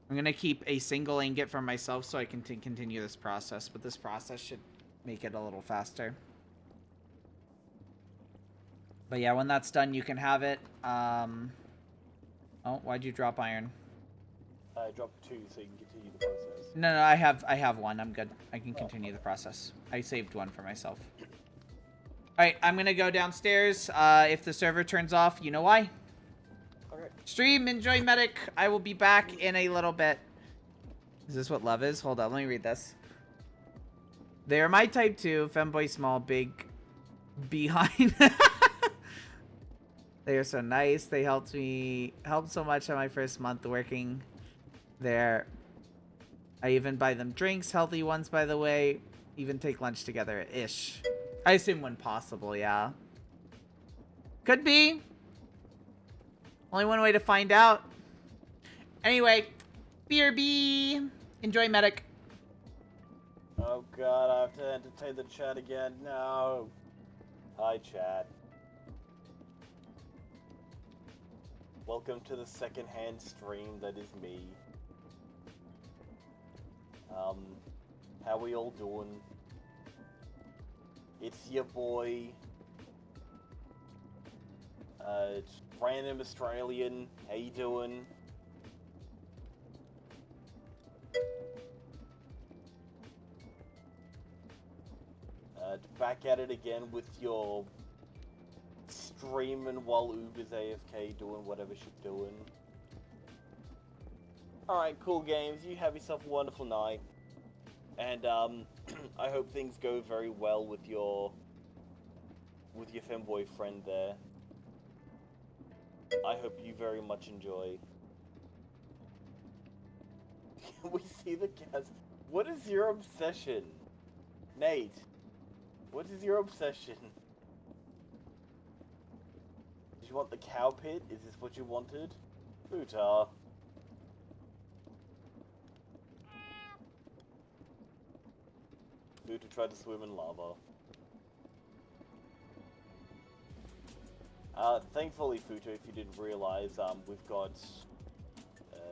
I'm gonna keep a single ingot for myself so I can continue this process, but this process should make it a little faster. But yeah, when that's done, you can have it. Oh, why'd you drop iron? I dropped 2 so you can continue the process. No, I have 1. I'm good. I can continue the process. I saved 1 for myself. Alright, I'm gonna go downstairs. If the server turns off, you know why. Okay. Stream, enjoy medic. I will be back in a little bit. Is this what love is? Hold on, let me read this. They are my type 2, femboy small, big, behind. They are so nice. They helped so much on my first month working there. I even buy them drinks, healthy ones, by the way. Even take lunch together-ish. I assume when possible, yeah. Could be. Only one way to find out. Anyway, BRB. Enjoy medic. Oh god, I have to entertain the chat again. No. Hi, chat. Welcome to the second-hand stream that is me. How we all doing? It's your boy. It's random Australian. How you doing? Back at it again with your streaming while Uber's AFK doing whatever she's doing. Alright, cool games. You have yourself a wonderful night. And, I hope things go very well with your femboy friend there. I hope you very much enjoy. Can we see the cats? What is your obsession? Nate, what is your obsession? Did you want the cow pit? Is this what you wanted? Futa. Futa tried to swim in lava. Thankfully, Futa, if you didn't realize, we've got,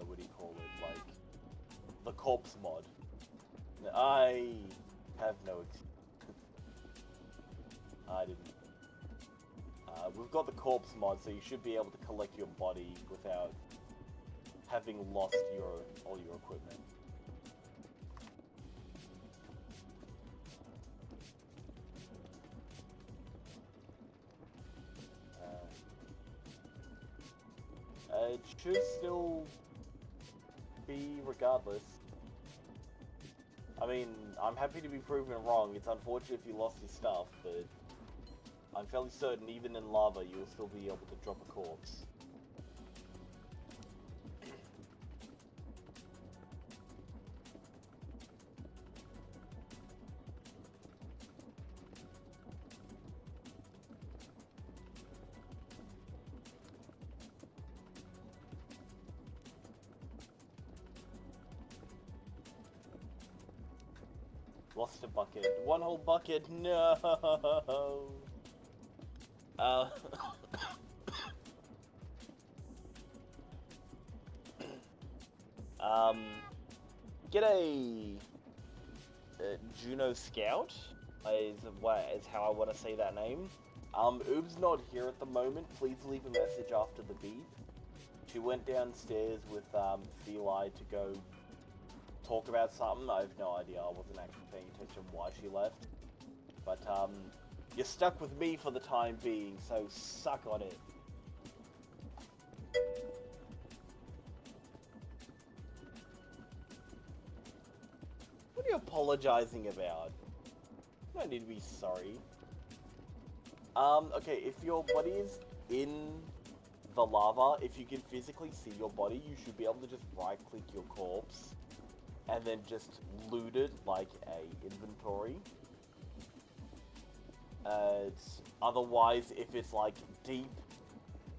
what do you call it, like, the corpse mod. I have no I didn't. We've got the corpse mod, so you should be able to collect your body without having lost all your equipment. It should still be regardless. I mean, I'm happy to be proven wrong. It's unfortunate if you lost your stuff, but I'm fairly certain even in lava you'll still be able to drop a corpse. Lost a bucket. One whole bucket. No. Get a Juno Scout is how I want to say that name. Oob's not here at the moment. Please leave a message after the beep. She went downstairs with Feli to go talk about something. I have no idea. I wasn't actually paying attention why she left. But you're stuck with me for the time being, so suck on it. What are you apologizing about? You don't need to be sorry. Okay, if your body is in the lava, if you can physically see your body, you should be able to just right-click your corpse and then just loot it like a inventory. Otherwise, if it's like deep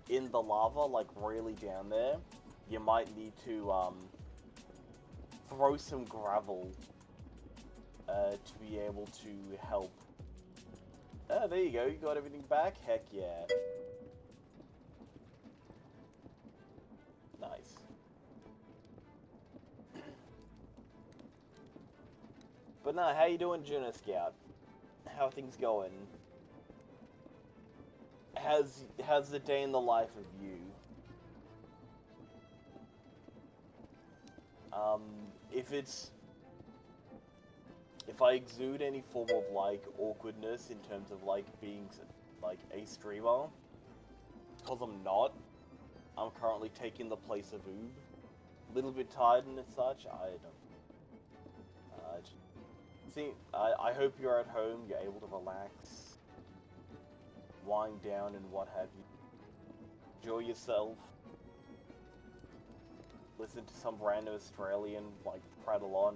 in the lava, like really down there, you might need to throw some gravel to be able to help. Oh, there you go. You got everything back? Heck yeah. Nice. But no, how you doing, Juno Scout? How are things going? How's the day in the life of you? If I exude any form of like awkwardness in terms of like being like a streamer, because I'm not. I'm currently taking the place of Oob. A little bit tired and such. I don't. See, I hope you're at home. You're able to relax, wind down, and what have you. Enjoy yourself. Listen to some random Australian like prattle on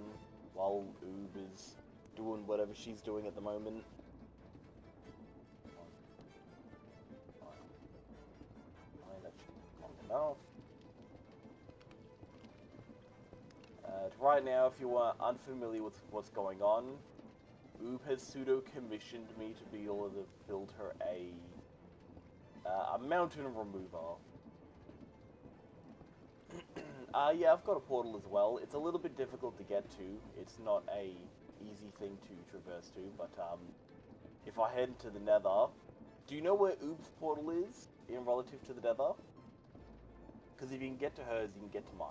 while Oob is doing whatever she's doing at the moment. Long enough. Right now, if you are unfamiliar with what's going on, Oob has pseudo-commissioned me to be able to build her a mountain remover. Yeah, I've got a portal as well. It's a little bit difficult to get to. It's not a easy thing to traverse to, but if I head into the Nether, do you know where Oob's portal is in relative to the Nether? Because if you can get to hers, you can get to mine.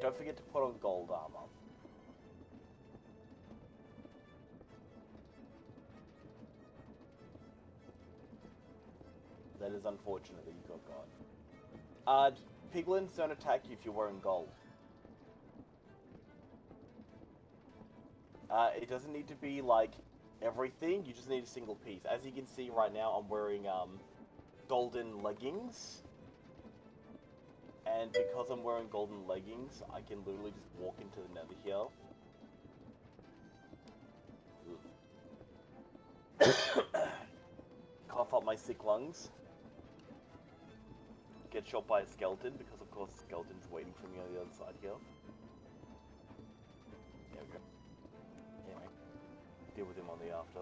Don't forget to put on gold armor. That is unfortunate that you got gone. Piglins don't attack you if you're wearing gold. It doesn't need to be like everything, you just need a single piece. As you can see right now, I'm wearing golden leggings. And because I'm wearing golden leggings, I can literally just walk into the Nether here. Cough up my sick lungs. Get shot by a skeleton, because of course the skeleton's waiting for me on the other side here. There we go. Anyway, deal with him on the after.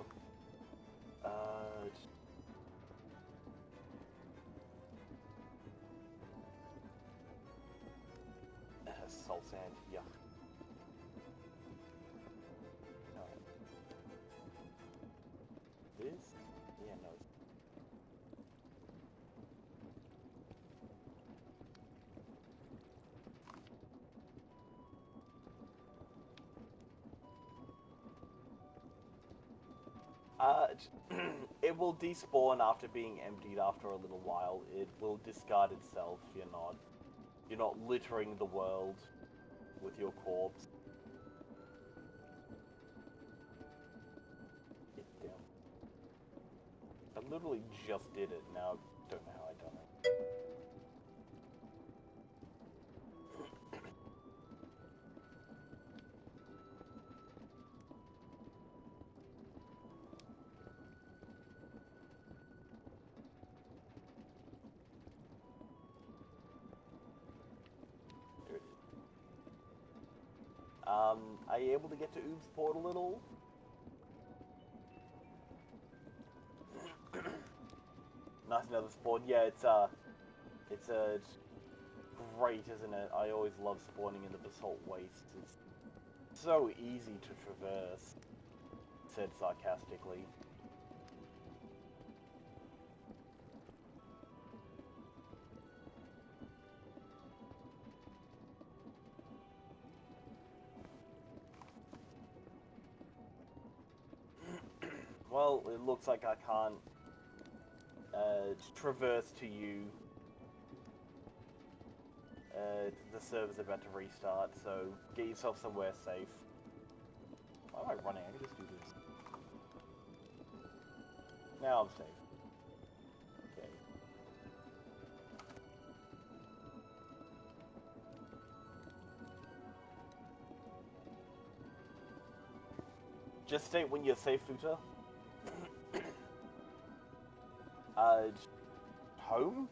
Soul sand, yuck. Alright. This? Yeah, no. It will despawn after being emptied after a little while. It will discard itself. You're not littering the world with your corpse. Damn. I literally just did it. Now I don't know how I done it. Are you able to get to Oob's portal at all? Nice, another spawn. Yeah, it's great, isn't it? I always love spawning in the basalt wastes. It's so easy to traverse. Said sarcastically. Well, it looks like I can't traverse to you. The server's about to restart, so get yourself somewhere safe. Why am I running? I can just do this. Now I'm safe. Okay. Just state when you're safe, Futa. Home?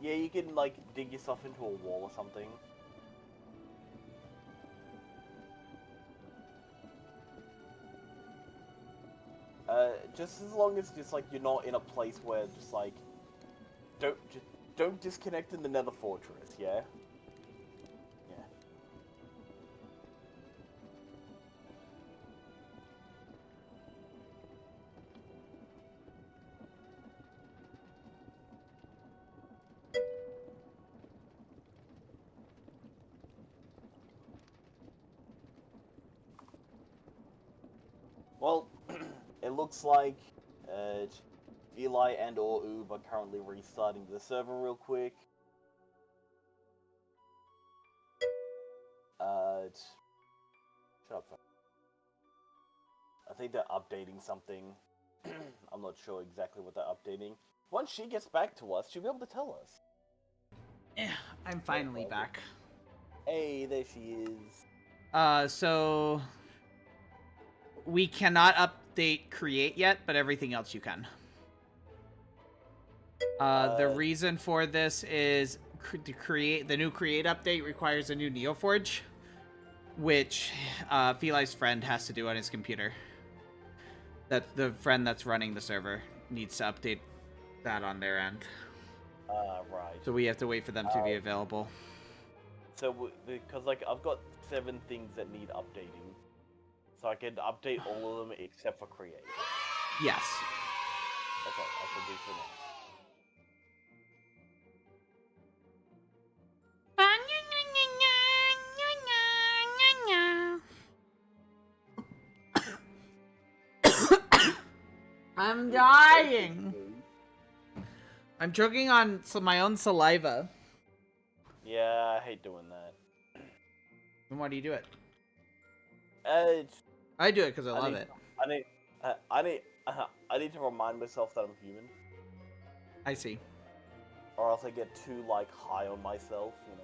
Yeah, you can, like, dig yourself into a wall or something. Just as long as just, like, you're not in a place where just, like, don't disconnect in the Nether Fortress, yeah? Yeah. Well, it looks like Eli and or Oob are currently restarting the server real quick. Shut up. I think they're updating something. I'm not sure exactly what they're updating. Once she gets back to us, she'll be able to tell us. Yeah, I'm finally back. Hey, there she is. So we cannot update create yet, but everything else you can. The reason for this is to create the new create update requires a new Neoforge, which Feli's friend has to do on his computer. That the friend that's running the server needs to update that on their end. Right. So we have to wait for them to be available. So, because, like, I've got 7 things that need updating. So I can update all of them except for create. Yes. Okay, I can do for now. I'm dying. I'm choking on my own saliva. Yeah, I hate doing that. And why do you do it? It's, I do it because I love it. I need to remind myself that I'm human, I see. or else I get too, like, high on myself, you know.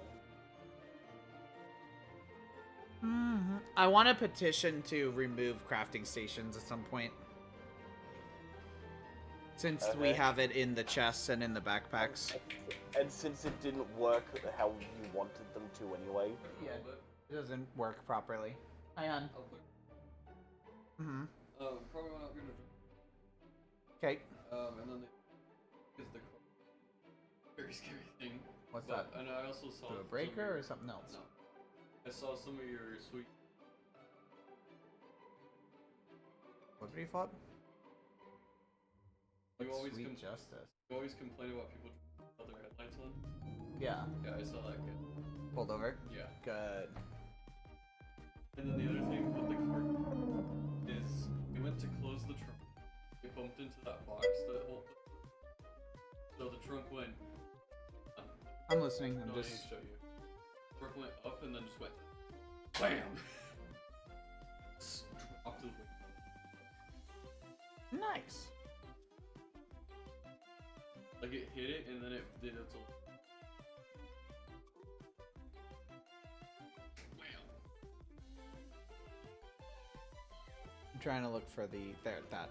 I want a petition to remove crafting stations at some point. Since we Okay. have it in the chests and in the backpacks. And since it didn't work how you wanted them to anyway. Yeah, it doesn't work properly. Ion. Mm-hmm. Probably not gonna. Okay. And then is the very scary thing. What's But, that? And I also saw To a breaker or something else? No. I saw some of your sweet. What did he flop? You always Sweet justice. You always complain about people with their headlights on. Yeah. Yeah, I saw that kid. Pulled over? Yeah. Good. And then the other thing with the car is we went to close the trunk. It bumped into that box that holds it. So the trunk went. I'm listening. I'm No, I just. need to show you. The trunk went up and then just went. BAM! Just dropped to the ground. Nice. Like it hit it and then it did its own. I'm trying to look for the that.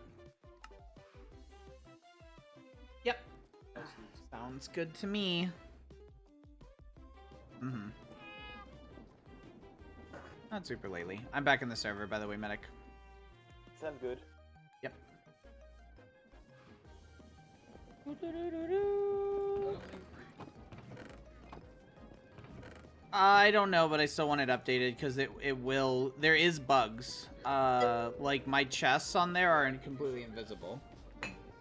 Yep. Sounds good to me. Mm-hmm. Not super lately. I'm back in the server, by the way, medic. Sounds good. Yep. I don't know, but I still want it updated because it will. There is bugs. Like my chests on there are completely invisible.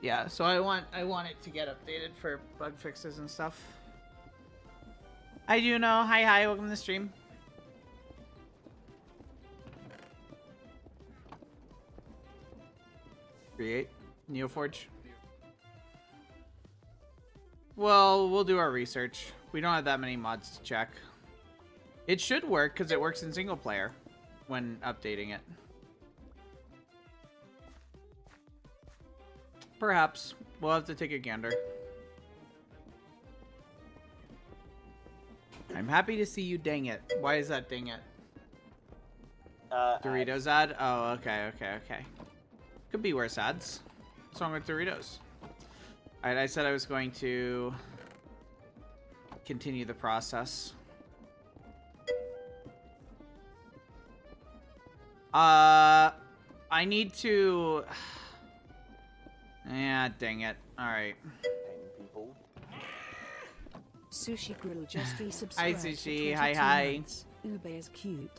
Yeah, so I want it to get updated for bug fixes and stuff. I do know. Hi, welcome to the stream. Create Neoforge. Well, we'll do our research. We don't have that many mods to check. It should work because it works in single player when updating it. Perhaps. We'll have to take a gander. I'm happy to see you, dang it. Why is that dang it? Doritos ad? Oh, okay. Could be worse ads. What's wrong with Doritos? Alright, I said I was going to continue the process. I need to... Yeah, dang it. Alright. Paying people. SushiGril just Hi, resubscribed for Sushi. 22 Hi. months. Ube is cute.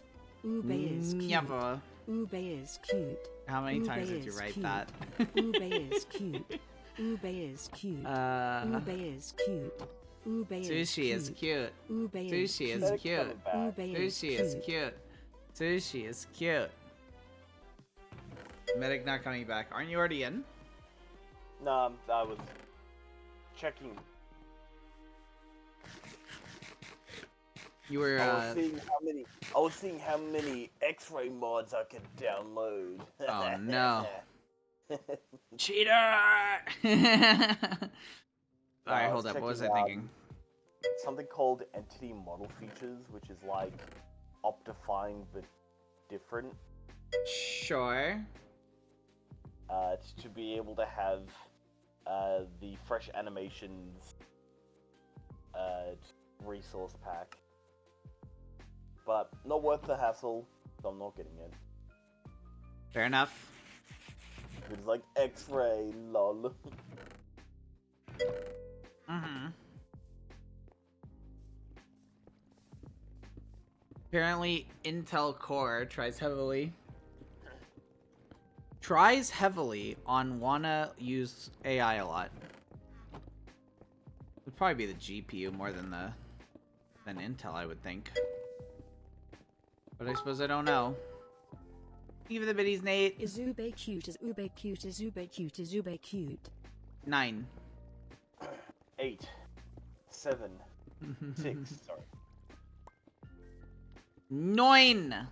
Ube is cute. Never. Ube is cute. How many Ube times did you is write cute. that? Ube is cute. Ube is cute. Ube is cute. Ube is Sushi is cute. Ube is Sushi is Medic's cute. coming back. Ube is Sushi is cute. Sushi is cute. Medic not coming back. Aren't you already in? Nah, I was checking. You were, I was seeing how many X-ray mods I could download. Oh no. Cheater! Alright, hold up. What was I thinking? Something called entity model features, which is like optifying the different. Sure. To be able to have the fresh animations resource pack. But not worth the hassle, so I'm not getting it. Fair enough. It's like X-ray, lol. Mm-hmm. Apparently, Intel Core tries heavily on wanna use AI a lot. Would probably be the GPU more than Intel, I would think. But I suppose I don't know. Give the biddies, Nate. Is Ube cute? Is Ube cute? Is Ube cute? Is Ube cute? 9. 8, 7, 6. Sorry. 9.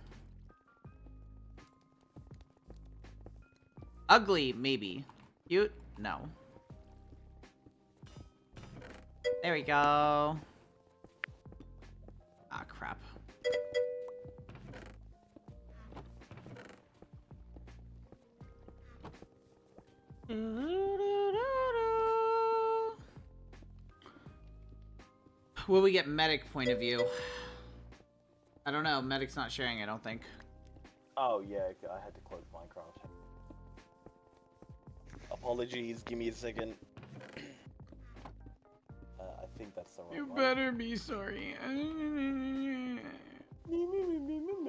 Ugly, maybe. Cute? No. There we go. Ah, crap. Will we get medic point of view? I don't know. Medic's not sharing, I don't think. Oh yeah, I had to close Minecraft. Apologies, give me a second. I think that's the right one. better be sorry.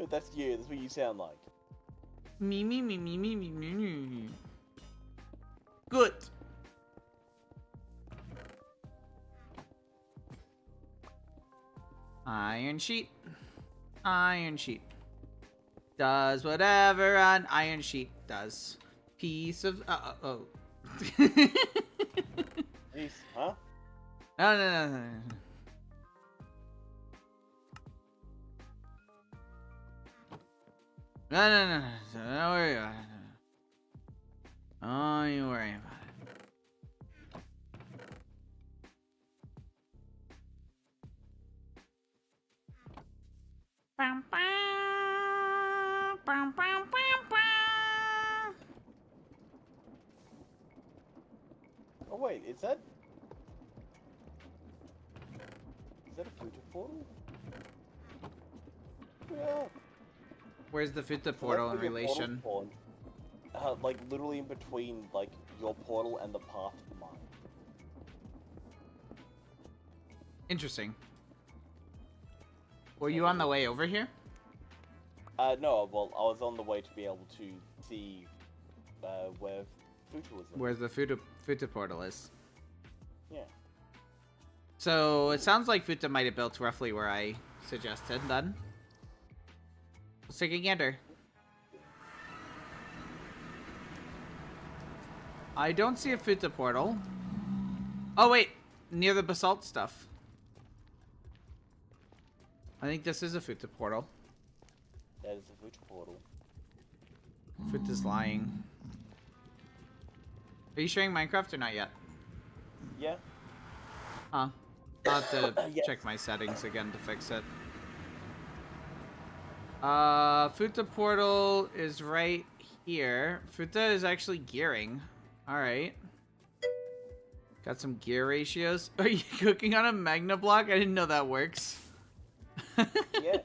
That's you, that's what you sound like. Me. Good. Iron sheet. Iron sheet. Does whatever an iron sheet does. Piece of... oh. Jeez, huh? No. No. Don't worry about it. Don't you worry about it. Bam, bam, bam, bam, bam, bam. Oh wait, is that a future portal? Yeah. Where's the Futa So portal in that's where your relation? portal spawned. Like literally in between like your portal and the path to mine. Interesting. Were you on the way over here? No, well, I was on the way to be able to see where Futa was. Where the Futa portal is. Yeah. So it sounds like Futa might have built roughly where I suggested then. Let's take a gander. I don't see a Futa portal. Oh wait, near the basalt stuff. I think this is a Futa portal. That is a Futa portal. Futa's lying. Are you sharing Minecraft or not yet? Yeah. Huh. I'll have to Yes. check my settings again to fix it. Futa portal is right here. Futa is actually gearing. Alright. Got some gear ratios. Are you cooking on a magna block? I didn't know that works. Yeah.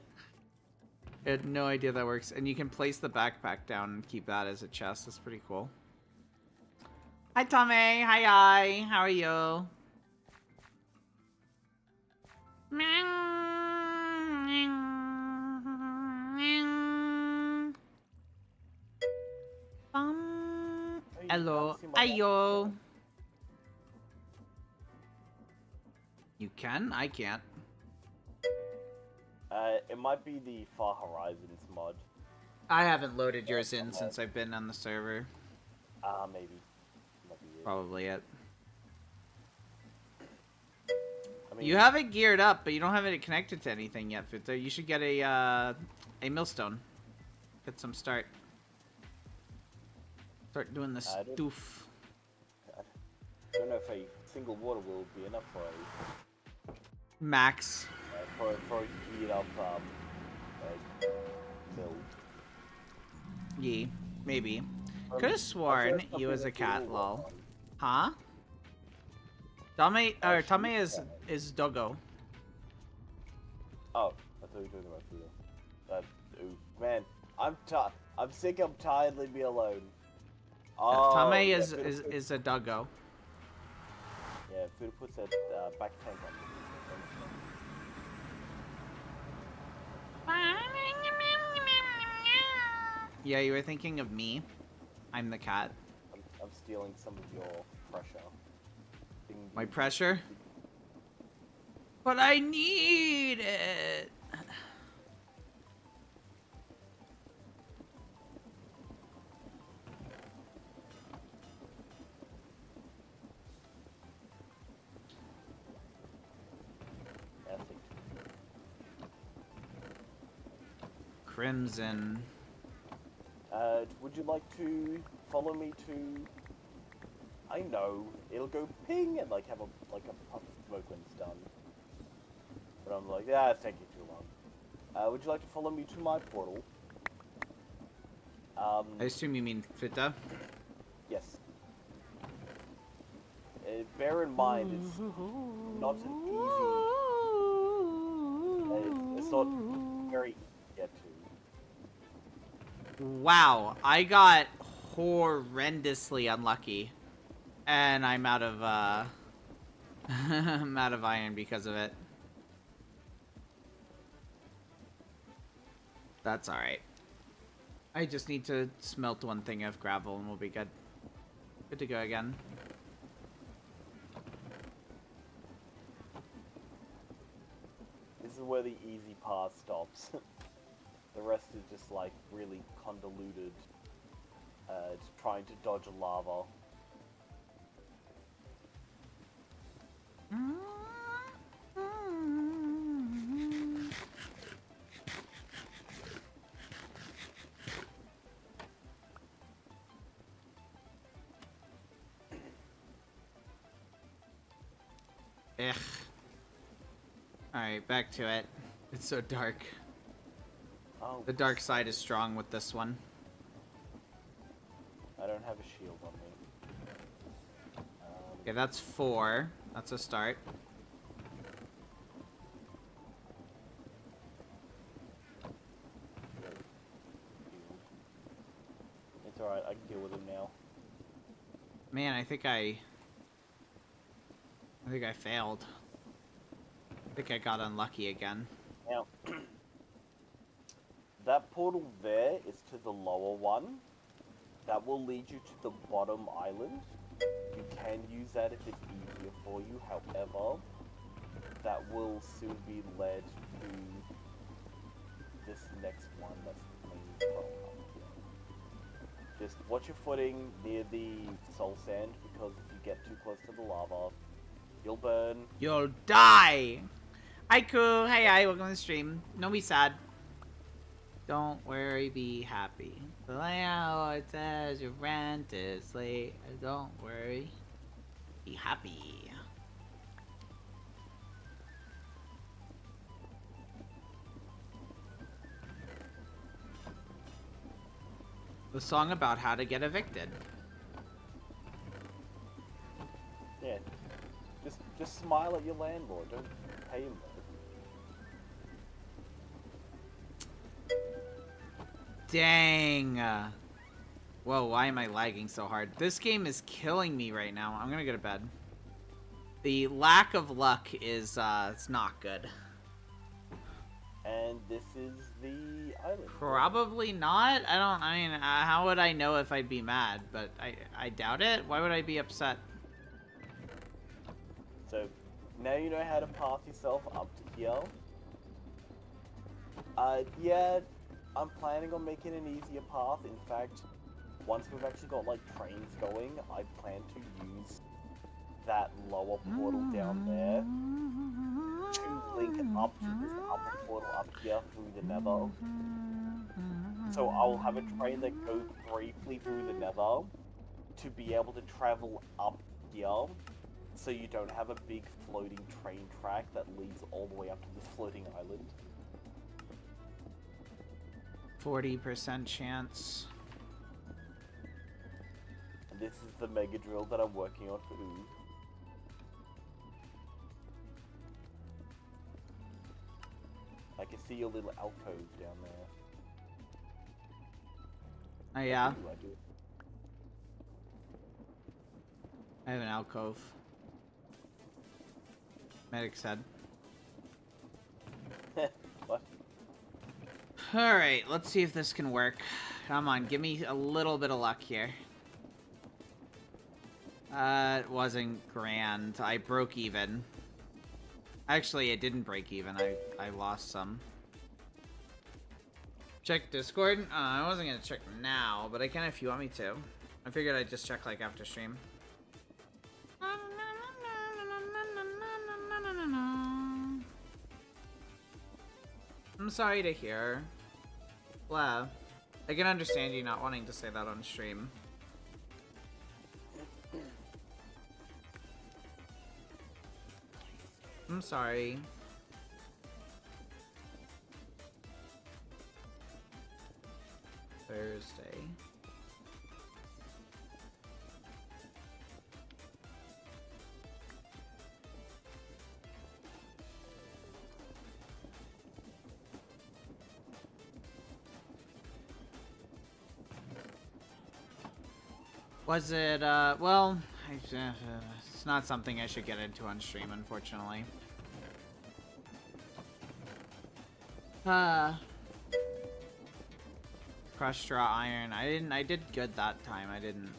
I had no idea that works. And you can place the backpack down and keep that as a chest. That's pretty cool. Hi, Tommy. Hi. How are you? Hello. Ayo. You can? I can't. It might be the Far Horizons mod. I haven't loaded yours in since I've been on the server. Maybe. Might be it. Probably it. I mean, You have it geared up, but you don't have it connected to anything yet, Fita. You should get a millstone. Get some start. Start doing the stoof. I don't know if a single water will be enough for a Max. for a heat up mill. Ye. Maybe. Could have sworn you was a cat, lol. Huh? Tame is doggo. Oh, I thought you were talking about Fudo. Ooh, man, I'm sick. I'm tired. Leave me alone. Oh, Tame yeah, is a doggo. Yeah, Fudo puts that back tank on. Yeah, you were thinking of me. I'm the cat. I'm stealing some of your pressure. My pressure? But I need it! Crimson. Would you like to follow me to? I know it'll go ping and like have a puff of smoke when it's done. But I'm like, yeah, it's taking too long. Would you like to follow me to my portal? I assume you mean Fita? Yes. Bear in mind, it's not an easy. It's not very easy to get to. Wow, I got horrendously unlucky. And I'm out of, I'm out of iron because of it. That's alright. I just need to smelt one thing of gravel and we'll be good. Good to go again. This is where the easy part stops. The rest is just like really convoluted. Just trying to dodge lava. Ugh. Alright, back to it. It's so dark. Oh, The dark side is strong with this one. I don't have a shield on me. Okay, that's 4. That's a start. It's alright, I can deal with him now. Man, I think I failed. I think I got unlucky again. Now, that portal there is to the lower one. That will lead you to the bottom island. You can use that if it's easier for you, however, that will soon be led to this next one that's coming from up here. Just watch your footing near the soul sand, because if you get too close to the lava, you'll burn. You'll die! Haiku! Hey, welcome to the stream. Don't be sad. Don't worry, be happy. The layout says your rent is late. Don't worry. Be happy. The song about how to get evicted. Yeah, Just smile at your landlord. Don't pay him though. Dang. Whoa, why am I lagging so hard? This game is killing me right now. I'm gonna go to bed. The lack of luck is, it's not good. And this is the island. Probably not. I mean, how would I know if I'd be mad? But I doubt it. Why would I be upset? So, now you know how to path yourself up to here. Yeah, I'm planning on making an easier path. In fact, once we've actually got, like, trains going, I plan to use that lower portal down there to link up to this upper portal up here through the nether. So I'll have a train that goes briefly through the nether to be able to travel up here, so you don't have a big floating train track that leads all the way up to this floating island. 40% chance. And this is the mega drill that I'm working on for Ooh. I can see your little alcove down there. Oh, yeah? Ooh, I do. I have an alcove. Medic said. What? Alright, let's see if this can work. Come on, give me a little bit of luck here. It wasn't grand. I broke even. Actually, I didn't break even. I lost some. Check Discord? I wasn't gonna check now, but I can if you want me to. I figured I'd just check, like, after stream. I'm sorry to hear. Blah. I can understand you not wanting to say that on stream. I'm sorry. Thursday. Was it, well, it's not something I should get into on stream, unfortunately. Crushed raw iron. I did good that time. I didn't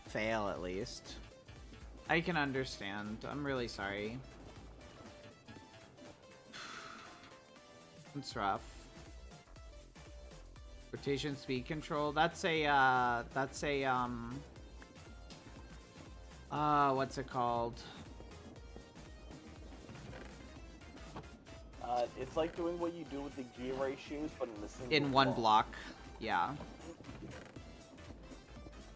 fail, at least. I can understand. I'm really sorry. It's rough. Rotation speed control. That's a, what's it called? It's like doing what you do with the gear ratios, but in the single In one block. block. Yeah.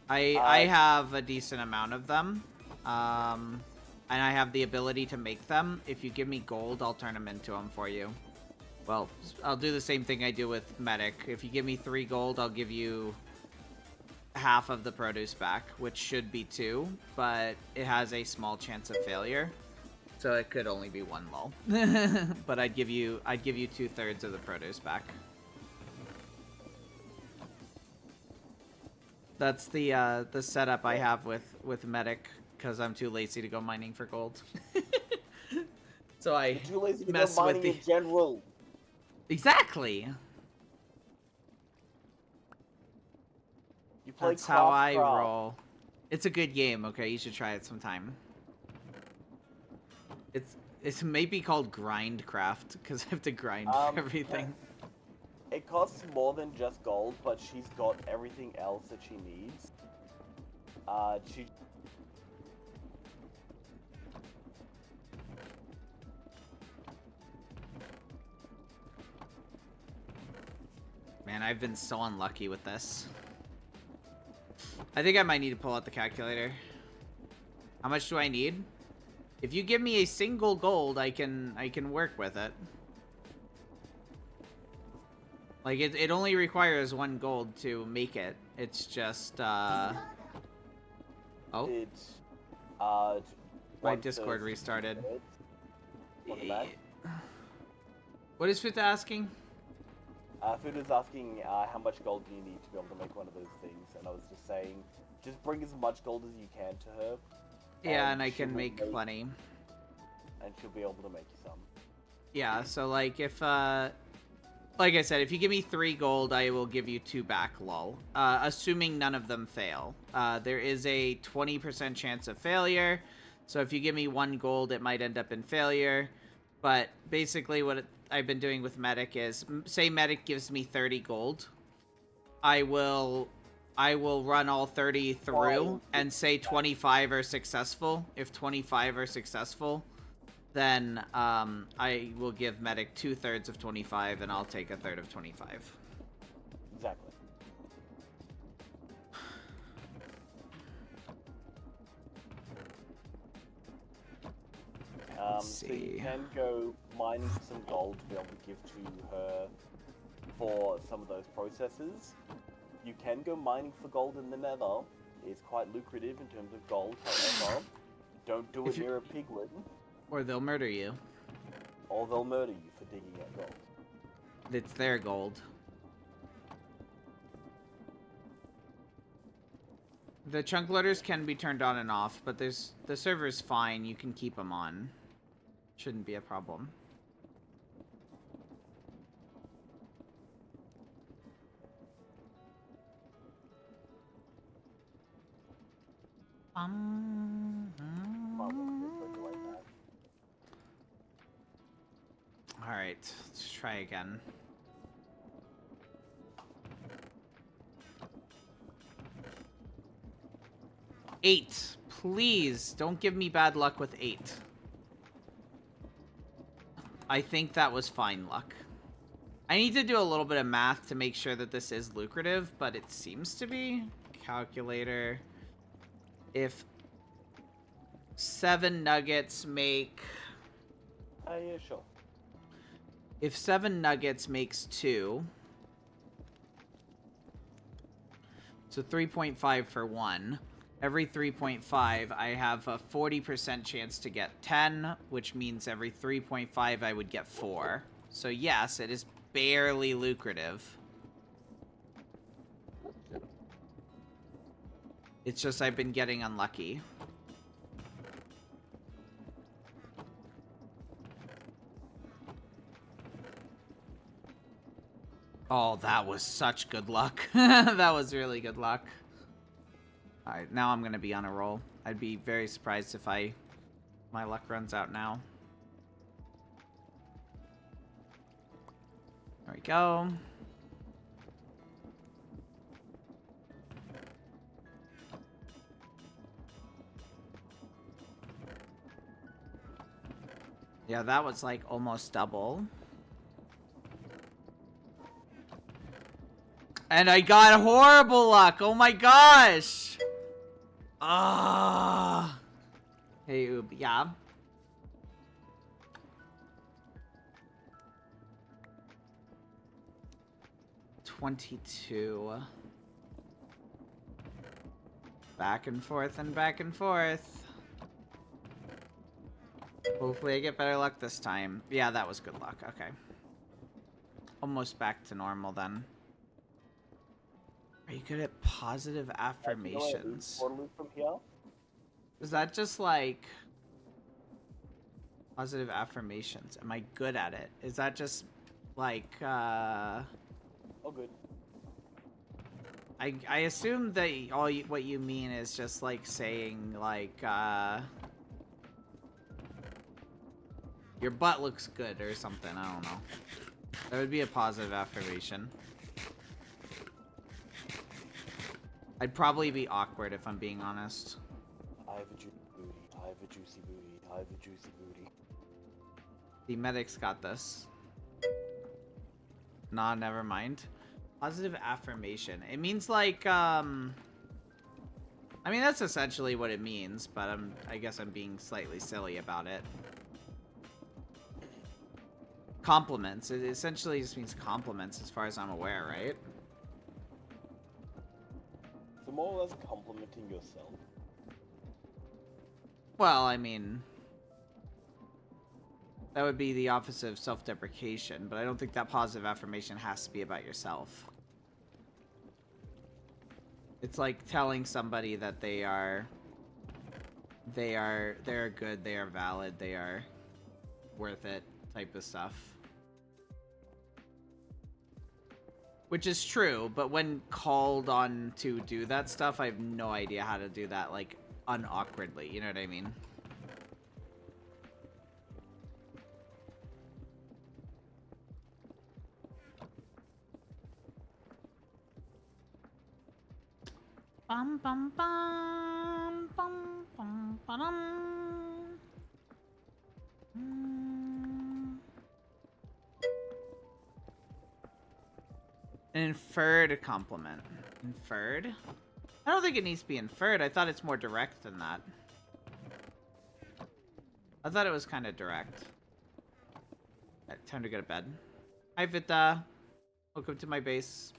I have a decent amount of them. And I have the ability to make them. If you give me gold, I'll turn them into them for you. Well, I'll do the same thing I do with Medic. If you give me 3 gold, I'll give you half of the produce back, which should be 2, but it has a small chance of failure. So it could only be 1 lol. But I'd give you 2/3 of the produce back. That's the setup I have with Medic, because I'm too lazy to go mining for gold. So I You're too lazy to mess go with mining the... in general. Exactly. You play That's how I Craft. roll. It's a good game, okay? You should try it sometime. It's maybe called Grindcraft, because I have to grind for everything. It costs more than just gold, but she's got everything else that she needs. Man, I've been so unlucky with this. I think I might need to pull out the calculator. How much do I need? If you give me a single gold, I can work with it. Like, it only requires 1 gold to make it. It's just, Oh. My Once Discord there's restarted. birds on the back. What is Fita asking? Food was asking how much gold do you need to be able to make one of those things, and I was just saying, just bring as much gold as you can to her. Yeah, and I she can will make plenty. And she'll be able to make you some. Yeah, so like if like I said, if you give me 3 gold, I will give you 2 back, lol. Assuming none of them fail. There is a 20% chance of failure, so if you give me 1 gold, it might end up in failure. But basically what I've been doing with Medic is, say Medic gives me 30 gold, I will run all 30 through and say 25 are successful. If 25 are successful, then I will give Medic 2/3 of 25 and I'll take 1/3 of 25. Exactly. So you can go mining for some gold to be able to give to her for some of those processes. You can go mining for gold in the Nether. It's quite lucrative in terms of gold, however, don't do it near a piglin. Or they'll murder you. Or they'll murder you for digging at gold. It's their gold. The chunk loaders can be turned on and off, but the server's fine. You can keep them on. Shouldn't be a problem. Alright, let's try again. Eight. Please, don't give me bad luck with 8. I think that was fine luck. I need to do a little bit of math to make sure that this is lucrative, but it seems to be. Calculator. If 7 nuggets make... Yeah, sure. If 7 nuggets makes 2... So 3.5 for 1. Every 3.5, I have a 40% chance to get 10, which means every 3.5 I would get 4. So yes, it is barely lucrative. It's just I've been getting unlucky. Oh, that was such good luck. That was really good luck. Alright, now I'm gonna be on a roll. I'd be very surprised if my luck runs out now. There we go. Yeah, that was like almost double. And I got horrible luck. Oh my gosh. Ah. Hey, Oob. Yeah. $22. Back and forth and back and forth. Hopefully I get better luck this time. Yeah, that was good luck. Okay. Almost back to normal then. Are you good at positive affirmations? From here? Is that just like positive affirmations? Am I good at it? Is that just like Oh, good. I assume that what you mean is just like saying like your butt looks good or something. I don't know. That would be a positive affirmation. I'd probably be awkward if I'm being honest. I have a juicy booty. I have a juicy booty. I have a juicy booty. The medic's got this. Nah, never mind. Positive affirmation. It means like, I mean, that's essentially what it means, but I guess I'm being slightly silly about it. Compliments. It essentially just means compliments as far as I'm aware, right? So more or less complimenting yourself. Well, I mean, that would be the opposite of self-deprecation, but I don't think that positive affirmation has to be about yourself. It's like telling somebody that they're good, they are valid, they are worth it type of stuff. Which is true, but when called on to do that stuff, I have no idea how to do that, like, unawkwardly, you know what I mean? Bum bum bum bum bum ba-dum. An inferred compliment. Inferred? I don't think it needs to be inferred. I thought it's more direct than that. I thought it was kind of direct. Right, time to go to bed. Hi, Vita. Welcome to my base.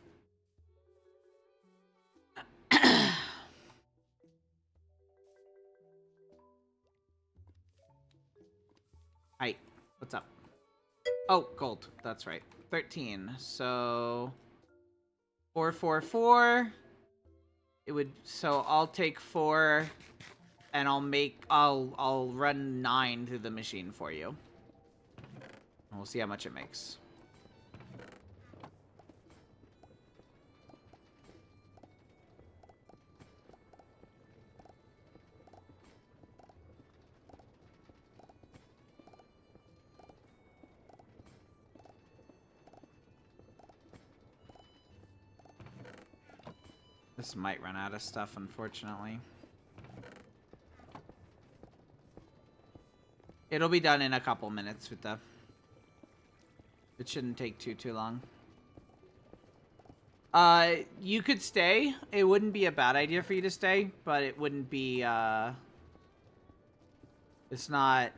Hi. What's up? Oh, gold. That's right. 13. So 4, 4, 4. It would, so I'll take 4 and I'll run 9 through the machine for you. And we'll see how much it makes. This might run out of stuff, unfortunately. It'll be done in a couple minutes with the... It shouldn't take too long. You could stay. It wouldn't be a bad idea for you to stay, but it wouldn't be, It's not...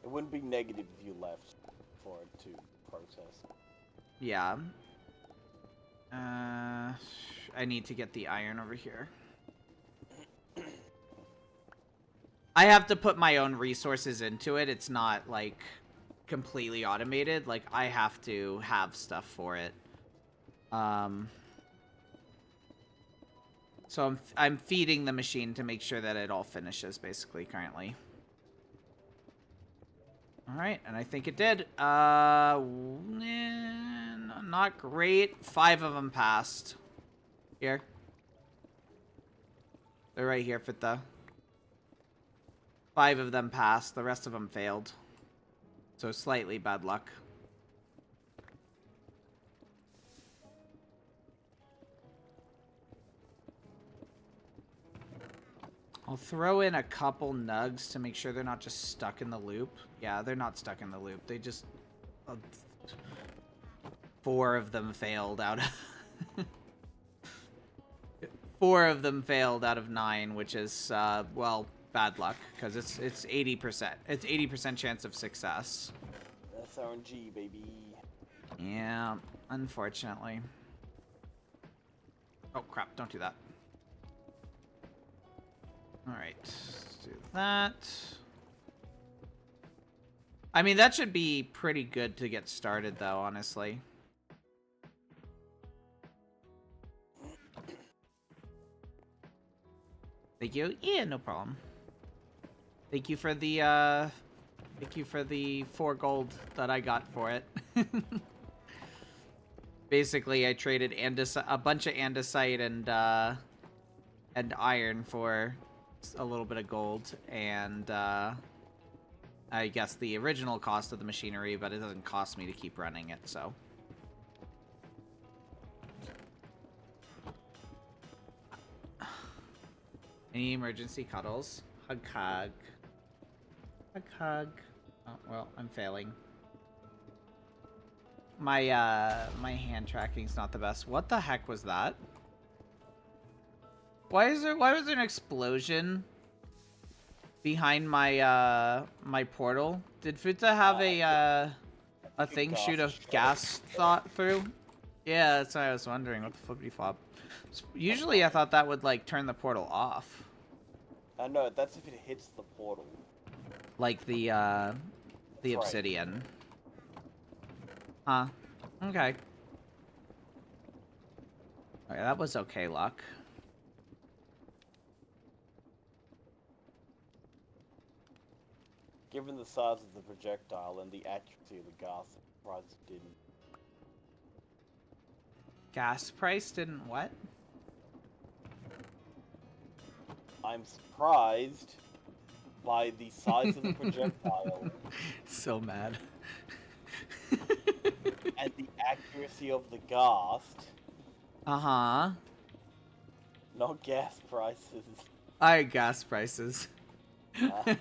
It wouldn't be negative if you left for it to process. Yeah. I need to get the iron over here. I have to put my own resources into it. It's not, like, completely automated. Like, I have to have stuff for it. So I'm feeding the machine to make sure that it all finishes, basically, currently. Alright, and I think it did. Not great. 5 of them passed. Here. They're right here, Fita. 5 of them passed. The rest of them failed. So slightly bad luck. I'll throw in a couple nugs to make sure they're not just stuck in the loop. Yeah, they're not stuck in the loop. They just... 4 of them failed out of... 4 of them failed out of 9, which is, well, bad luck, because it's 80%. It's 80% chance of success. That's RNG, baby. Yeah, unfortunately. Oh, crap, don't do that. Alright, let's do that. I mean, that should be pretty good to get started, though, honestly. Thank you. Yeah, no problem. Thank you for the 4 gold that I got for it. Basically, I traded a bunch of andesite and iron for a little bit of gold, and I guess the original cost of the machinery, but it doesn't cost me to keep running it, so. Any emergency cuddles? Hug, hug. Hug, hug. Oh, well, I'm failing. My hand tracking's not the best. What the heck was that? Why was there an explosion behind my my portal? Did Futa have a thing shoot a gas thought through? Yeah, that's what I was wondering. What the flippity flop? Usually I thought that would like turn the portal off. No, that's if it hits the portal. Like the Right. obsidian. Huh. Okay. Alright, that was okay luck. Given the size of the projectile and the accuracy of the gas, I'm surprised it didn't. Gas price didn't what? I'm surprised by the size of the projectile So mad. and the accuracy of the ghast, Uh-huh. not gas prices. Gas prices. Uh,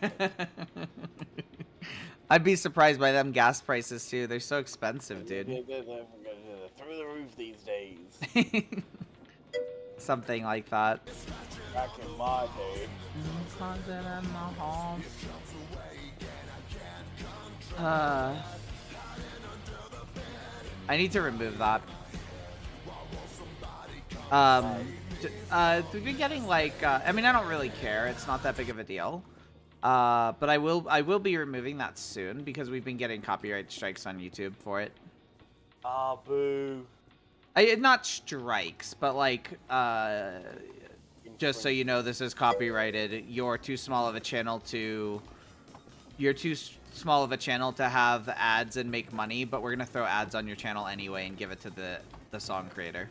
I'd be surprised by them gas prices too. They're so expensive, they're dude. through the roof these days. Something like that. Back in my day. I need to remove that. We've been getting like, I mean, I don't really care. It's not that big of a deal. But I will be removing that soon because we've been getting copyright strikes on YouTube for it. Ah, boo. Not strikes, but like, just so you know, this is copyrighted. You're too small of a channel to have ads and make money, but we're gonna throw ads on your channel anyway and give it to the song creator.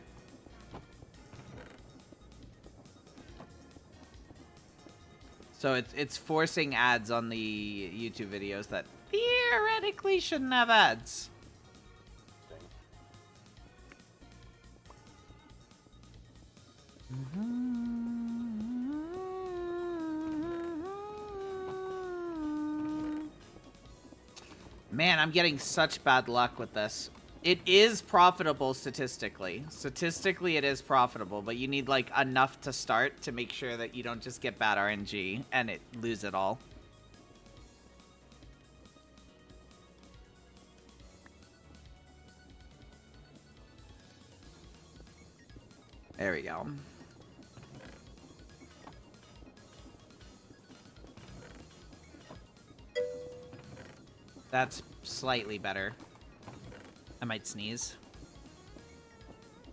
So it's forcing ads on the YouTube videos that theoretically shouldn't have ads. Man, I'm getting such bad luck with this. It is profitable statistically. Statistically, it is profitable, but you need, like, enough to start to make sure that you don't just get bad RNG and lose it all. There we go. That's slightly better. I might sneeze.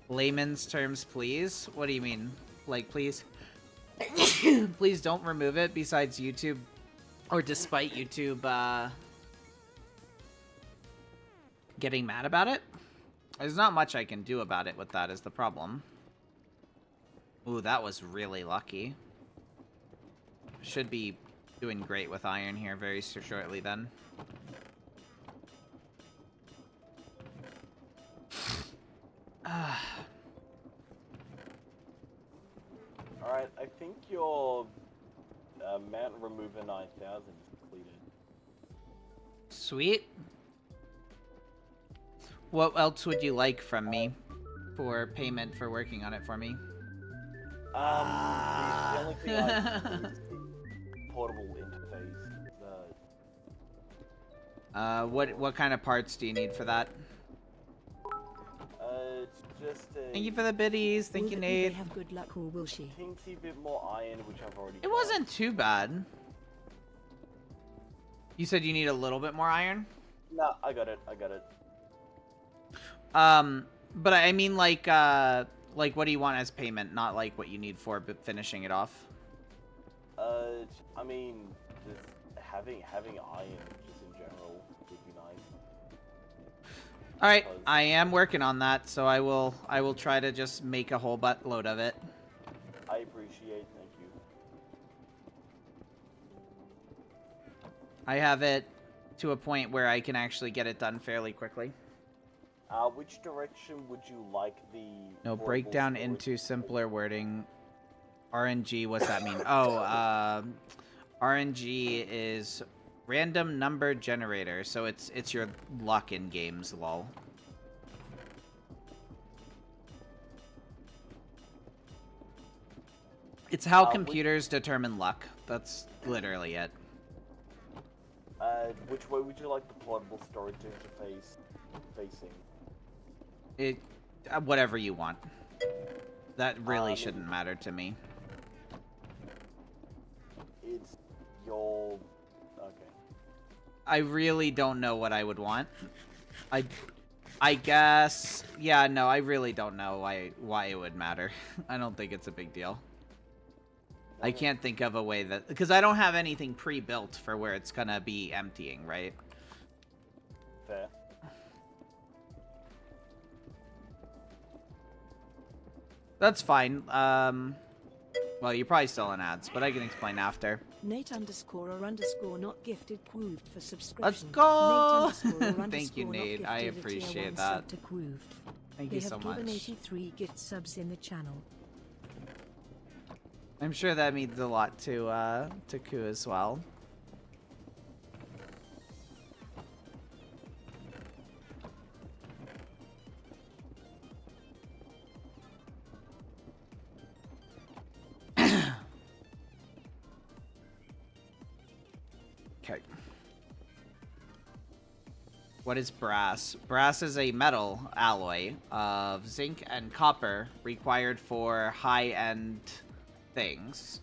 Layman's terms, please? What do you mean? Like, please? Please don't remove it besides YouTube. Or despite YouTube, getting mad about it? There's not much I can do about it with that is the problem. Ooh, that was really lucky. Should be doing great with iron here very shortly then. Alright, I think your Mountain Remover 9000 is completed. Sweet. What else would you like from me for payment for working on it for me? The only thing I can do is the portable interface. What kind of parts do you need for that? It's just a Thank you for the biddies. Thank Will you, the Nate. Ube have good luck or will she? teensy bit more iron, which I've already It got. wasn't too bad. You said you need a little bit more iron? No, I got it. But I mean, like what do you want as payment? Not like what you need for finishing it off. I mean, just having iron just in general would be nice. All right, I am working on that, so I will try to just make a whole buttload of it. I appreciate, thank you. I have it to a point where I can actually get it done fairly quickly. Which direction would you like the... No, portable break down storage into to simpler wording. RNG, what's that mean? Oh, RNG is random number generator, so it's your luck in games, lol. It's how computers determine luck. That's literally it. Which way would you like the portable storage interface facing? Whatever you want. That really shouldn't matter to me. I really don't know what I would want. I guess, yeah, no, I really don't know why it would matter. I don't think it's a big deal. I can't think of a way that, because I don't have anything pre-built for where it's gonna be emptying, right? Fair. That's fine. Well, you're probably still in ads, but I can explain after. Nate_or_not gifted Quooved for subscription. Let's go! Nate_or_not Thank you, Nate. I gifted a tier appreciate 1 that. sub to Quooved. Thank you so They have given much. 83 gift subs in the channel. I'm sure that means a lot to Ku as well. Okay. What is brass? Brass is a metal alloy of zinc and copper required for high-end things.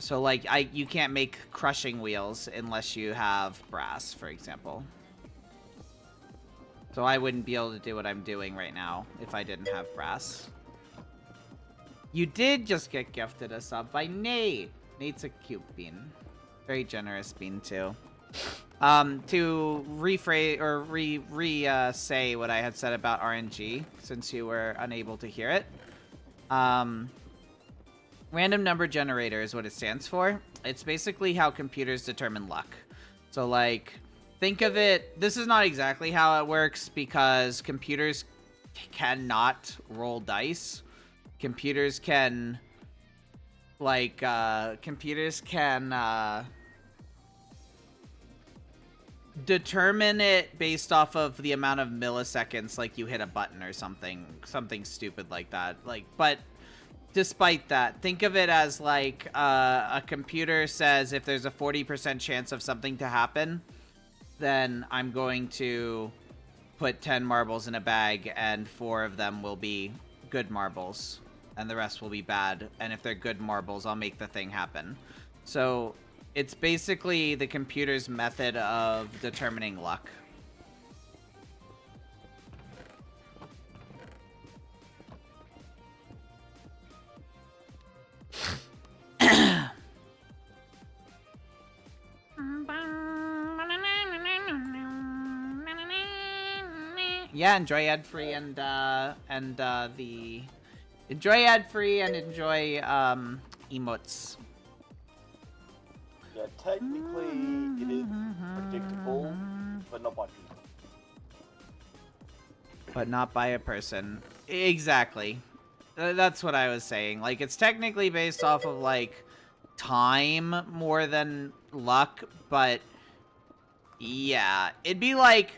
So, like, you can't make crushing wheels unless you have brass, for example. So I wouldn't be able to do what I'm doing right now if I didn't have brass. You did just get gifted a sub by Nate. Nate's a cute bean. Very generous bean, too. To rephrase or say what I had said about RNG, since you were unable to hear it. Random number generator is what it stands for. It's basically how computers determine luck. So, like, think of it... This is not exactly how it works because computers cannot roll dice. Computers can... Like, computers can, determine it based off of the amount of milliseconds, like, you hit a button or something stupid like that. Like, but despite that, think of it as, like, a computer says if there's a 40% chance of something to happen, then I'm going to put 10 marbles in a bag, and 4 of them will be good marbles, and the rest will be bad. And if they're good marbles, I'll make the thing happen. So it's basically the computer's method of determining luck. Yeah, enjoy ad-free and enjoy ad-free and enjoy emotes. Yeah, technically it is predictable, but not by people. But not by a person. Exactly. That's what I was saying. Like, it's technically based off of, like, time more than luck, but yeah. It'd be like,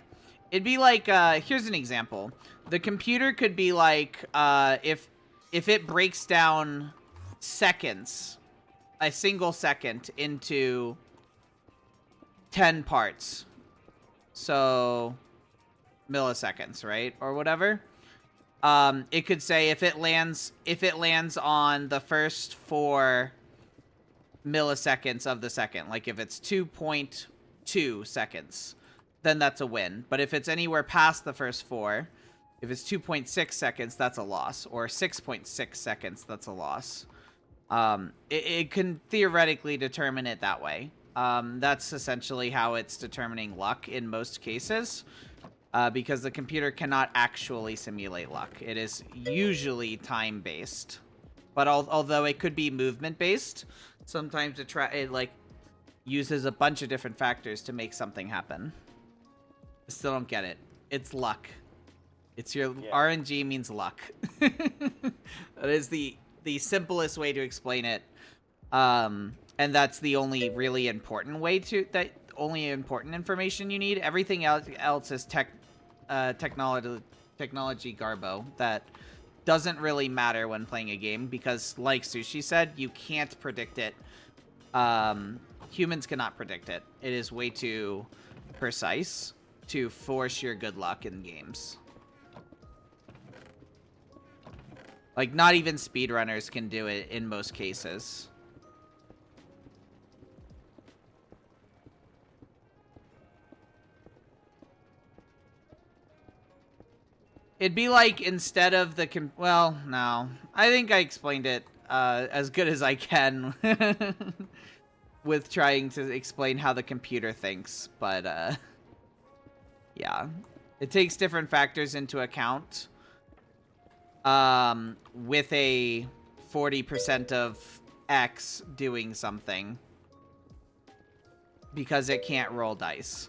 here's an example. The computer could be like, if it breaks down seconds, a single second, into 10 parts. So, milliseconds, right? Or whatever. It could say if it lands on the first 4 milliseconds of the second, like if it's 2.2 seconds, then that's a win. But if it's anywhere past the first 4, if it's 2.6 seconds, that's a loss. Or 6.6 seconds, that's a loss. It can theoretically determine it that way. That's essentially how it's determining luck in most cases. Because the computer cannot actually simulate luck. It is usually time-based. But although it could be movement-based, sometimes it like uses a bunch of different factors to make something happen. I still don't get it. It's luck. It's your RNG means luck. That is the simplest way to explain it. And that's the only really important way to only important information you need. Everything else is technology garbo that doesn't really matter when playing a game because, like Sushi said, you can't predict it. Humans cannot predict it. It is way too precise to force your good luck in games. Like, not even speedrunners can do it in most cases. It'd be like instead of the well, no. I think I explained it as good as I can with trying to explain how the computer thinks, but yeah. It takes different factors into account. With a 40% of X doing something because it can't roll dice.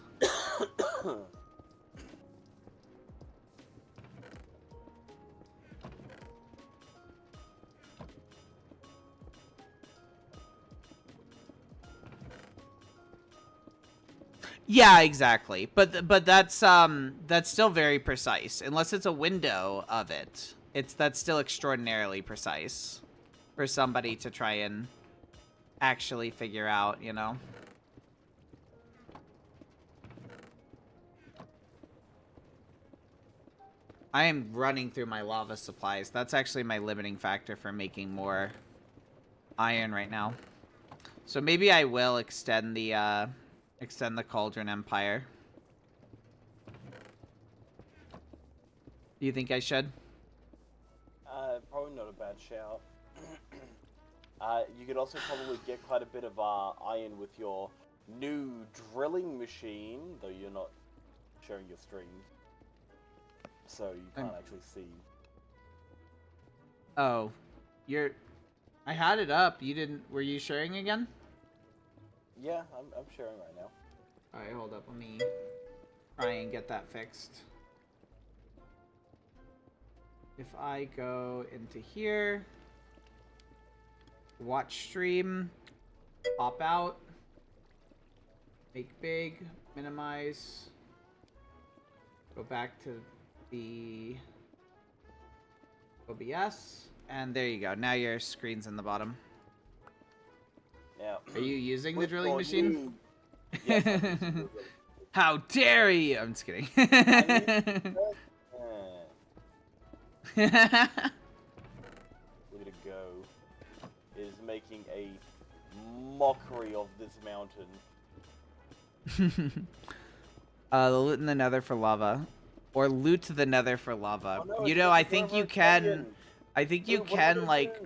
Yeah, exactly. But that's still very precise. Unless it's a window of it. That's still extraordinarily precise for somebody to try and actually figure out, you know. I am running through my lava supplies. That's actually my limiting factor for making more iron right now. So maybe I will extend the Cauldron Empire. Do you think I should? Probably not a bad shout. You could also probably get quite a bit of iron with your new drilling machine, though you're not showing your stream, so you can't actually see. Oh, I had it up. You didn't. Were you sharing again? Yeah, I'm sharing right now. All right, hold up. Let me try and get that fixed. If I go into here, watch stream, pop out, make big, minimize, go back to the OBS, and there you go. Now your screen's in the bottom. Now, are you using the drilling machine? Yes, I'm using the drilling. How dare you! I'm just kidding. Way to go. It is making a mockery of this mountain. The loot in the nether for lava. Or loot the nether for lava. Oh, no, you know, I think you can... I think you can, like...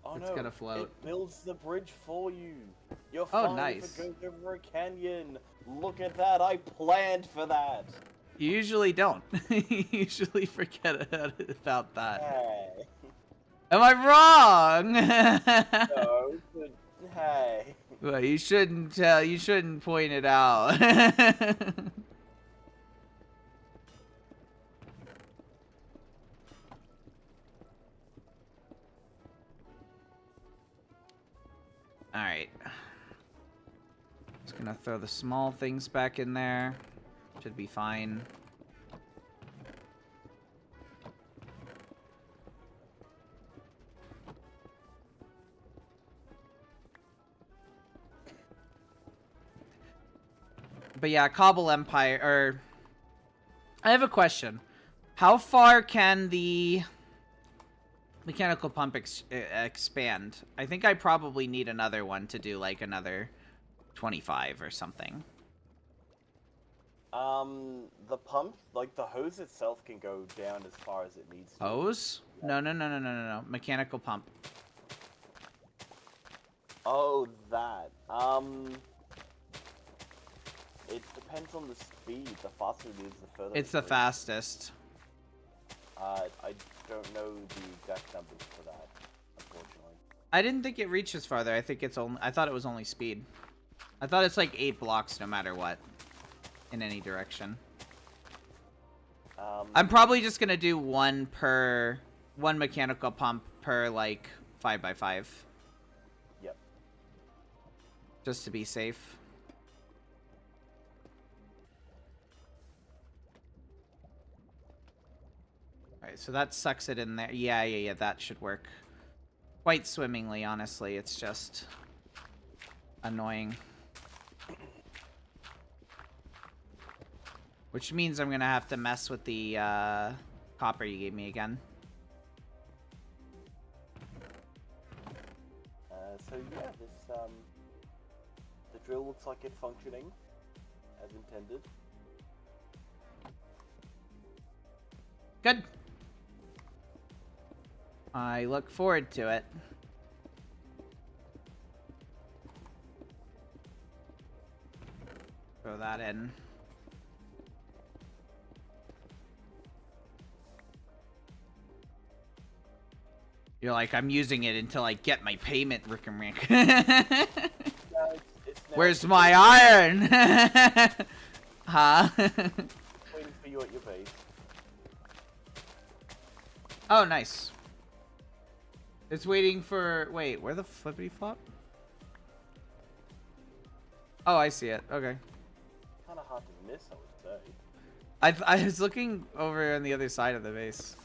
Oh, it's gonna float. It builds the bridge for you. You're Oh, fine nice. if it goes over a canyon. Look at that, I planned for that. You usually don't. You usually forget about that. Hey. Am I wrong? No, but hey. Well, you shouldn't point it out. Alright. Just gonna throw the small things back in there. Should be fine. But yeah, Cobble Empire, or... I have a question. How far can the mechanical pump expand? I think I probably need another one to do, like, another 25 or something. The pump, like the hose itself, can go down as far as it needs to. Hose? No. Mechanical pump. Oh, that. It depends on the speed. The faster it is, the further. It's the fastest. I don't know the exact numbers for that, unfortunately. I didn't think it reaches farther. I think it's only. I thought it was only speed. I thought it's like 8 blocks no matter what, in any direction. I'm probably just gonna do one mechanical pump per like 5x5. Yep. Just to be safe. Alright, so that sucks it in there. Yeah, that should work quite swimmingly, honestly. It's just annoying. Which means I'm gonna have to mess with the copper you gave me again. So yeah, the drill looks like it's functioning as intended. Good. I look forward to it. Throw that in. You're like, I'm using it until I get my payment, Rick and Rick. It's Where's my iron? Huh? waiting for you at your base. Oh, nice. It's waiting for... Wait, where the flippity flop? Oh, I see it. Okay. Kind of hard to miss, I would say. I was looking over on the other side of the base.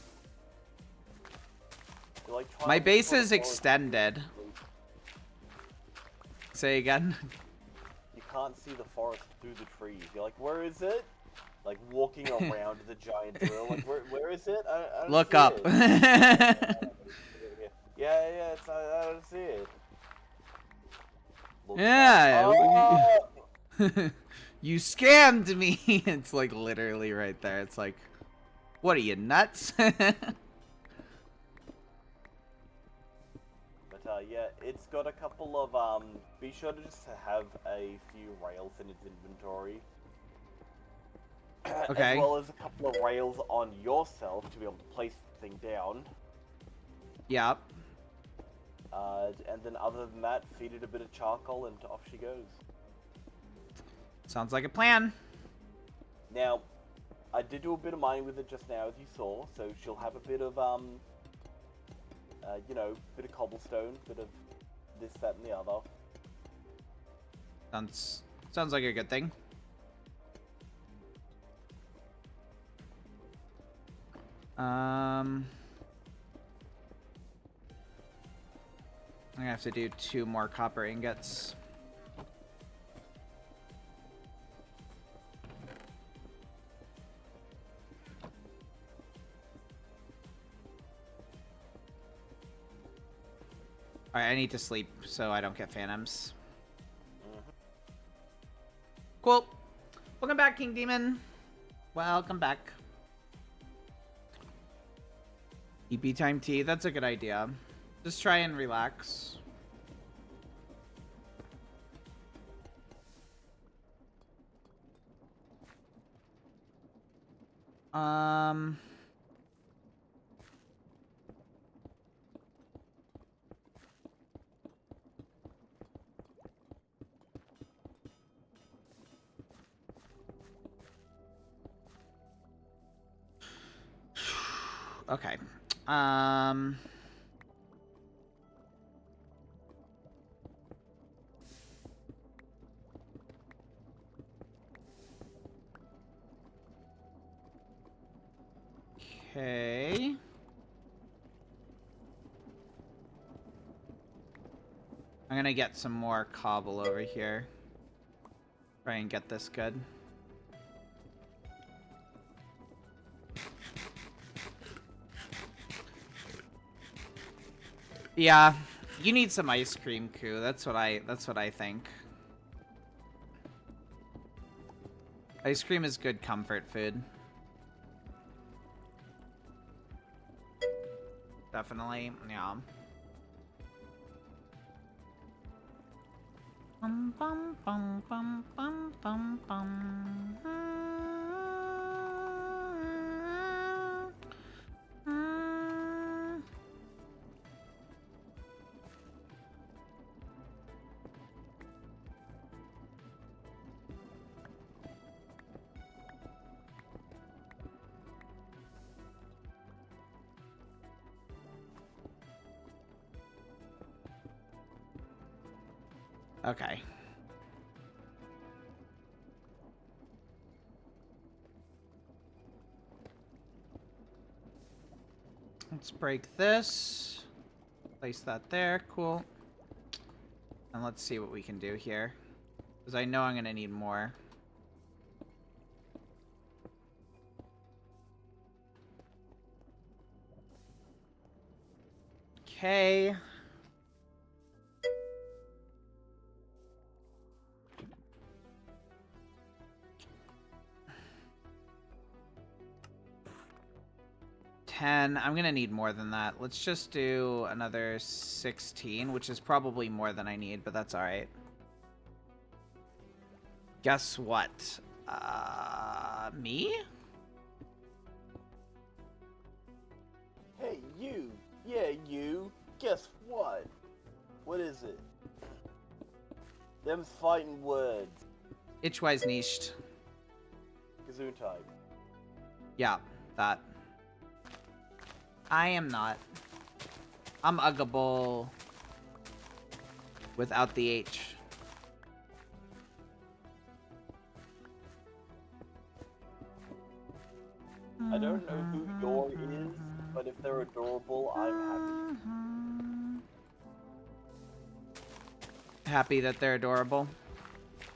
You're like trying My to base sort of is follow- extended. Say again. You can't see the forest through the trees. You're like, where is it? Like walking around the giant drill. Like, where is it? I don't Look see up. It. Yeah, I don't see it. Look Yeah. up. Oh! You scammed me. It's like literally right there. It's like, what are you, nuts? But yeah, it's got a couple of be sure to just have a few rails in its inventory. Okay. As well as a couple of rails on yourself to be able to place the thing down. Yep. And then other than that, feed it a bit of charcoal and off she goes. Sounds like a plan. Now, I did do a bit of mining with it just now, as you saw, so she'll have a bit of, you know, bit of cobblestone, bit of this, that, and the other. Sounds like a good thing. I'm gonna have to do 2 more copper ingots. Alright, I need to sleep so I don't get phantoms. Cool. Welcome back, King Demon. Welcome back. EP time tea, that's a good idea. Just try and relax. Okay. Okay. I'm gonna get some more cobble over here. Try and get this good. Yeah, you need some ice cream, Koo. That's what I think. Ice cream is good comfort food. Definitely, yeah. Bum bum bum bum bum bum bum. Okay. Let's break this. Place that there. Cool. And let's see what we can do here. Because I know I'm going to need more. Okay. 10. I'm gonna need more than that. Let's just do another 16, which is probably more than I need, but that's alright. Guess what? Me? Hey, you! Yeah, you! Guess what? What is it? Them's fighting words. Itchwise niched. Gazoon type. Yeah, that. I am not. I'm uggable. Without the H. I don't know who your is, but if they're adorable, I'm happy. Happy that they're adorable.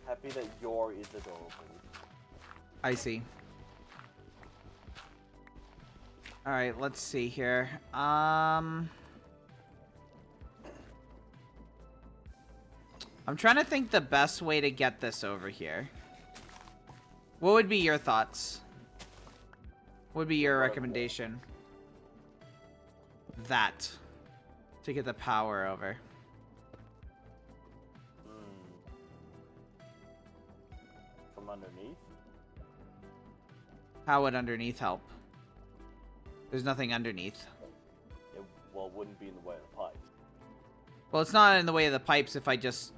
Happy that your is adorable. I see. Alright, let's see here. I'm trying to think the best way to get this over here. What would be your thoughts? What would be your recommendation? That. To get the power over. From underneath? How would underneath help? There's nothing underneath. It, well, wouldn't be in the way of the pipes. Well, it's not in the way of the pipes if I just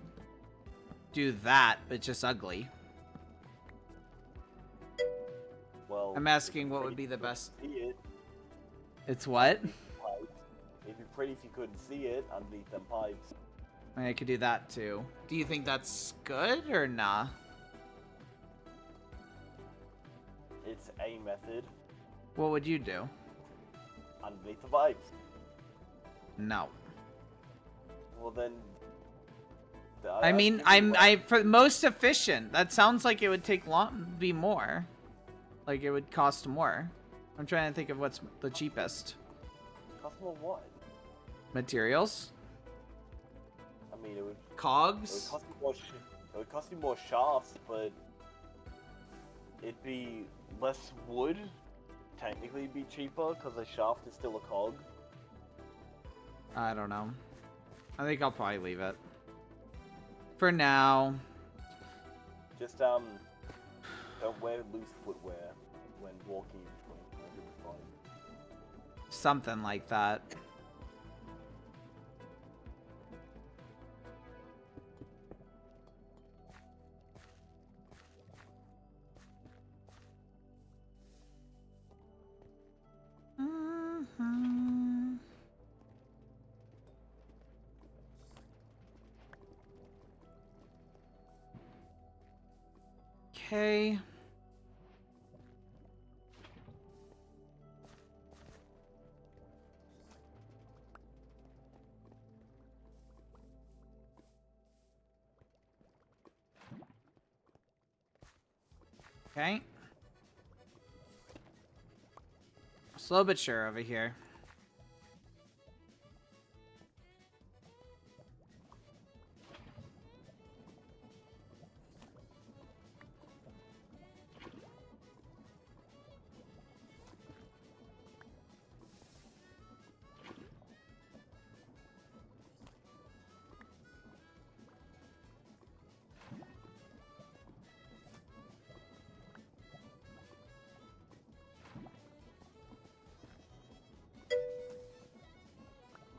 do that, but it's just ugly. Well, I'm asking what would be the best. See it. It's what? Pipes. It'd be pretty if you couldn't see it underneath them pipes. I mean, I could do that too. Do you think that's good or nah? It's a method. What would you do? Underneath the pipes. No. Well then. I mean, I for most efficient. That sounds like it would take be more. Like it would cost more. I'm trying to think of what's the cheapest. Cost more what? Materials. I mean, it would Cogs. cost you more. It would cost you more shafts, but it'd be less wood. Technically, it'd be cheaper because the shaft is still a cog. I don't know. I think I'll probably leave it. For now. Just don't wear loose footwear when walking between. That'll be fine. Something like that. Okay. Okay. Slow but sure over here.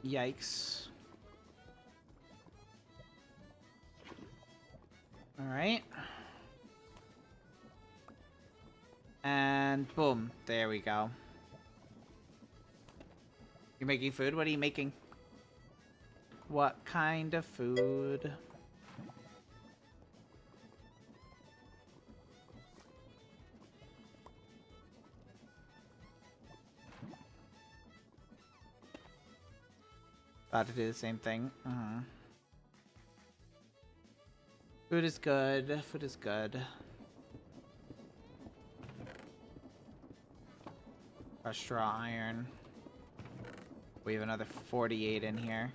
Yikes. Alright. And boom. There we go. You're making food? What are you making? What kind of food? About to do the same thing. Food is good. Food is good. Crushed raw iron. We have another 48 in here.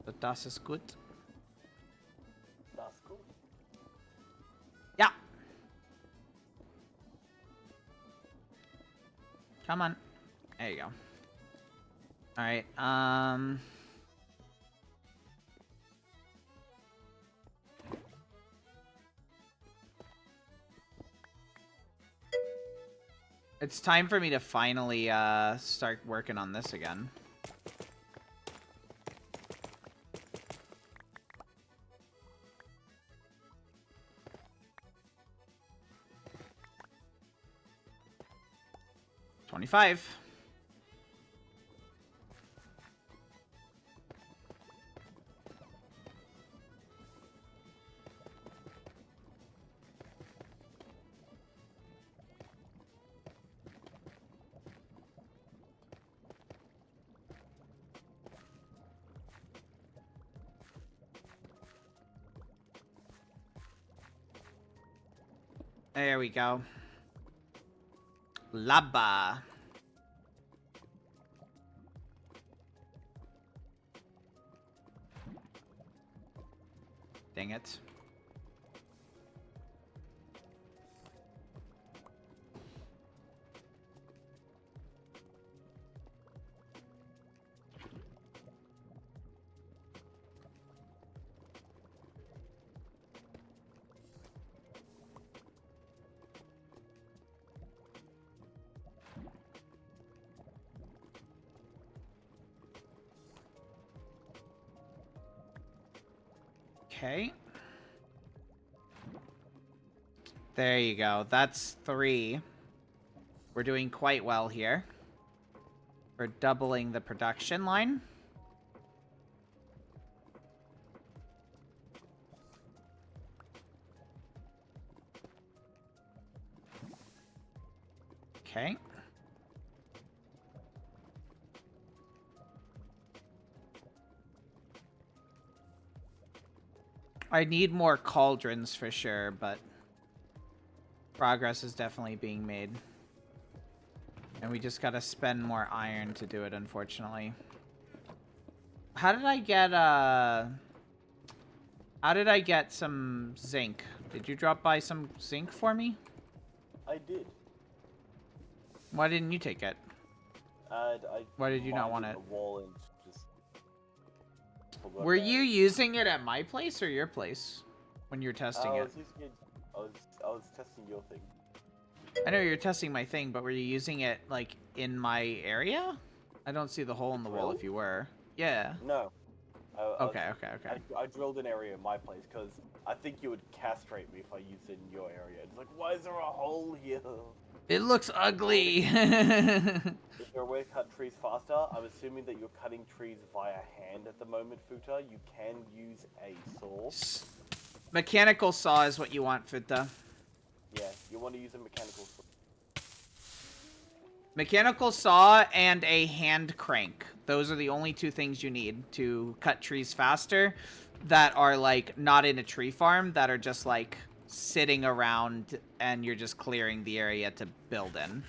But das ist gut. That's cool. Yeah. Come on. you go. All right. It's time for me to finally start working on this again. $25. There we go. Lava. Dang it. Okay. There you go. That's 3. We're doing quite well here. We're doubling the production line. Okay. I need more cauldrons for sure, but progress is definitely being made. And we just gotta spend more iron to do it, unfortunately. How did I get some zinc? Did you drop by some zinc for me? I did. Why didn't you take it? Why did you not want it? Wall and just Were you using it at my place or your place when you were testing it? I was testing your thing. I know you're testing my thing, but were you using it like in my area? I don't see the hole in the wall if you were. Yeah. No. Okay. I drilled an area in my place because I think you would castrate me if I used it in your area. It's like, why is there a hole here? It looks ugly. Is there a way to cut trees faster? I'm assuming that you're cutting trees via hand at the moment, Futa. You can use a saw. Mechanical saw is what you want, Futa. Yeah, you want to use a mechanical saw. Mechanical saw and a hand crank. Those are the only 2 things you need to cut trees faster that are like not in a tree farm, that are just like sitting around and you're just clearing the area to build in.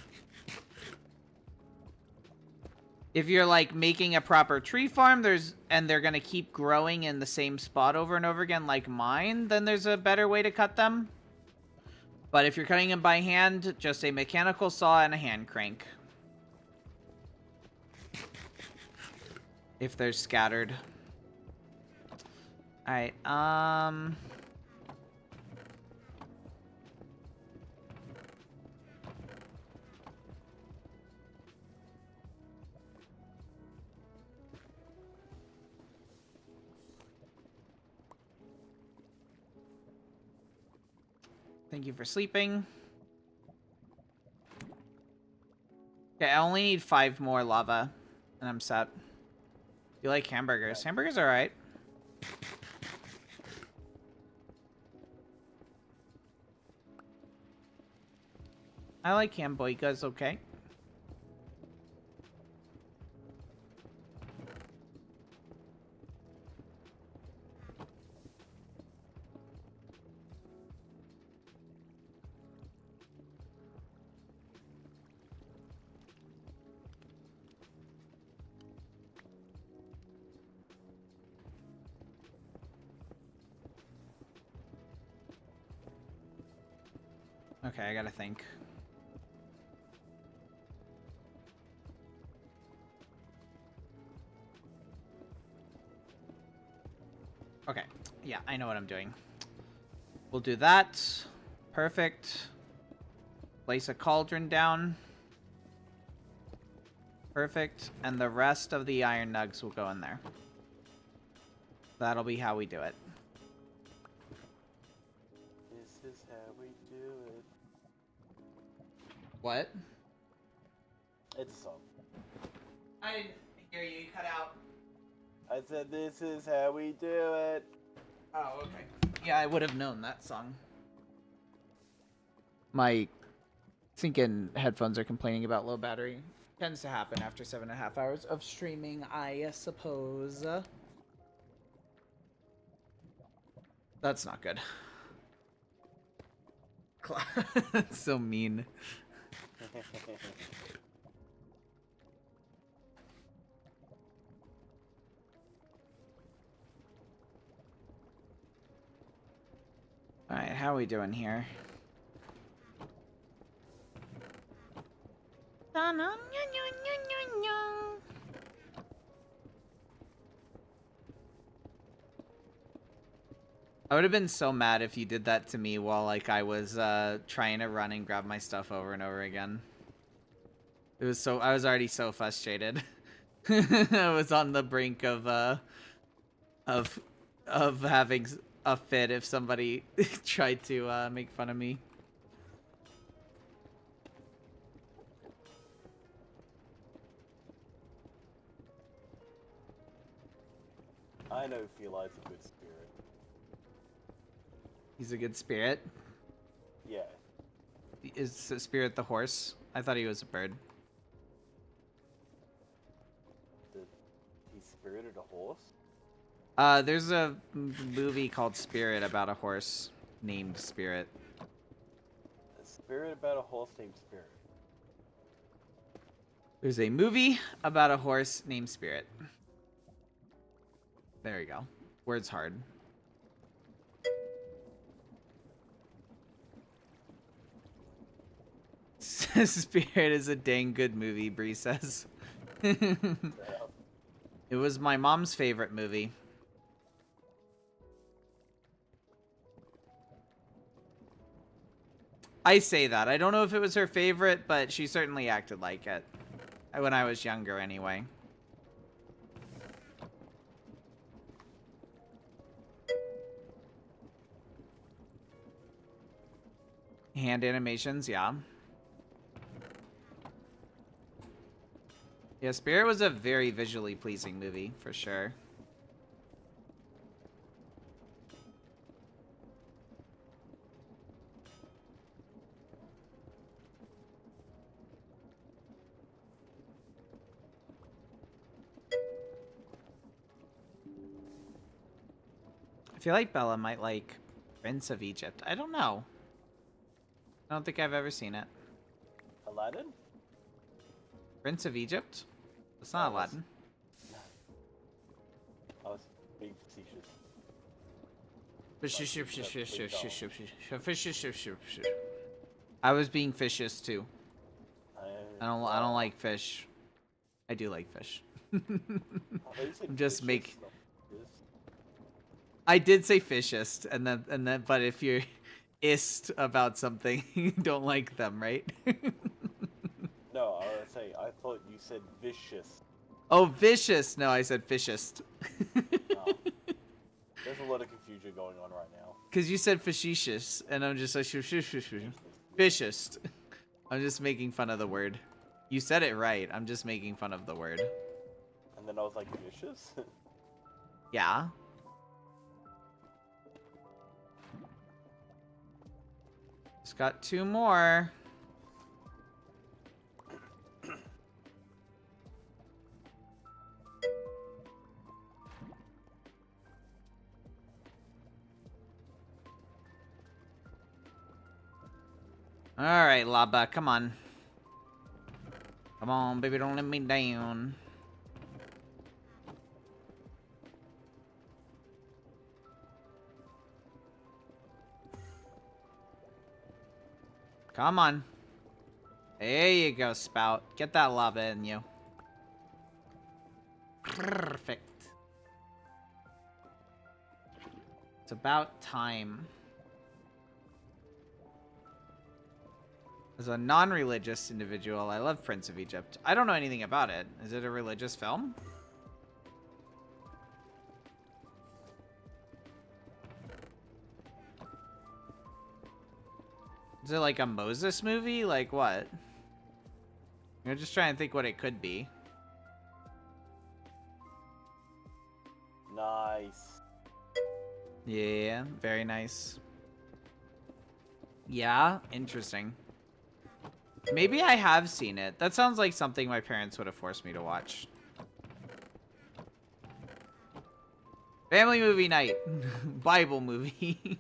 If you're like making a proper tree farm, and they're gonna keep growing in the same spot over and over again like mine, then there's a better way to cut them. But if you're cutting them by hand, just a mechanical saw and a hand crank. If they're scattered. Alright, thank you for sleeping. Okay, I only need 5 more lava, and I'm set. You like hamburgers? Hamburgers are alright. I like hamburgers, okay. Okay, I gotta think. Yeah, I know what I'm doing. We'll do that. Perfect. Place a cauldron down. Perfect. And the rest of the iron nugs will go in there. That'll be how we do it. This is how we do it. What? It's a song. I didn't hear you. You cut out. I said, this is how we do it. Oh, okay. Yeah, I would have known that song. My thinking headphones are complaining about low battery. Tends to happen after 7.5 hours of streaming, I suppose. That's not good. That's so mean. Alright, how are we doing here? I would have been so mad if you did that to me while like I was trying to run and grab my stuff over and over again. It was so I was already so frustrated. I was on the brink of having a fit if somebody tried to make fun of me. I know Feli's a good spirit. He's a good spirit. Yeah. Is the spirit the horse? I thought he was a bird. He spirited a horse? There's a movie called Spirit about a horse named Spirit. A spirit about a horse named Spirit. There's a movie about a horse named Spirit. There you go. Word's hard. Spirit is a dang good movie, Bree says. It was my mom's favorite movie. I say that. I don't know if it was her favorite, but she certainly acted like it. When I was younger, anyway. Hand animations, yeah. Yeah, Spirit was a very visually pleasing movie, for sure. I feel like Bella might like Prince of Egypt. I don't know. I don't think I've ever seen it. Aladdin? Prince of Egypt? It's not Aladdin. I was being facetious. I was being fishious too. I don't Wow. like fish. I do like fish. I thought you said I'm just vicious, make- not vicious. I did say fishist, and then but if you're ist about something, you don't like them, right? No, I was say I thought you said vicious. Oh, vicious. No, I said fishist. Oh. There's a lot of confusion going on right now. Because you said facetious, and I'm just like, fishist. I'm just making fun of the word. You said it right. I'm just making fun of the word. And then I was like, vicious? Yeah. Just got 2 more. Alright, Laba, come on. Come on, baby, don't let me down. Come on. There you go, Spout. Get that lava in you. Perfect. It's about time. As a non-religious individual, I love Prince of Egypt. I don't know anything about it. Is it a religious film? Is it like a Moses movie? Like what? I'm just trying to think what it could be. Nice. Yeah, very nice. Yeah, interesting. Maybe I have seen it. That sounds like something my parents would have forced me to watch. Family movie night. Bible movie.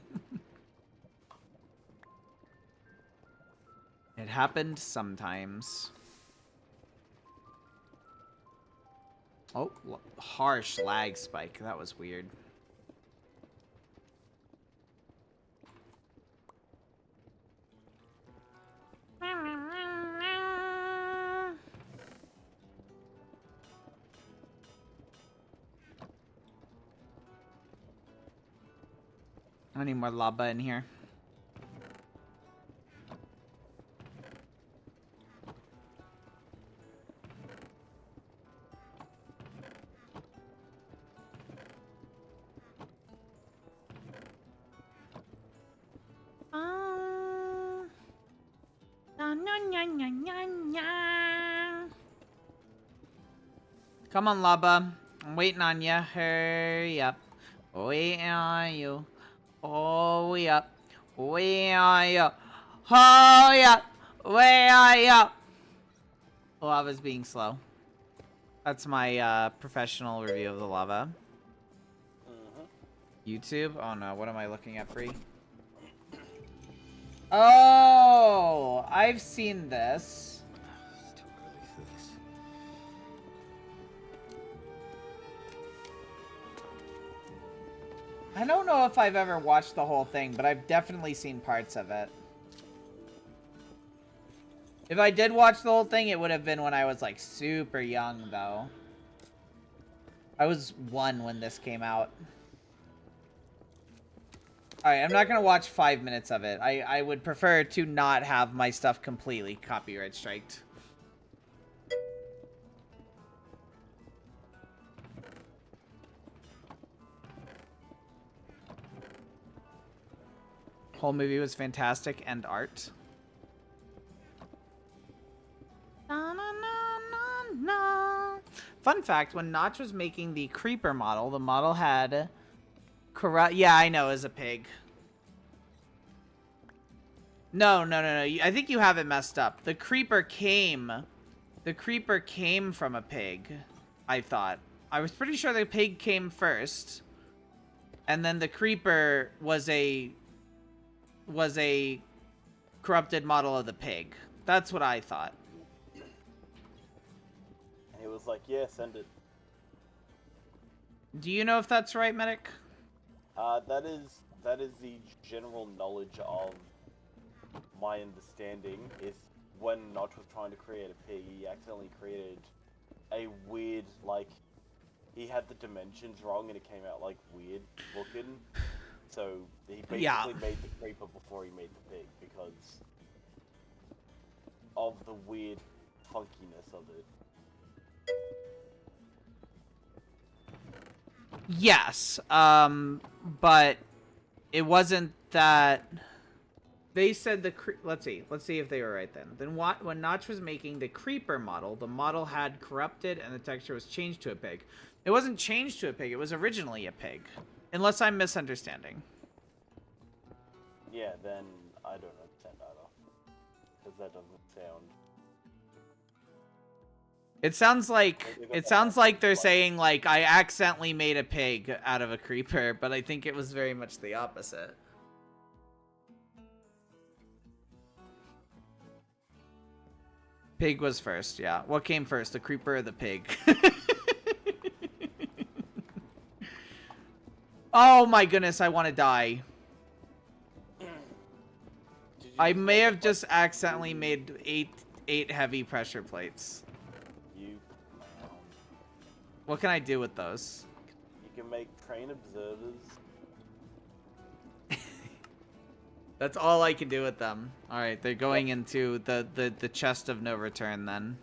It happened sometimes. Oh, harsh lag spike. That was weird. I need more lava in here. Come on, lava. I'm waiting on you. Hurry up. Waiting on you. Hurry up. Waiting on you. Hurry up. Waiting up. The lava's being slow. That's my professional review of the lava. YouTube? Oh no, what am I looking at, Bree? Oh, I've seen this. I don't know if I've ever watched the whole thing, but I've definitely seen parts of it. If I did watch the whole thing, it would have been when I was like super young, though. I was 1 when this came out. Alright, I'm not gonna watch 5 minutes of it. I would prefer to not have my stuff completely copyright striked. Whole movie was fantastic, and art. Na, na, na, na, na. Fun fact, when Notch was making the creeper model, the model had yeah, I know, as a pig. No. I think you have it messed up. The creeper came from a pig, I thought. I was pretty sure the pig came first. And then the creeper was a corrupted model of the pig. That's what I thought. And he was like, yeah, send it. Do you know if that's right, Medic? That is the general knowledge of my understanding. Is when Notch was trying to create a pig, he accidentally created a weird, like, he had the dimensions wrong and it came out like weird looking. So he basically made the creeper before he made the pig because of the weird funkiness of it. Yes, but it wasn't that. They said let's see if they were right then. Then when Notch was making the creeper model, the model had corrupted and the texture was changed to a pig. It wasn't changed to a pig, it was originally a pig. Unless I'm misunderstanding. Yeah, then I don't understand either. Because that doesn't sound... It sounds like they're saying, like, I accidentally made a pig out of a creeper, but I think it was very much the opposite. Pig was first, yeah. What came first, the creeper or the pig? Oh my goodness, I want to die. I may have just accidentally made eight heavy pressure plates. You... What can I do with those? You can make train observers. That's all I can do with them. All right, they're going into the chest of no return then.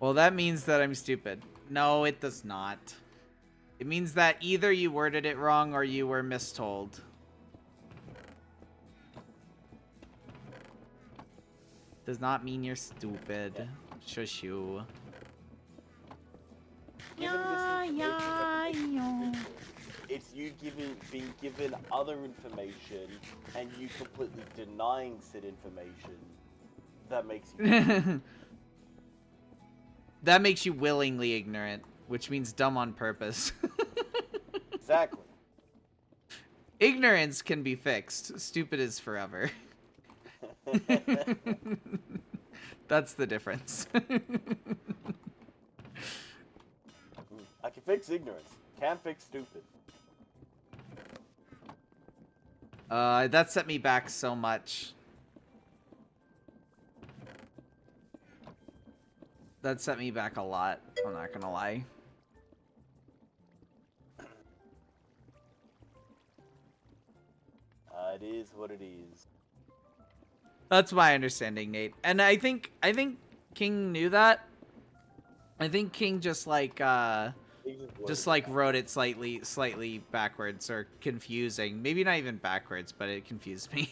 Well, that means that I'm stupid. No, it does not. It means that either you worded it wrong or you were mistold. Does not mean you're stupid. Shush you. It's you being given other information and you completely denying said information that makes you That makes you willingly ignorant, which means dumb on purpose. Exactly. Ignorance can be fixed. Stupid is forever. That's the difference. I can fix ignorance. Can't fix stupid. That set me back so much. That set me back a lot, I'm not gonna lie. It is what it is. That's my understanding, Nate. And I think King knew that. I think King just like wrote it slightly backwards or confusing. Maybe not even backwards, but it confused me.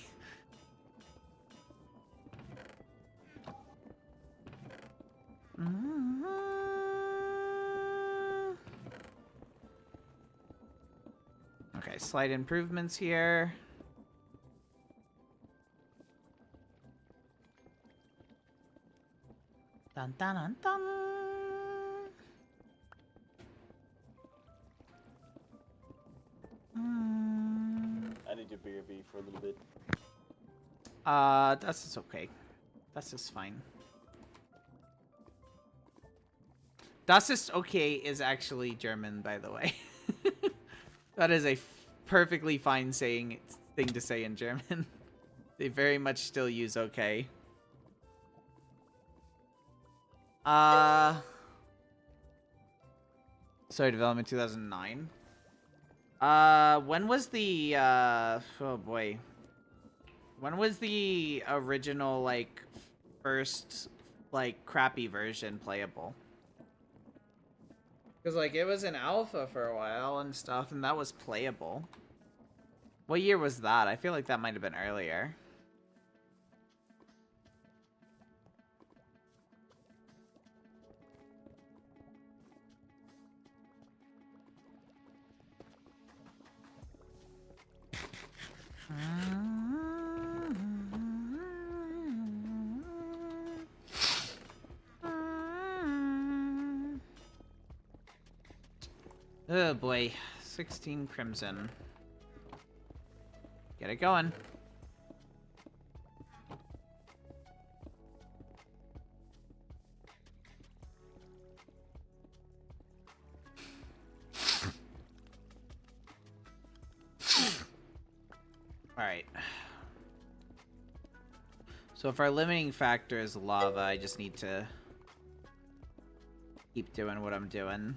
Okay, slight improvements here. Dun dun dun dun. I need your BRB for a little bit. That's just okay. That's just fine. Das ist okay is actually German, by the way. That is a perfectly fine thing to say in German. They very much still use okay. Sorry, development 2009. When was the oh boy. When was the original like first like crappy version playable? Because like it was in alpha for a while and stuff, and that was playable. What year was that? I feel like that might have been earlier. Oh boy, 16 crimson. Get it going. Alright. So if our limiting factor is lava, I just need to keep doing what I'm doing.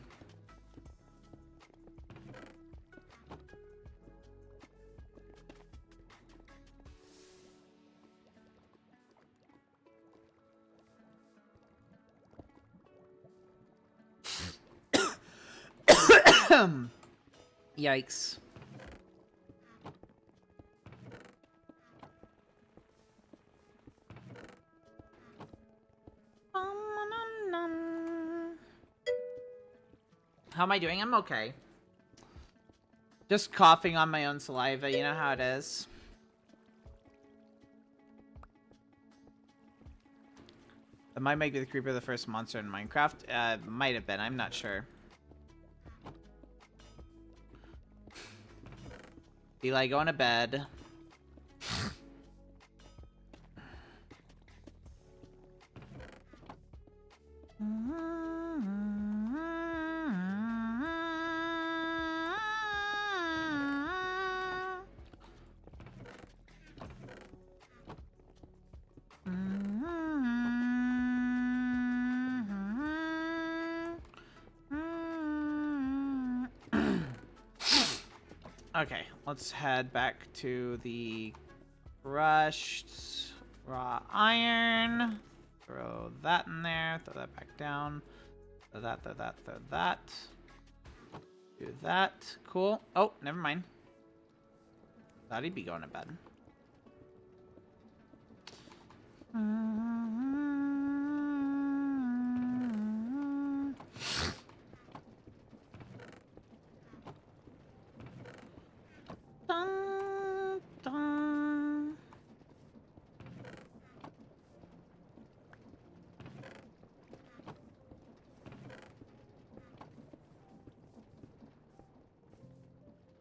Yikes. How am I doing? I'm okay. Just coughing on my own saliva, you know how it is. That might make the creeper the first monster in Minecraft. Might have been, I'm not sure. Eli, going to bed. Okay, let's head back to the crushed raw iron. Throw that in there. Throw that back down. Throw that, throw that, throw that. Do that. Cool. Oh, never mind. Thought he'd be going to bed. Dun, dun.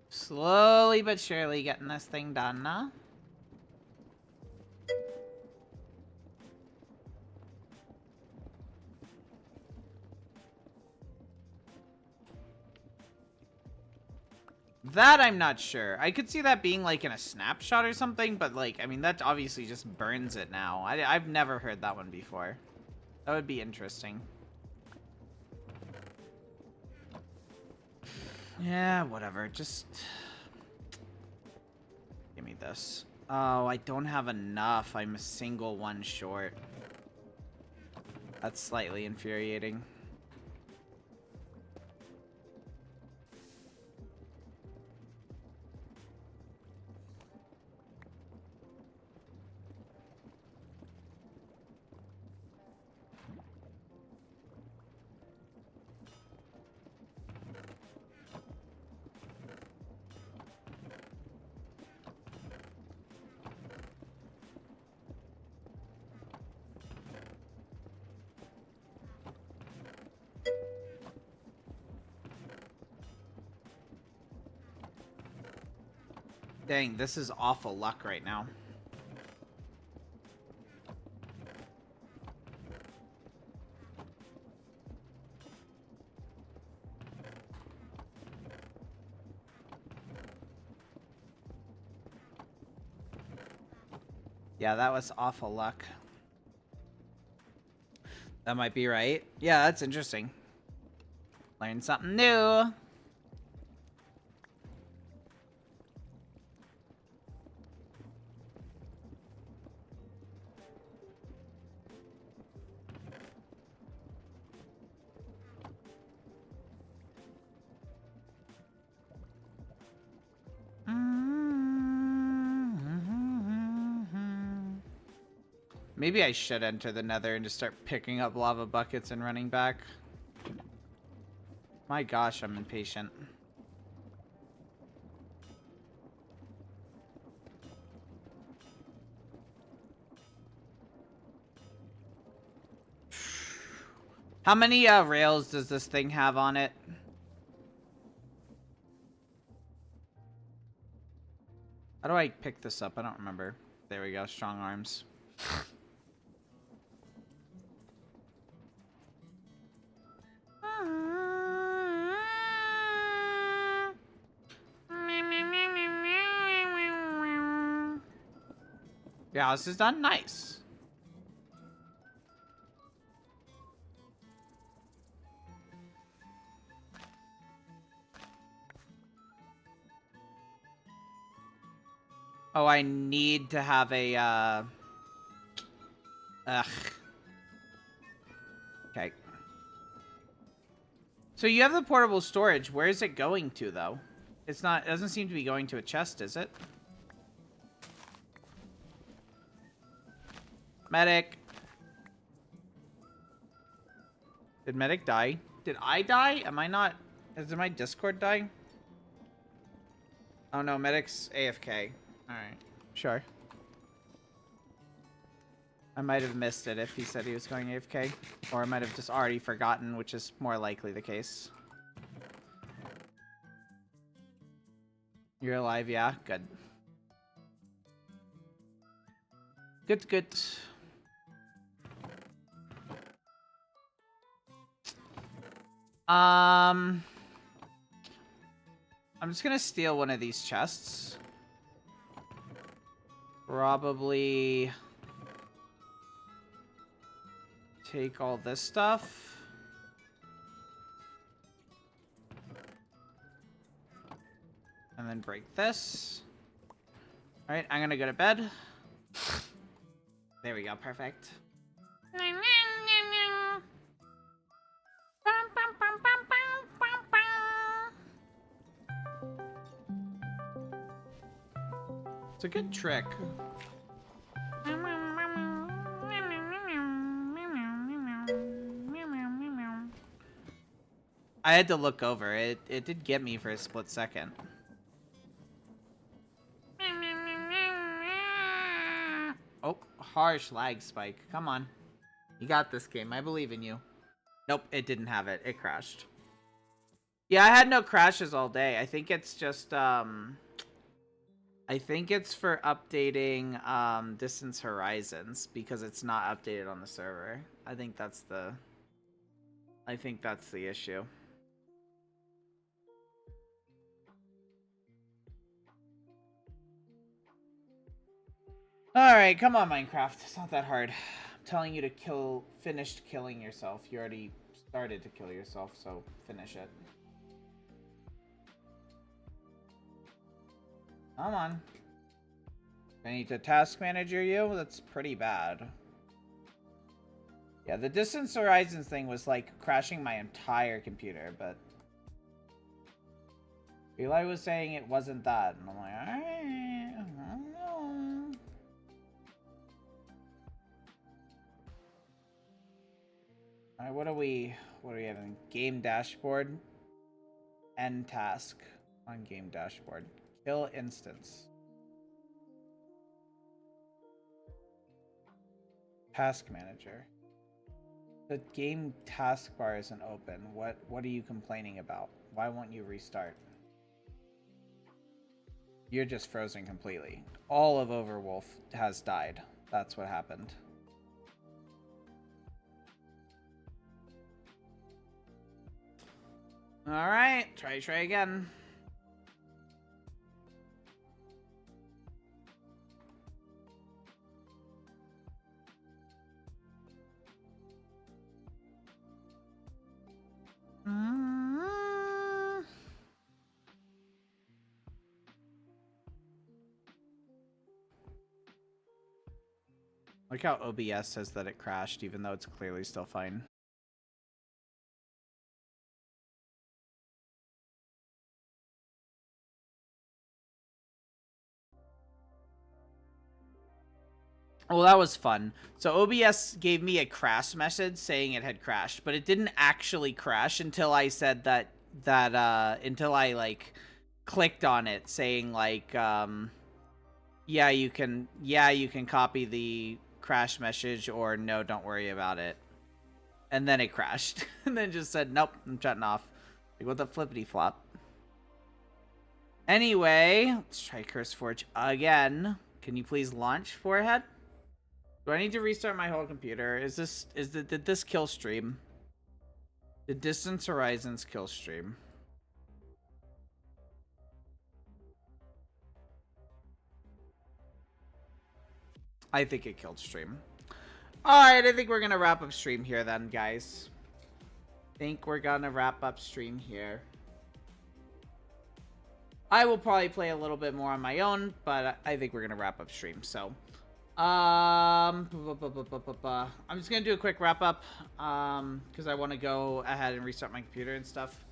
Slowly but surely getting this thing done, huh? That I'm not sure. I could see that being like in a snapshot or something, but like, I mean, that obviously just burns it now. I've never heard that one before. That would be interesting. Yeah, whatever. Just give me this. Oh, I don't have enough. I'm a single one short. That's slightly infuriating. Dang, this is awful luck right now. Yeah, that was awful luck. That might be right. Yeah, that's interesting. Learn something new. Maybe I should enter the nether and just start picking up lava buckets and running back. My gosh, I'm impatient. How many rails does this thing have on it? How do I pick this up? I don't remember. There we go, strong arms. Yeah, this is done nice. Oh, I need to have a, ugh. Okay. So you have the portable storage. Where is it going to, though? It's not, it doesn't seem to be going to a chest, is it? Medic. Did Medic die? Did I die? Am I not... Is my Discord dying? Oh no, Medic's AFK. Alright. Sure. I might have missed it if he said he was going AFK. Or I might have just already forgotten, which is more likely the case. You're alive, yeah? Good. Good, good. I'm just gonna steal one of these chests. Probably take all this stuff. And then break this. Alright, I'm gonna go to bed. There we go, perfect. It's a good trick. I had to look over. It did get me for a split second. Oh, harsh lag spike. Come on. You got this game. I believe in you. Nope, it didn't have it. It crashed. Yeah, I had no crashes all day. I think it's just, I think it's for updating, Distance Horizons, because it's not updated on the server. I think that's the issue. Alright, come on, Minecraft. It's not that hard. I'm telling you to finish killing yourself. You already started to kill yourself, so finish it. Come on. I need to task manager you? That's pretty bad. Yeah, the Distance Horizons thing was like crashing my entire computer, but Eli was saying it wasn't that, and I'm like, alright, I don't know. Alright, what are we having? Game dashboard. End task on game dashboard. Kill instance. Task manager. The game taskbar isn't open. What are you complaining about? Why won't you restart? You're just frozen completely. All of Overwolf has died. That's what happened. Alright, try again. Like how OBS says that it crashed, even though it's clearly still fine. Well, that was fun. So OBS gave me a crash message saying it had crashed, but it didn't actually crash until I said until I like clicked on it saying like yeah, you can copy the crash message, or no, don't worry about it. And then it crashed. And then just said, nope, I'm shutting off. Like, what the flippity flop. Anyway, let's try CurseForge again. Can you please launch Forehead? Do I need to restart my whole computer? Did this kill stream? Did Distance Horizons kill stream? I think it killed stream. Alright, I think we're gonna wrap up stream here then, guys. I will probably play a little bit more on my own, but I think we're gonna wrap up stream, so. I'm just gonna do a quick wrap up, because I want to go ahead and restart my computer and stuff.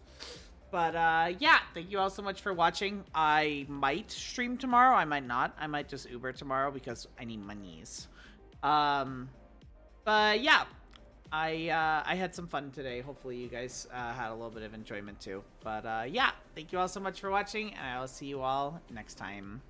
But, yeah, thank you all so much for watching. I might stream tomorrow, I might not. I might just Uber tomorrow because I need monies. But, yeah, I had some fun today. Hopefully you guys, had a little bit of enjoyment too. But, yeah, thank you all so much for watching, and I will see you all next time.